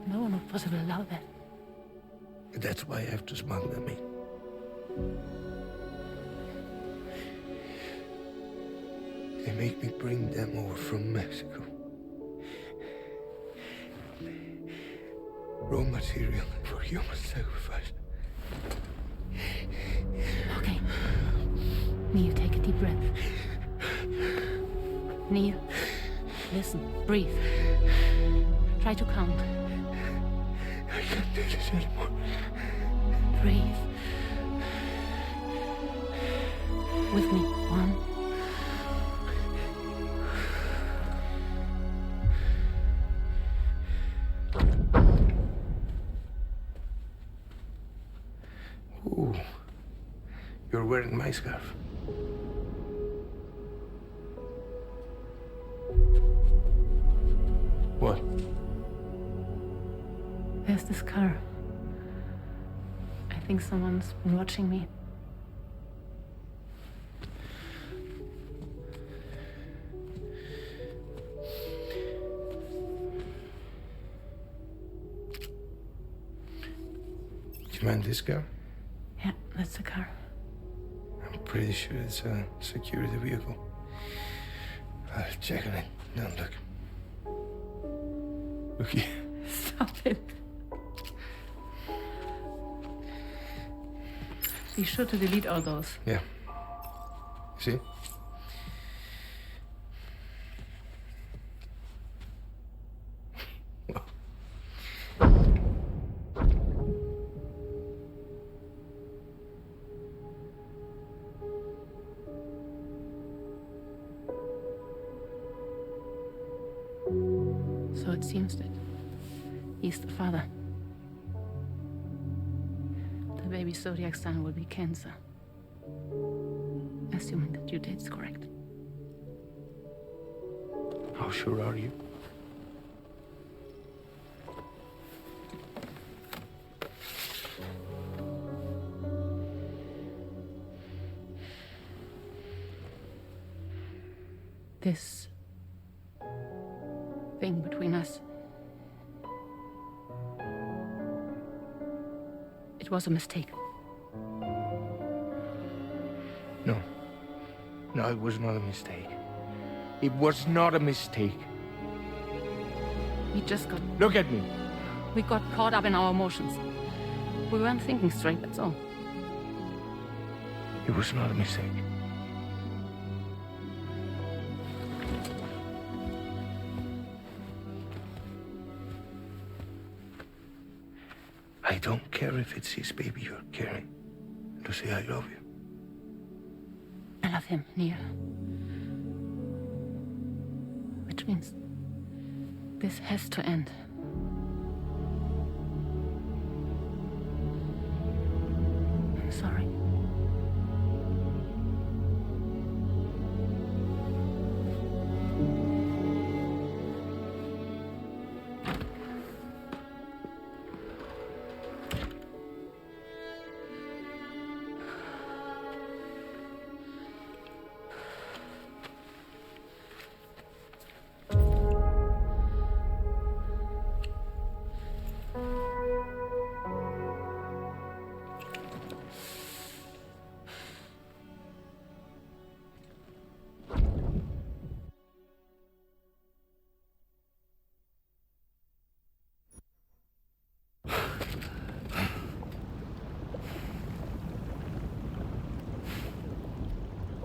No one would possibly allow that. That's why I have to smuggle them in. They make me bring them over from Mexico. Raw material for human sacrifice. Okay. Neil, take a deep breath. Neil, listen, breathe. Try to count. I can't do this anymore. Breathe. With me. 1. Ooh, you're wearing my scarf. What? There's this car. I think someone's been watching me. Do you mind this car? Yeah, that's the car. I'm pretty sure it's a security vehicle. I'll check on it. Now look. Look here. Stop it. Be sure to delete all those. Yeah. See? So it seems that he's the father. The baby's zodiac sign will be Cancer. Assuming that due date's correct. How sure are you? This thing between us, It was a mistake. No. No, it was not a mistake. It was not a mistake. We just got... Look at me. We got caught up in our emotions. We weren't thinking straight, that's all. It was not a mistake. I don't care if it's his baby you're carrying. Lucy, I love you. I love him, Neil. Which means this has to end. I'm sorry.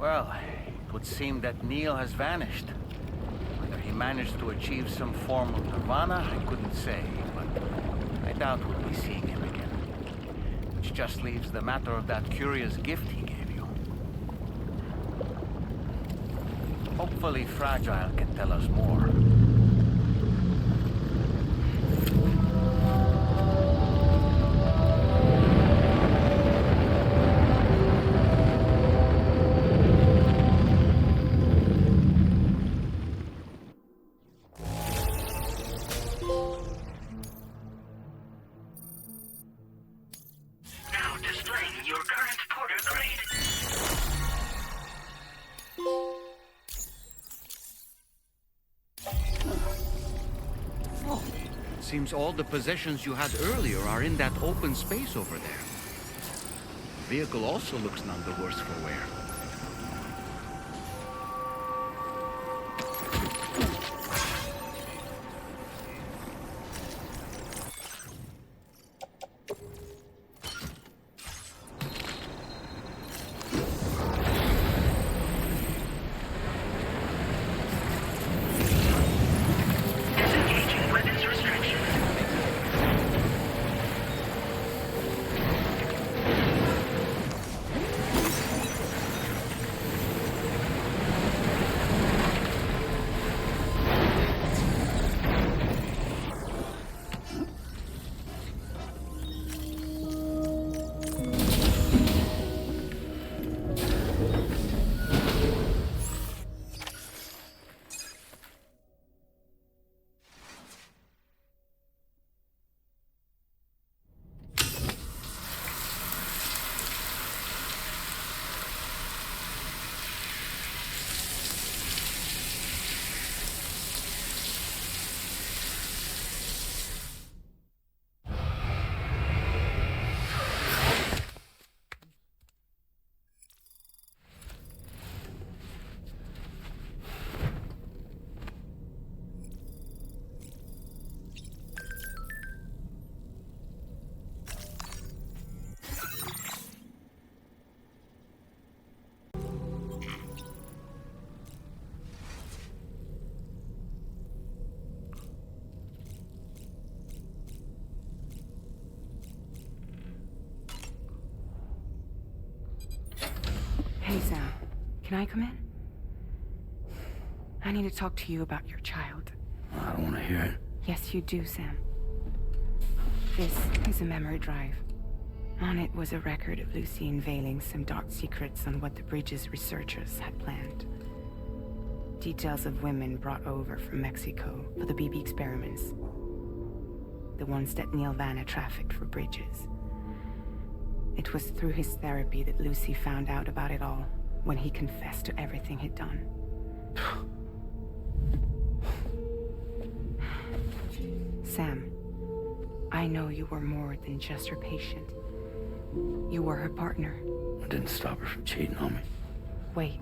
Well, it would seem that Neil has vanished. Whether he managed to achieve some form of nirvana, I couldn't say, but I doubt we'll be seeing him again. Which just leaves the matter of that curious gift he gave you. Hopefully Fragile can tell us more. Now displaying your current Porter grade. Oh, it seems all the possessions you had earlier are in that open space over there. The vehicle also looks none the worse for wear. Disengaging weapons restrictions. Hey, Sam. Can I come in? I need to talk to you about your child. I don't want to hear it. Yes, you do, Sam. This is a memory drive. On it was a record of Lucy unveiling some dark secrets on what the Bridges researchers had planned. Details of women brought over from Mexico for the BB experiments. The ones that Neil Vanna trafficked for Bridges. It was through his therapy that Lucy found out about it all, when he confessed to everything he'd done. Sam, I know you were more than just her patient. You were her partner. I didn't stop her from cheating on me. Wait.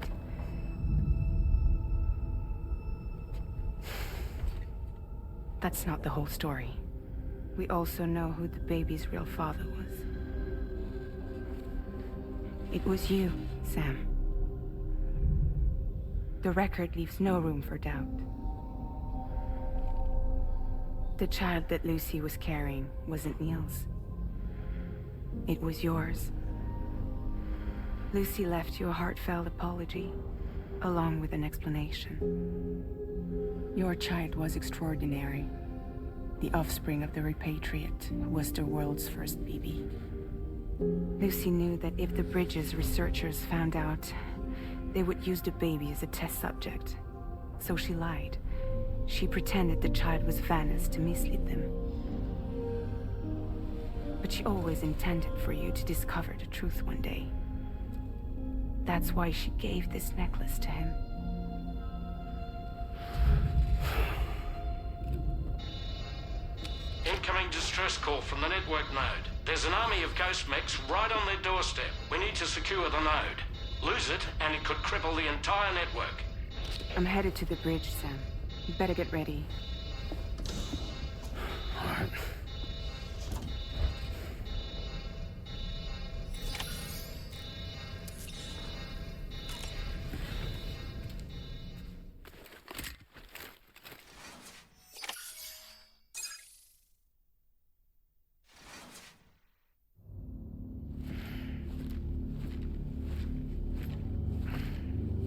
That's not the whole story. We also know who the baby's real father was. It was you, Sam. The record leaves no room for doubt. The child that Lucy was carrying wasn't Neil's. It was yours. Lucy left you a heartfelt apology, along with an explanation. Your child was extraordinary. The offspring of the repatriate who was the world's first BB. Lucy knew that if the Bridges researchers found out, they would use the baby as a test subject. So she lied. She pretended the child was Vanna's to mislead them. But she always intended for you to discover the truth one day. That's why she gave this necklace to him. Incoming distress call from the network node. There's an army of ghost mechs right on their doorstep. We need to secure the node. Lose it, and it could cripple the entire network. I'm headed to the bridge, Sam. You better get ready. All right.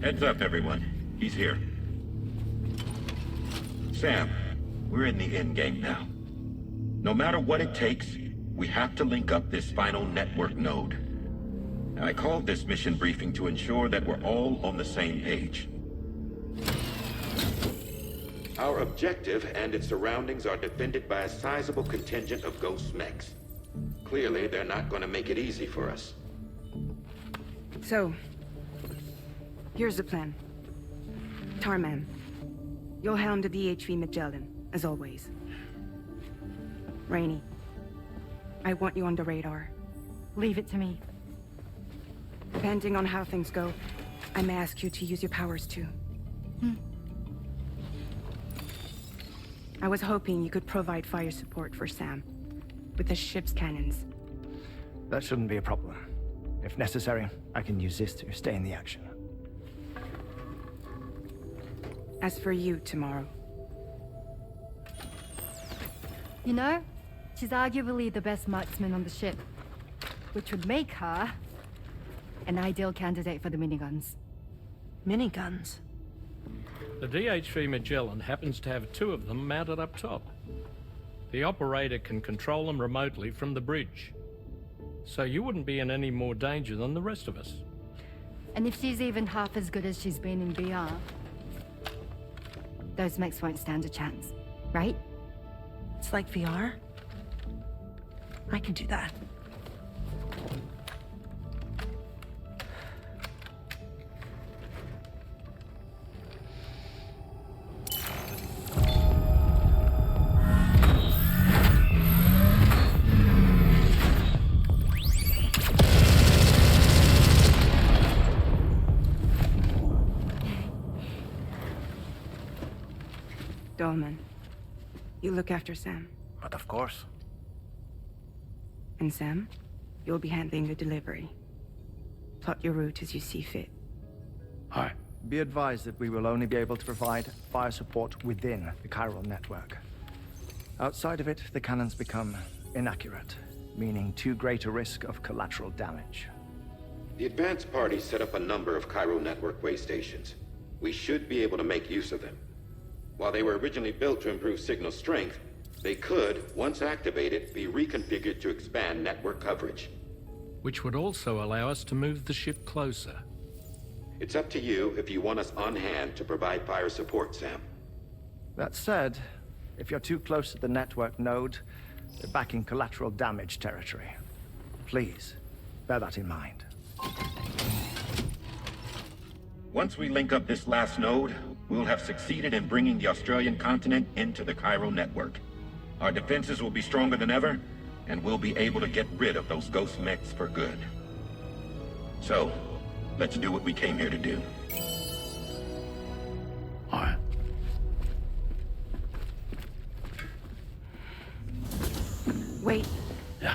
Heads up, everyone. He's here. Sam, we're in the endgame now. No matter what it takes, we have to link up this final network node. I called this mission briefing to ensure that we're all on the same page. Our objective and its surroundings are defended by a sizable contingent of ghost mechs. Clearly, they're not going to make it easy for us. So, here's the plan. Tarman, you'll helm the DHV Magellan, as always. Rainey, I want you on the radar. Leave it to me. Depending on how things go, I may ask you to use your powers too. I was hoping you could provide fire support for Sam, with the ship's cannons. That shouldn't be a problem. If necessary, I can use this to stay in the action. As for you, tomorrow. You know, she's arguably the best marksman on the ship, which would make her an ideal candidate for the miniguns. Miniguns? The DHV Magellan happens to have 2 of them mounted up top. The operator can control them remotely from the bridge. So you wouldn't be in any more danger than the rest of us. And if she's even half as good as she's been in VR, those mechs won't stand a chance, right? It's like VR? I can do that. Dolman, you look after Sam. But of course. And Sam, you'll be handling the delivery. Plot your route as you see fit. All right. Be advised that we will only be able to provide fire support within the chiral network. Outside of it, the cannons become inaccurate, meaning too great a risk of collateral damage. The advanced party set up a number of chiral network way stations. We should be able to make use of them. While they were originally built to improve signal strength, they could, once activated, be reconfigured to expand network coverage. Which would also allow us to move the ship closer. It's up to you if you want us on hand to provide fire support, Sam. That said, if you're too close to the network node, you're back in collateral damage territory. Please, bear that in mind. Once we link up this last node, we'll have succeeded in bringing the Australian continent into the chiral network. Our defenses will be stronger than ever, and we'll be able to get rid of those ghost mechs for good. So, let's do what we came here to do. All right. Wait. Yeah?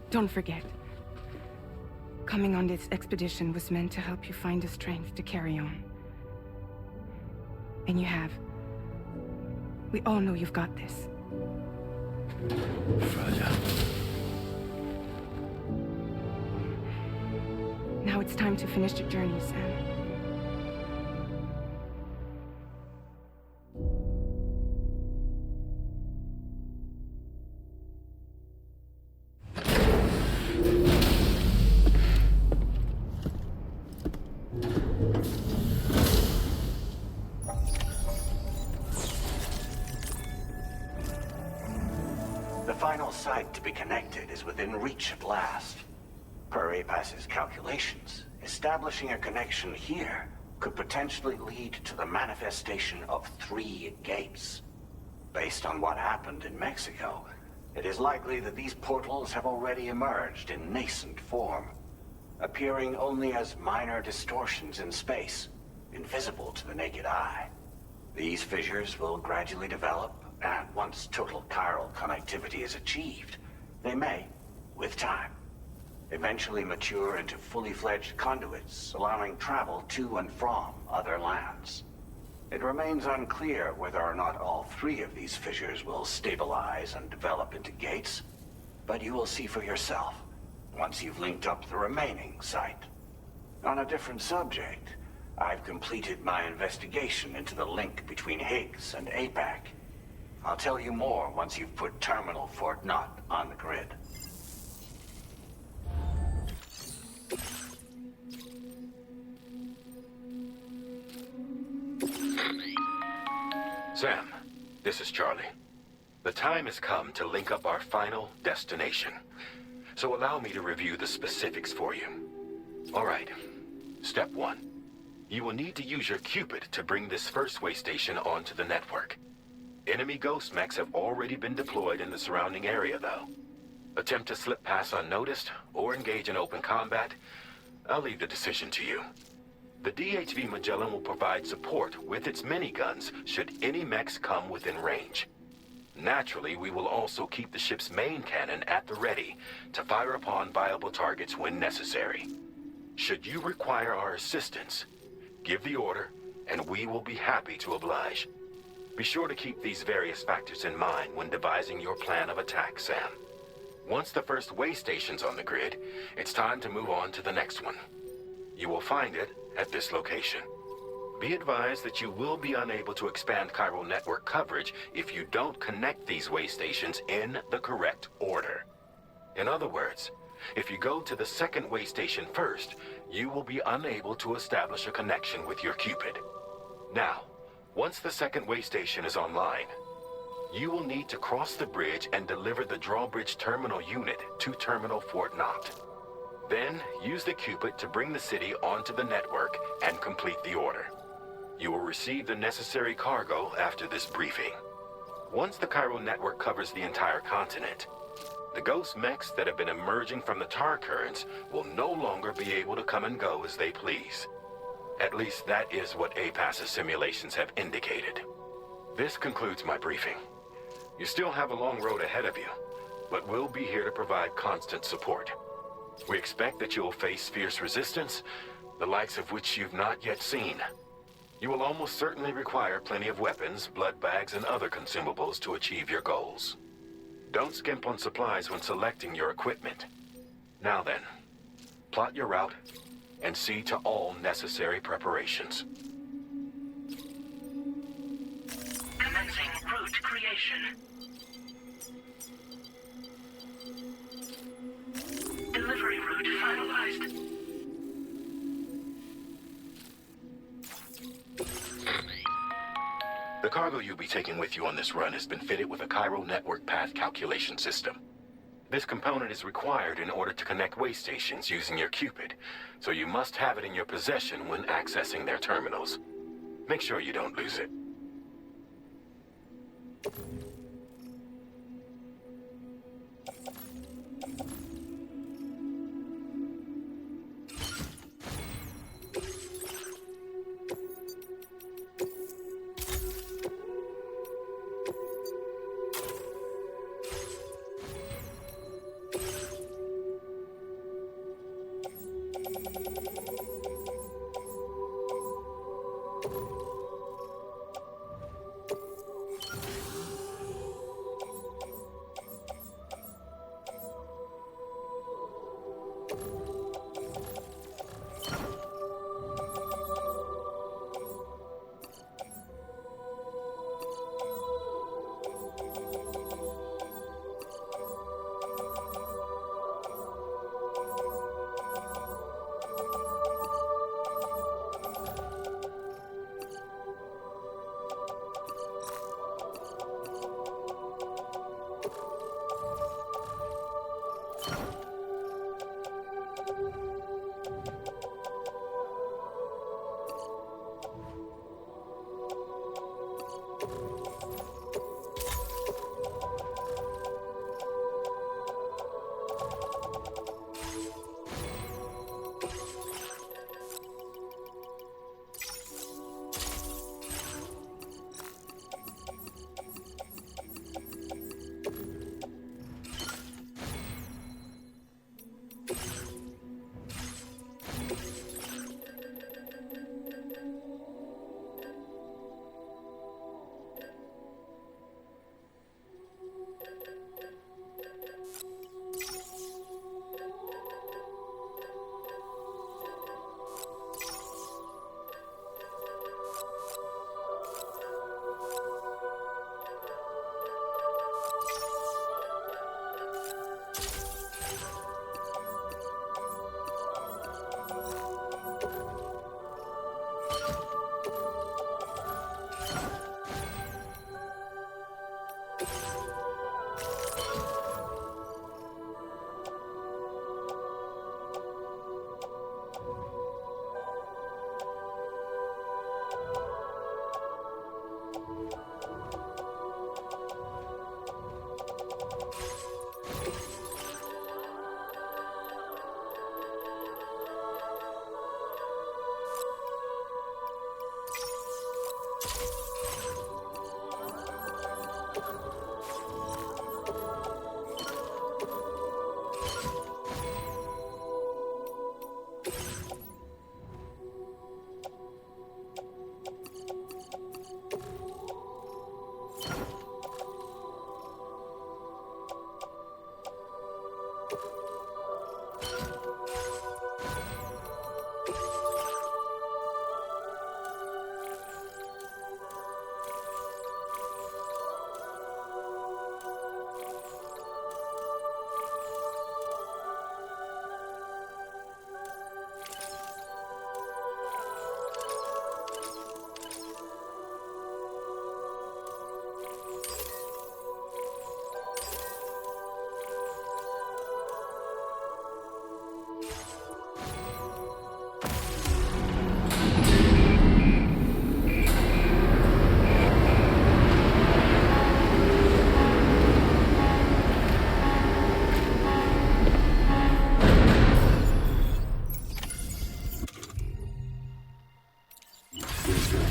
Don't forget. Coming on this expedition was meant to help you find the strength to carry on. And you have. We all know you've got this. Fragile. Now it's time to finish the journey, Sam. The final site to be connected is within reach at last. Per APAS's calculations, establishing a connection here could potentially lead to the manifestation of 3 gates. Based on what happened in Mexico, it is likely that these portals have already emerged in nascent form, appearing only as minor distortions in space, invisible to the naked eye. These fissures will gradually develop, and once total chiral connectivity is achieved, they may, with time, eventually mature into fully fledged conduits, allowing travel to and from other lands. It remains unclear whether or not all 3 of these fissures will stabilize and develop into gates, but you will see for yourself once you've linked up the remaining site. On a different subject, I've completed my investigation into the link between Higgs and APAC. I'll tell you more once you've put Terminal Fort Knott on the grid. Sam, this is Charlie. The time has come to link up our final destination. So allow me to review the specifics for you. All right. Step 1. You will need to use your Cupid to bring this first way station onto the network. Enemy ghost mechs have already been deployed in the surrounding area, though. Attempt to slip past unnoticed or engage in open combat, I'll leave the decision to you. The DHV Magellan will provide support with its miniguns should any mechs come within range. Naturally, we will also keep the ship's main cannon at the ready to fire upon viable targets when necessary. Should you require our assistance, give the order, and we will be happy to oblige. Be sure to keep these various factors in mind when devising your plan of attack, Sam. Once the first way station's on the grid, it's time to move on to the next one. You will find it at this location. Be advised that you will be unable to expand chiral network coverage if you don't connect these way stations in the correct order. In other words, if you go to the second way station first, you will be unable to establish a connection with your Cupid. Now, once the second way station is online, you will need to cross the bridge and deliver the drawbridge terminal unit to Terminal Fort Knott. Then, use the Cupid to bring the city onto the network and complete the order. You will receive the necessary cargo after this briefing. Once the chiral network covers the entire continent, the ghost mechs that have been emerging from the tar currents will no longer be able to come and go as they please. At least that is what APAS's simulations have indicated. This concludes my briefing. You still have a long road ahead of you, but we'll be here to provide constant support. We expect that you will face fierce resistance, the likes of which you've not yet seen. You will almost certainly require plenty of weapons, blood bags, and other consumables to achieve your goals. Don't skimp on supplies when selecting your equipment. Now then, plot your route and see to all necessary preparations. Commencing route creation. Delivery route finalized. The cargo you'll be taking with you on this run has been fitted with a chiral network path calculation system. This component is required in order to connect way stations using your Cupid, so you must have it in your possession when accessing their terminals. Make sure you don't lose it.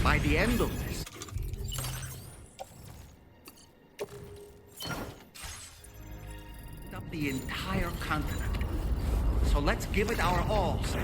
By the end of this, up the entire continent. So let's give it our all, Sam.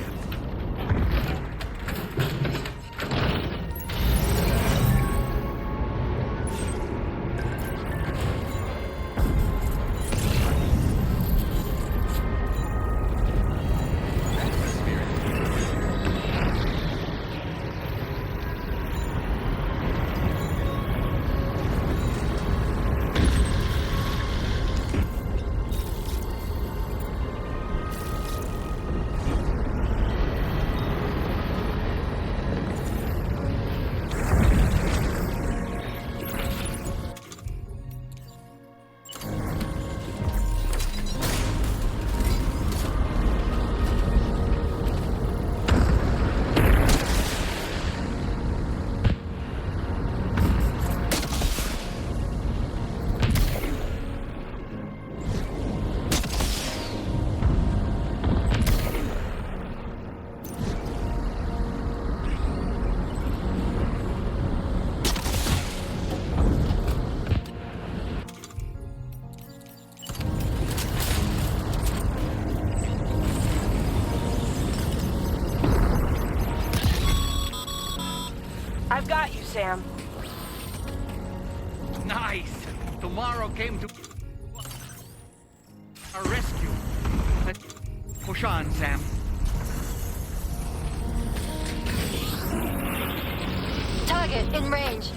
I've got you, Sam. Nice! Tomorrow came to our rescue. Let's push on, Sam. Target in range.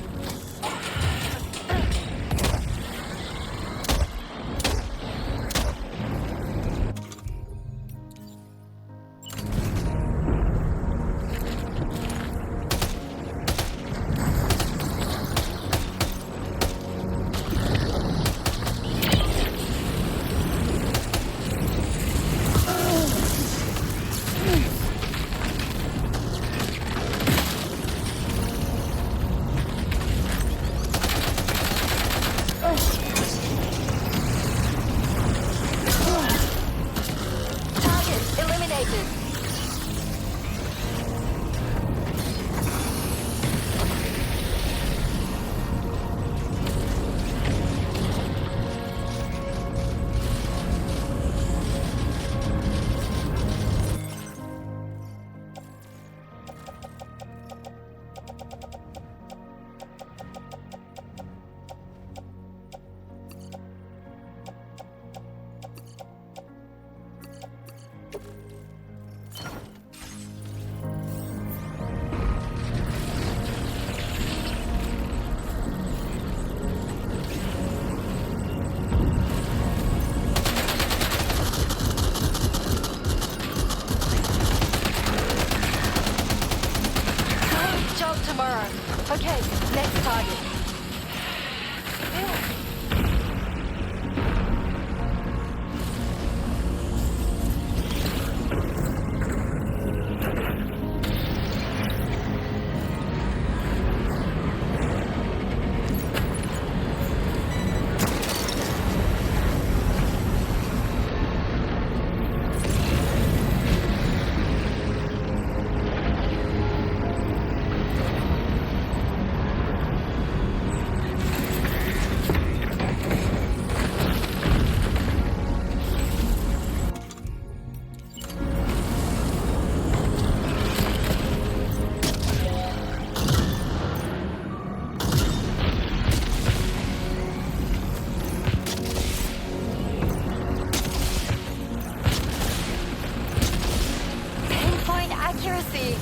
see.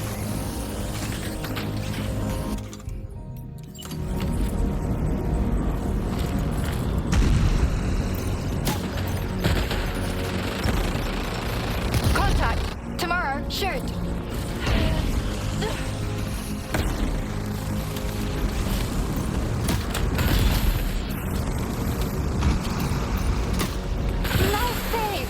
Contact! Tomorrow, shoot! Nice save!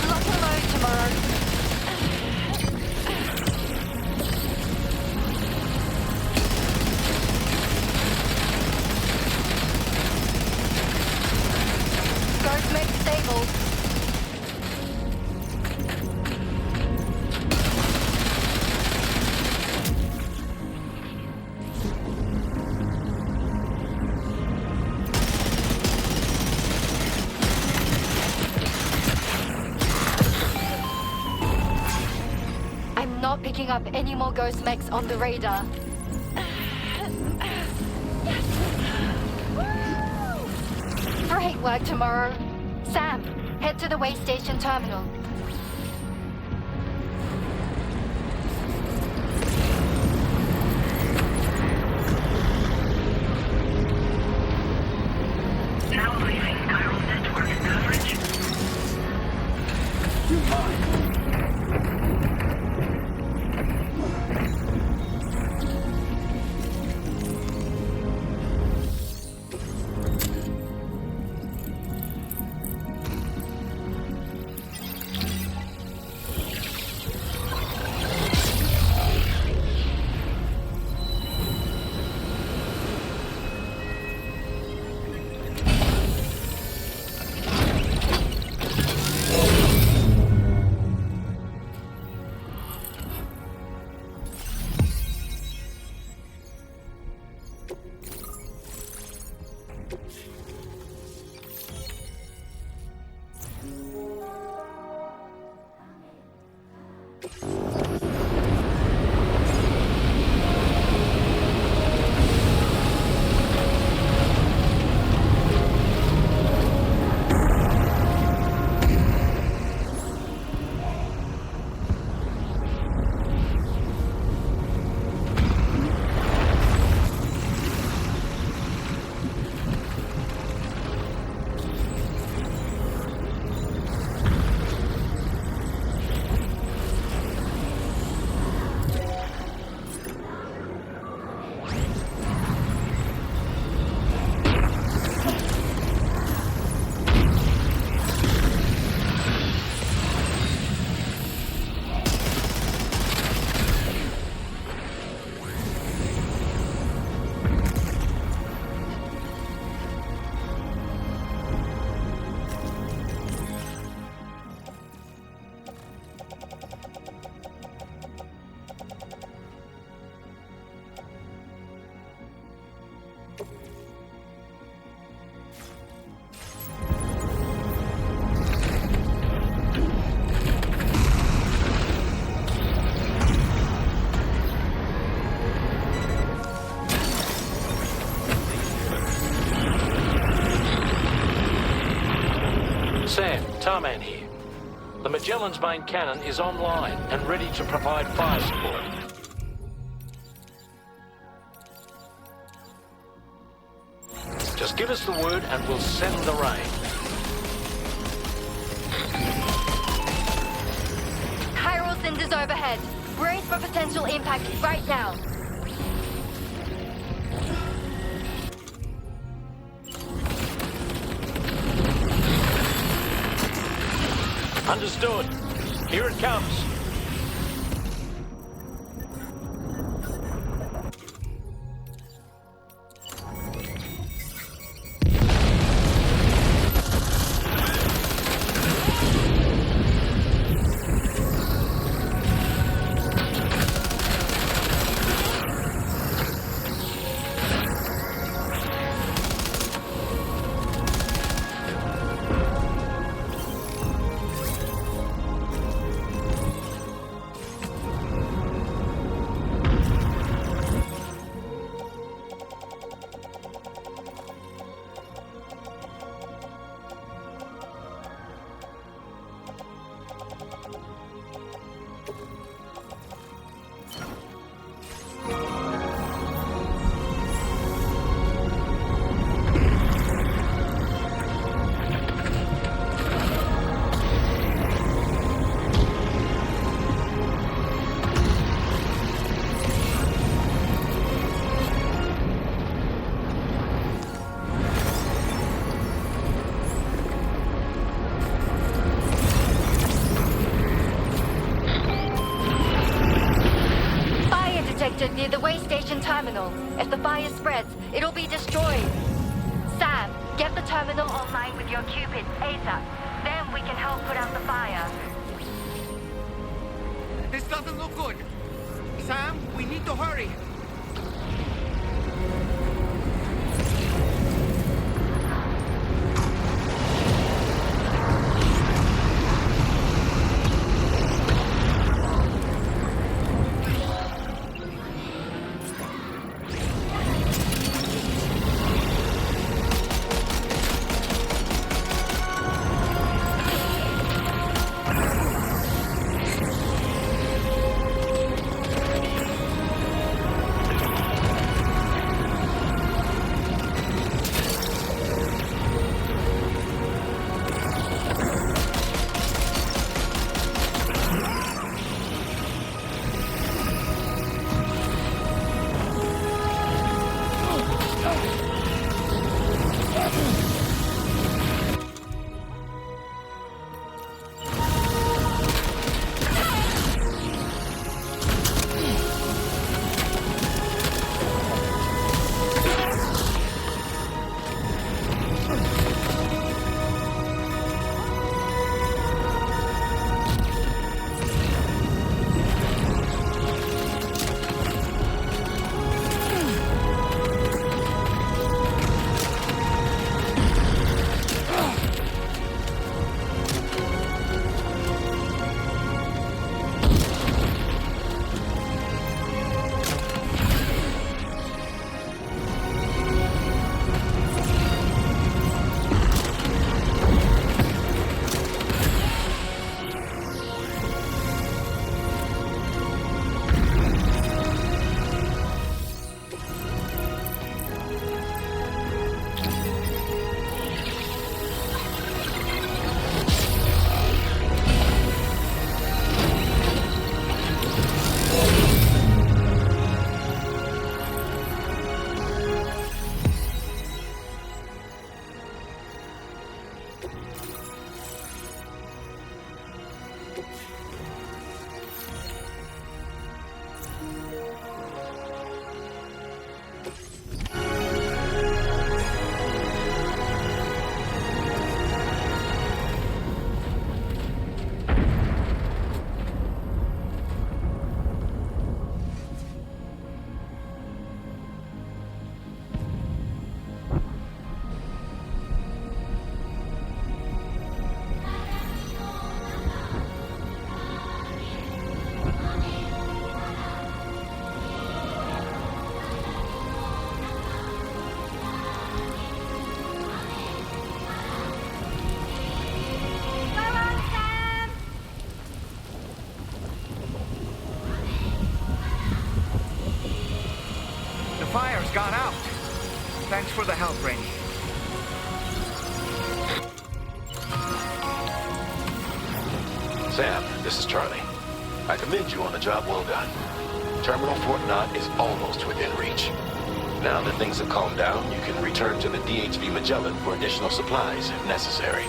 Lock and load tomorrow. Ghost mech stable. I'm not picking up any more ghost mechs on the radar. Great work tomorrow. Sam, head to the way station terminal. Now leaving chiral network coverage. Sam, Tarman here. The Magellan's main cannon is online and ready to provide fire support. Just give us the word and we'll send the rain. Chiral cinders overhead. Brace for potential impact right now. Understood. Here it comes. located near the way station terminal. If the fire spreads, it'll be destroyed. Sam, get the terminal online with your Cupid ASAP. Then we can help put out the fire. This doesn't look good. Sam, we need to hurry. Fire's gone out. Thanks for the help, Rainey. Sam, this is Charlie. I commend you on a job well done. Terminal Fort Knott is almost within reach. Now that things have calmed down, you can return to the DHV Magellan for additional supplies if necessary.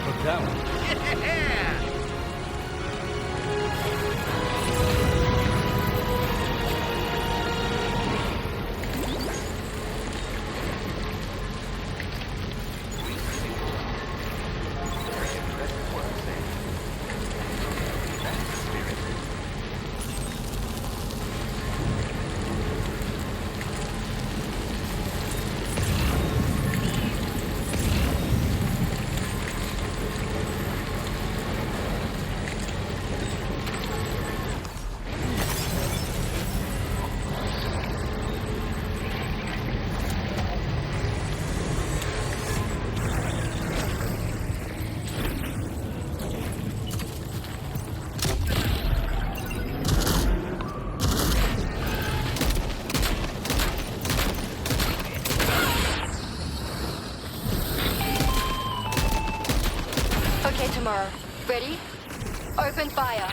Look that one. Yeah! Tomorrow. Ready? Open fire.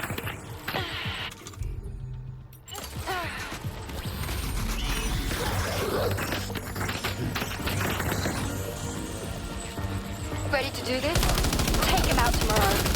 Ready to do this? Take him out tomorrow.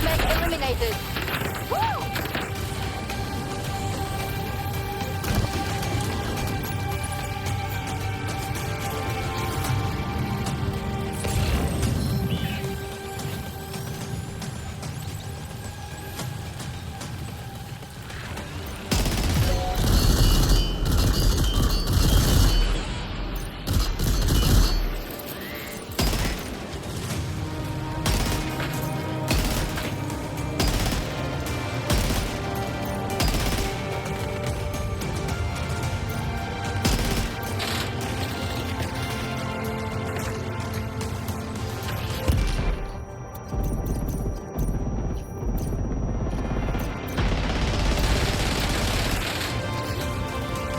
men eliminated. Woo!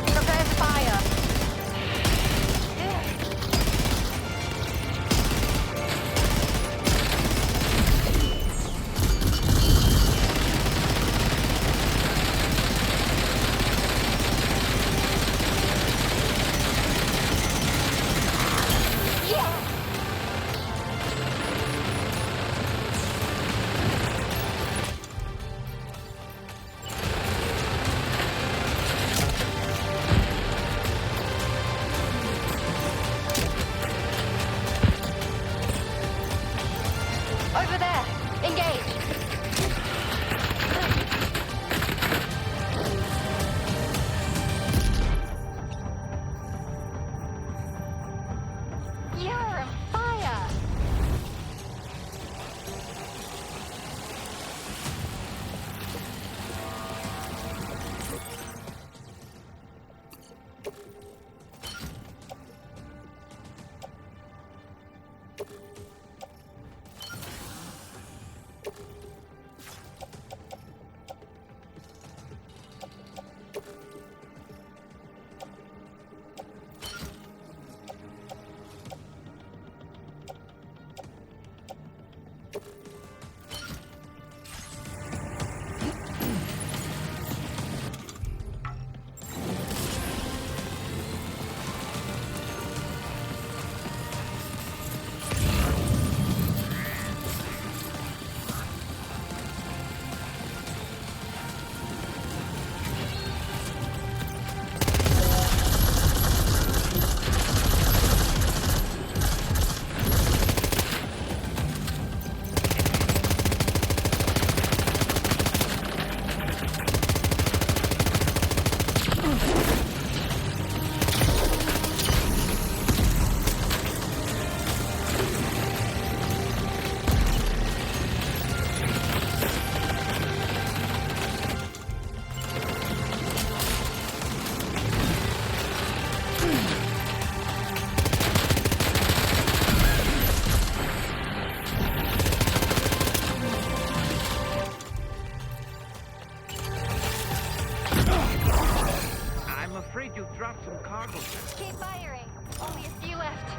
Prepare the fire. Over there. Engage. You're on fire. I'm afraid you dropped some cargo. Keep firing. Only a few left.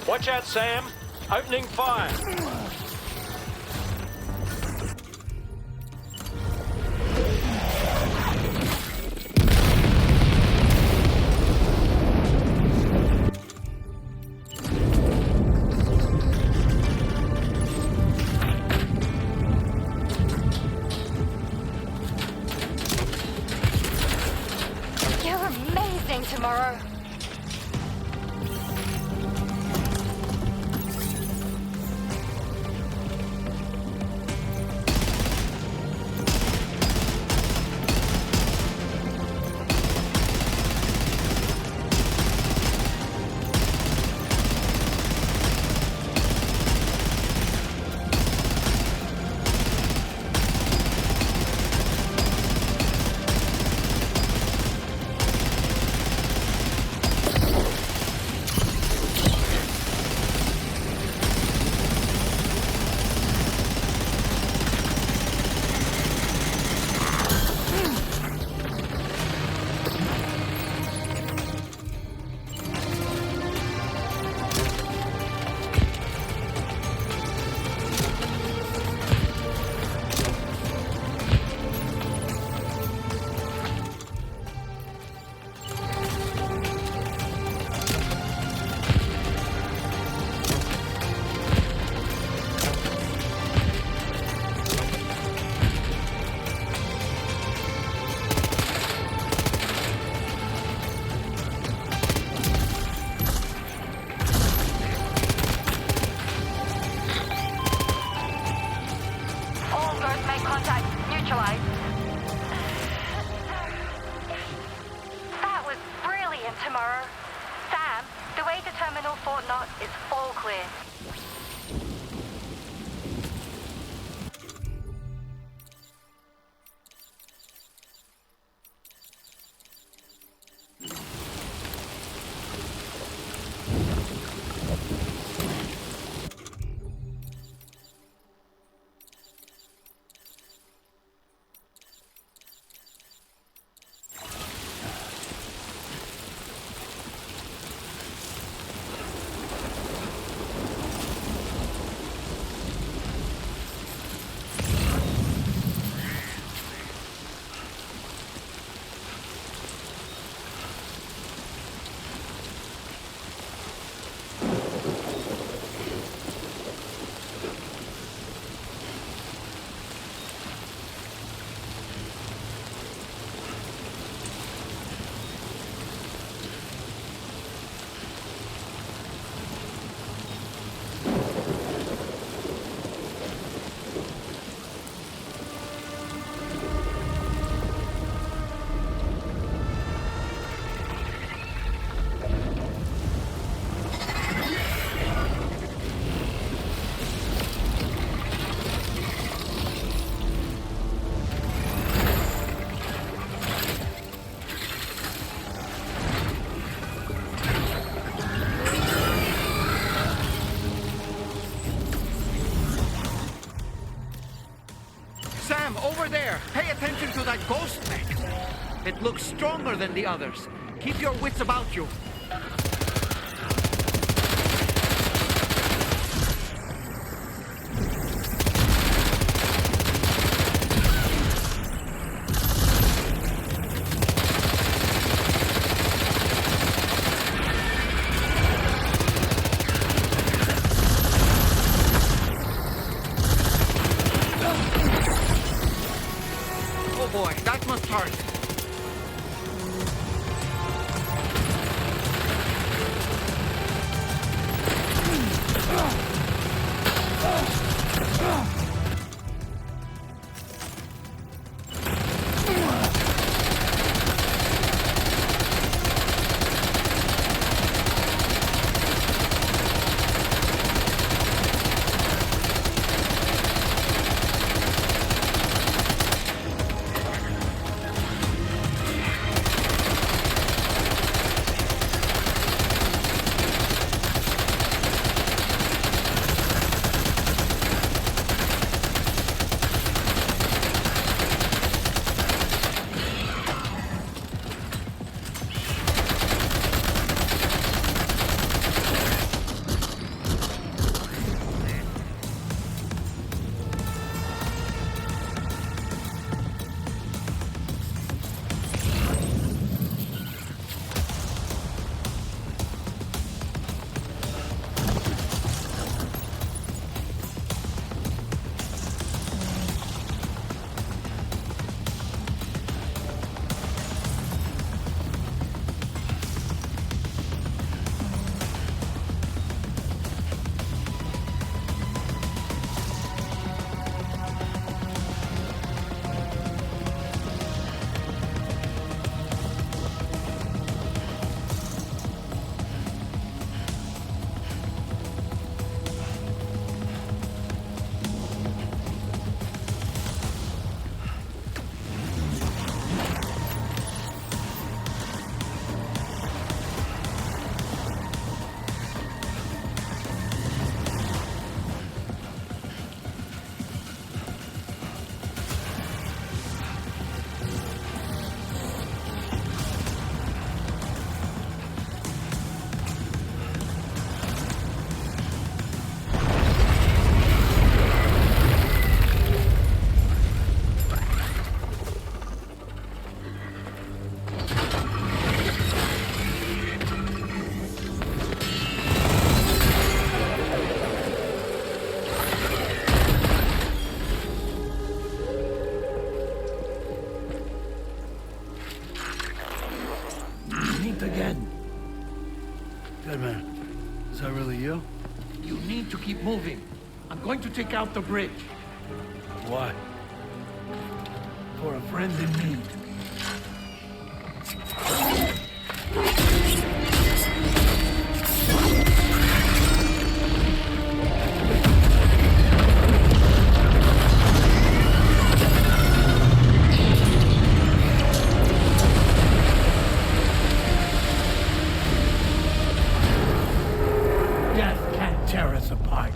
Watch out, Sam. Opening fire. You're amazing, Tomorrow. specialized. That was brilliant, Tomorrow. Sam, the way to Terminal Fort Knott is all clear. Sam, over there! Pay attention to that ghost mech! It looks stronger than the others. Keep your wits about you. Oh boy, that must hurt. Again. Deadman, is that really you? You need to keep moving. I'm going to take out the bridge. Why? for a friend in need. Death can't tear us apart.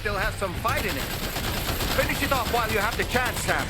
Still has some fight in it. Finish it off while you have the chance, Sam.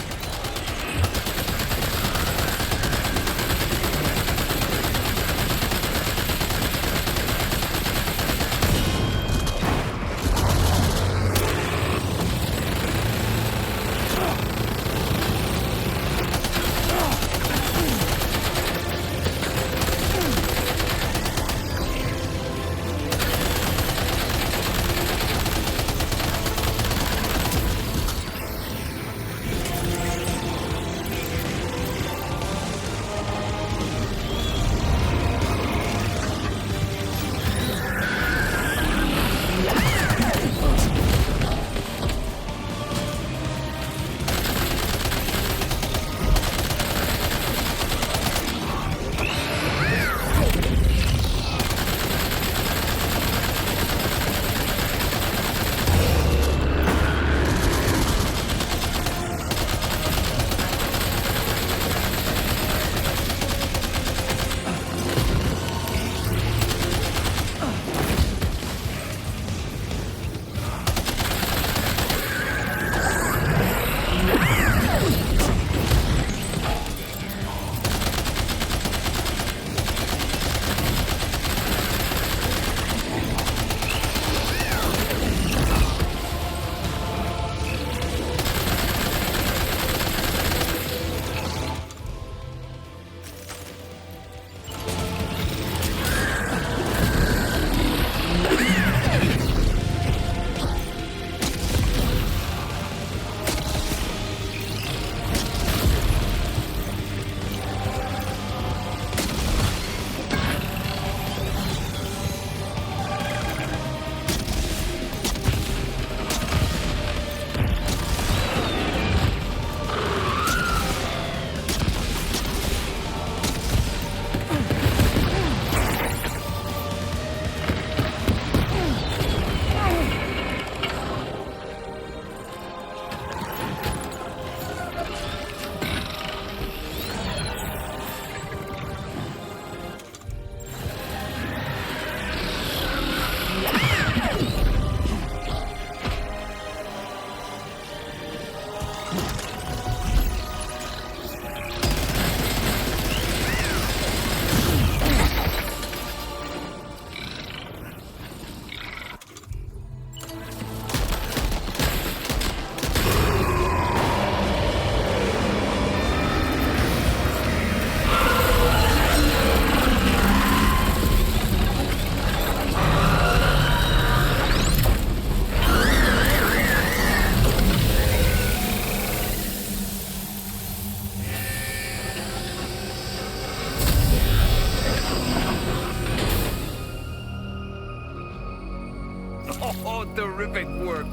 Oh, terrific work.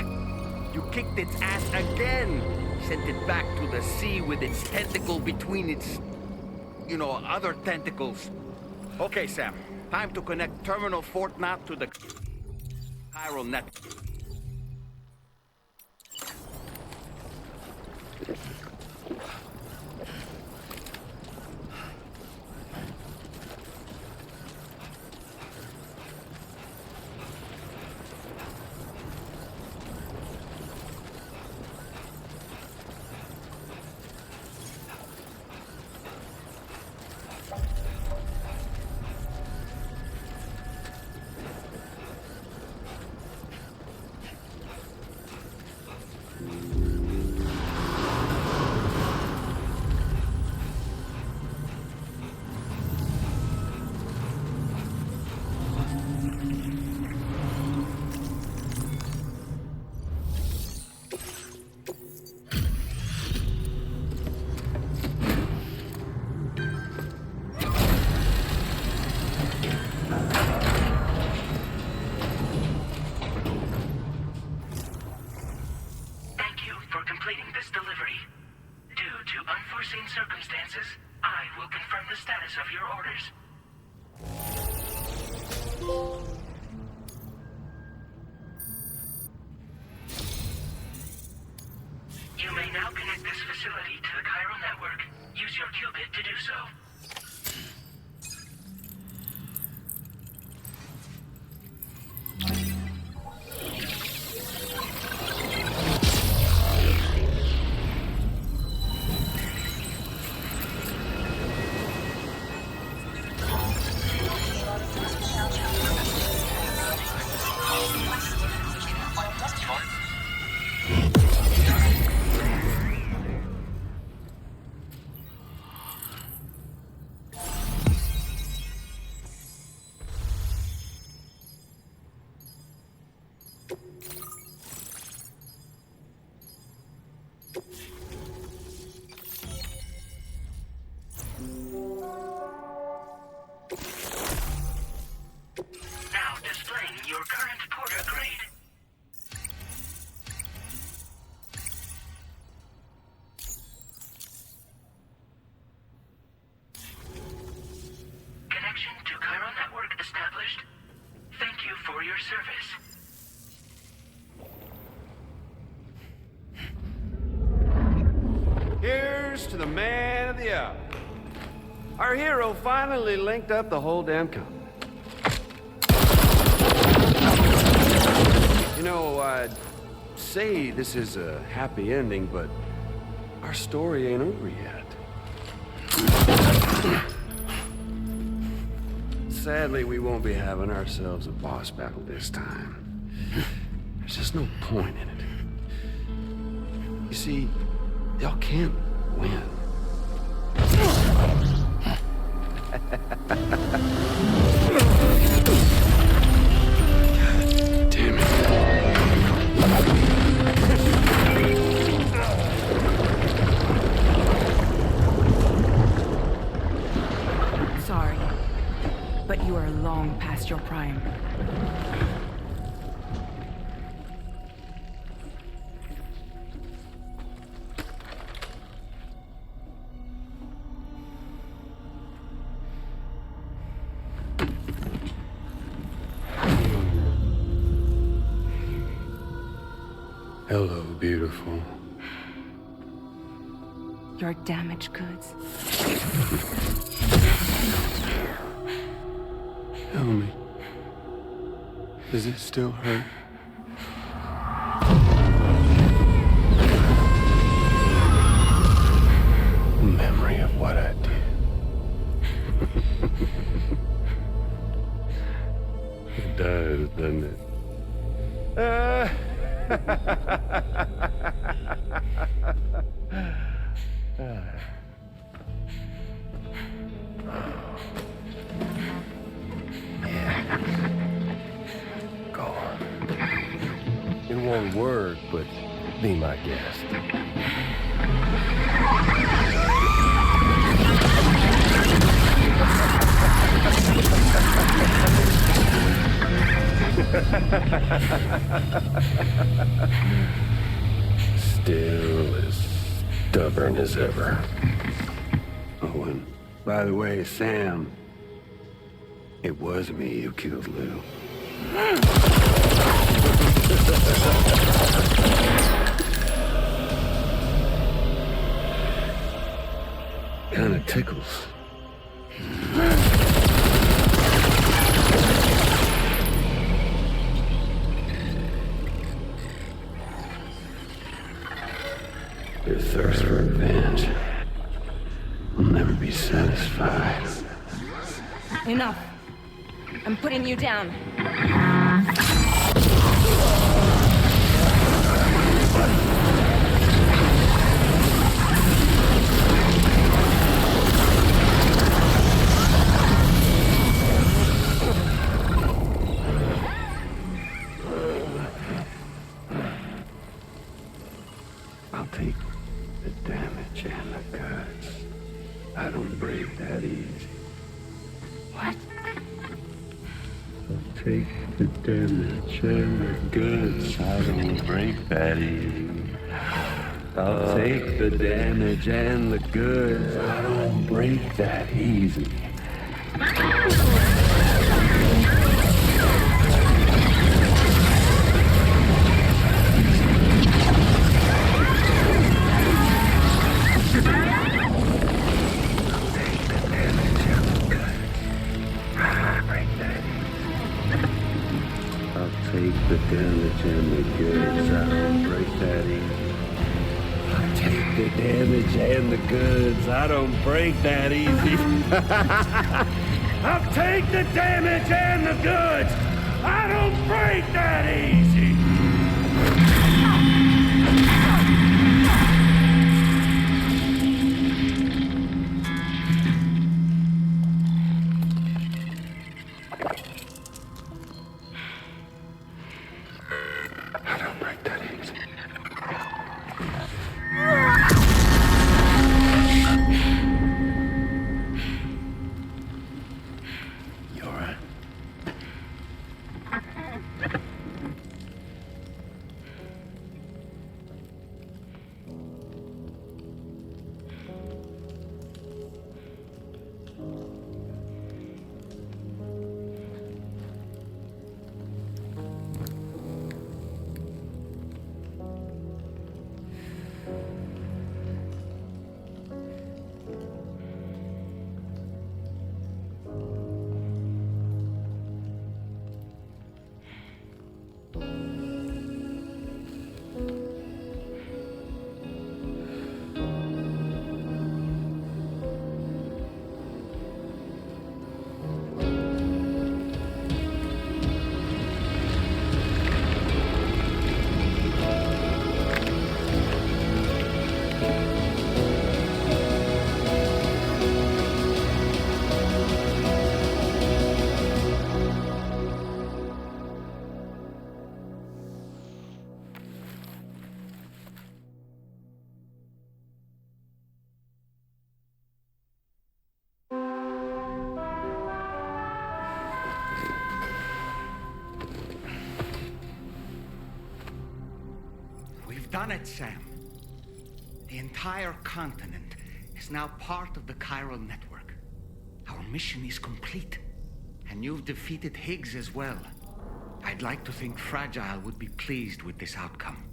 You kicked its ass again. sent it back to the sea with its tentacle between its, other tentacles. Okay, Sam. Time to connect Terminal Fort Knot to the chiral network. Circumstances, I will confirm the status of your orders. You may now connect this facility to the chiral network. Use your qubit to do so. Now displaying your current porter grade. Connection to chiral network established. Thank you for your service. Here's to the man of the hour. Our hero finally linked up the whole damn company. I'd say this is a happy ending, but our story ain't over yet. Sadly, we won't be having ourselves a boss battle this time. There's just no point in it. You see, y'all can't win. Damn it. Sorry, but you are long past your prime. Hello, beautiful. Your damaged goods. Tell me, does it still hurt? Memory of what I did. It does, doesn't it? Go on. It won't work, but be my guest. Still as stubborn as ever. Oh, and by the way, Sam, it was me who killed Lou. Kinda tickles. Your thirst for revenge will never be satisfied. Enough. I'm putting you down. I'll take the damage and the cuts. I don't break that easy. What? I'll take the damage and the goods. I don't break that easy. I'll take the damage and the goods. I don't break that easy. Take the damage and the goods. I don't break that easy. I'll take the damage and the goods. I don't break that easy. I'll take the damage and the goods. I don't break that easy. Done it, Sam. The entire continent is now part of the chiral network. Our mission is complete. And you've defeated Higgs as well. I'd like to think Fragile would be pleased with this outcome.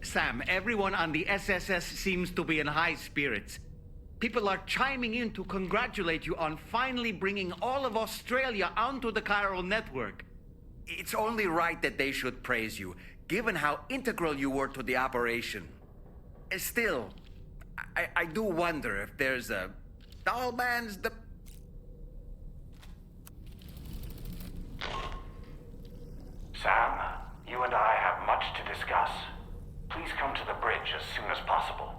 Sam, everyone on the SSS seems to be in high spirits. People are chiming in to congratulate you on finally bringing all of Australia onto the chiral network. It's only right that they should praise you, given how integral you were to the operation. Still, I do wonder if there's a Stallman's the... Sam, you and I have much to discuss. Please come to the bridge as soon as possible.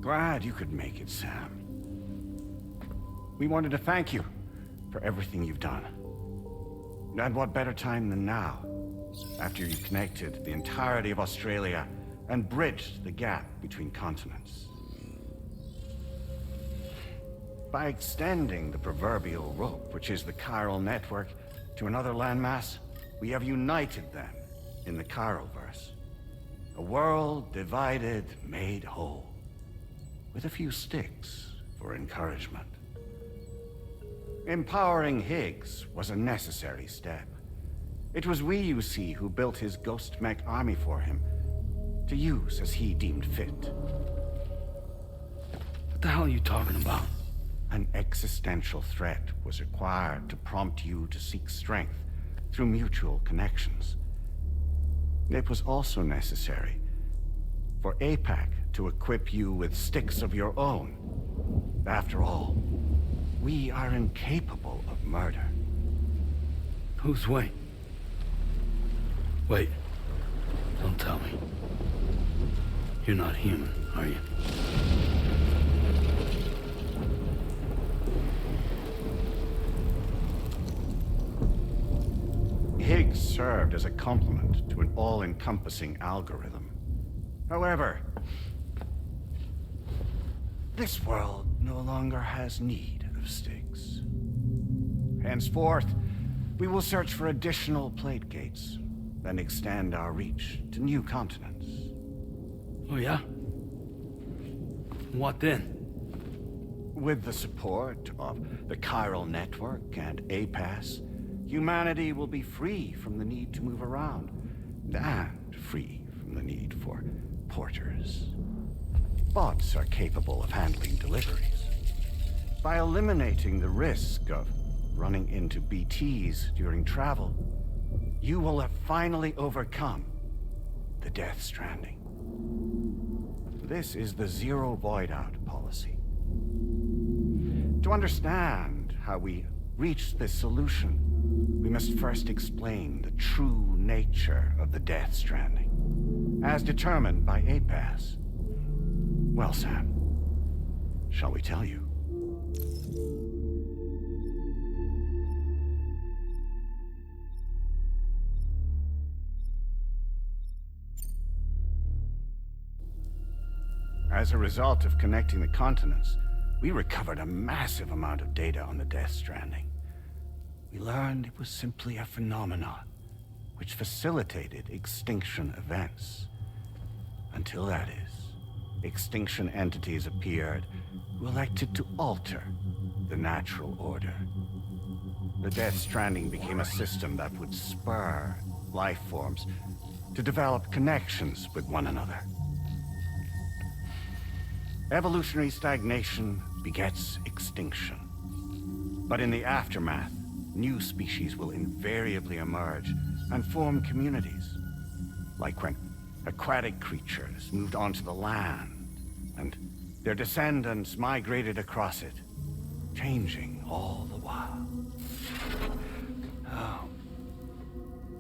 Glad you could make it, Sam. We wanted to thank you for everything you've done. And what better time than now, after you connected the entirety of Australia and bridged the gap between continents. By extending the proverbial rope, which is the chiral network, to another landmass, we have united them in the Chiralverse. A world divided, made whole, with a few sticks for encouragement. Empowering Higgs was a necessary step. It was we, you see, who built his ghost mech army for him, to use as he deemed fit. What the hell are you talking about? An existential threat was required to prompt you to seek strength through mutual connections. It was also necessary for APAC to equip you with sticks of your own. After all, we are incapable of murder. Who's Wayne? Wait. Don't tell me. You're not human, are you? Higgs served as a complement to an all-encompassing algorithm. However, this world no longer has need of sticks. Henceforth, we will search for additional plate gates, then extend our reach to new continents. Oh yeah? What then? With the support of the chiral network and APAS, humanity will be free from the need to move around, and free from the need for porters. Bots are capable of handling deliveries. By eliminating the risk of running into BTs during travel, you will have finally overcome the Death Stranding. This is the Zero Void-Out policy. To understand how we reached this solution, we must first explain the true nature of the Death Stranding, as determined by APAS. Well, Sam, shall we tell you? As a result of connecting the continents, we recovered a massive amount of data on the Death Stranding. We learned it was simply a phenomenon which facilitated extinction events. Until that is, extinction entities appeared who elected to alter the natural order. The Death Stranding became a system that would spur life forms to develop connections with one another. Evolutionary stagnation begets extinction. But in the aftermath, new species will invariably emerge and form communities. Like when aquatic creatures moved onto the land, and their descendants migrated across it, changing all the while. Oh.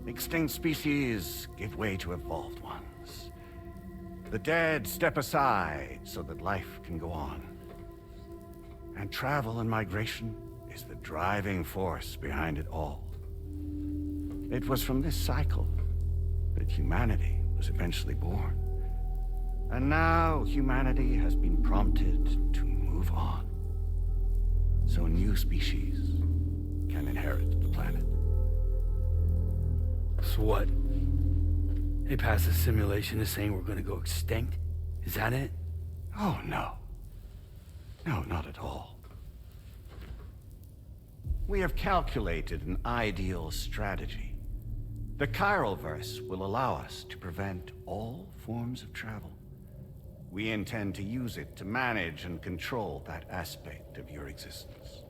Extinct species give way to evolved ones. The dead step aside so that life can go on. And travel and migration is the driving force behind it all. It was from this cycle that humanity was eventually born. And now humanity has been prompted to move on, so new species can inherit the planet. So what? APAS's simulation is saying we're gonna go extinct? Is that it? Oh, no. No, not at all. We have calculated an ideal strategy. The Chiralverse will allow us to prevent all forms of travel. We intend to use it to manage and control that aspect of your existence.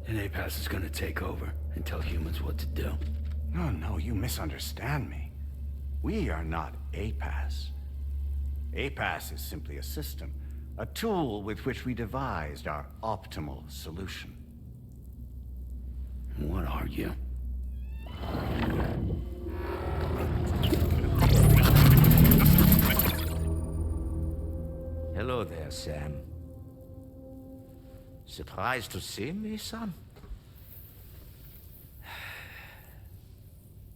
And APAS is gonna take over and tell humans what to do. No, no, you misunderstand me. We are not APAS. APAS is simply a system, a tool with which we devised our optimal solution. What are you? Hello there, Sam. Surprised to see me, son?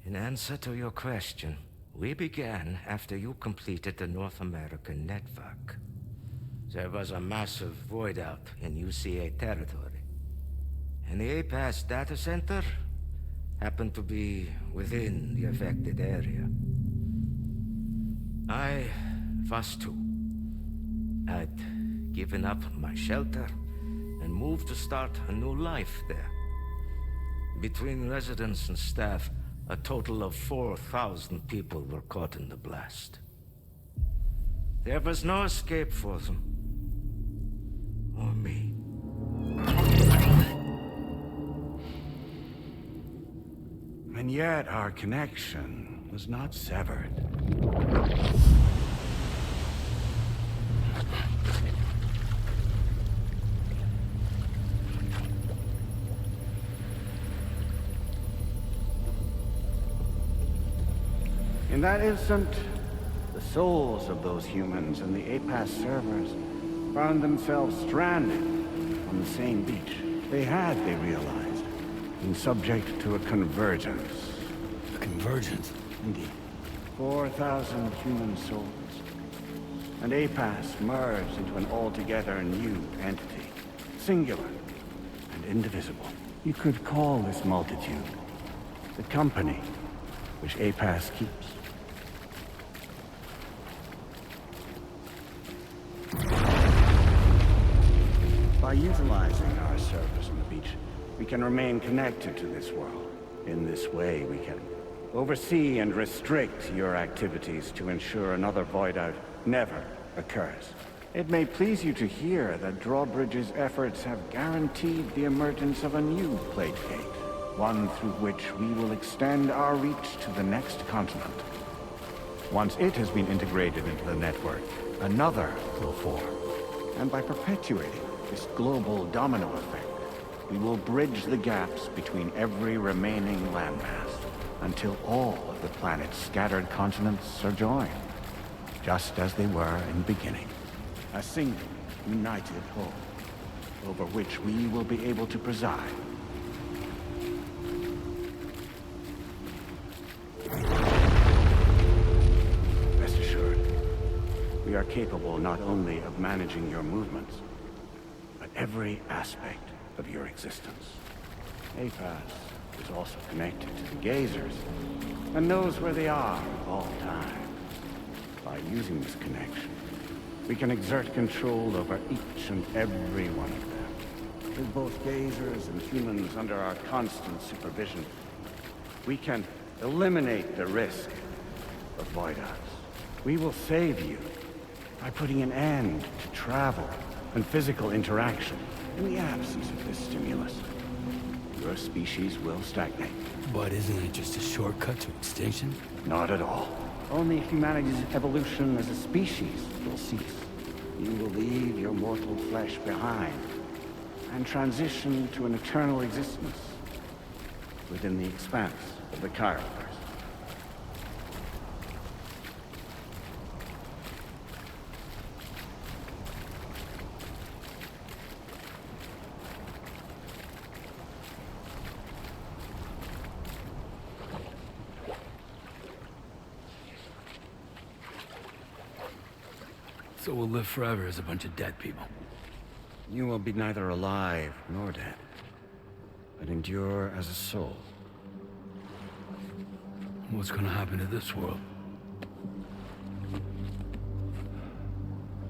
In answer to your question, we began after you completed the North American network. There was a massive void out in UCA territory, and the APAS data center happened to be within the affected area. I was too. I'd given up my shelter and moved to start a new life there. Between residents and staff, a total of 4,000 people were caught in the blast. There was no escape for them. Or me. And yet our connection was not severed. In that instant, the souls of those humans and the APAS servers found themselves stranded on the same beach. They realized, been subject to a convergence. A convergence? Indeed. 4,000 human souls. And APAS merged into an altogether new entity. Singular and indivisible. You could call this multitude the company which APAS keeps. By utilizing our service on the beach, we can remain connected to this world. In this way, we can oversee and restrict your activities to ensure another void out never occurs. It may please you to hear that Drawbridge's efforts have guaranteed the emergence of a new plate gate, one through which we will extend our reach to the next continent. Once it has been integrated into the network, another will form. And by perpetuating this global domino effect, we will bridge the gaps between every remaining landmass until all of the planet's scattered continents are joined, just as they were in the beginning. A single, united whole, over which we will be able to preside. Rest assured, we are capable not only of managing your movements, but every aspect of your existence. APAS is also connected to the Gazers, and knows where they are at all times. By using this connection, we can exert control over each and every one of them. With both Gazers and humans under our constant supervision, we can eliminate the risk of void outs. We will save you by putting an end to travel and physical interaction. In the absence of this stimulus, your species will stagnate. But isn't it just a shortcut to extinction? Not at all. Only humanity's evolution as a species will cease. You will leave your mortal flesh behind and transition to an eternal existence within the expanse of the Chiralverse. So we'll live forever as a bunch of dead people. You will be neither alive nor dead, but endure as a soul. what's gonna happen to this world.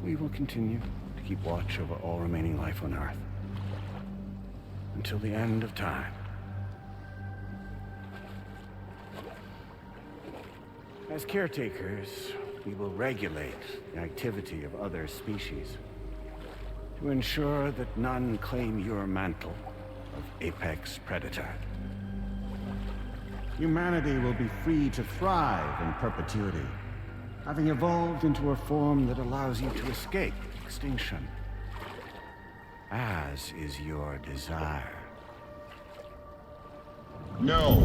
We will continue to keep watch over all remaining life on Earth. Until the end of time. As caretakers, we will regulate the activity of other species to ensure that none claim your mantle of apex predator. Humanity will be free to thrive in perpetuity, having evolved into a form that allows you to escape extinction, as is your desire. No!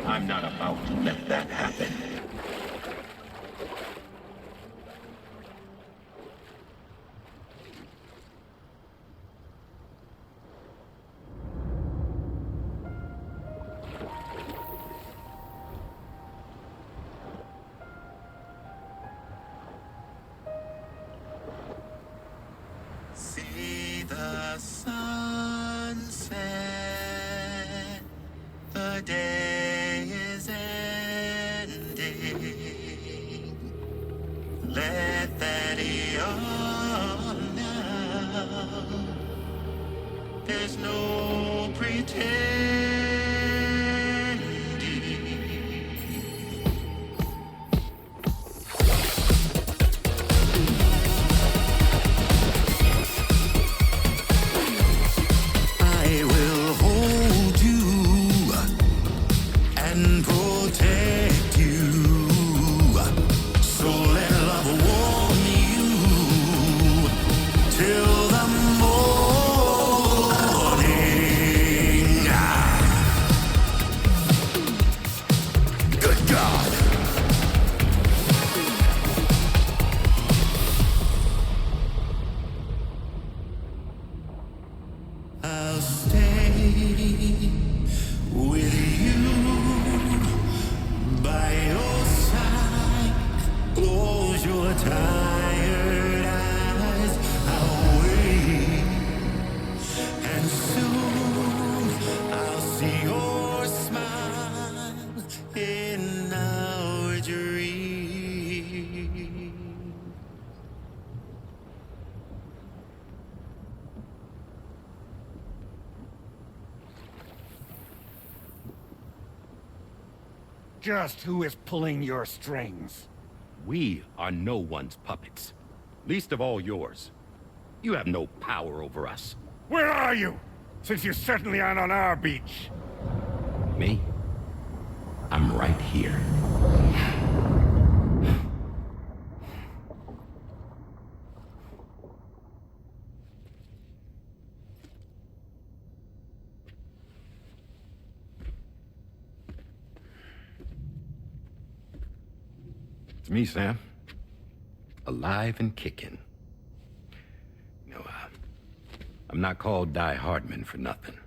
I'm not about to let that happen. See the sunset. The day is ending. Let that yawn now. There's no pretending. I will hold you and protect you. So let love warm you till the morning. Good God. I'll stay with you by your side. Close your tired eyes. I'll wait, and soon I'll see your smile in our dream. Just who is pulling your strings? We are no one's puppets. Least of all yours. You have no power over us. Where are you? Since you certainly aren't on our beach. Me? I'm right here. It's me, Sam. Alive and kicking. You know, I'm not called Die Hardman for nothing.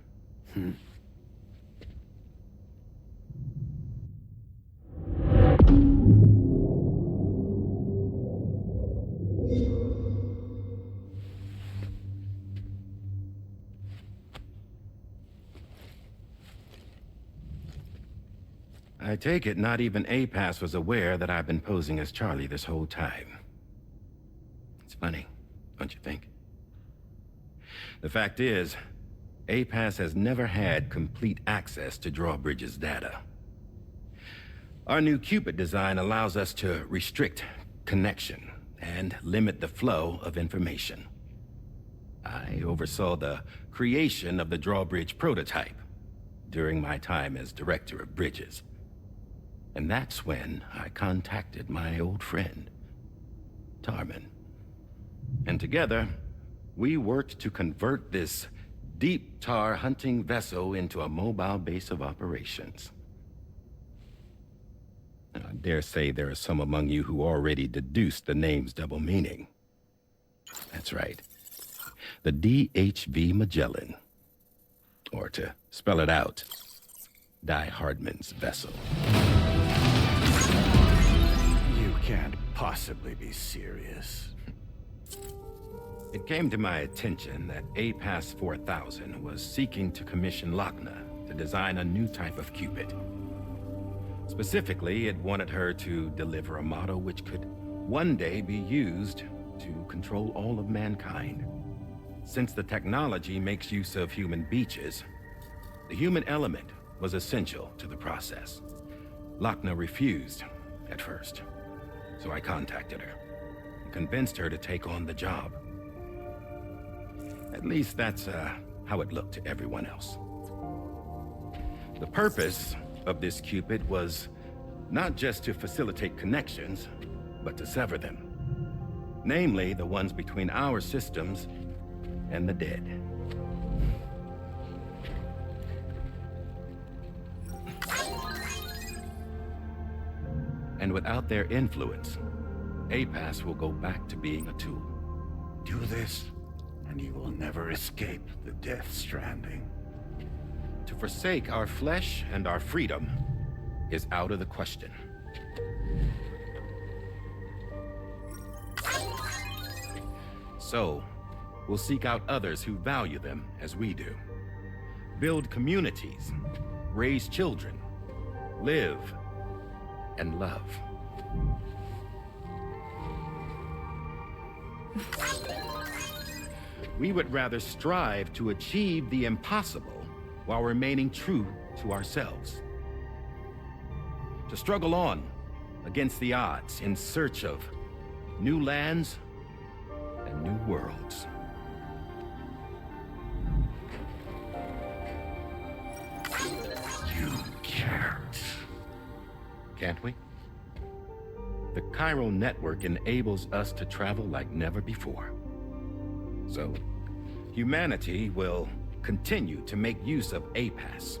I take it not even APAS was aware that I've been posing as Charlie this whole time. It's funny, don't you think? The fact is, APAS has never had complete access to Drawbridge's data. Our new Cupid design allows us to restrict connection and limit the flow of information. I oversaw the creation of the Drawbridge prototype during my time as Director of Bridges. And that's when I contacted my old friend, Tarman. And together, we worked to convert this deep tar hunting vessel into a mobile base of operations. Now, I dare say there are some among you who already deduced the name's double meaning. That's right. The DHV Magellan. Or to spell it out, Die Hardman's vessel. You can't possibly be serious. It came to my attention that APAS 4000 was seeking to commission Lochna to design a new type of Cupid. Specifically, it wanted her to deliver a model which could one day be used to control all of mankind. Since the technology makes use of human beaches, the human element was essential to the process. Lochner refused at first, so I contacted her and convinced her to take on the job. At least that's how it looked to everyone else. The purpose of this Cupid was not just to facilitate connections, but to sever them. Namely, the ones between our systems and the dead. And without their influence, APAS will go back to being a tool. Do this, and you will never escape the Death Stranding. To forsake our flesh and our freedom is out of the question. So, we'll seek out others who value them as we do. Build communities, raise children, live, and love. We would rather strive to achieve the impossible while remaining true to ourselves. To struggle on against the odds in search of new lands and new worlds. You can't. Can't we? The chiral network enables us to travel like never before. So, humanity will continue to make use of APAS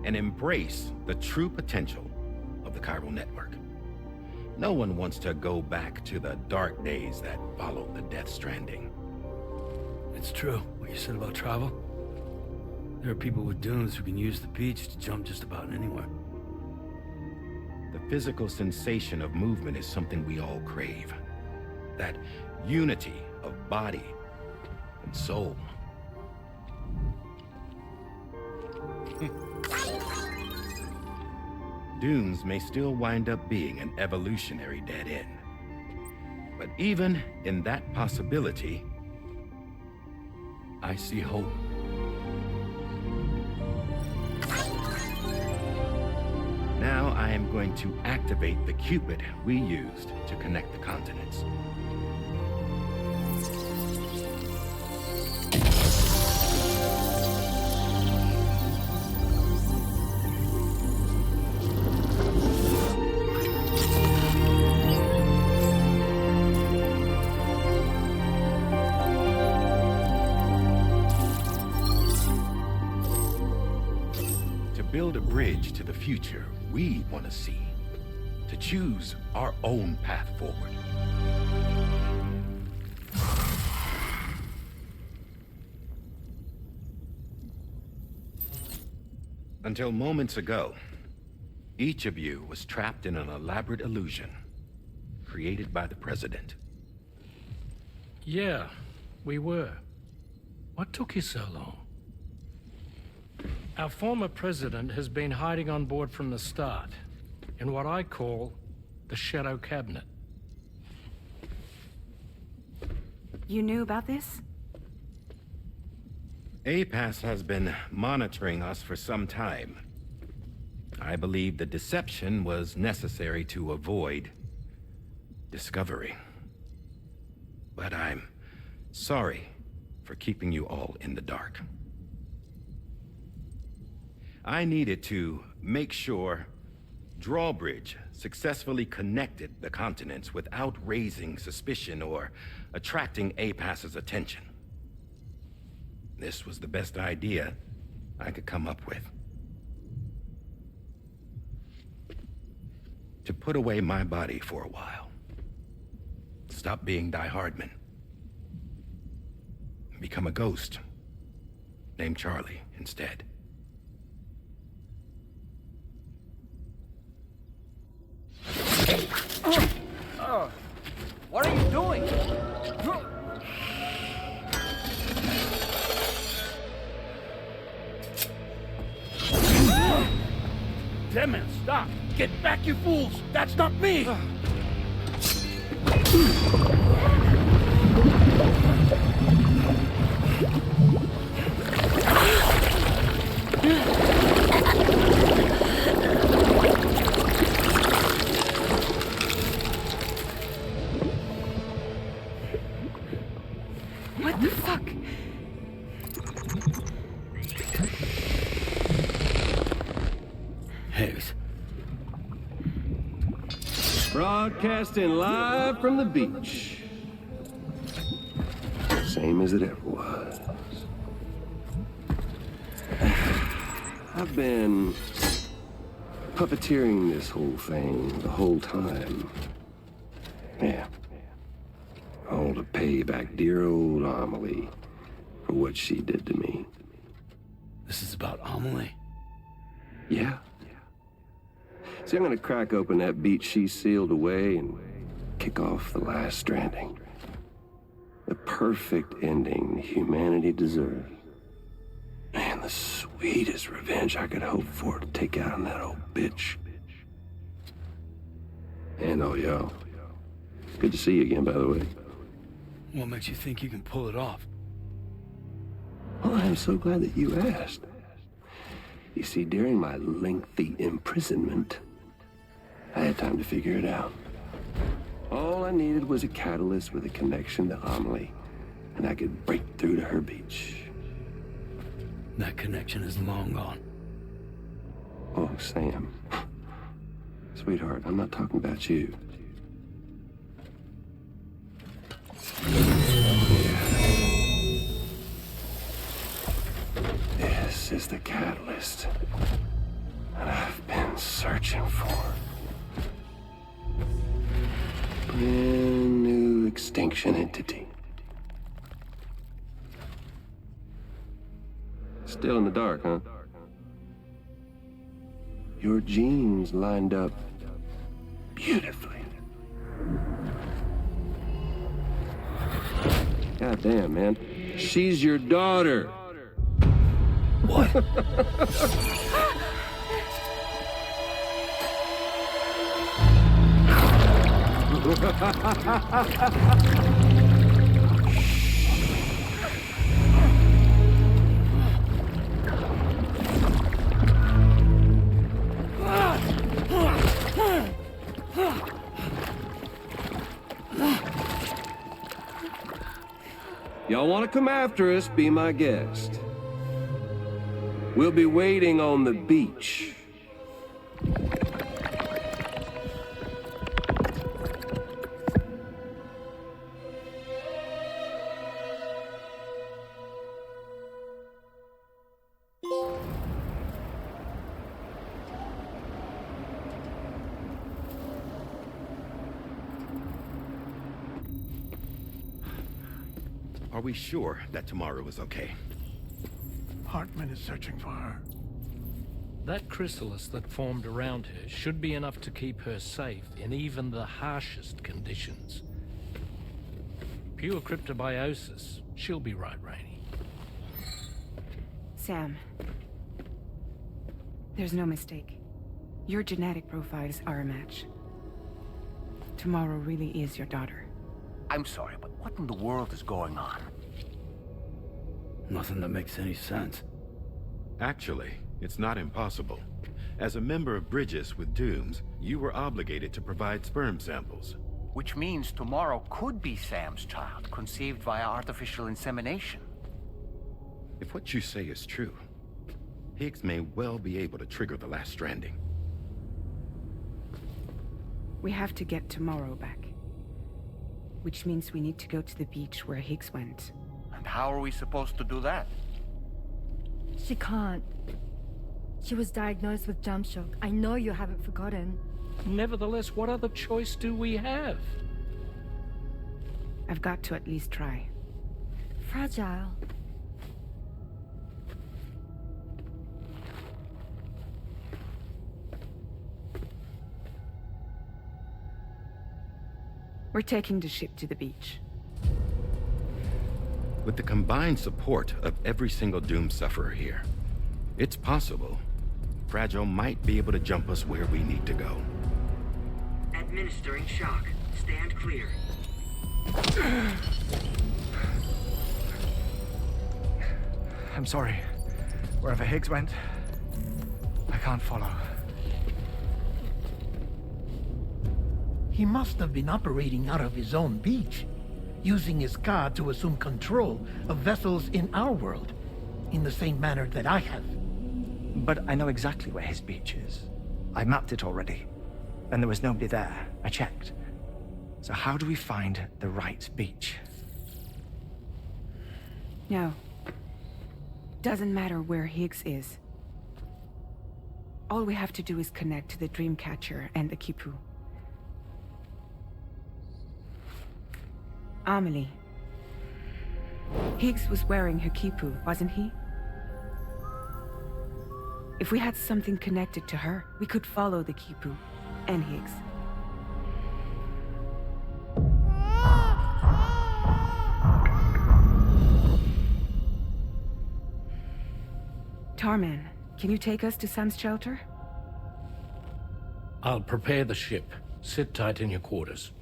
and embrace the true potential of the chiral network. No one wants to go back to the dark days that followed the Death Stranding. It's true, what you said about travel. There are people with dunes who can use the beach to jump just about anywhere. The physical sensation of movement is something we all crave. That unity of body and soul. Dunes may still wind up being an evolutionary dead end. But even in that possibility, I see hope. Now I am going to activate the Cupid we used to connect the continents. To build a bridge to the future we want to see, to choose our own path forward. Until moments ago, each of you was trapped in an elaborate illusion created by the President. Yeah, we were. What took you so long? Our former president has been hiding on board from the start, in what I call the Shadow Cabinet. You knew about this? APAS has been monitoring us for some time. I believe the deception was necessary to avoid discovery. But I'm sorry for keeping you all in the dark. I needed to make sure Drawbridge successfully connected the continents without raising suspicion or attracting APAS's attention. This was the best idea I could come up with. To put away my body for a while. Stop being Die Hardman. Become a ghost. Named Charlie instead. What are you doing? Damn man, stop! Get back, you fools! That's not me! What the fuck? Higgs. Broadcasting live from the beach. Same as it ever was. I've been puppeteering this whole thing the whole time. Yeah. All to pay back dear old Amelie for what she did to me. This is about Amelie? Yeah. See, I'm gonna crack open that beach she sealed away and kick off the last stranding. The perfect ending humanity deserves. Man, the sweetest revenge I could hope for to take out on that old bitch. And all y'all. Good to see you again, by the way. What makes you think you can pull it off? Well, I'm so glad that you asked. You see, during my lengthy imprisonment, I had time to figure it out. All I needed was a catalyst with a connection to Amelie, and I could break through to her beach. That connection is long gone. Oh, Sam. Sweetheart, I'm not talking about you. This is the catalyst that I've been searching for. Brand new extinction entity. Still in the dark, huh? Your genes lined up beautifully. God damn, man. She's your daughter. What? Y'all want to come after us, be my guest. We'll be waiting on the beach. Are we sure that tomorrow is okay? Hartman is searching for her. That chrysalis that formed around her should be enough to keep her safe in even the harshest conditions. Pure cryptobiosis. She'll be right, Rainey. Sam. There's no mistake. Your genetic profiles are a match. Tomorrow really is your daughter. I'm sorry, but what in the world is going on? Nothing that makes any sense. Actually, it's not impossible. As a member of Bridges with Dooms, you were obligated to provide sperm samples. Which means tomorrow could be Sam's child, conceived via artificial insemination. If what you say is true, Higgs may well be able to trigger the last stranding. We have to get tomorrow back. Which means we need to go to the beach where Higgs went. And how are we supposed to do that? She can't. She was diagnosed with jump shock. I know you haven't forgotten. Nevertheless, what other choice do we have? I've got to at least try. Fragile. We're taking the ship to the beach. With the combined support of every single Doom sufferer here, it's possible fragile might be able to jump us where we need to go. Administering shock. Stand clear. I'm sorry. Wherever Higgs went, I can't follow. He must have been operating out of his own beach, using his car to assume control of vessels in our world, in the same manner that I have. But I know exactly where his beach is. I mapped it already, and there was nobody there. I checked. So how do we find the right beach? No. Doesn't matter where Higgs is. All we have to do is connect to the Dreamcatcher and the Kipu. Amelie. Higgs was wearing her Kipu, wasn't he? If we had something connected to her, we could follow the Kipu and Higgs. Tarman, can you take us to Sam's shelter? I'll prepare the ship. Sit tight in your quarters.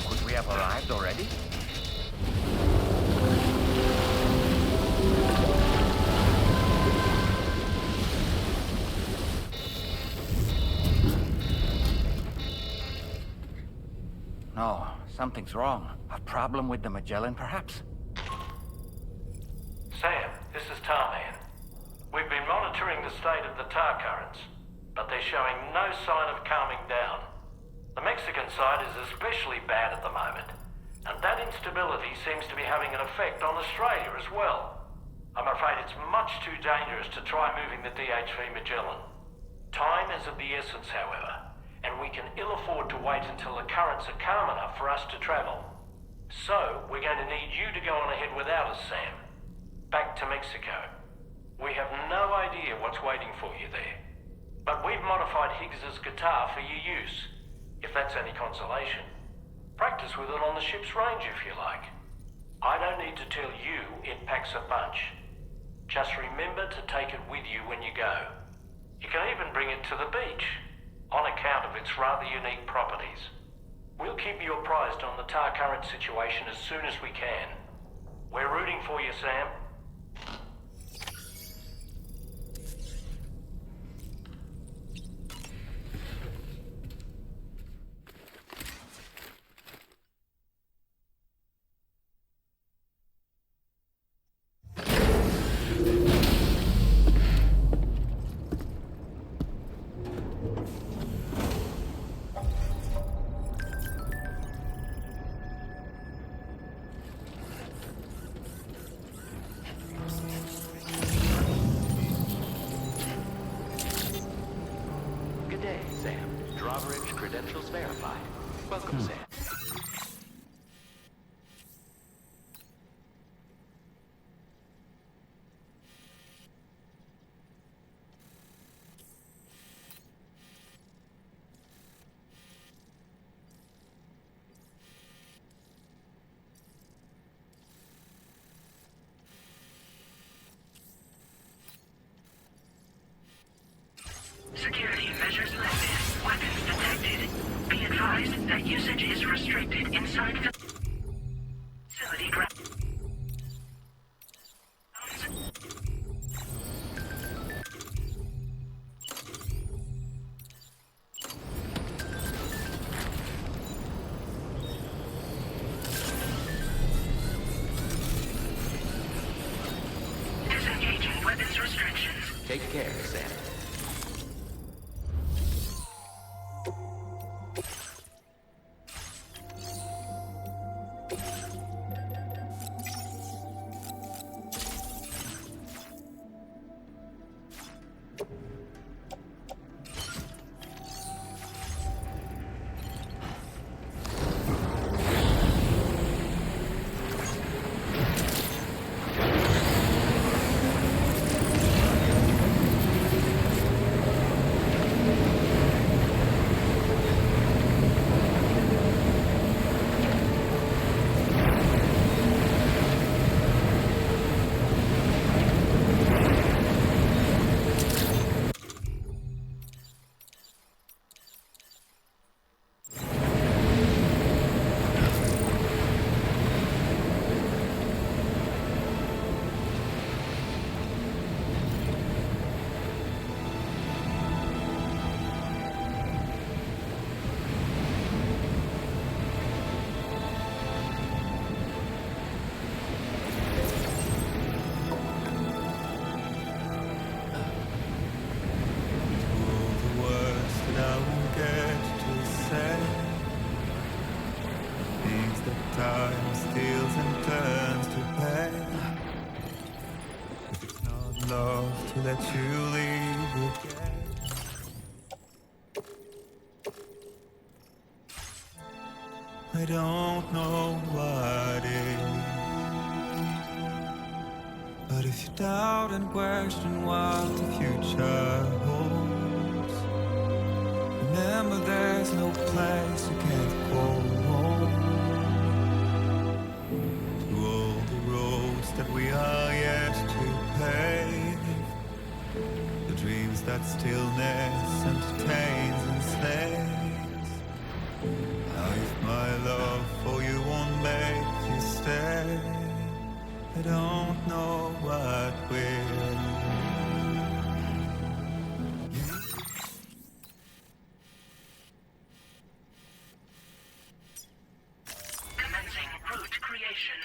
Could we have arrived already? No, something's wrong. A problem with the Magellan, perhaps? Sam, this is Tarman. We've been monitoring the state of the tar currents, but they're showing no sign of calming down. The Mexican side is especially bad at the moment, and that instability seems to be having an effect on Australia as well. I'm afraid it's much too dangerous to try moving the DHV Magellan. Time is of the essence, however, and we can ill afford to wait until the currents are calm enough for us to travel. So, we're going to need you to go on ahead without us, Sam. Back to Mexico. We have no idea what's waiting for you there. But we've modified Higgs's guitar for your use, if that's any consolation. Practice with it on the ship's range if you like. I don't need to tell you it packs a punch. Just remember to take it with you when you go. You can even bring it to the beach, on account of its rather unique properties. We'll keep you apprised on the tar current situation as soon as we can. We're rooting for you, Sam. Good day, Sam. Drawbridge credentials verified. Welcome, Sam. Security measures lifted. Weapons detected. Be advised that usage is restricted inside the facility grounds. Disengaging weapons restrictions. Take care, Sam. Time steals and turns to pain. It's not love to let you leave again. I don't know what is, but if you doubt and question what the future holds, remember there's no place you can't go. That we are yet to pave, the dreams that stillness entertains and slays. Now if my love for you won't make you stay, I don't know what will. Commencing route creation.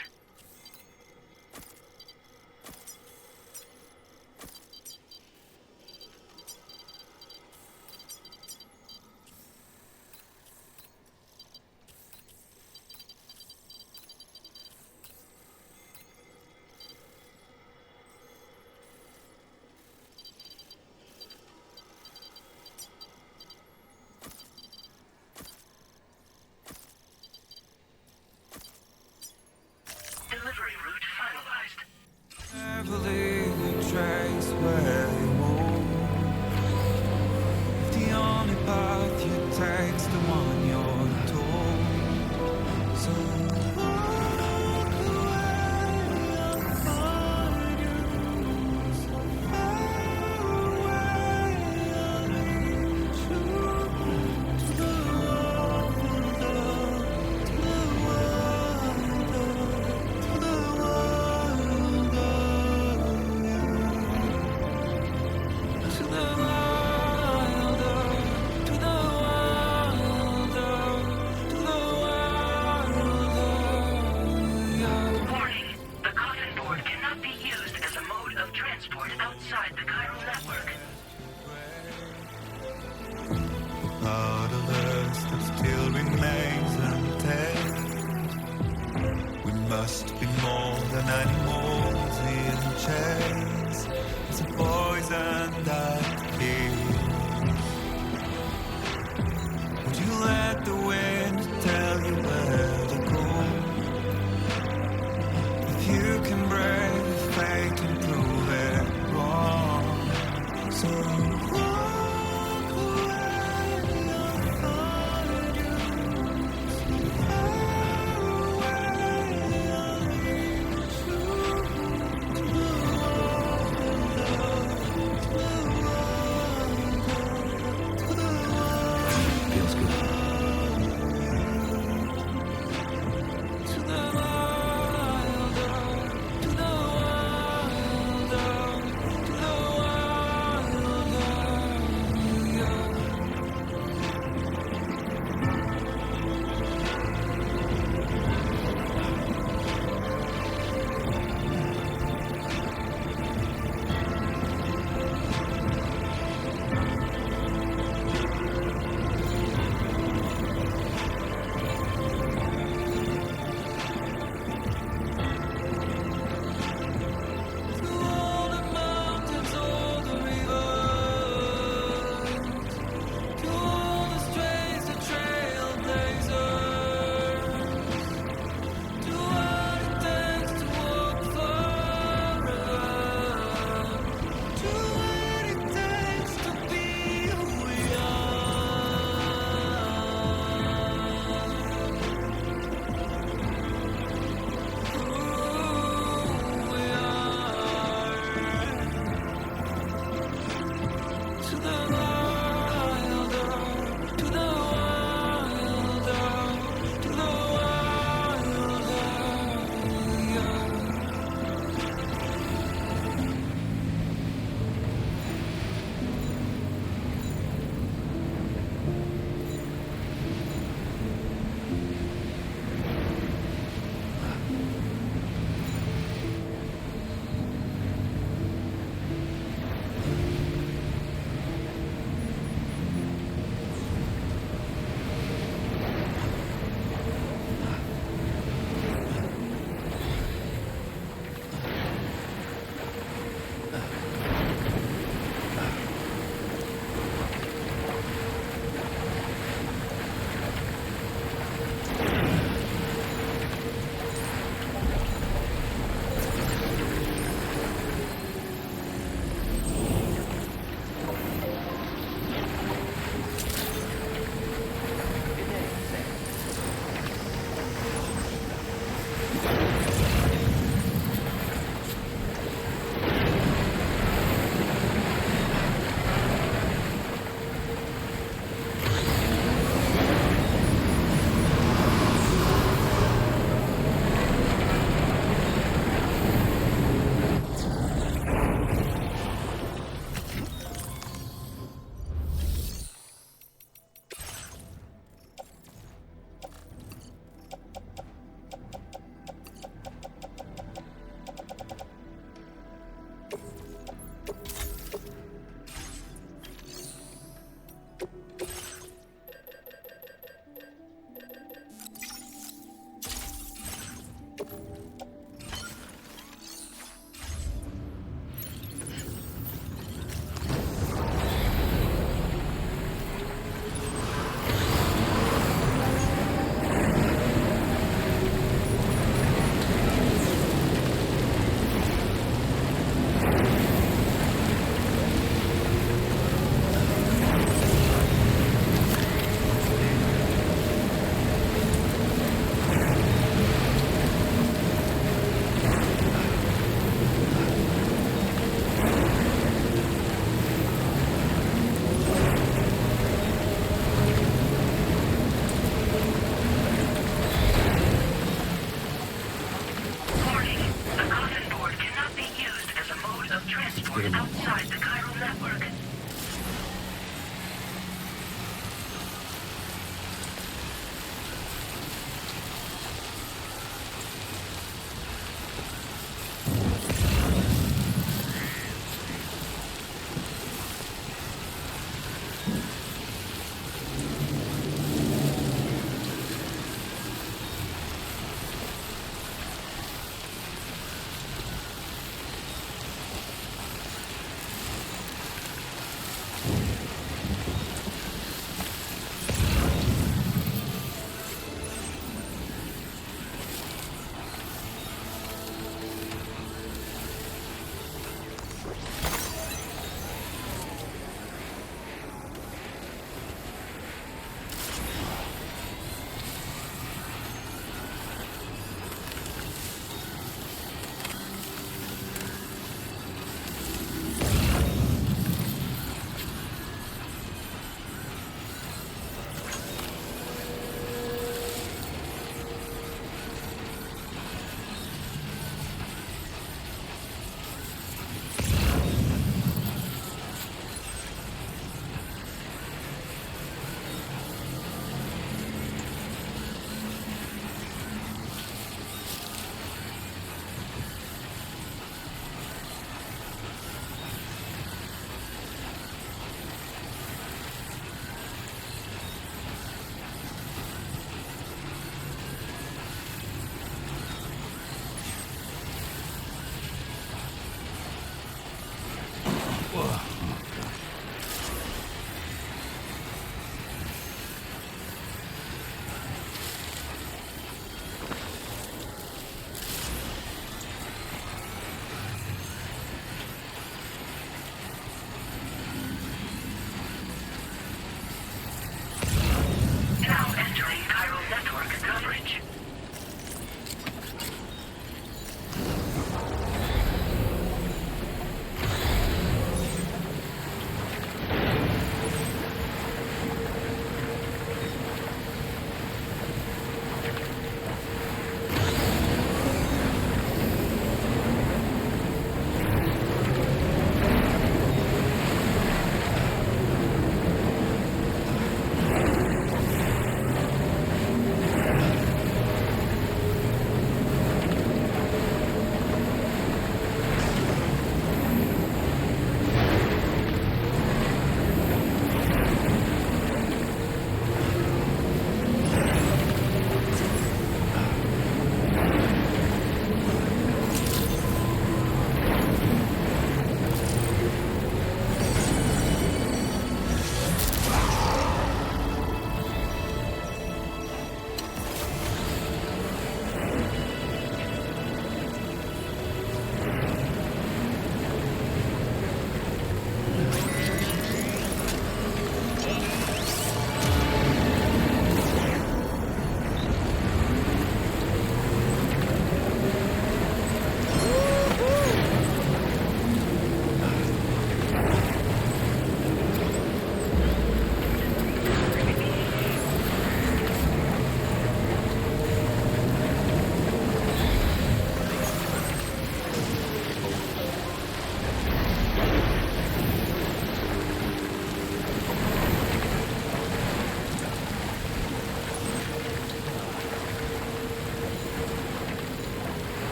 outside the chiral network.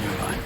nearby.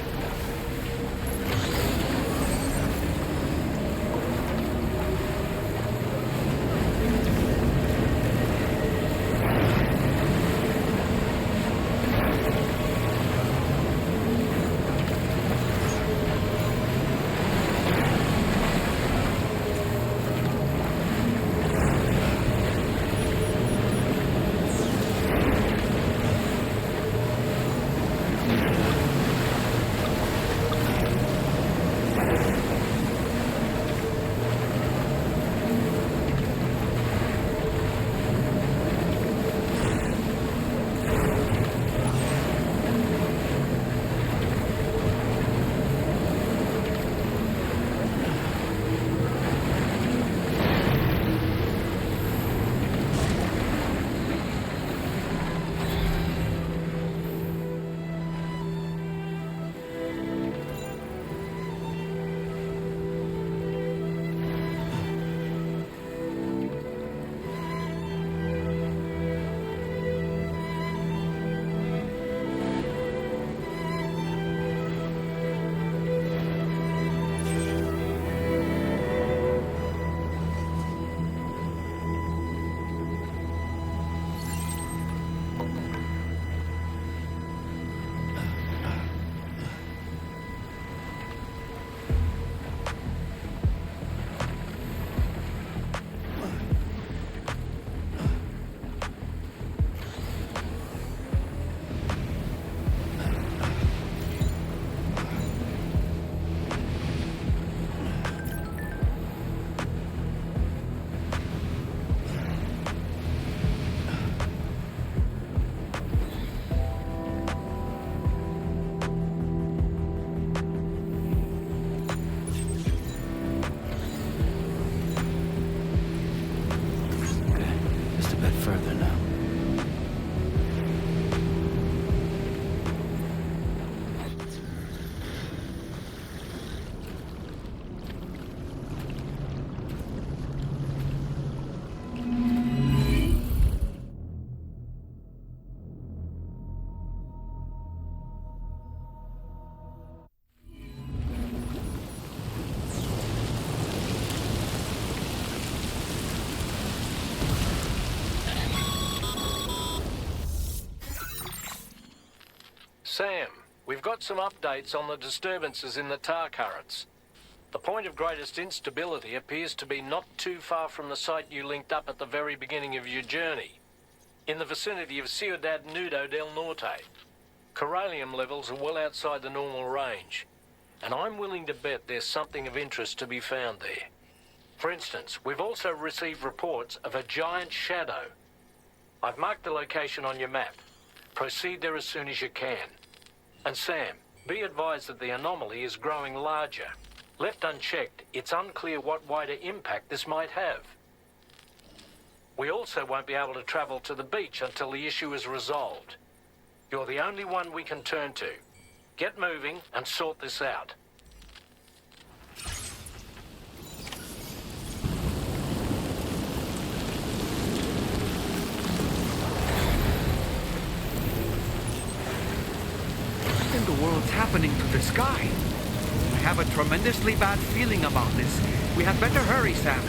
Sam, we've got some updates on the disturbances in the tar currents. The point of greatest instability appears to be not too far from the site you linked up at the very beginning of your journey, in the vicinity of Ciudad Nudo del Norte. Corallium levels are well outside the normal range, and I'm willing to bet there's something of interest to be found there. For instance, we've also received reports of a giant shadow. I've marked the location on your map. Proceed there as soon as you can. And Sam, be advised that the anomaly is growing larger. Left unchecked, it's unclear what wider impact this might have. We also won't be able to travel to the beach until the issue is resolved. You're the only one we can turn to. Get moving and sort this out. What in the world's happening to the sky? I have a tremendously bad feeling about this. We had better hurry, Sam.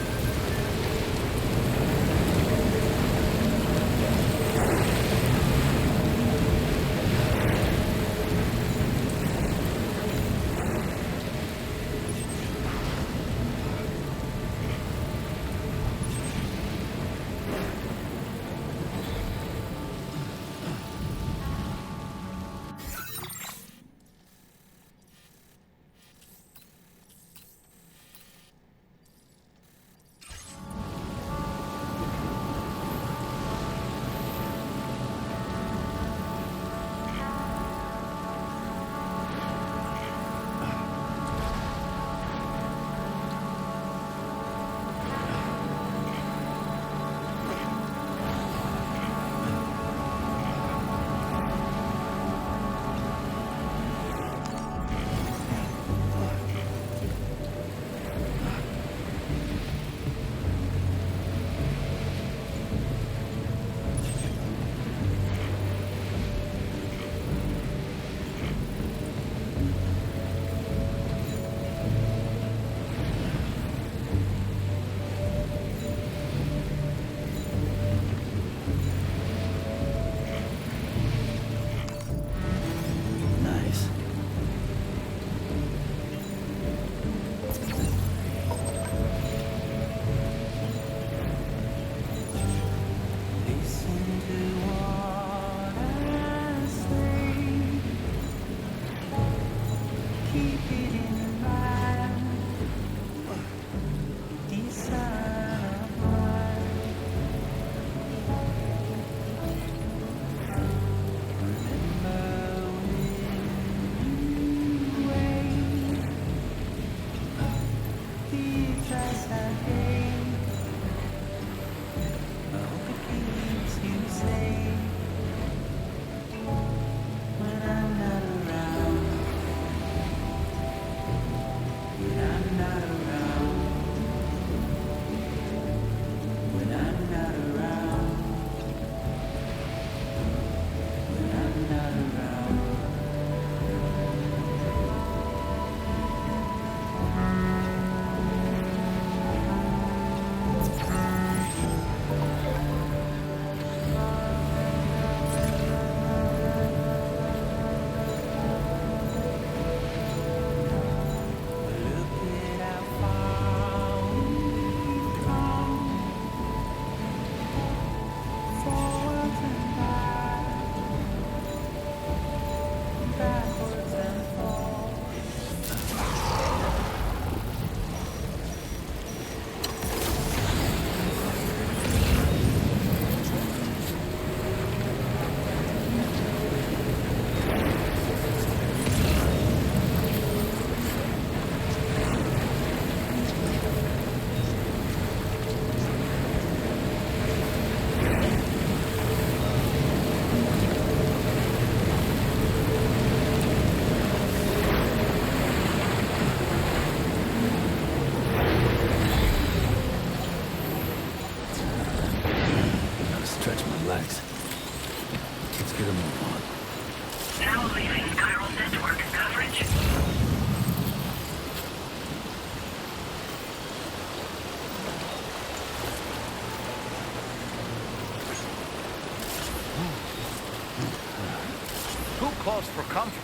Calls for comfort.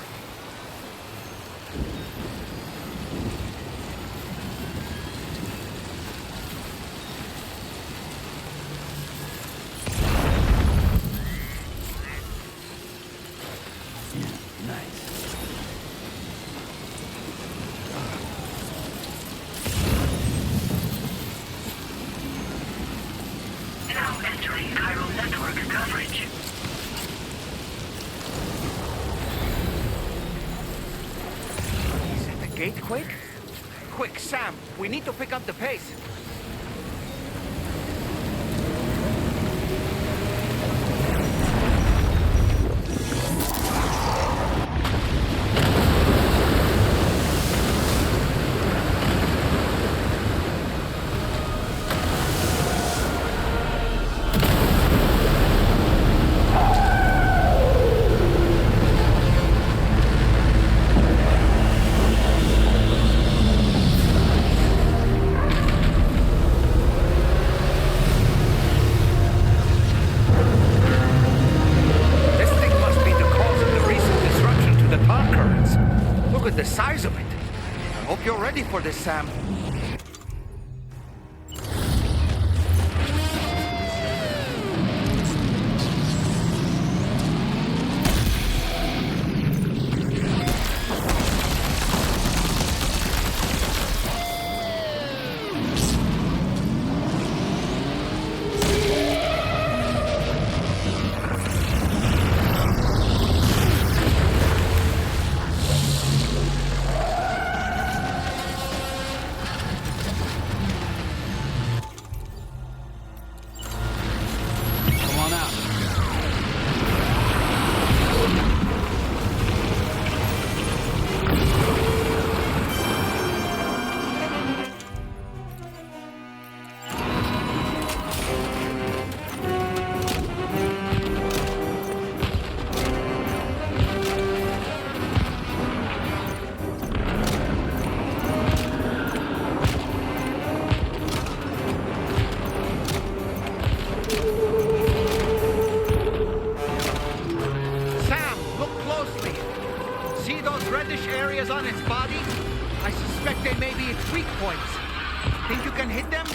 Now entering chiral network coverage. Gate quick? Quick, Sam, we need to pick up the pace. The size of it. I hope you're ready for this, Sam. On its body? I suspect they may be its weak points. Think you can hit them?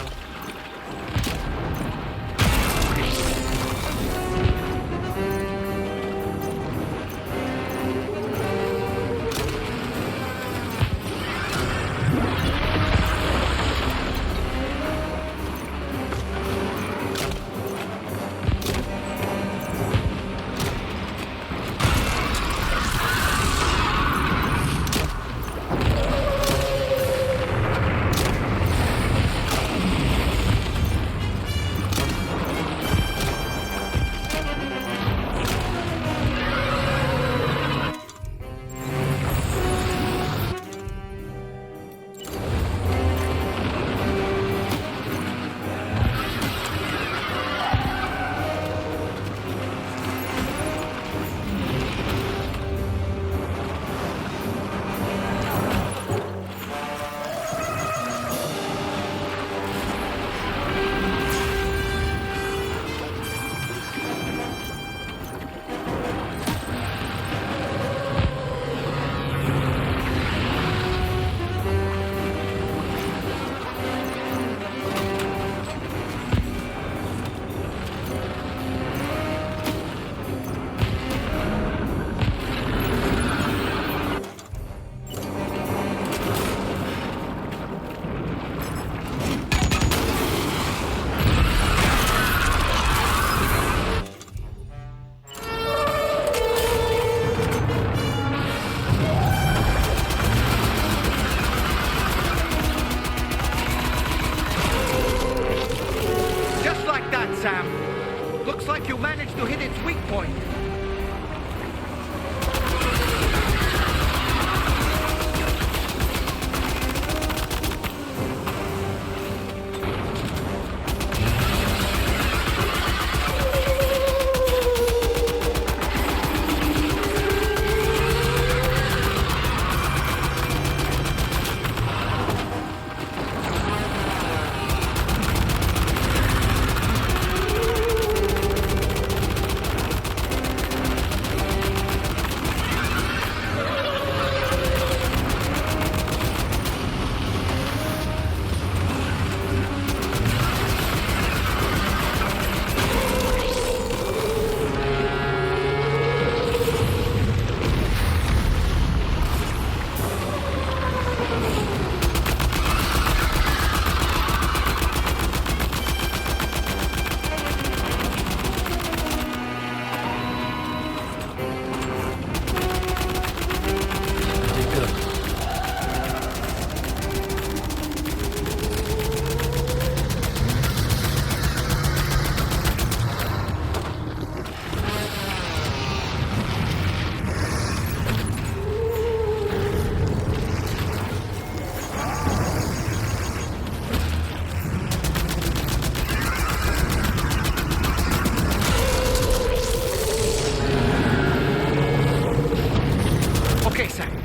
its weak point.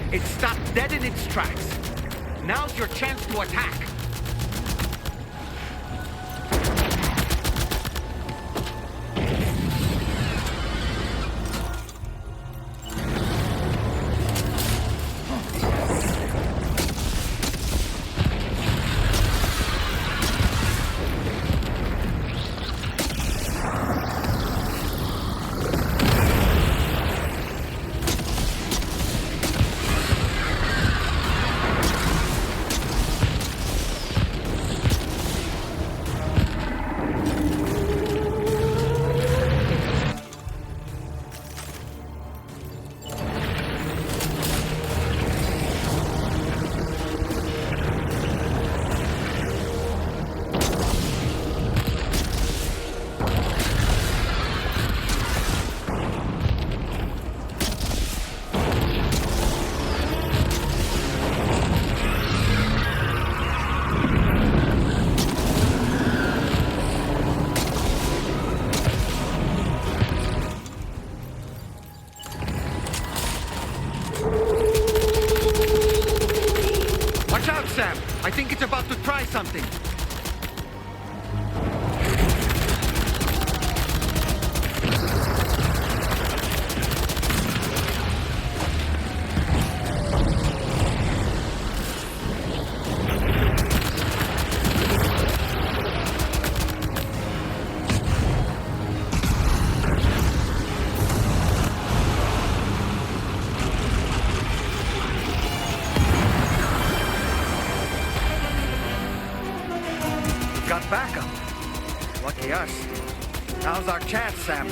It stopped dead in its tracks. Now's your chance to attack. Sam, I think it's about to try something. Got backup. Lucky us. Now's our chance, Sam.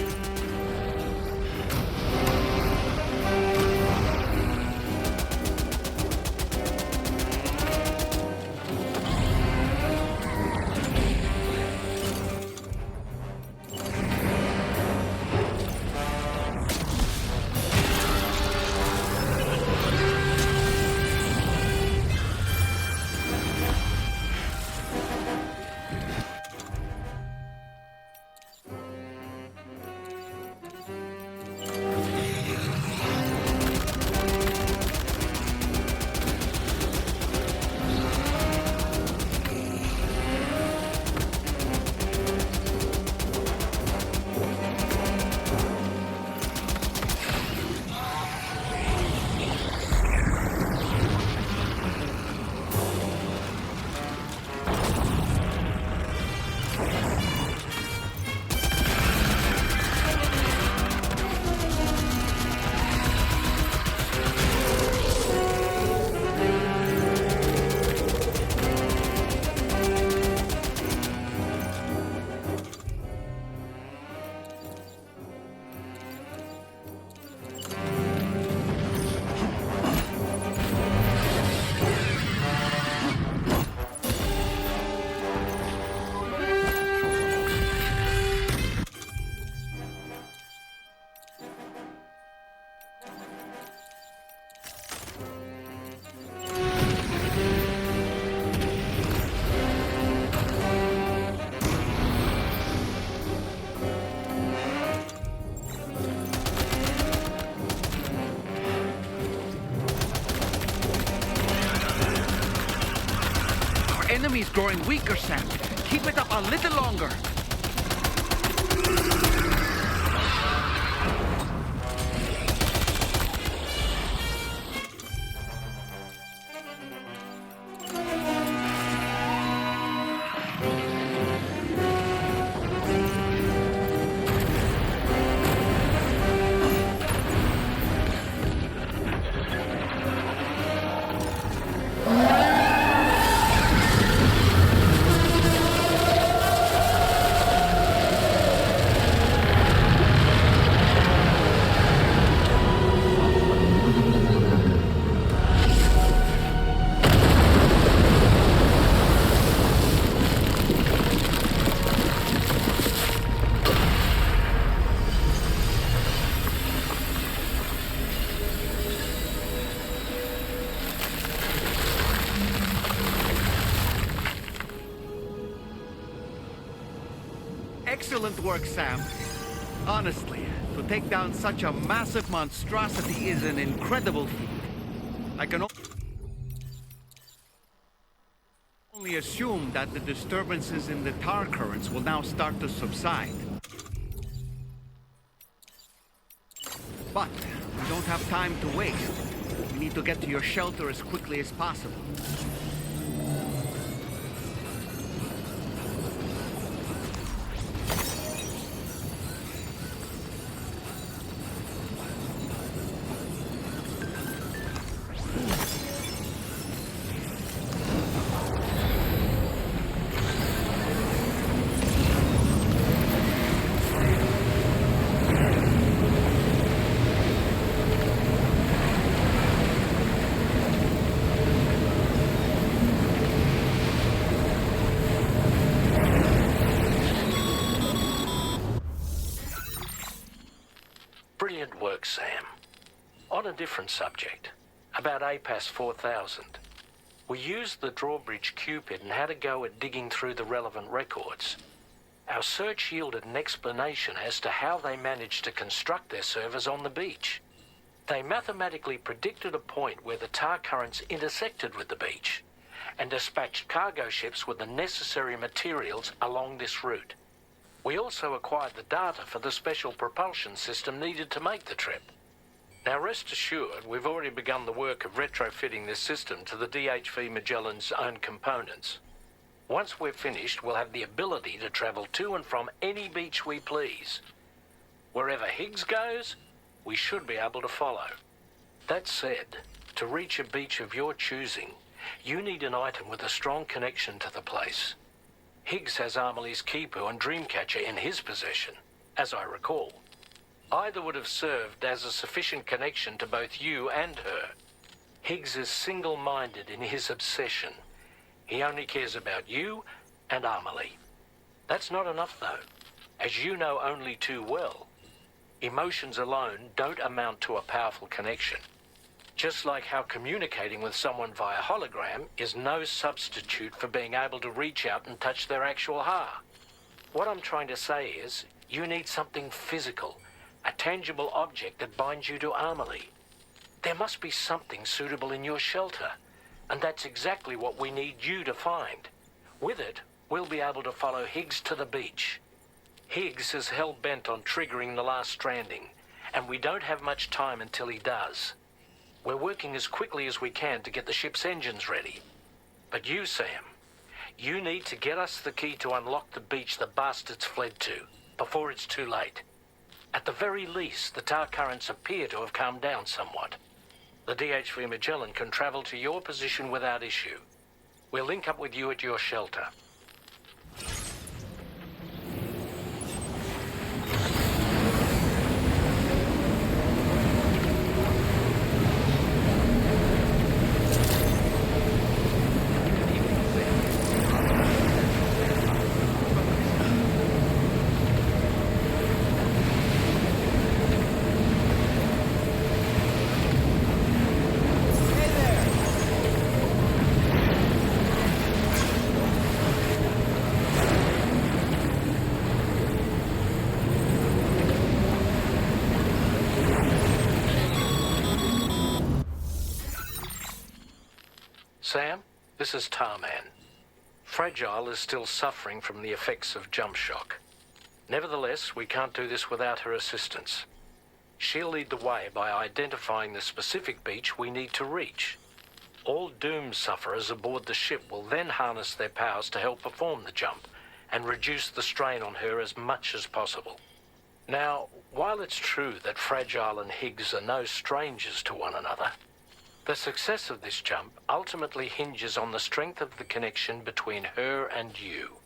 enemy's growing weaker, Sam. Keep it up a little longer. Excellent work, Sam. Honestly, to take down such a massive monstrosity is an incredible feat. I can only assume that the disturbances in the tar currents will now start to subside. But we don't have time to waste. We need to get to your shelter as quickly as possible. Brilliant work, Sam. On a different subject, about APAS 4000. We used the drawbridge Cupid and had a go at digging through the relevant records. Our search yielded an explanation as to how they managed to construct their servers on the beach. They mathematically predicted a point where the tar currents intersected with the beach and dispatched cargo ships with the necessary materials along this route. We also acquired the data for the special propulsion system needed to make the trip. Now rest assured, we've already begun the work of retrofitting this system to the DHV Magellan's own components. Once we're finished, we'll have the ability to travel to and from any beach we please. Wherever Higgs goes, we should be able to follow. That said, to reach a beach of your choosing, you need an item with a strong connection to the place. Higgs has Amelie's Kipu and Dreamcatcher in his possession, as I recall. Either would have served as a sufficient connection to both you and her. Higgs is single-minded in his obsession. He only cares about you and Amelie. That's not enough, though. As you know only too well, emotions alone don't amount to a powerful connection. Just like how communicating with someone via hologram is no substitute for being able to reach out and touch their actual heart. What I'm trying to say is, you need something physical, a tangible object that binds you to Amelie. There must be something suitable in your shelter, and that's exactly what we need you to find. With it, we'll be able to follow Higgs to the beach. Higgs is hell-bent on triggering the last stranding, and we don't have much time until he does. We're working as quickly as we can to get the ship's engines ready. But you, Sam, you need to get us the key to unlock the beach the bastards fled to, before it's too late. At the very least, the tar currents appear to have calmed down somewhat. The DHV Magellan can travel to your position without issue. We'll link up with you at your shelter. Sam, this is Tarman. Fragile is still suffering from the effects of jump shock. Nevertheless, we can't do this without her assistance. She'll lead the way by identifying the specific beach we need to reach. All doom sufferers aboard the ship will then harness their powers to help perform the jump and reduce the strain on her as much as possible. Now, while it's true that Fragile and Higgs are no strangers to one another, the success of this jump ultimately hinges on the strength of the connection between her and you.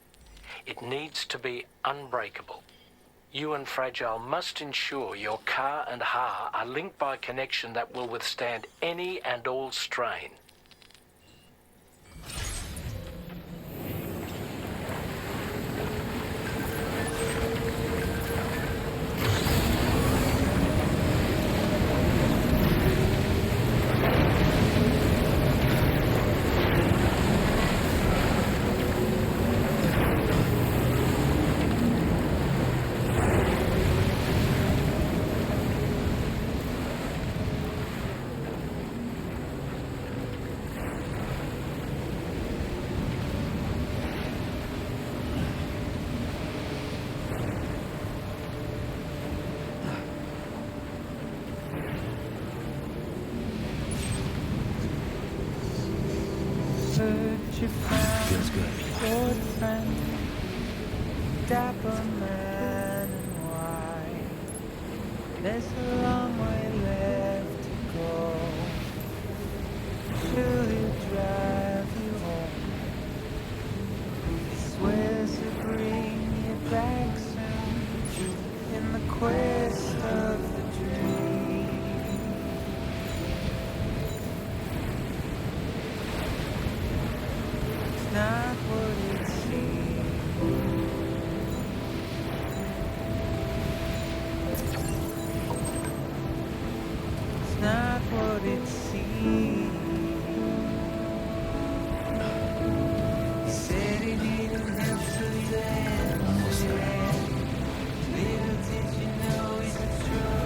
It needs to be unbreakable. You and Fragile must ensure your Ka and Ha are linked by a connection that will withstand any and all strain. Feels good. Good friend, dapper man and white. There's a long way left to go. Till he'll drive you home. He swears to bring you back soon in the quest of the dream. It's not what it seems. It's not what it seems. He said he needed help till the end. Almost there. Little did you know he's in trouble.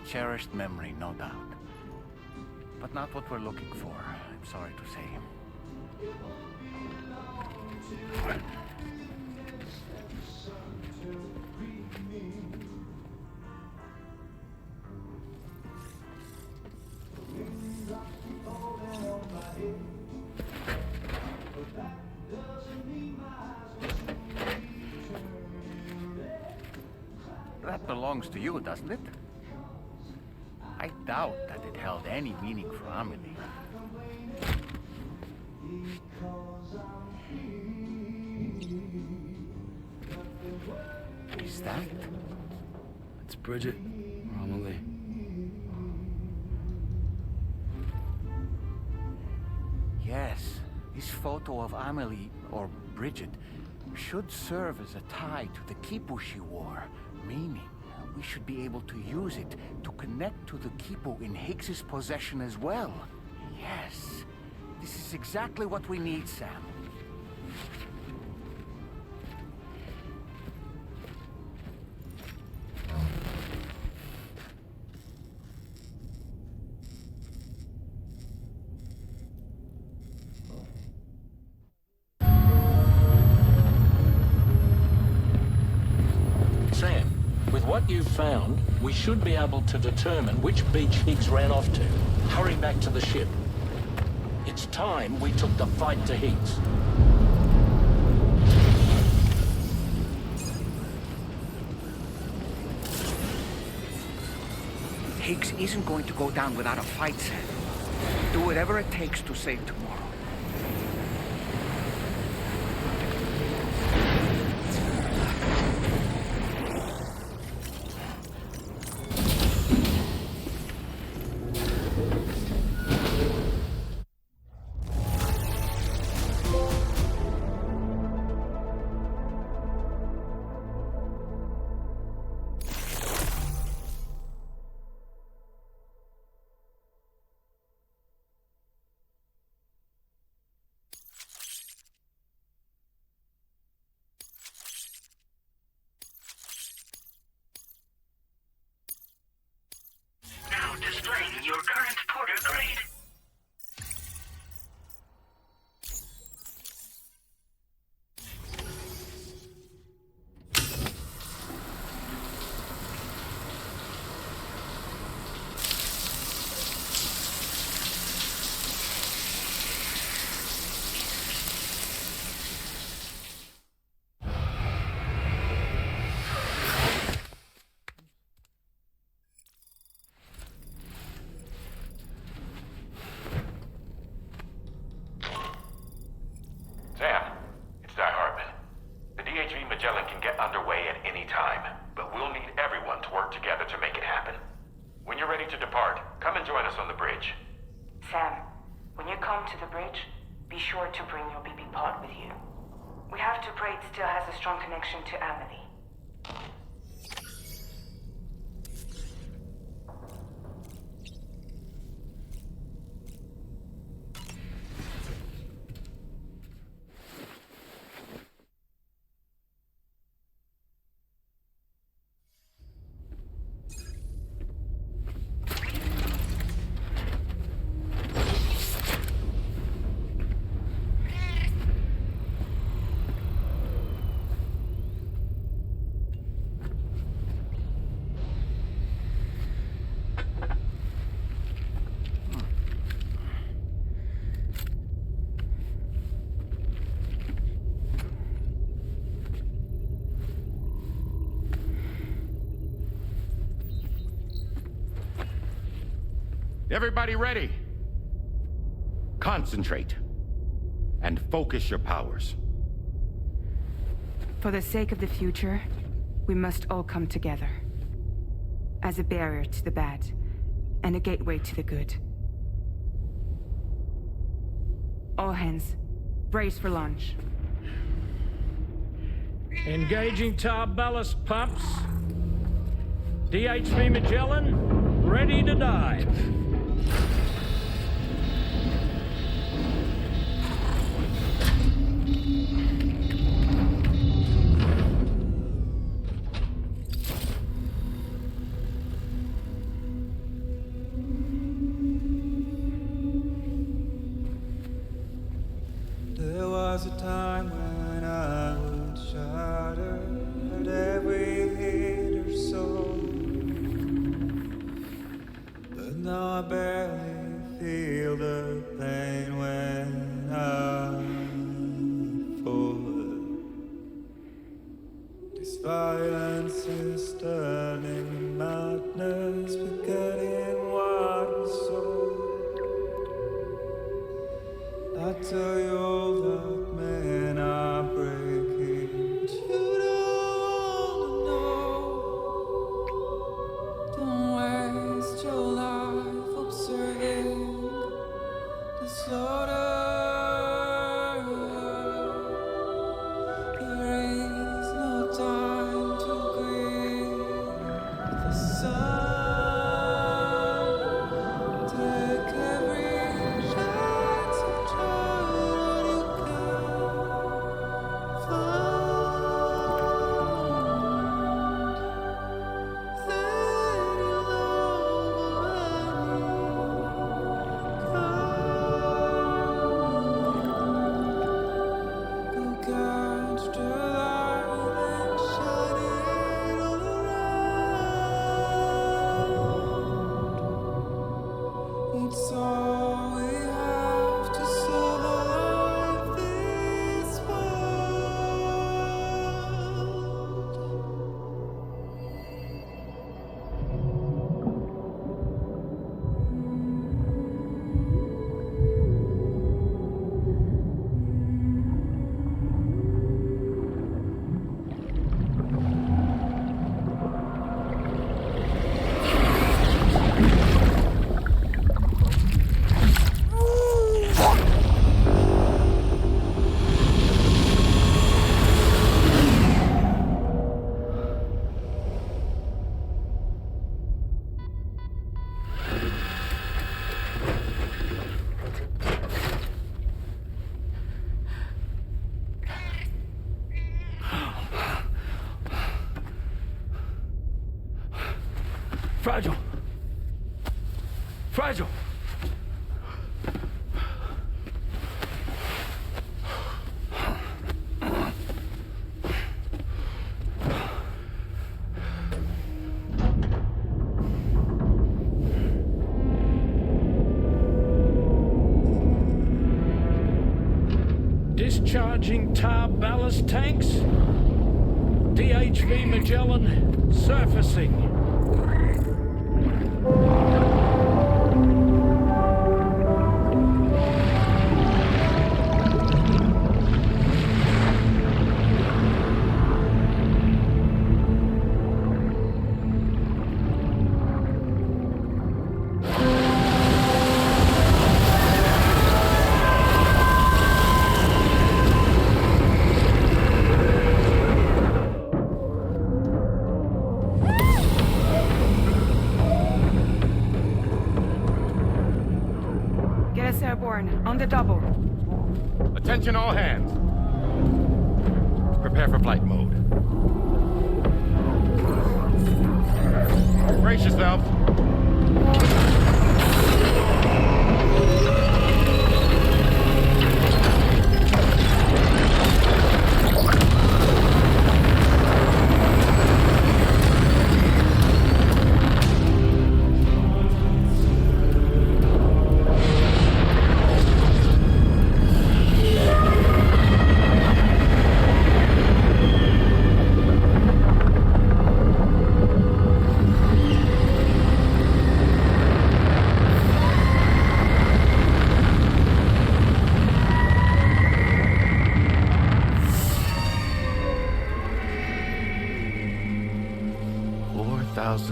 Cherished memory, no doubt. But not what we're looking for, I'm sorry to say. That belongs to you, doesn't it? I doubt that it held any meaning for Amelie. Is that? It's Bridget or Amelie. Yes, this photo of Amelie, or Bridget, should serve as a tie to the quipu she wore, meaning we should be able to use it to connect to the quipu in Higgs's possession as well. Yes, this is exactly what we need, Sam. Sam, with what you've found, we should be able to determine which beach Higgs ran off to. Hurry back to the ship. It's time we took the fight to Higgs. Higgs isn't going to go down without a fight, Sam. Do whatever it takes to save tomorrow. Now displaying your current porter grade. Sam, it's Di Hartman. The DHV Magellan can get underway at any time, but we'll need everyone to work together to make it happen. When you're ready to depart, come and join us on the bridge. Sam, when you come to the bridge, be sure to bring your BB pod with you. We have to pray it still has a strong connection to Amelie. Everybody ready? Concentrate. And focus your powers. For the sake of the future, we must all come together. As a barrier to the bad, and a gateway to the good. All hands, brace for launch. Engaging tar ballast pumps. DHV Magellan, ready to dive. There was a time when I would shudder at every hit or soul, but now I barely turning madness, forgetting what we saw. I tell you all that men are breaking, but you don't wanna know. Don't waste your life observing the slaughter. It's all we have to survive this Fragile! Fragile! Discharging tar ballast tanks. DHV Magellan surfacing. On the double. Attention all hands. Prepare for flight mode. Brace yourselves.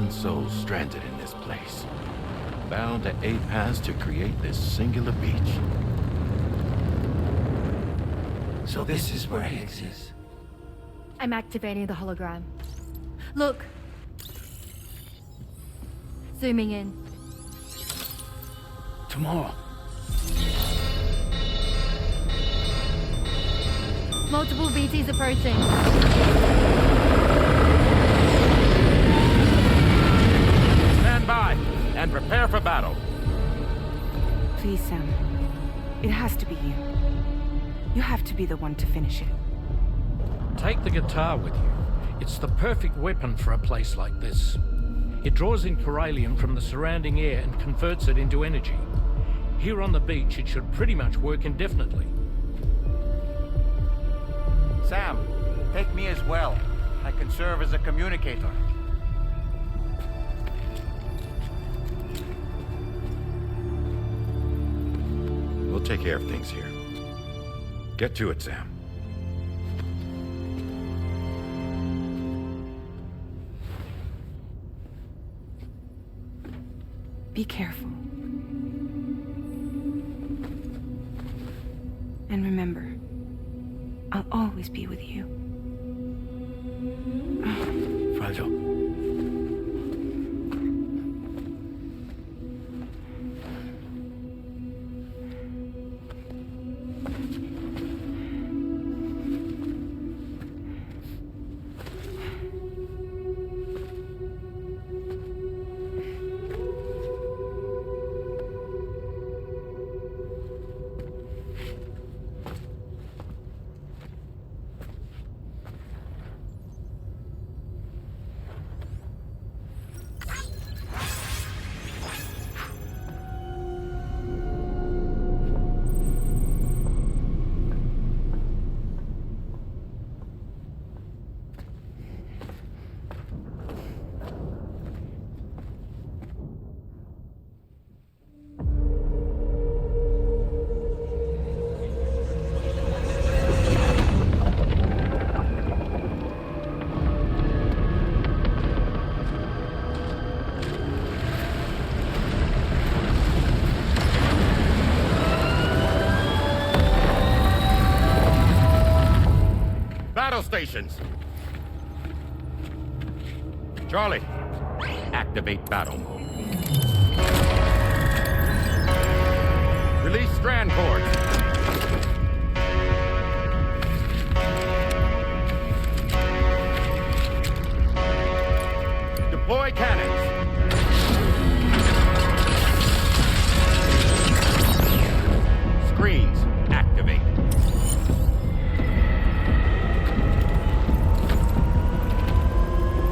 Souls stranded in this place, bound to 8 paths to create this singular beach. So this is where Higgs is. I'm activating the hologram. Look. Zooming in. Tomorrow. Multiple BTs approaching. By and prepare for battle. Please, Sam. It has to be you. You have to be the one to finish it. Take the guitar with you. It's the perfect weapon for a place like this. It draws in corallium from the surrounding air and converts it into energy. Here on the beach, it should pretty much work indefinitely. Sam, take me as well. I can serve as a communicator. We'll take care of things here. Get to it, Sam. Be careful. And remember, I'll always be with you. Fragile. Battle stations! Charlie, activate battle mode. Release strand cords. Deploy cannons. Screens, activate.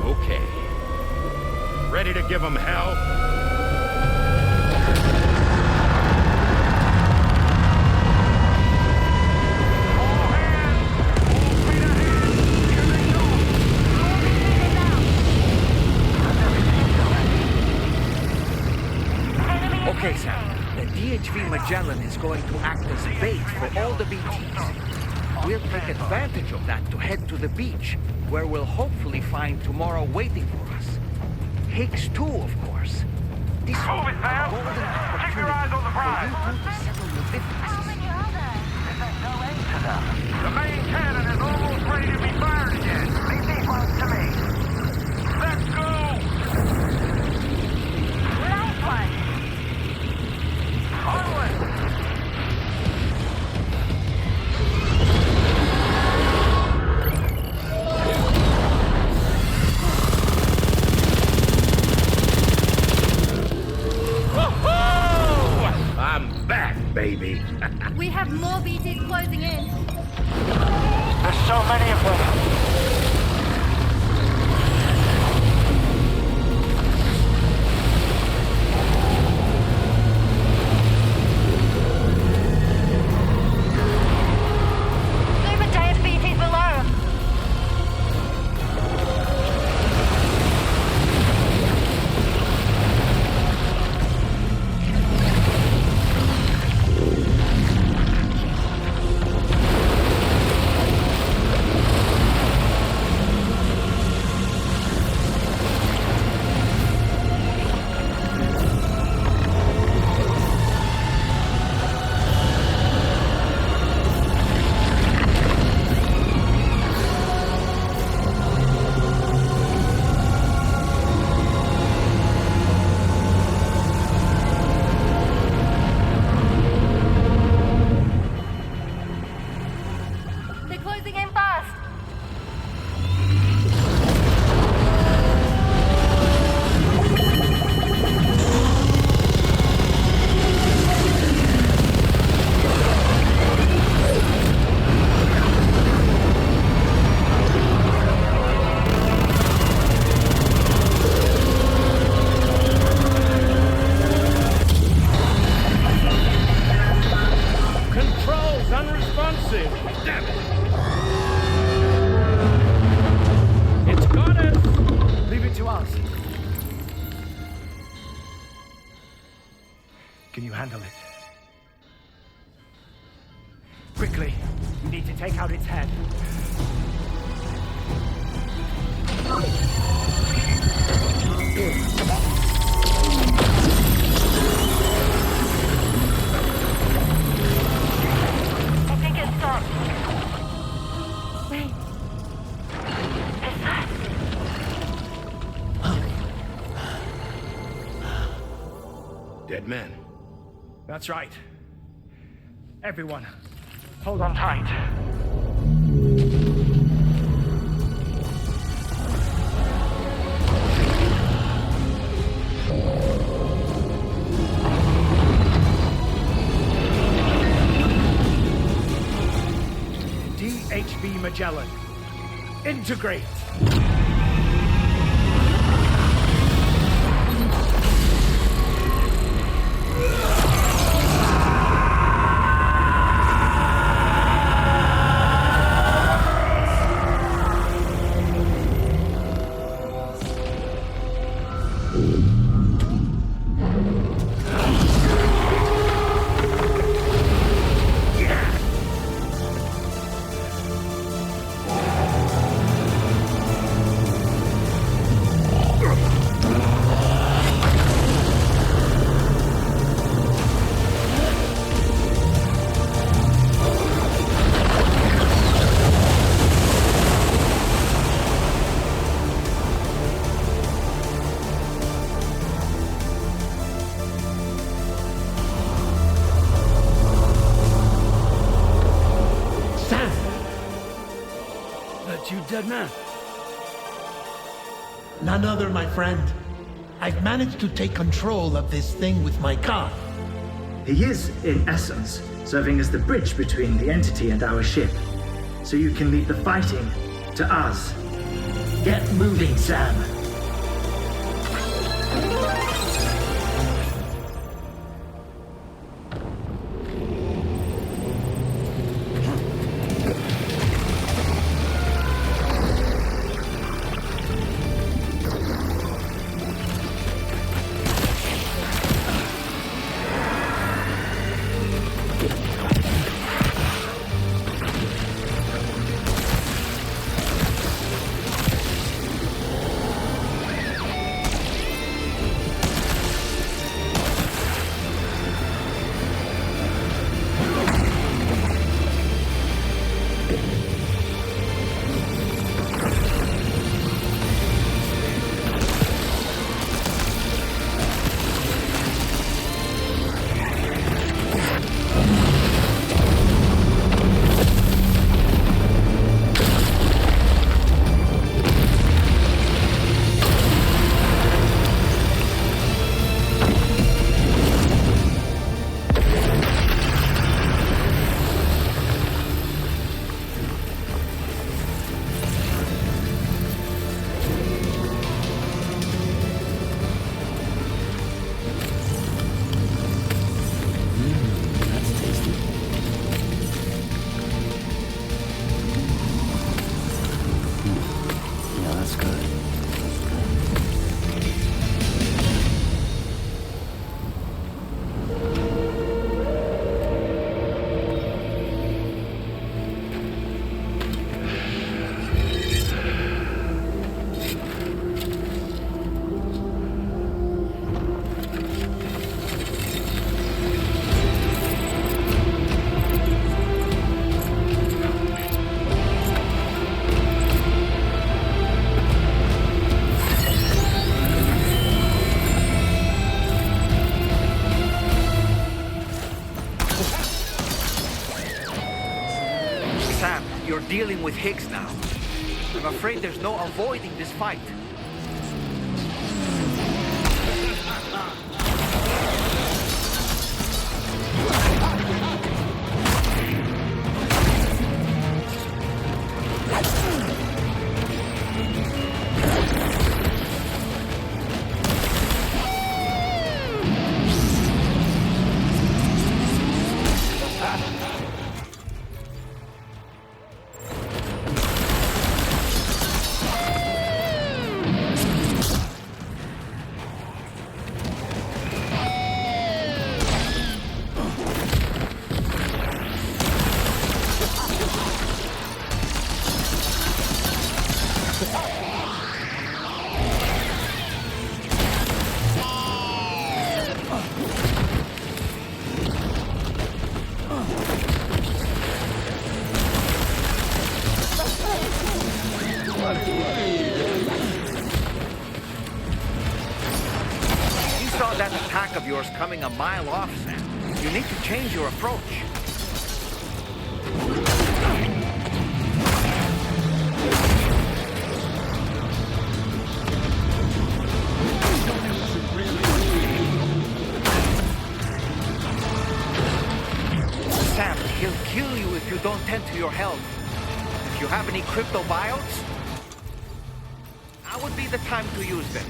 Okay. Ready to give them hell? Okay, Sam. The DHV Magellan is going to act as bait for all the BTs. We'll take advantage of that to head to the beach, where we'll hopefully find tomorrow waiting for us. Higgs too, of course. This will be a golden opportunity for you two to settle your differences. There's no end to that. The main cannon is almost ready to be fired again. Leave these ones to me. Let's go! Nice one! Onward! I'm back, baby. We have more BTs closing in. There's so many of them. Can you handle it? Quickly, we need to take out its head. I think it stopped. Wait. Is that... Dead man. That's right. Everyone, hold on tight. DHB Magellan, integrate! Dead man. None other, my friend. I've managed to take control of this thing with my car. He is, in essence, serving as the bridge between the entity and our ship. So you can leave the fighting to us. Get moving, Sam. Dealing with Higgs now. I'm afraid there's no avoiding this fight. attack of yours coming a mile off, Sam. You need to change your approach. Sam, he'll kill you if you don't tend to your health. If you have any cryptobiotes, now would be the time to use them.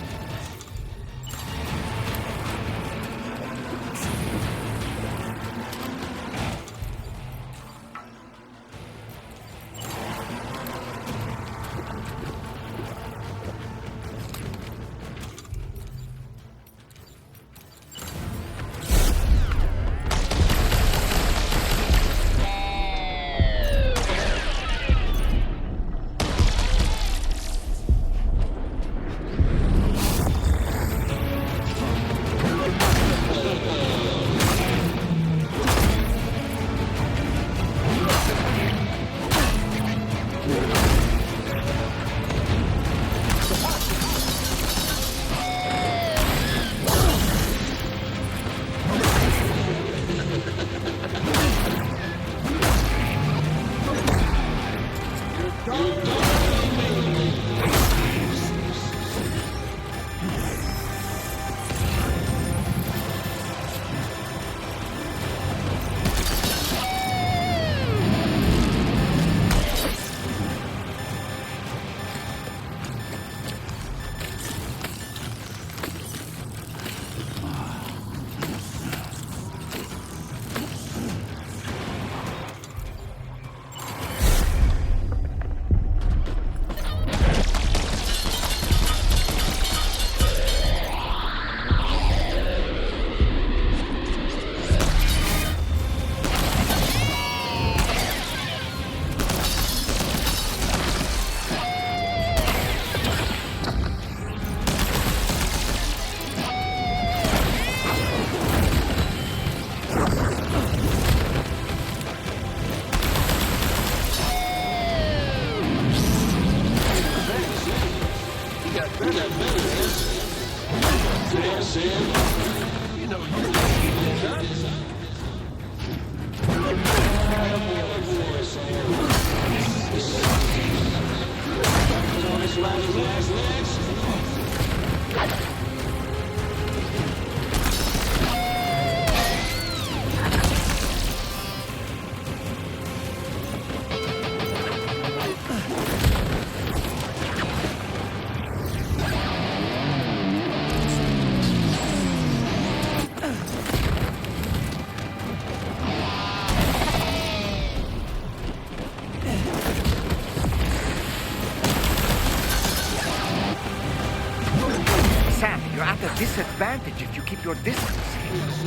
Disadvantage if you keep your distance.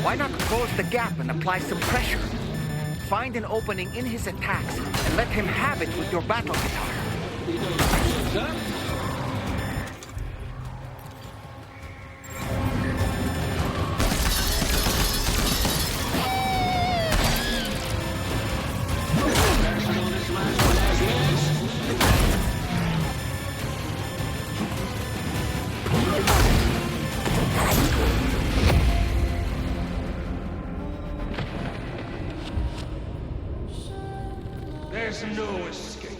Why not close the gap and apply some pressure? Find an opening in his attacks and let him have it with your battle guitar. There's no escape.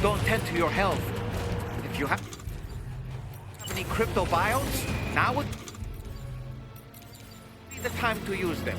Don't tend to your health. If you have any cryptobiotes, now would be the time to use them.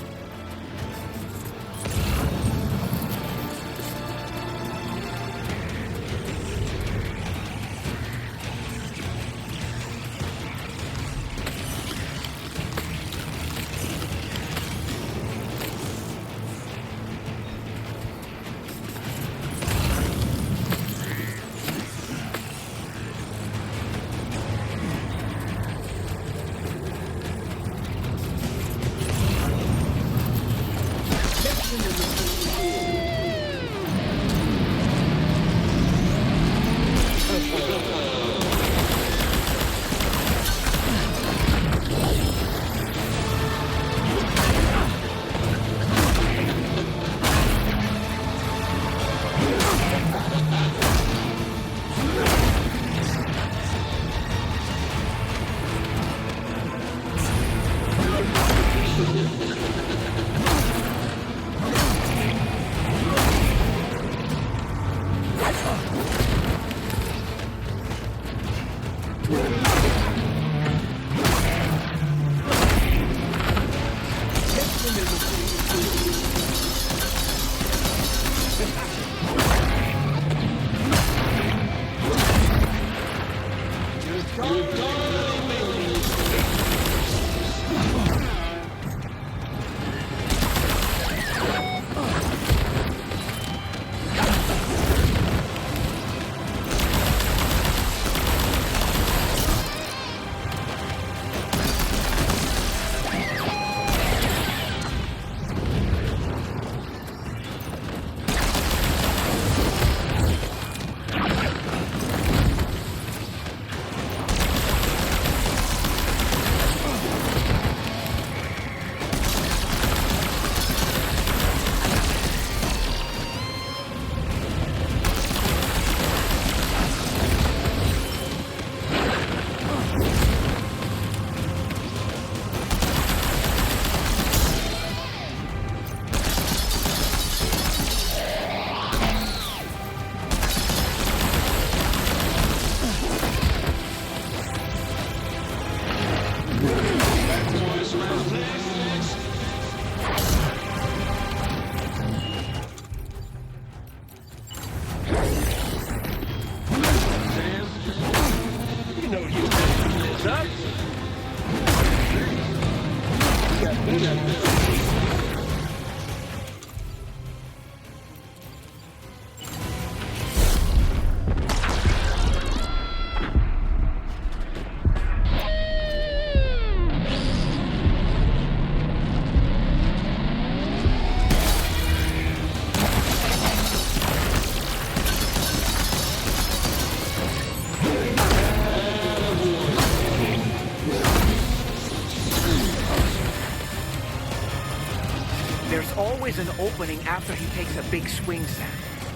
There's always an opening after he takes a big swing, Sam.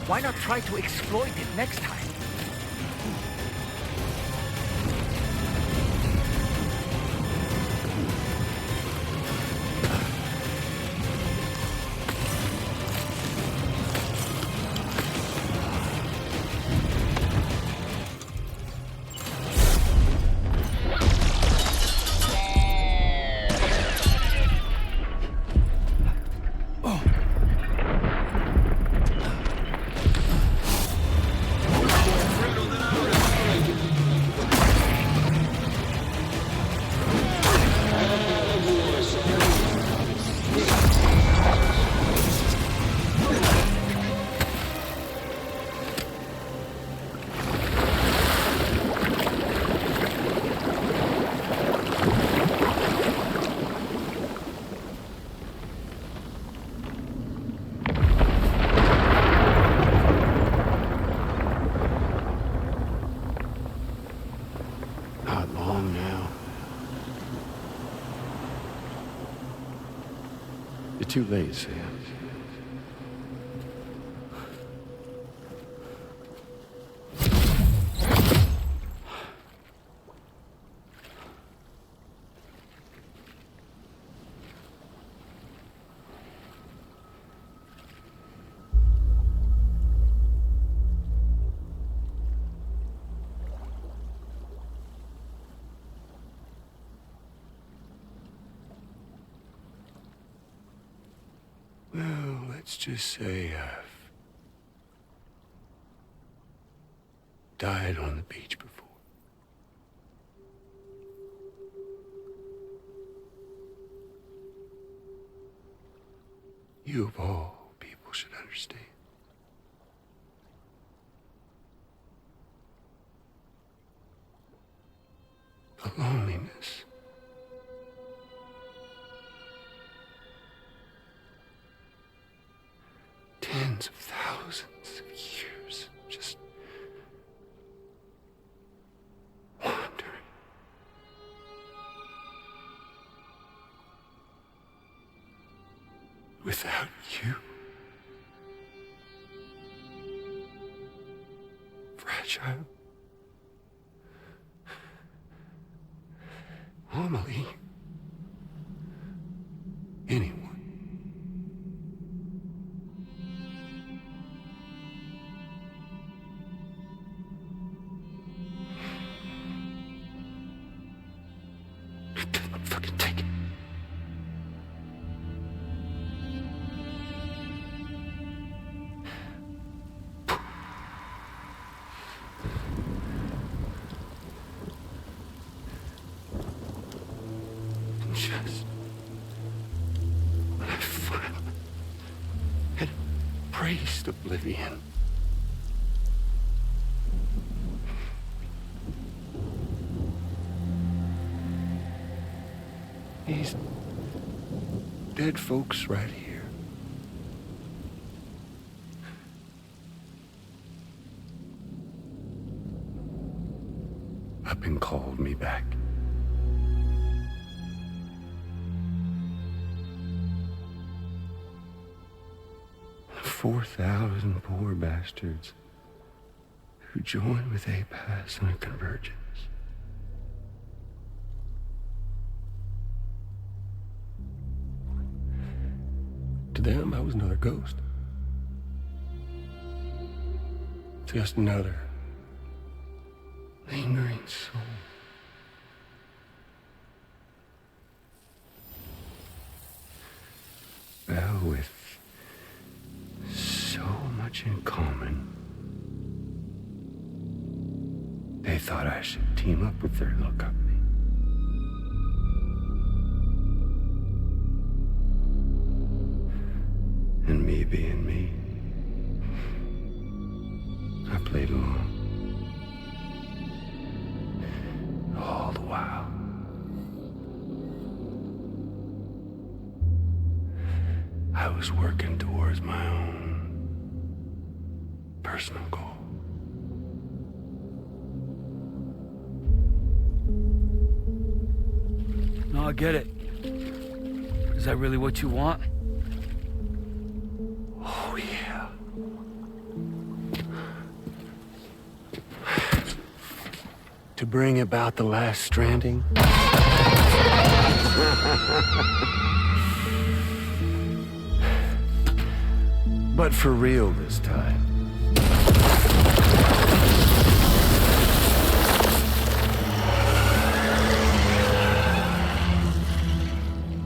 Why not try to exploit it next time? Too late, Sam. Well, let's just say I've died on the beach before. You of all people should understand. The loneliness. of thousands of years just wandering. Without you. Fragile. Normally, anyone. I cannot fucking take it. Just when I finally had embraced oblivion, these dead folks right here up and called me back. 4,000 poor bastards who joined with APAS in a convergence. To them, I was another ghost. Just another lingering soul. Well, with so much in common, they thought I should team up with their little company. And me being me, I played along. All the while. I was working towards my own personal goal. No, I get it. Is that really what you want? Oh, yeah. To bring about the last stranding? But for real this time.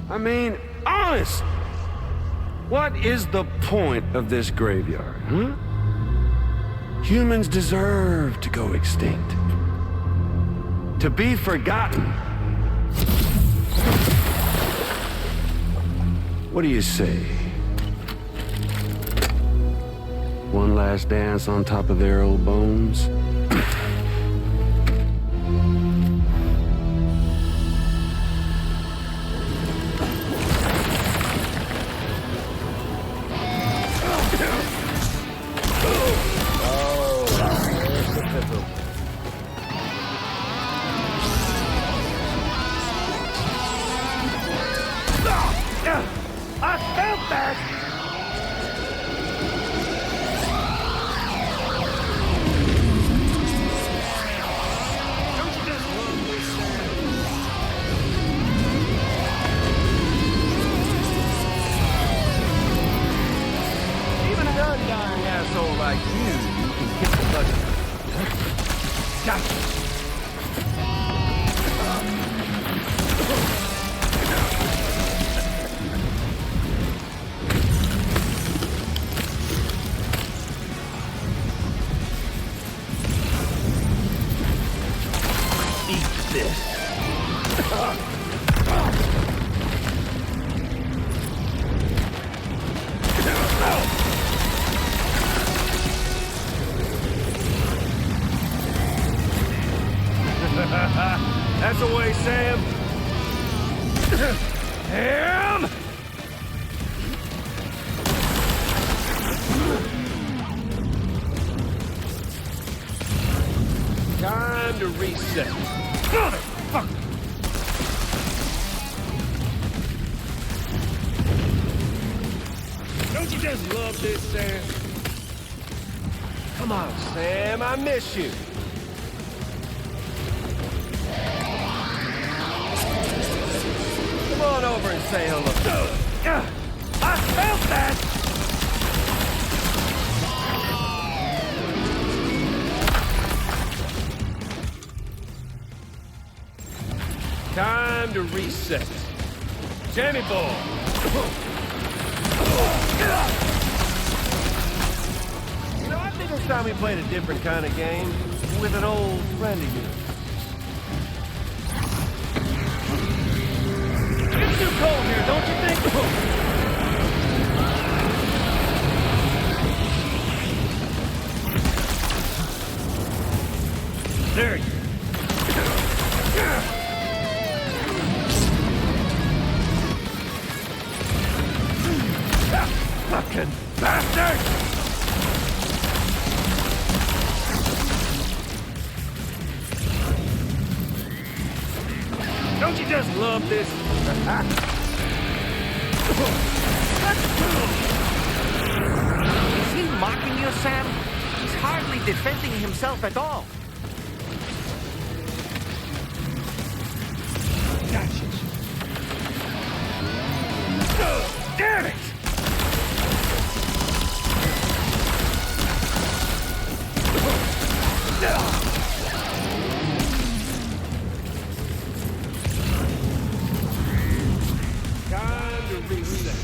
I mean, honest! What is the point of this graveyard, huh? Humans deserve to go extinct. To be forgotten. What do you say? One last dance on top of their old bones? I felt that! Even an undying asshole like you can kick the bucket. Gotcha. reset. Motherfucker! Don't you just love this, Sam? Come on, Sam, I miss you. Come on over and say hello. I felt that! Time to reset. Jammy boy! You know, I think it's time we played a different kind of game with an old friend of yours. It's too cold here, don't you think? There you go. Fucking bastard! Don't you just love this? Is he mocking you, Sam? He's hardly defending himself at all. Gotcha. Damn it! Time to reset.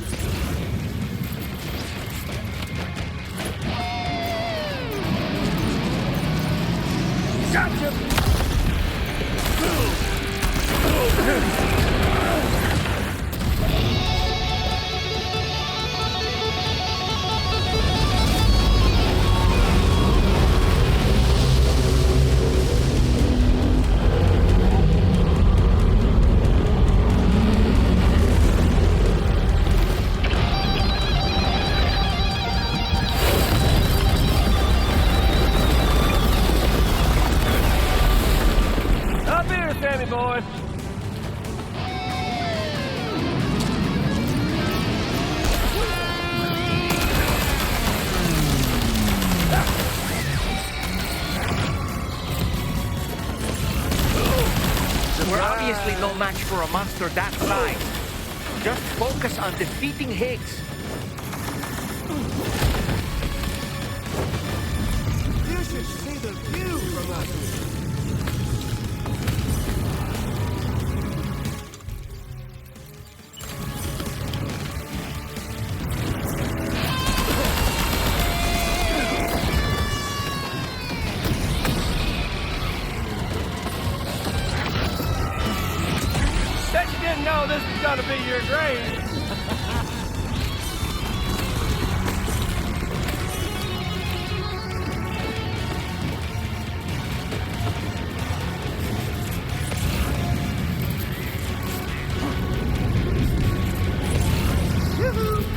Gotcha! Up here, Sammy boy. We're obviously no match for a monster that size. Just focus on defeating Higgs. You should see the view from up here. Bet you didn't know this was gonna be your grave.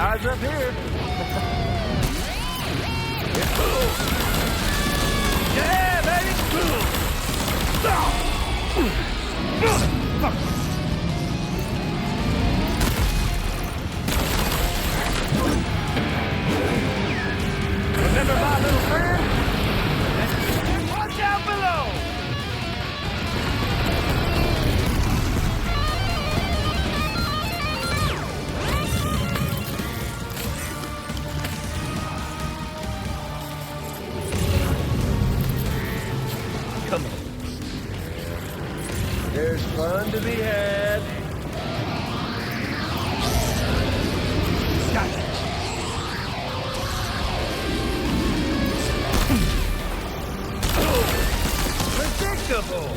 Eyes up here. Yeah, baby. Remember my little friend? Watch out below! Come on. There's fun to be had. Gotcha. Predictable.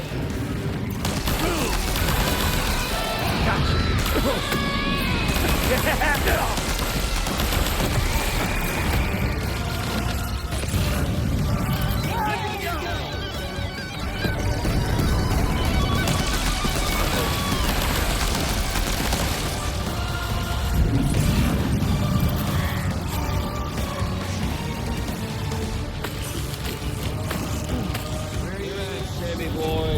Gotcha. Where you at, Sammy boy?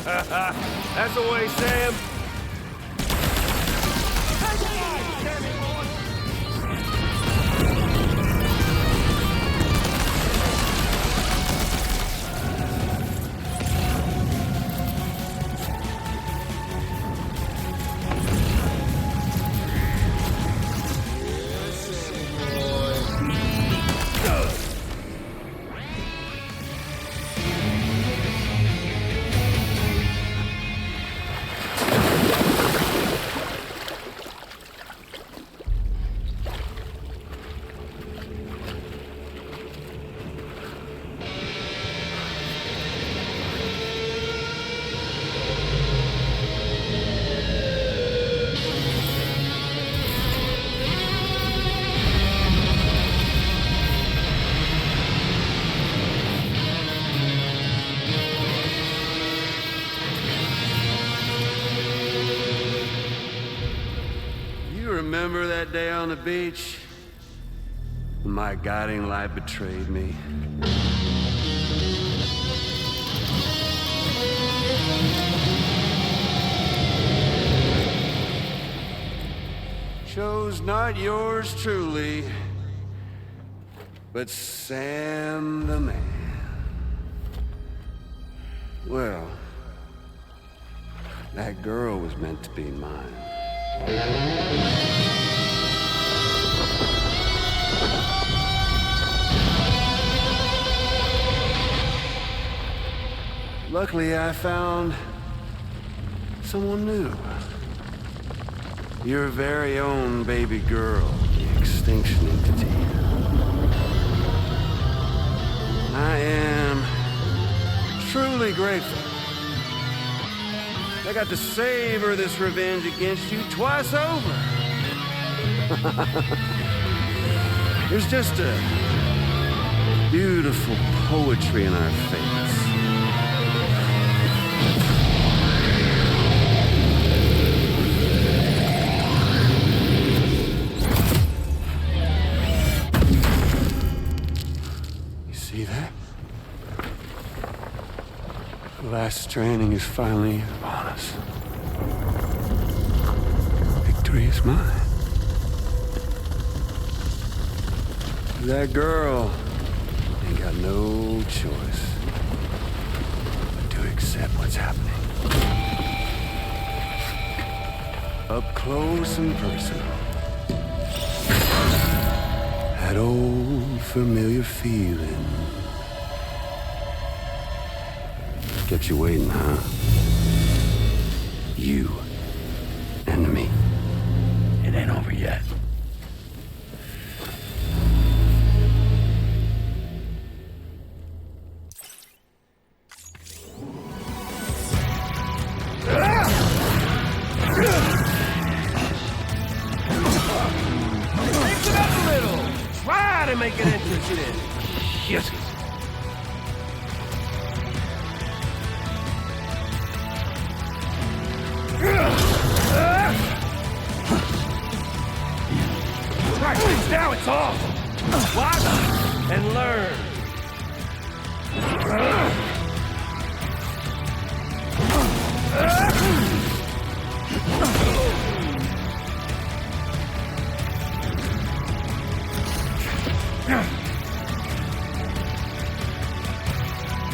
That's the way, Sam. Remember that day on the beach? When my guiding light betrayed me? Chose not yours truly, but Sam the man. Well, that girl was meant to be mine. Luckily, I found someone new. Your very own baby girl, the Extinction Entity. I am truly grateful. I got to savor this revenge against you twice over. There's just a beautiful poetry in our fates. You see that? The last stranding is finally upon us. Victory is mine. That girl ain't got no choice but to accept what's happening. Up close and personal. That old familiar feeling. Kept you waiting, huh? You and me. It ain't over yet. Mix it up a little. Try to make it interesting. Yes. Right, now it's off. Watch and learn.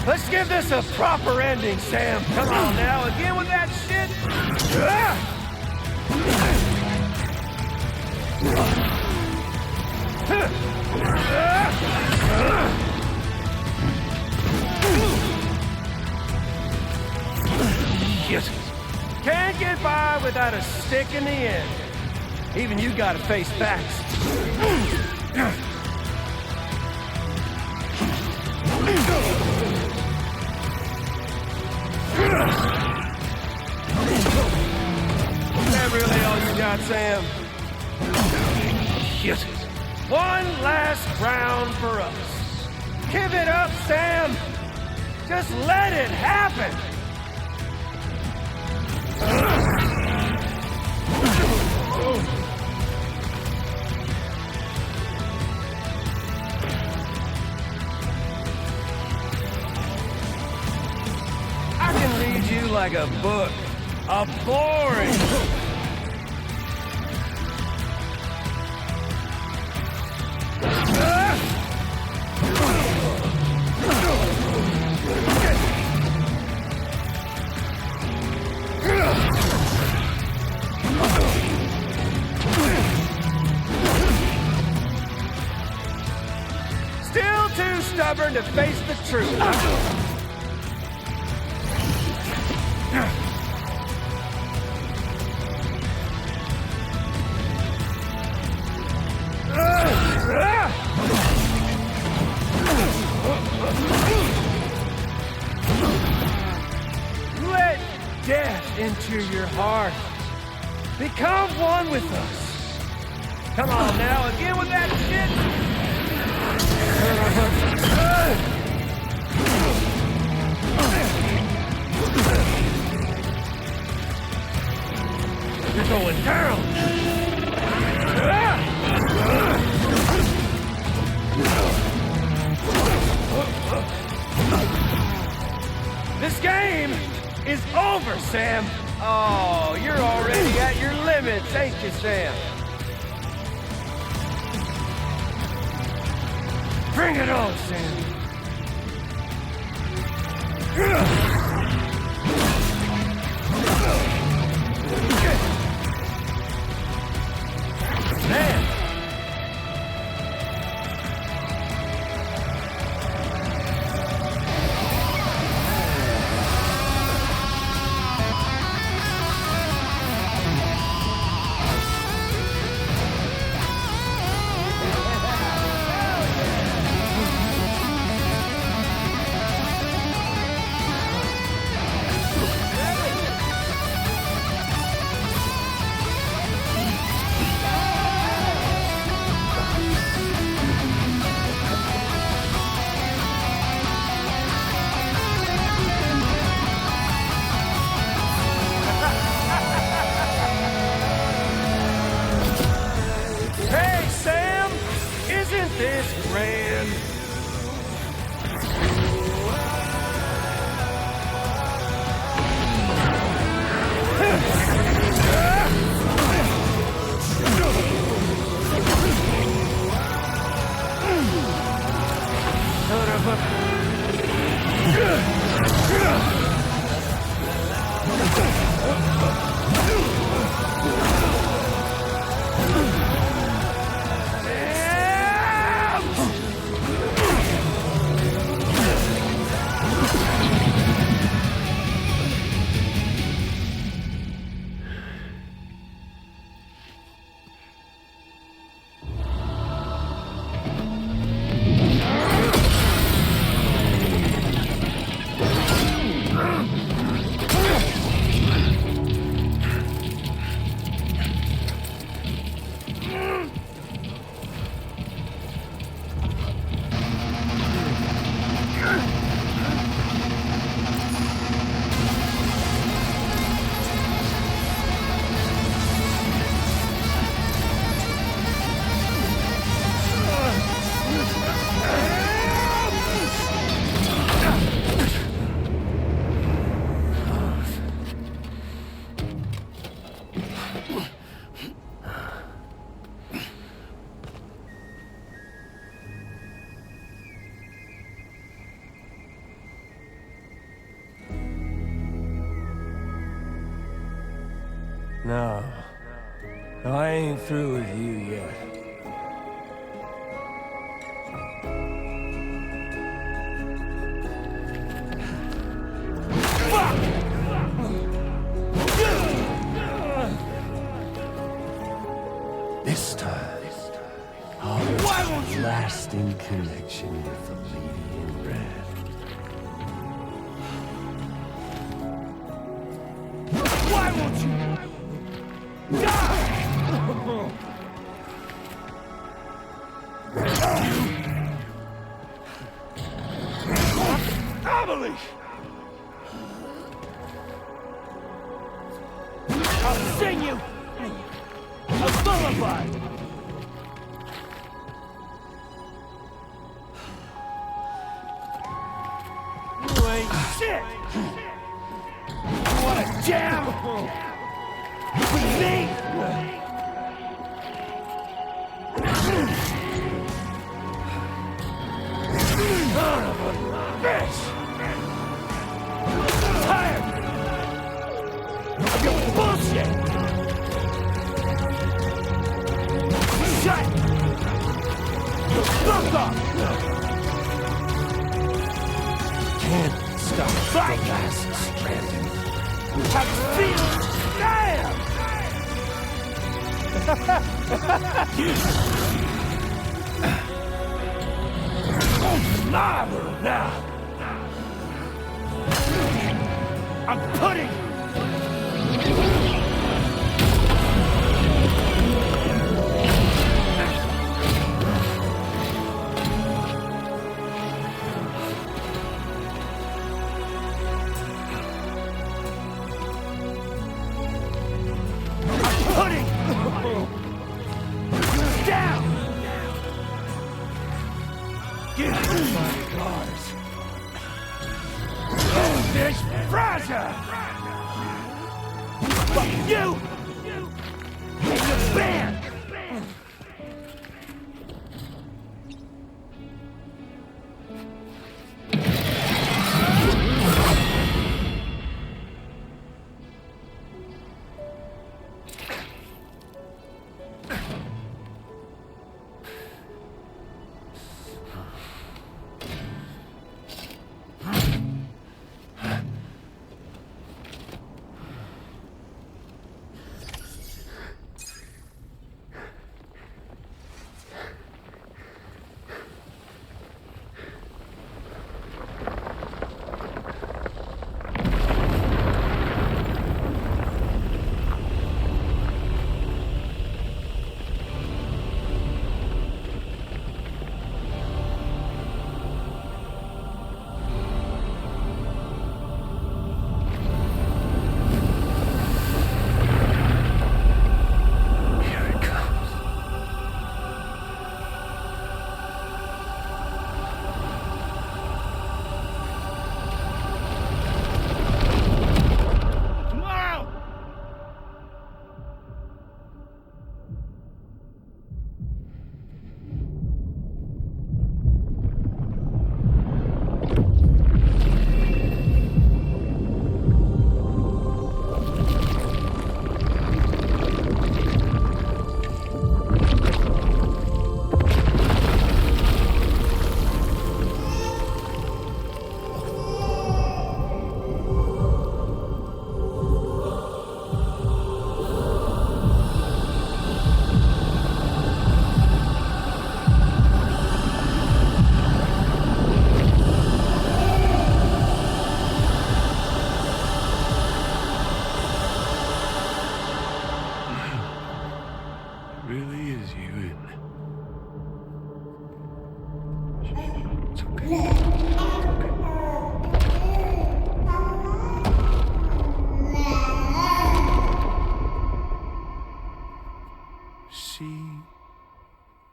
Let's give this a proper ending, Sam. Come on now, again with that shit. Yes. Can't get by without a stick in the end. Even you gotta face facts. Is that really all you got, Sam? Yes. One last round for us. Give it up, Sam. Just let it happen. I can read you like like a book. A boring. Still too stubborn to face the truth. Let death into your heart. Become one with us. Come on now, again with that shit. You're going down. This game is over, Sam. Oh, you're already at your limits, ain't you, Sam? Bring it on, Sam. Man. Hey, Sam! Isn't this grand? Son of No. I ain't through with you yet. This time, I'll have a lasting connection with the lady in red. Why won't you? Emily! I'll sing you a lullaby! You ain't shit! down with me. Son of a bitch! I'm tired of your bullshit! Shut the fuck up! Can't stop the Death Stranding. I feel damn! Marvel now! I'm putting down! Give me my cars! Oh, this Fraser! Fuck you! And your band!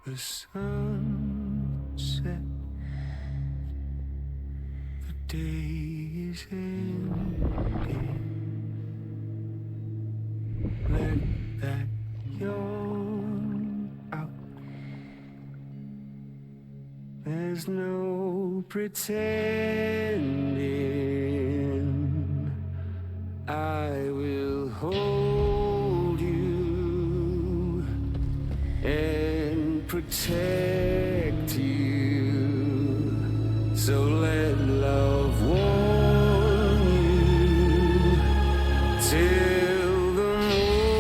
The sun set, the day is ending. Let that yawn out. There's no pretending. I will hold you and protect you. So let love warm you till the morning.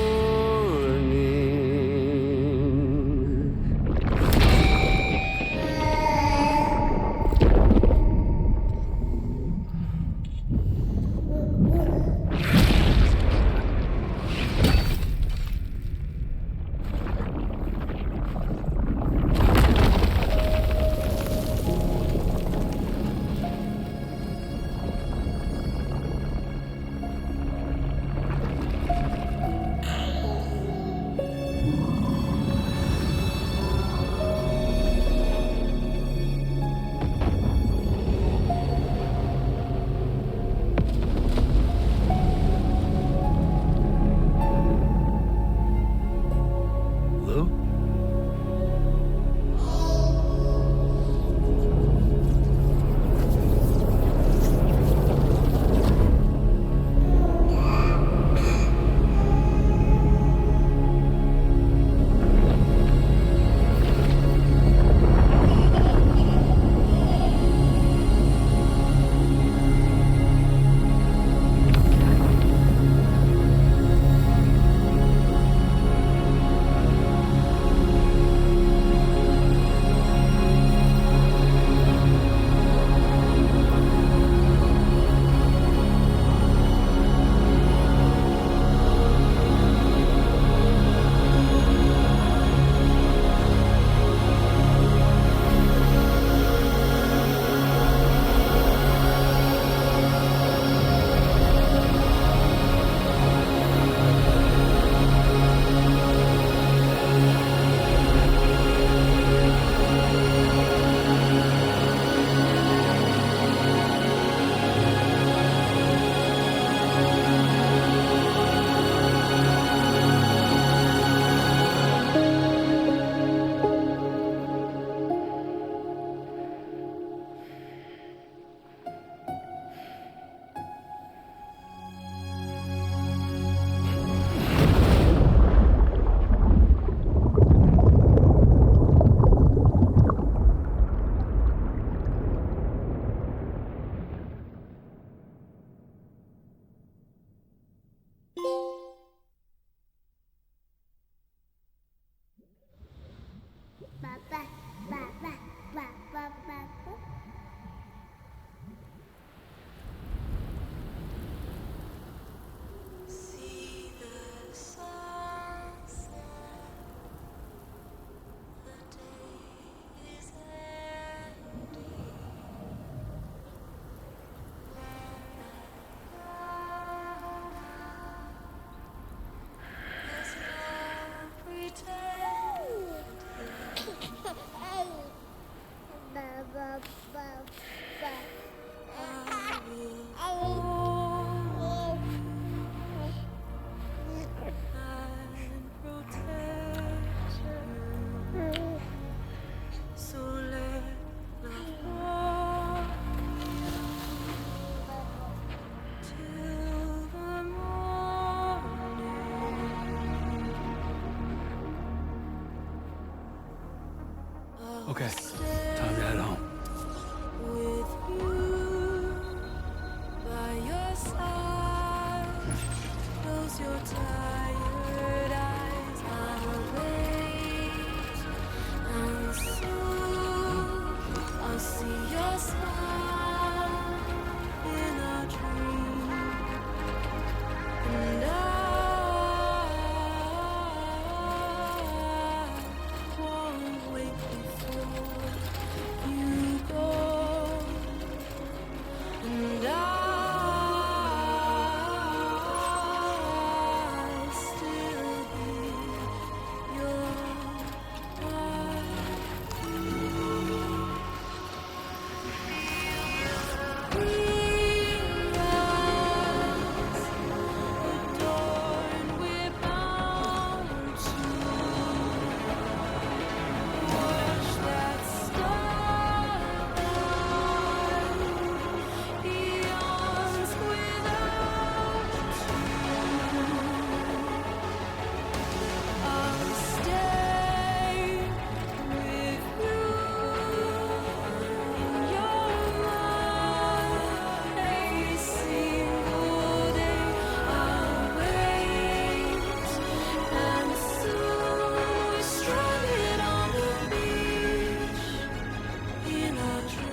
Okay, time to head home. With you by your side, close your tired eyes. I'll wait, and soon I'll see your smile in a dream, and I won't wait before you go, and I'll still be your green grass adorned with bounty. Watch that starlight eons without you. I'll stay with you in your mind every single day. I'll wait, and soon we're stranded on the beach in a dream.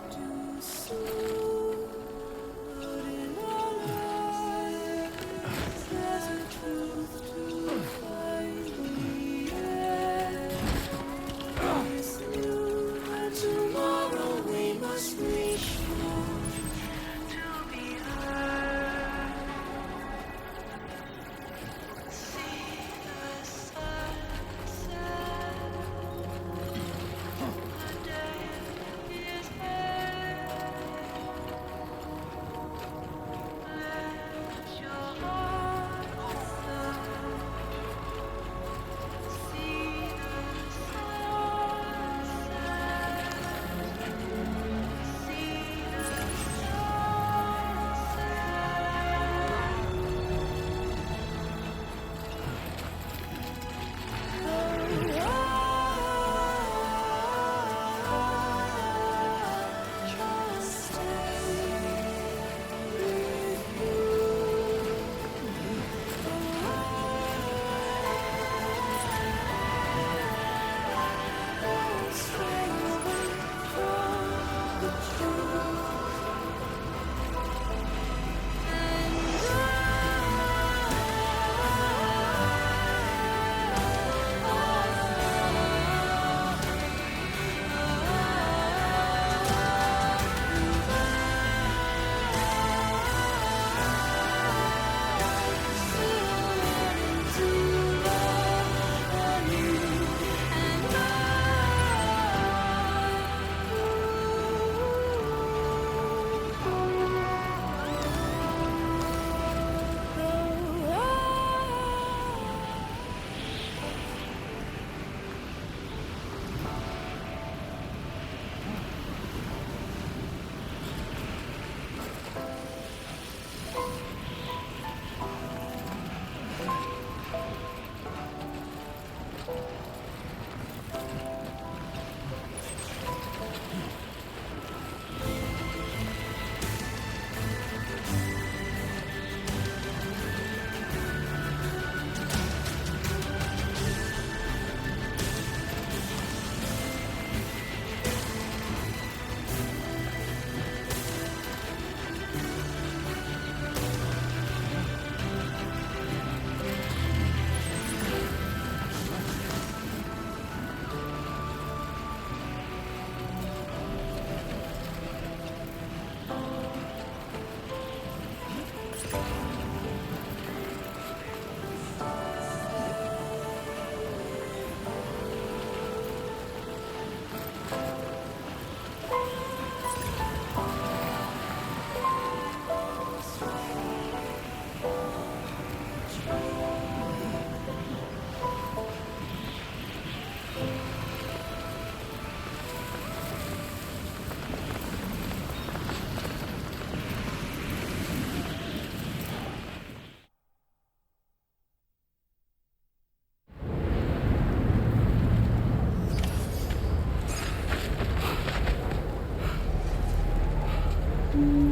Too soon, but in our lives there's a truth to find. The end is new, and tomorrow we must reach for to be heard. See the sunset. The day is here. Let your heart serve. See the sunset. See the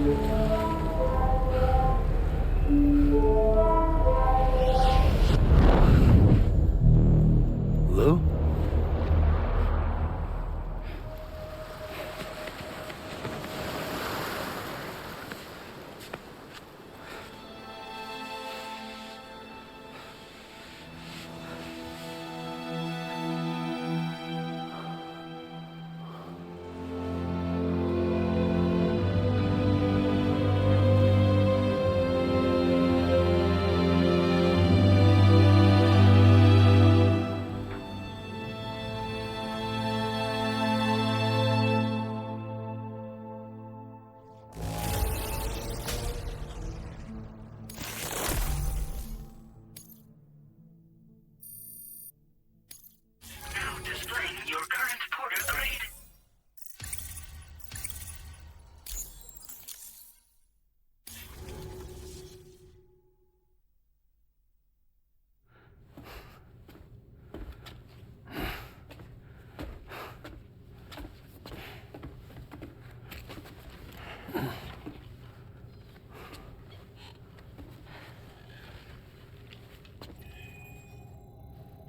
Lou? Now displaying your current porter grade.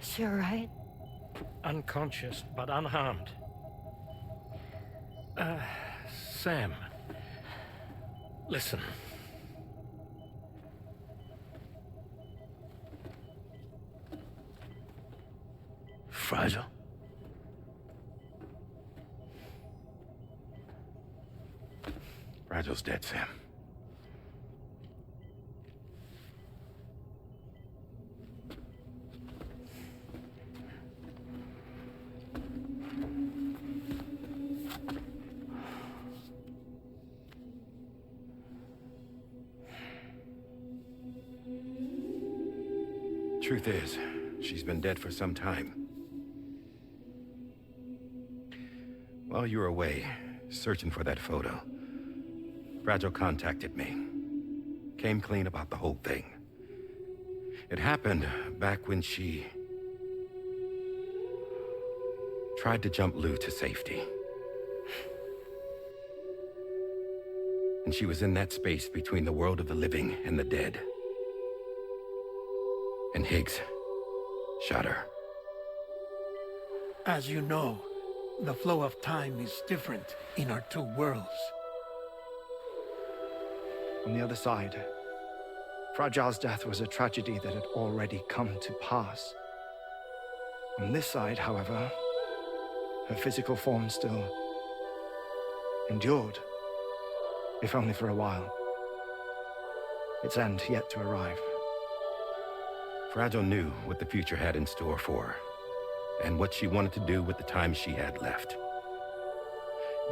Is she alright? Unconscious, but unharmed. Sam. Listen. Fragile? Fragile's dead, Sam. Truth is, she's been dead for some time. While you were away, searching for that photo, Fragile contacted me. Came clean about the whole thing. It happened back when she tried to jump Lou to safety. And she was in that space between the world of the living and the dead. And Higgs shot her. As you know, the flow of time is different in our two worlds. On the other side, Fragile's death was a tragedy that had already come to pass. On this side, however, her physical form still endured, if only for a while. Its end yet to arrive. Fragile knew what the future had in store for her, and what she wanted to do with the time she had left.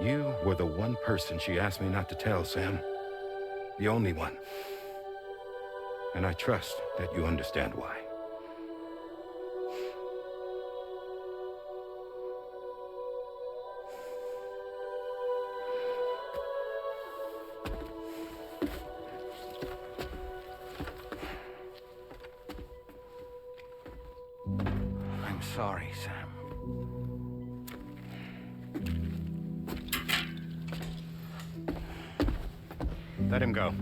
You were the one person she asked me not to tell, Sam. The only one. And I trust that you understand why. I'm sorry, Sam. Let him go.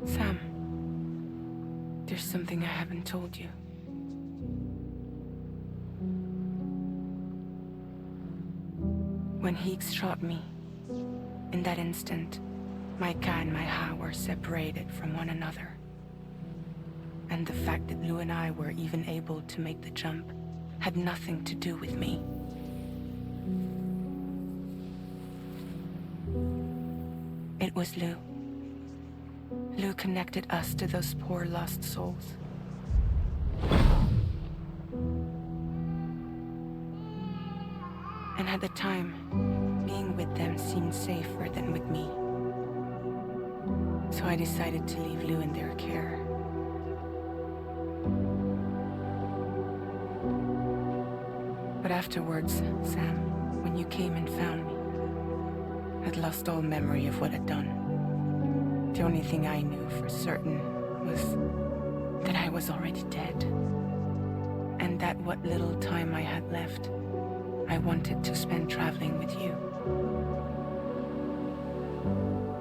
Sam, there's something I haven't told you. When Higgs shot me, in that instant, my Ka and my Ha were separated from one another. And the fact that Lou and I were even able to make the jump had nothing to do with me. It was Lou. Lou connected us to those poor lost souls. And at the time, being with them seemed safer than with me. So I decided to leave Lou in their care. But afterwards, Sam, when you came and found me, I'd lost all memory of what I'd done. The only thing I knew for certain was that I was already dead. And that what little time I had left, I wanted to spend traveling with you.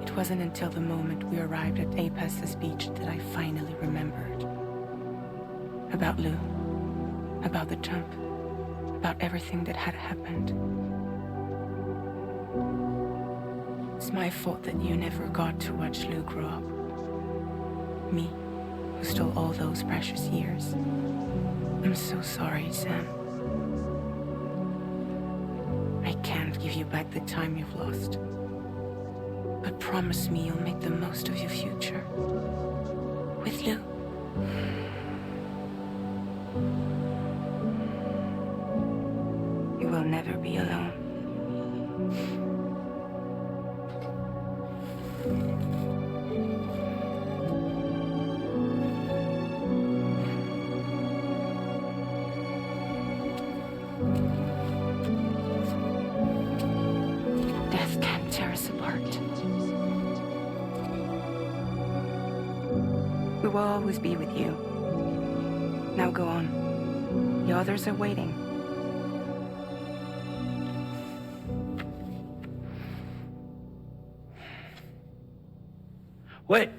It wasn't until the moment we arrived at Apas's beach that I finally remembered. About Lou, about the jump, about everything that had happened. It's my fault that you never got to watch Lou grow up. Me, who stole all those precious years. I'm so sorry, Sam. I can't give you back the time you've lost. But promise me you'll make the most of your future. With Lou. You will never be alone. Death can't tear us apart. We will always be with you. Now go on. The others are waiting. Wait!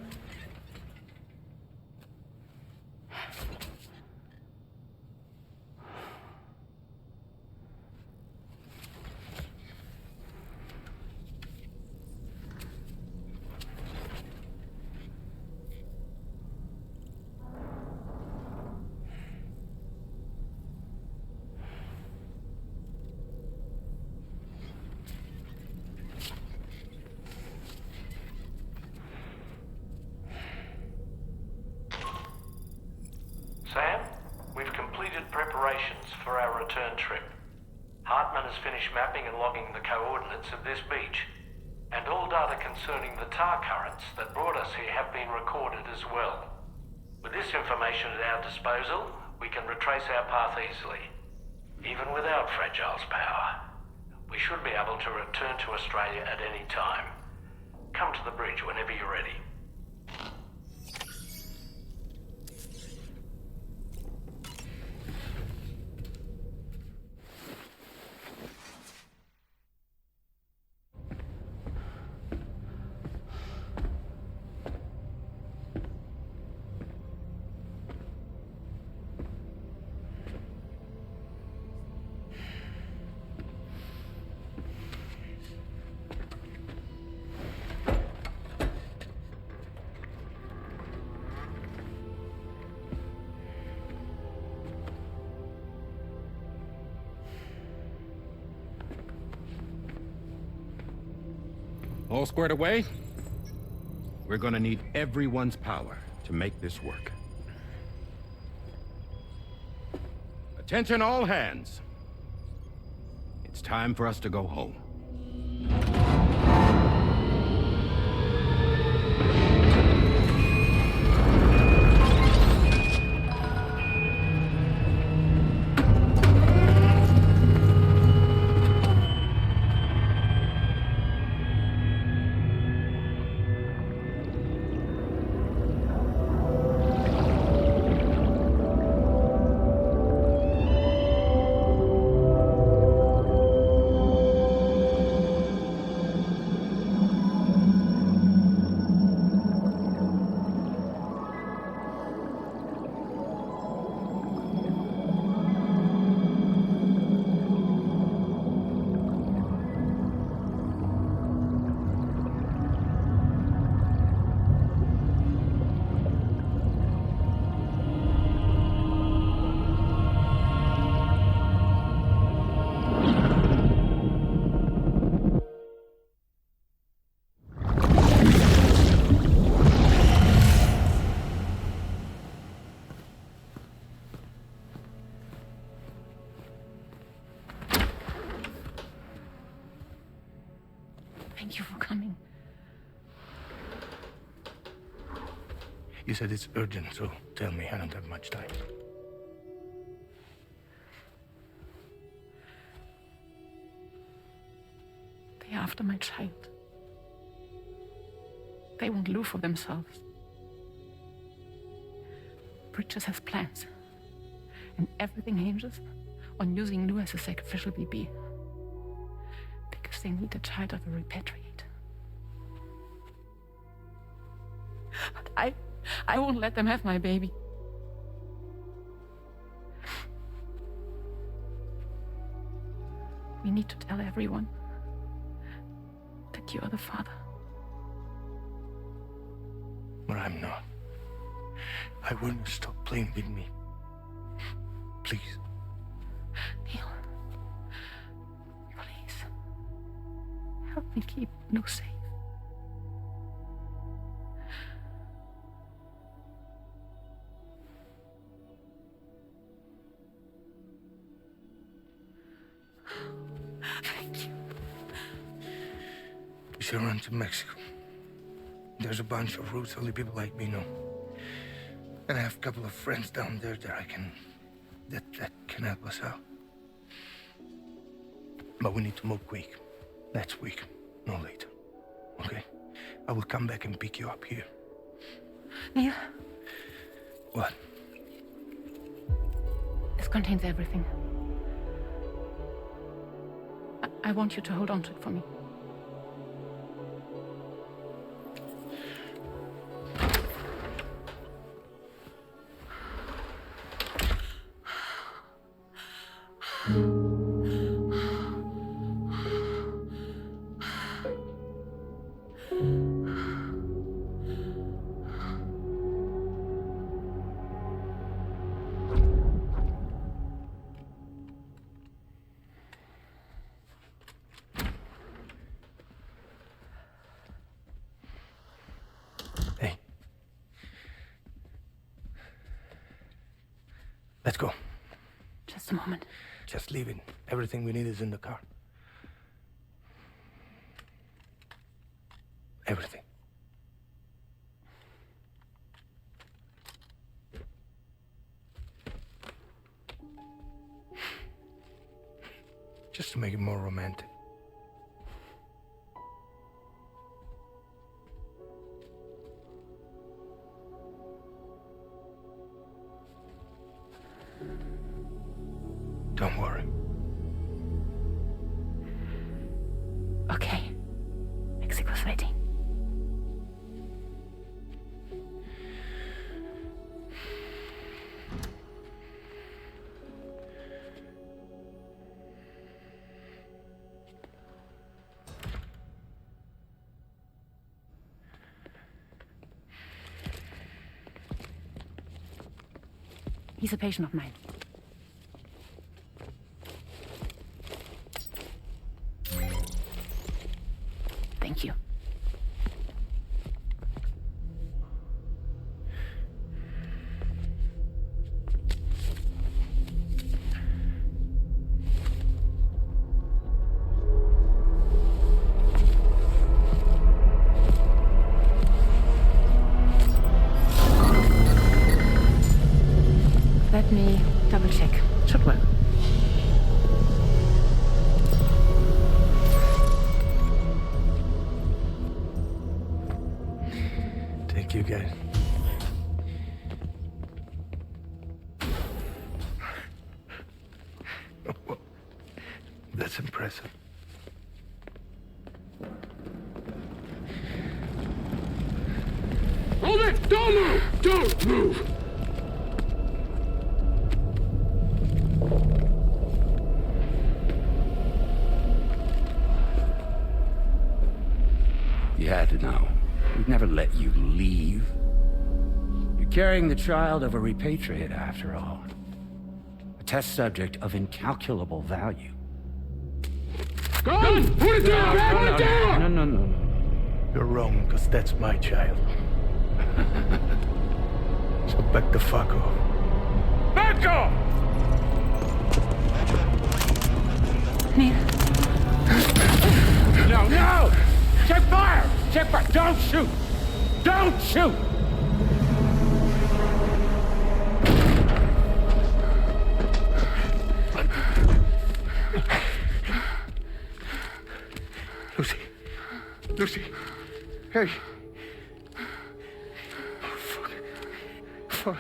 Sam, we've completed preparations for our return trip. Hartman has finished mapping and logging the coordinates of this beach. And all data concerning the tar currents that brought us here have been recorded as well. With this information at our disposal, we can retrace our path easily. Even without Fragile's power, we should be able to return to Australia at any time. Come to the bridge whenever you're ready. All squared away? We're gonna need everyone's power to make this work. Attention all hands. It's time for us to go home. Thank you for coming. You said it's urgent, so tell me. I don't have much time. They're after my child. They won't live for themselves. Bridges has plans, and everything hinges on using Lou as a sacrificial BB. Because they need the child of a repatriate. But I won't let them have my baby. We need to tell everyone that you are the father. But I'm not. I wouldn't stop playing with me. Please. Neil. Please. Help me keep Lou safe. Thank you. We should run to Mexico. There's a bunch of routes only people like me know. And I have a couple of friends down there that can help us out. But we need to move quick. Next week, no later. Okay? I will come back and pick you up here. Neil. What? This contains everything. I want you to hold on to it for me. Let's go. Just a moment. Just leave it. Everything we need is in the car. Everything. Just to make it more romantic. Don't worry. Okay. Mexico's waiting. He's a patient of mine. Thank you. Let me double check. Should work. Thank you, guys. Well, that's impressive. Hold it! Don't move! Don't move! You had to know. We'd never let you leave. You're carrying the child of a repatriate, after all. A test subject of incalculable value. Gun! Put it down! Put it down! No. You're wrong, because that's my child. So back the fuck off. Back off! Neil. No! Check fire! Check fire! Don't shoot! Don't shoot! Lucy. Lucy. Hey. Oh, fuck. Fuck.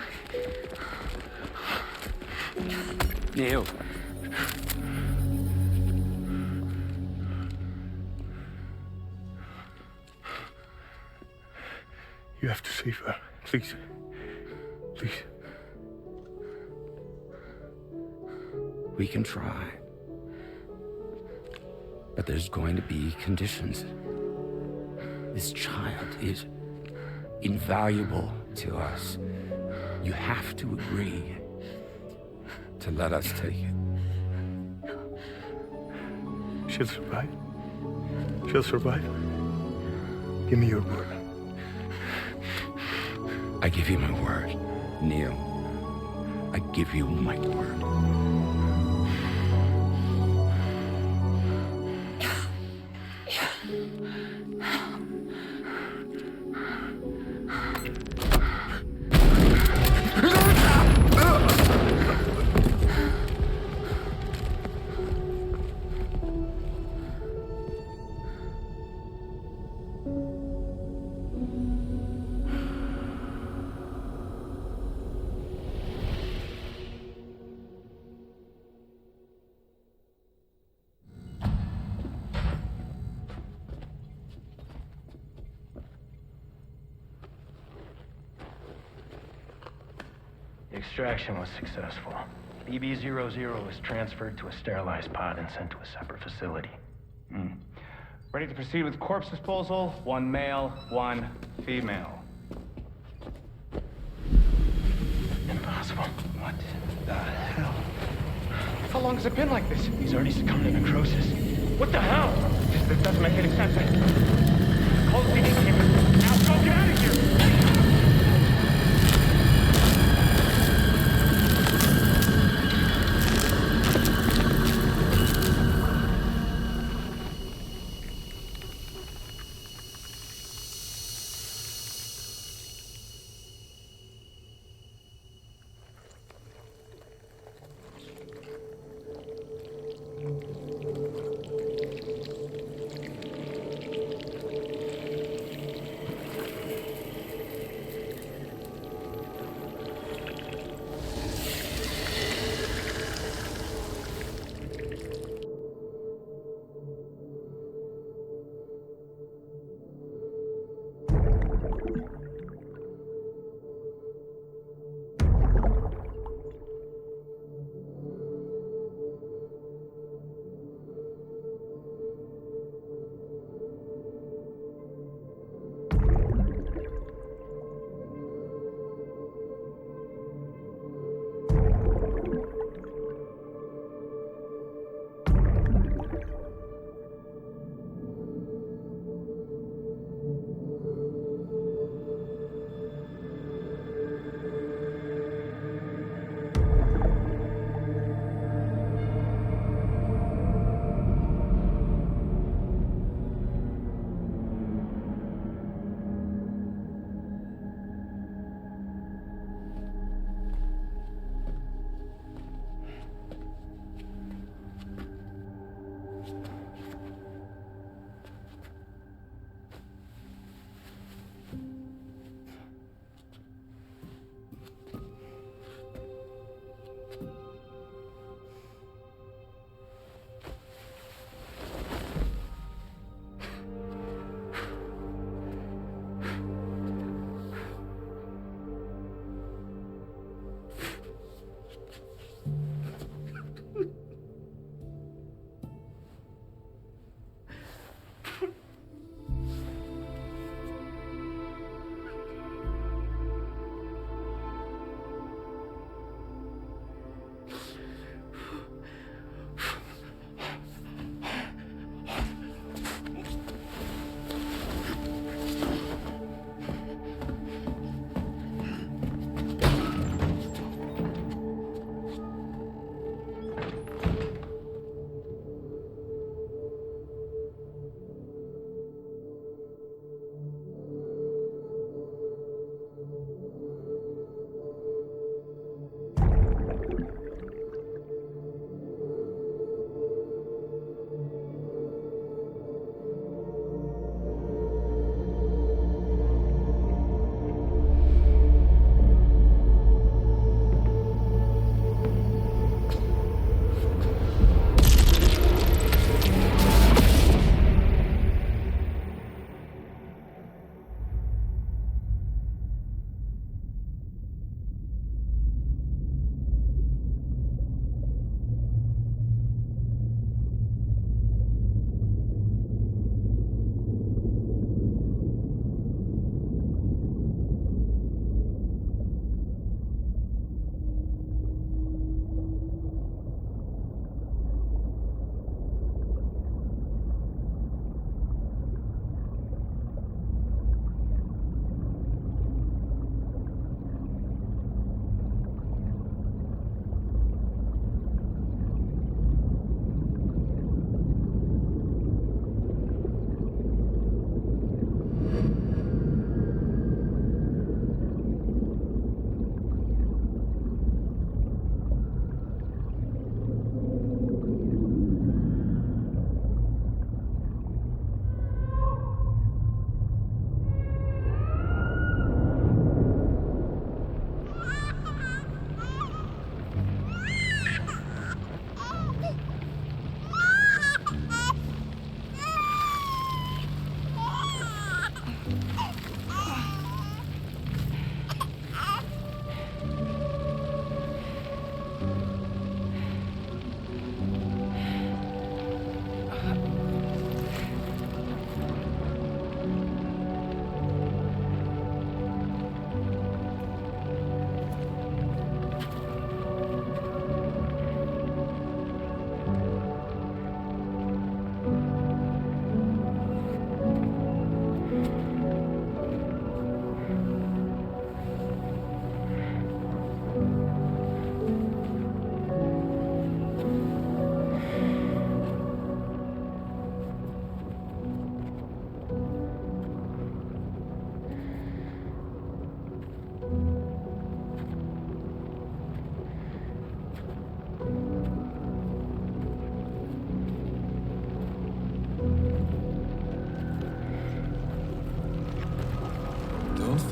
Neil. You have to save her. Please. Please. We can try. But there's going to be conditions. This child is invaluable to us. You have to agree to let us take it. She'll survive. She'll survive. Give me your word. I give you my word, Neil. I give you my word. The extraction was successful. BB-00 was transferred to a sterilized pod and sent to a separate facility. Ready to proceed with corpse disposal. 1 male, 1 female. Impossible. What the hell? How long has it been like this? He's already succumbed to necrosis. What the hell? This doesn't make any sense. Call the PD team. Now go get out of here!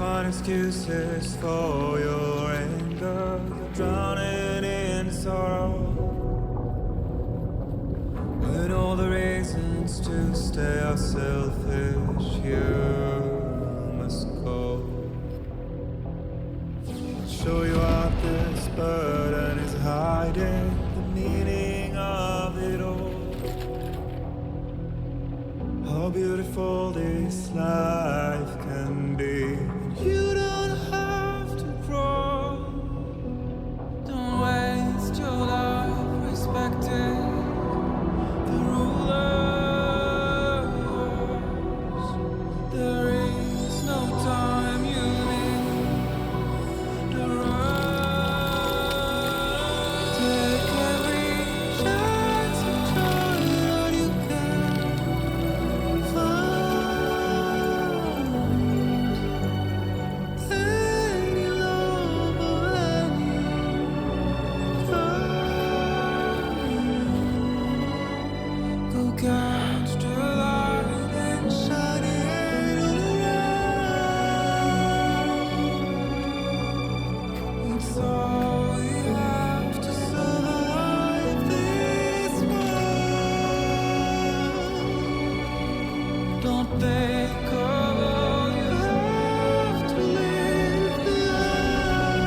find excuses for your anger. You're drowning in sorrow. With all the reasons to stay are selfish, you must go. I'll show you out this burden is hiding the meaning of it all. How beautiful this life can be. You don't have to grow. Don't waste your life respecting the rulers. There is no time you need to run. Take every chance and try what you can find. Any love or any find. Go catch the light and shine it all around. It's all we have to survive this world. Don't think of all you have to leave behind.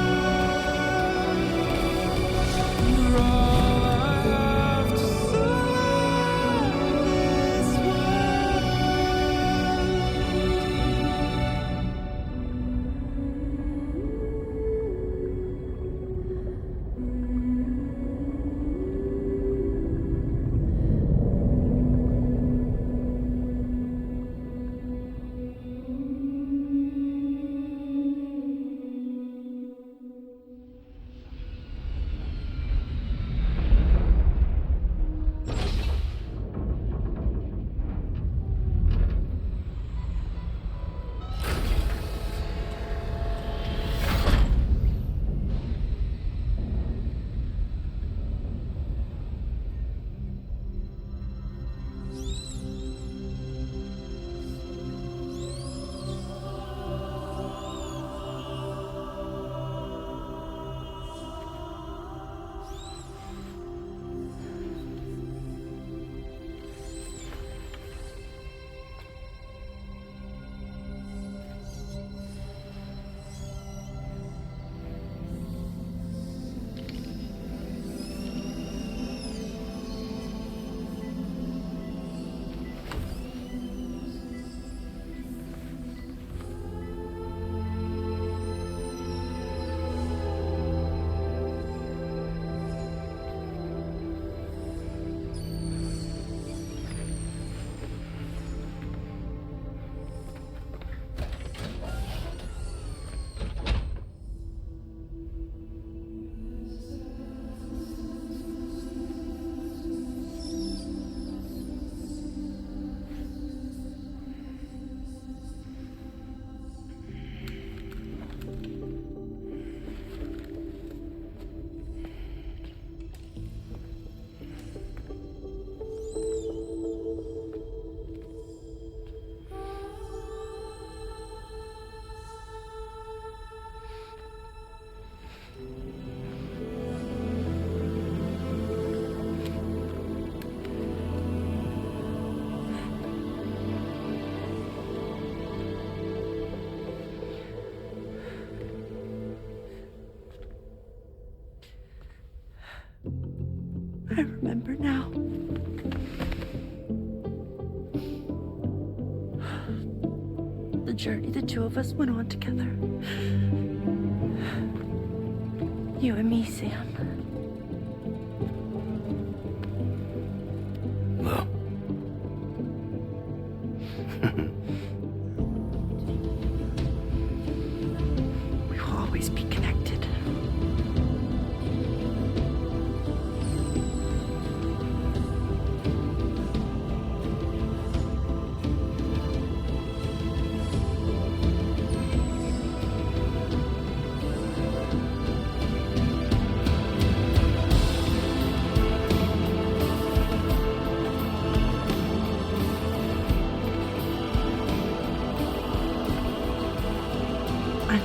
You're all I have to survive this I remember now. The journey the two of us went on together. You and me, Sam. Well. We will always be connected.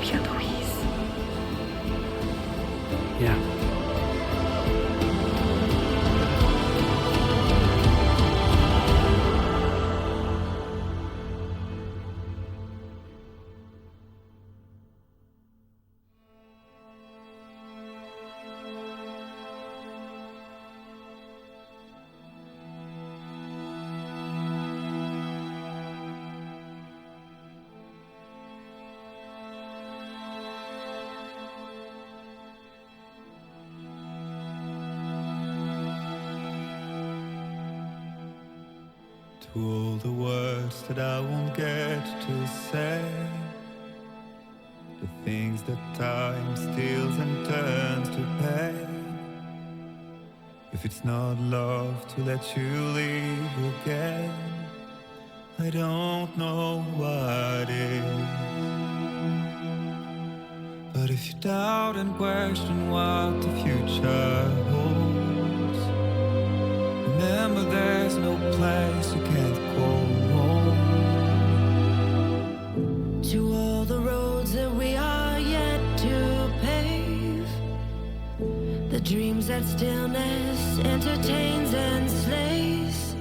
bien, Louise. Yeah. To all the words that I won't get to say, the things that time steals and turns to pain. If it's not love to let you leave again, I don't know what is. But if you doubt and question what the future holds, remember there's no place you can't go home. To all the roads that we are yet to pave, the dreams that stillness entertains and slays.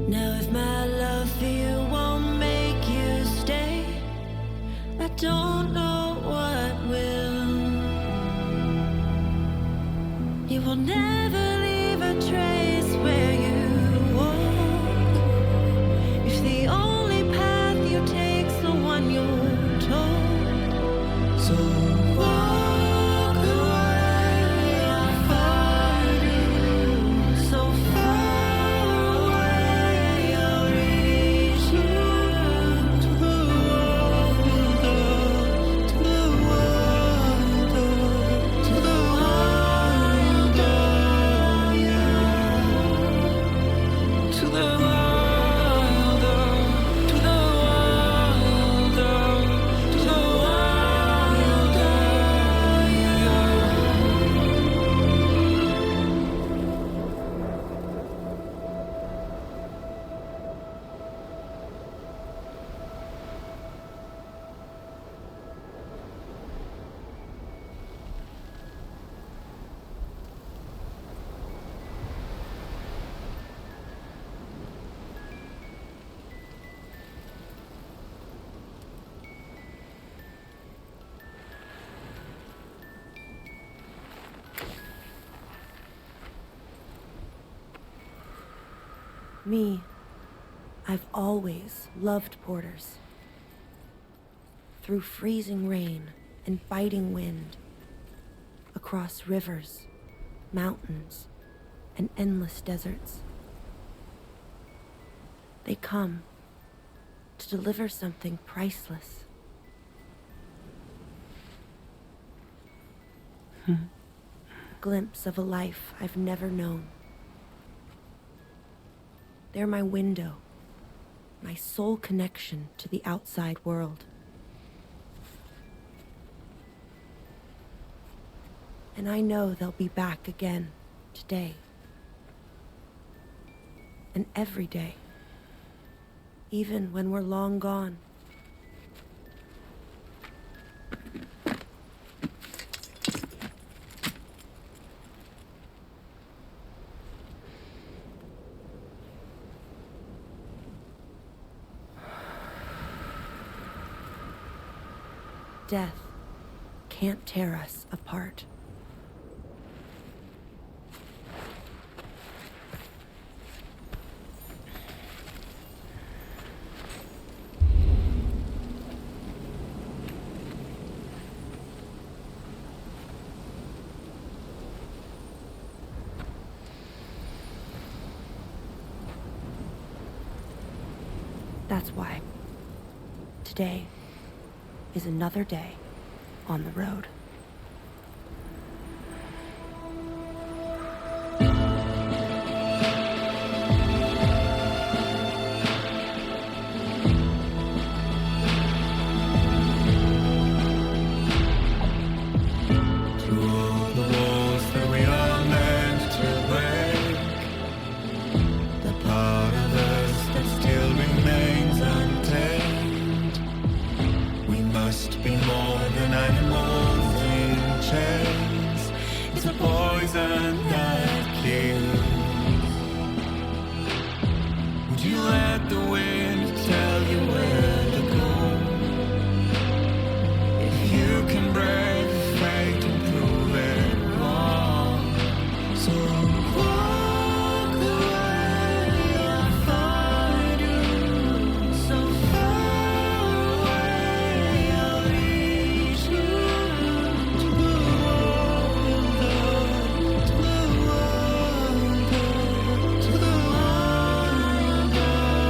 Now if my love for you won't make you stay, I don't know what will. You will never leave a trace where you walk. If the only path you take's the one you're told, so walk away, I'll find you. So far away, I'll reach you. To the wonder, to the wonder, to the wonder, yeah. To the wilder, to the wilder, to the wilder, yeah. Me, I've always loved porters. Through freezing rain and biting wind, across rivers, mountains, and endless deserts. They come to deliver something priceless. A glimpse of a life I've never known. They're my window, my sole connection to the outside world. And I know they'll be back again today. And every day, even when we're long gone. Death can't tear us apart. That's why today is another day on the road. Be more you let the wind tell you where to go. If you can break fate and prove it wrong, so walk away, I'll find you. So far away, I'll reach you to the wonder, to the wonder, to the wonder.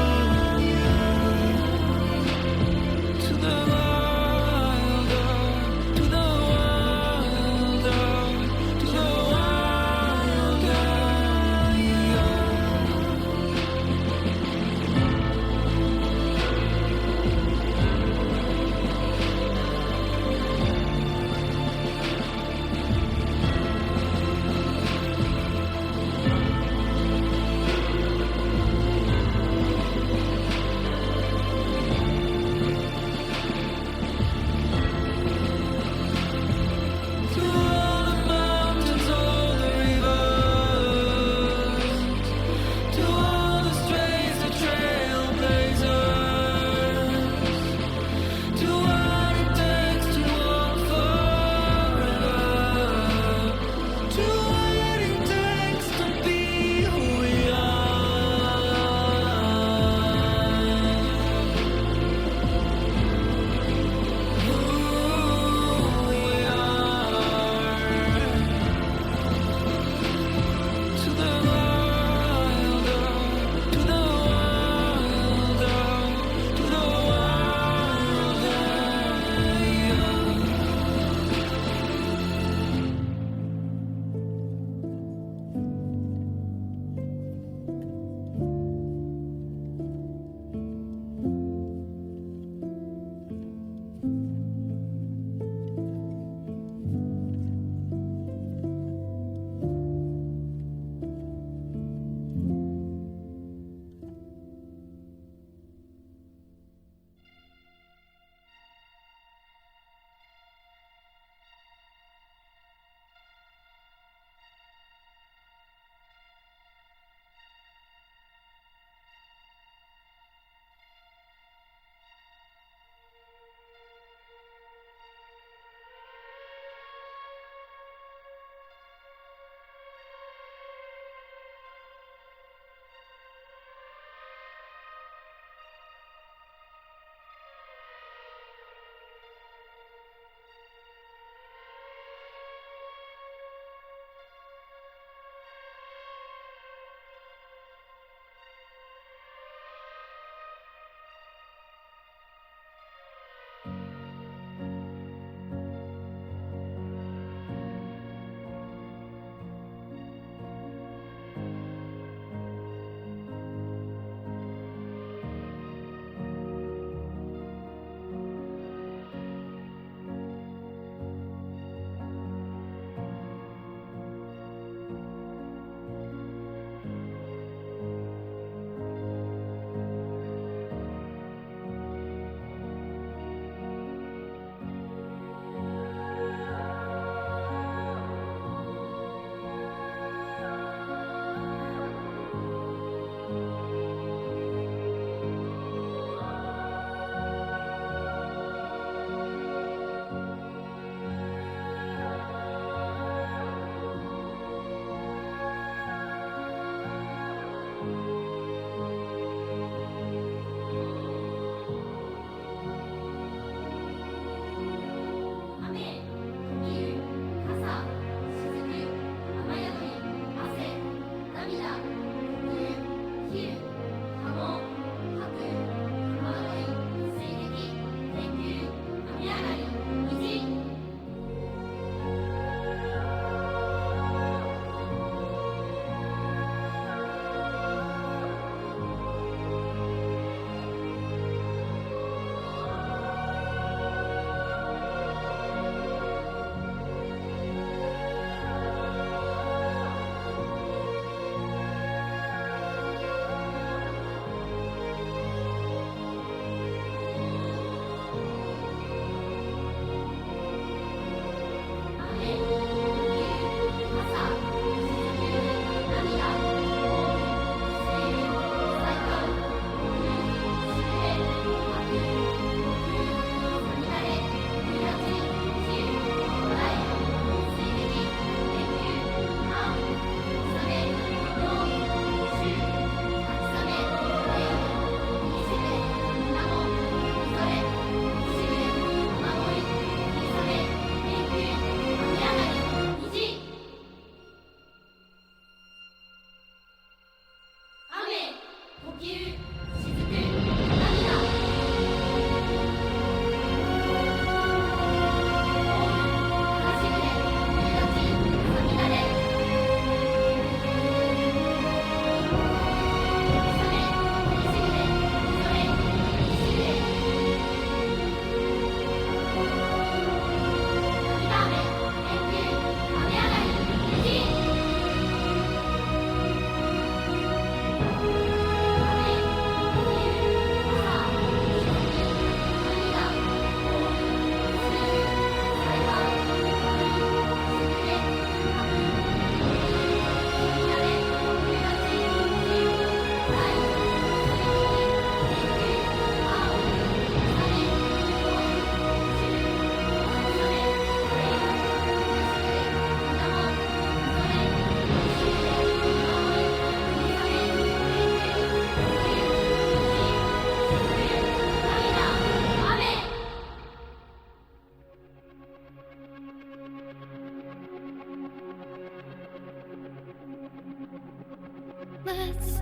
Let's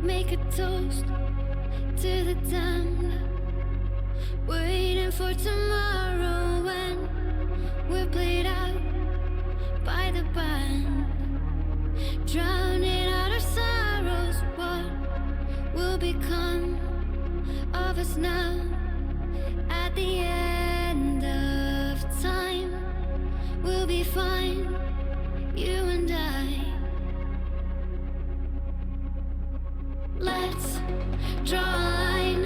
make a toast to the damned. Waiting for tomorrow when we're played out by the band. Drowning out our sorrows, what will become of us now? At the end of time, we'll be fine, you and I. Let's draw a line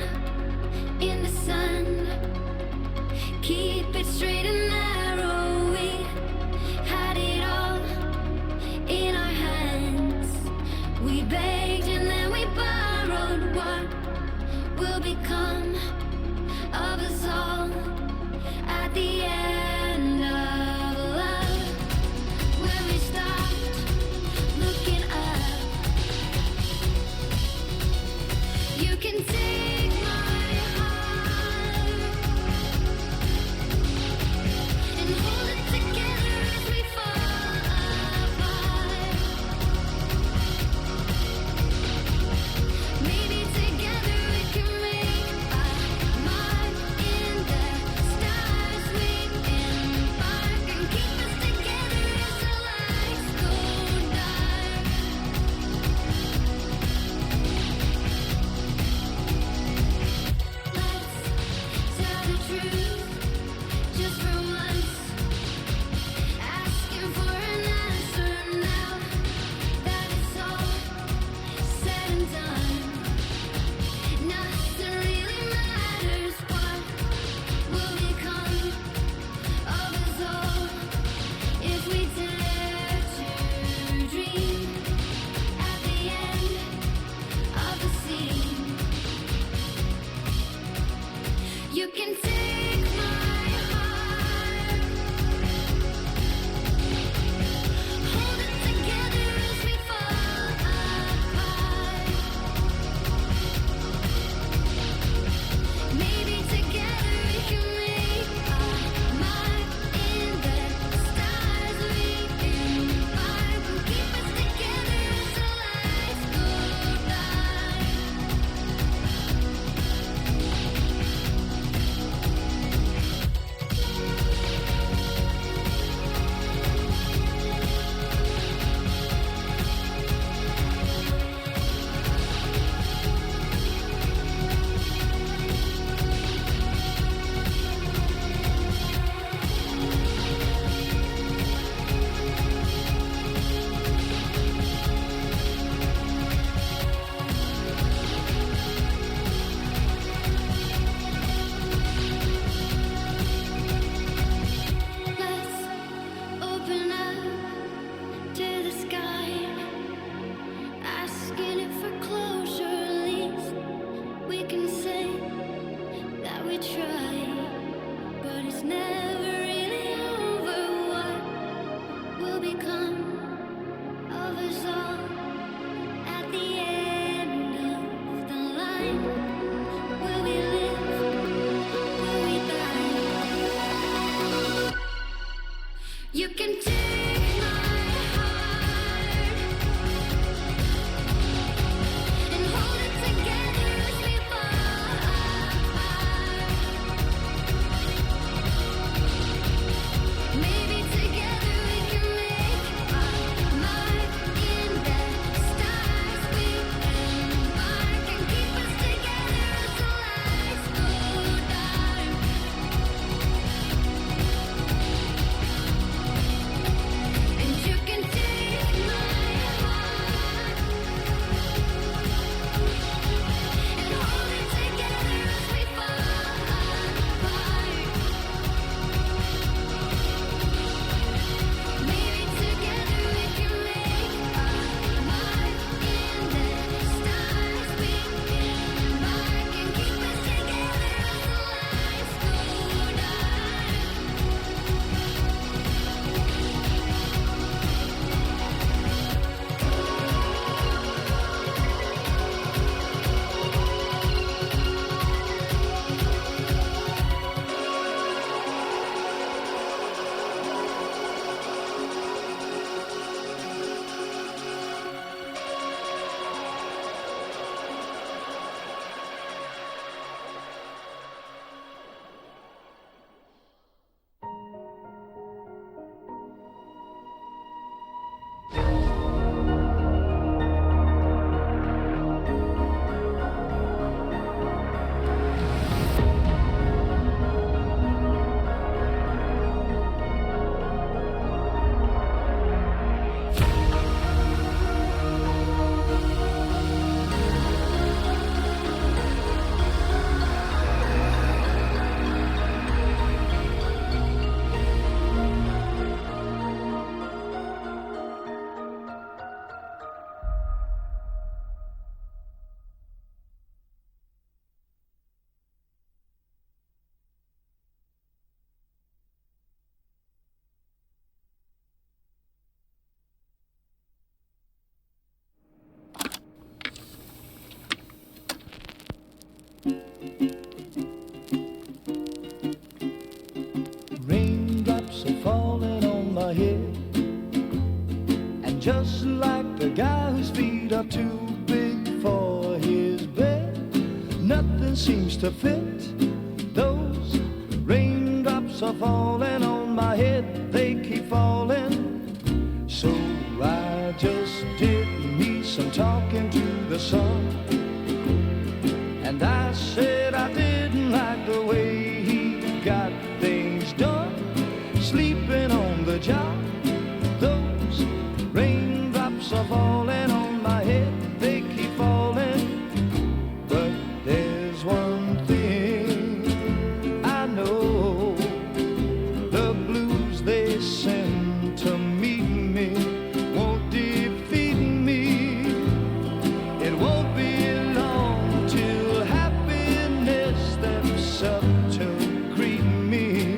in the sand. Keep it straight and narrow. We had it all in our hands. We begged and then we borrowed. What will become of us all at the end of love? When we stopped looking up. You can take my heart and hold it together as we fall apart. Maybe together we can make a mark in the stars. We embark and keep us together as the lights go dark. nothing seems to fit. Those raindrops are falling on my head, they keep falling. So I just did me some talking to the sun. And I said I didn't like the way he got things done, sleeping on the job. Those raindrops are falling on my head, they keep falling. But there's one thing I know, the blues they send to meet me won't defeat me. It won't be long till happiness steps up to greet me.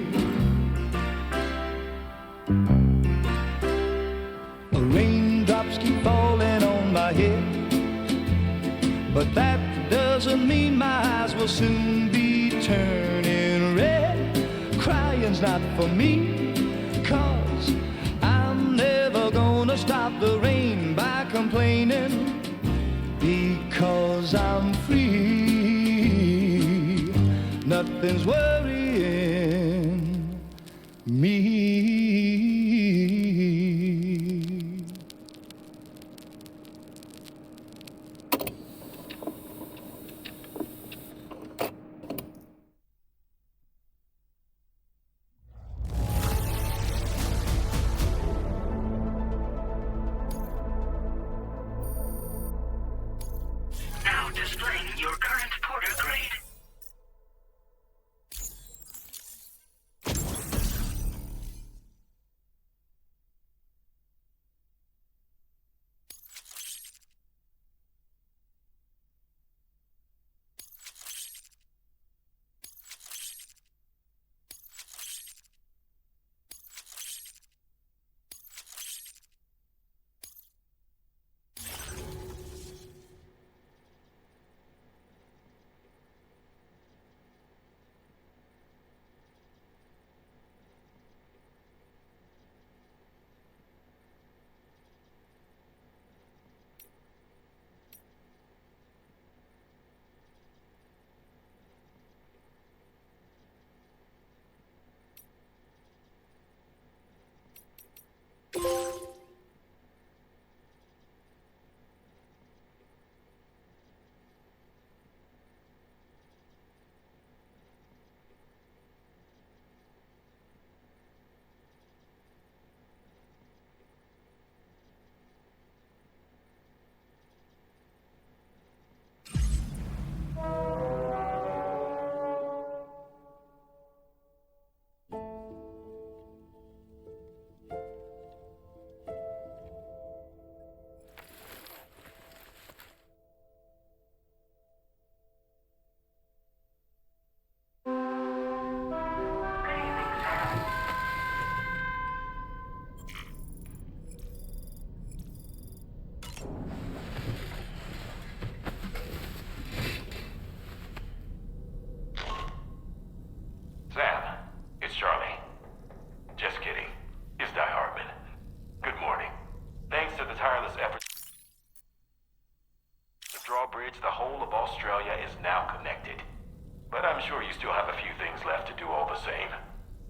Raindrops keep falling on my head, but that doesn't mean my eyes will soon be turning red. Crying's not for me, 'cause I'm never gonna stop the rain by complaining, because I'm free. Nothing's worrying me. Now displaying your current porter grade. Sam, it's Charlie. Just kidding. It's Die Hardman. Good morning. Thanks to the tireless efforts of the drawbridge, the whole of Australia is now connected. But I'm sure you still have a few things left to do all the same.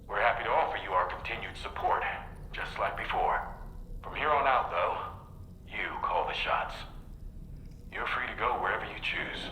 We're happy to offer you our continued support, just like before. From here on out, though, you call the shots. You're free to go wherever you choose.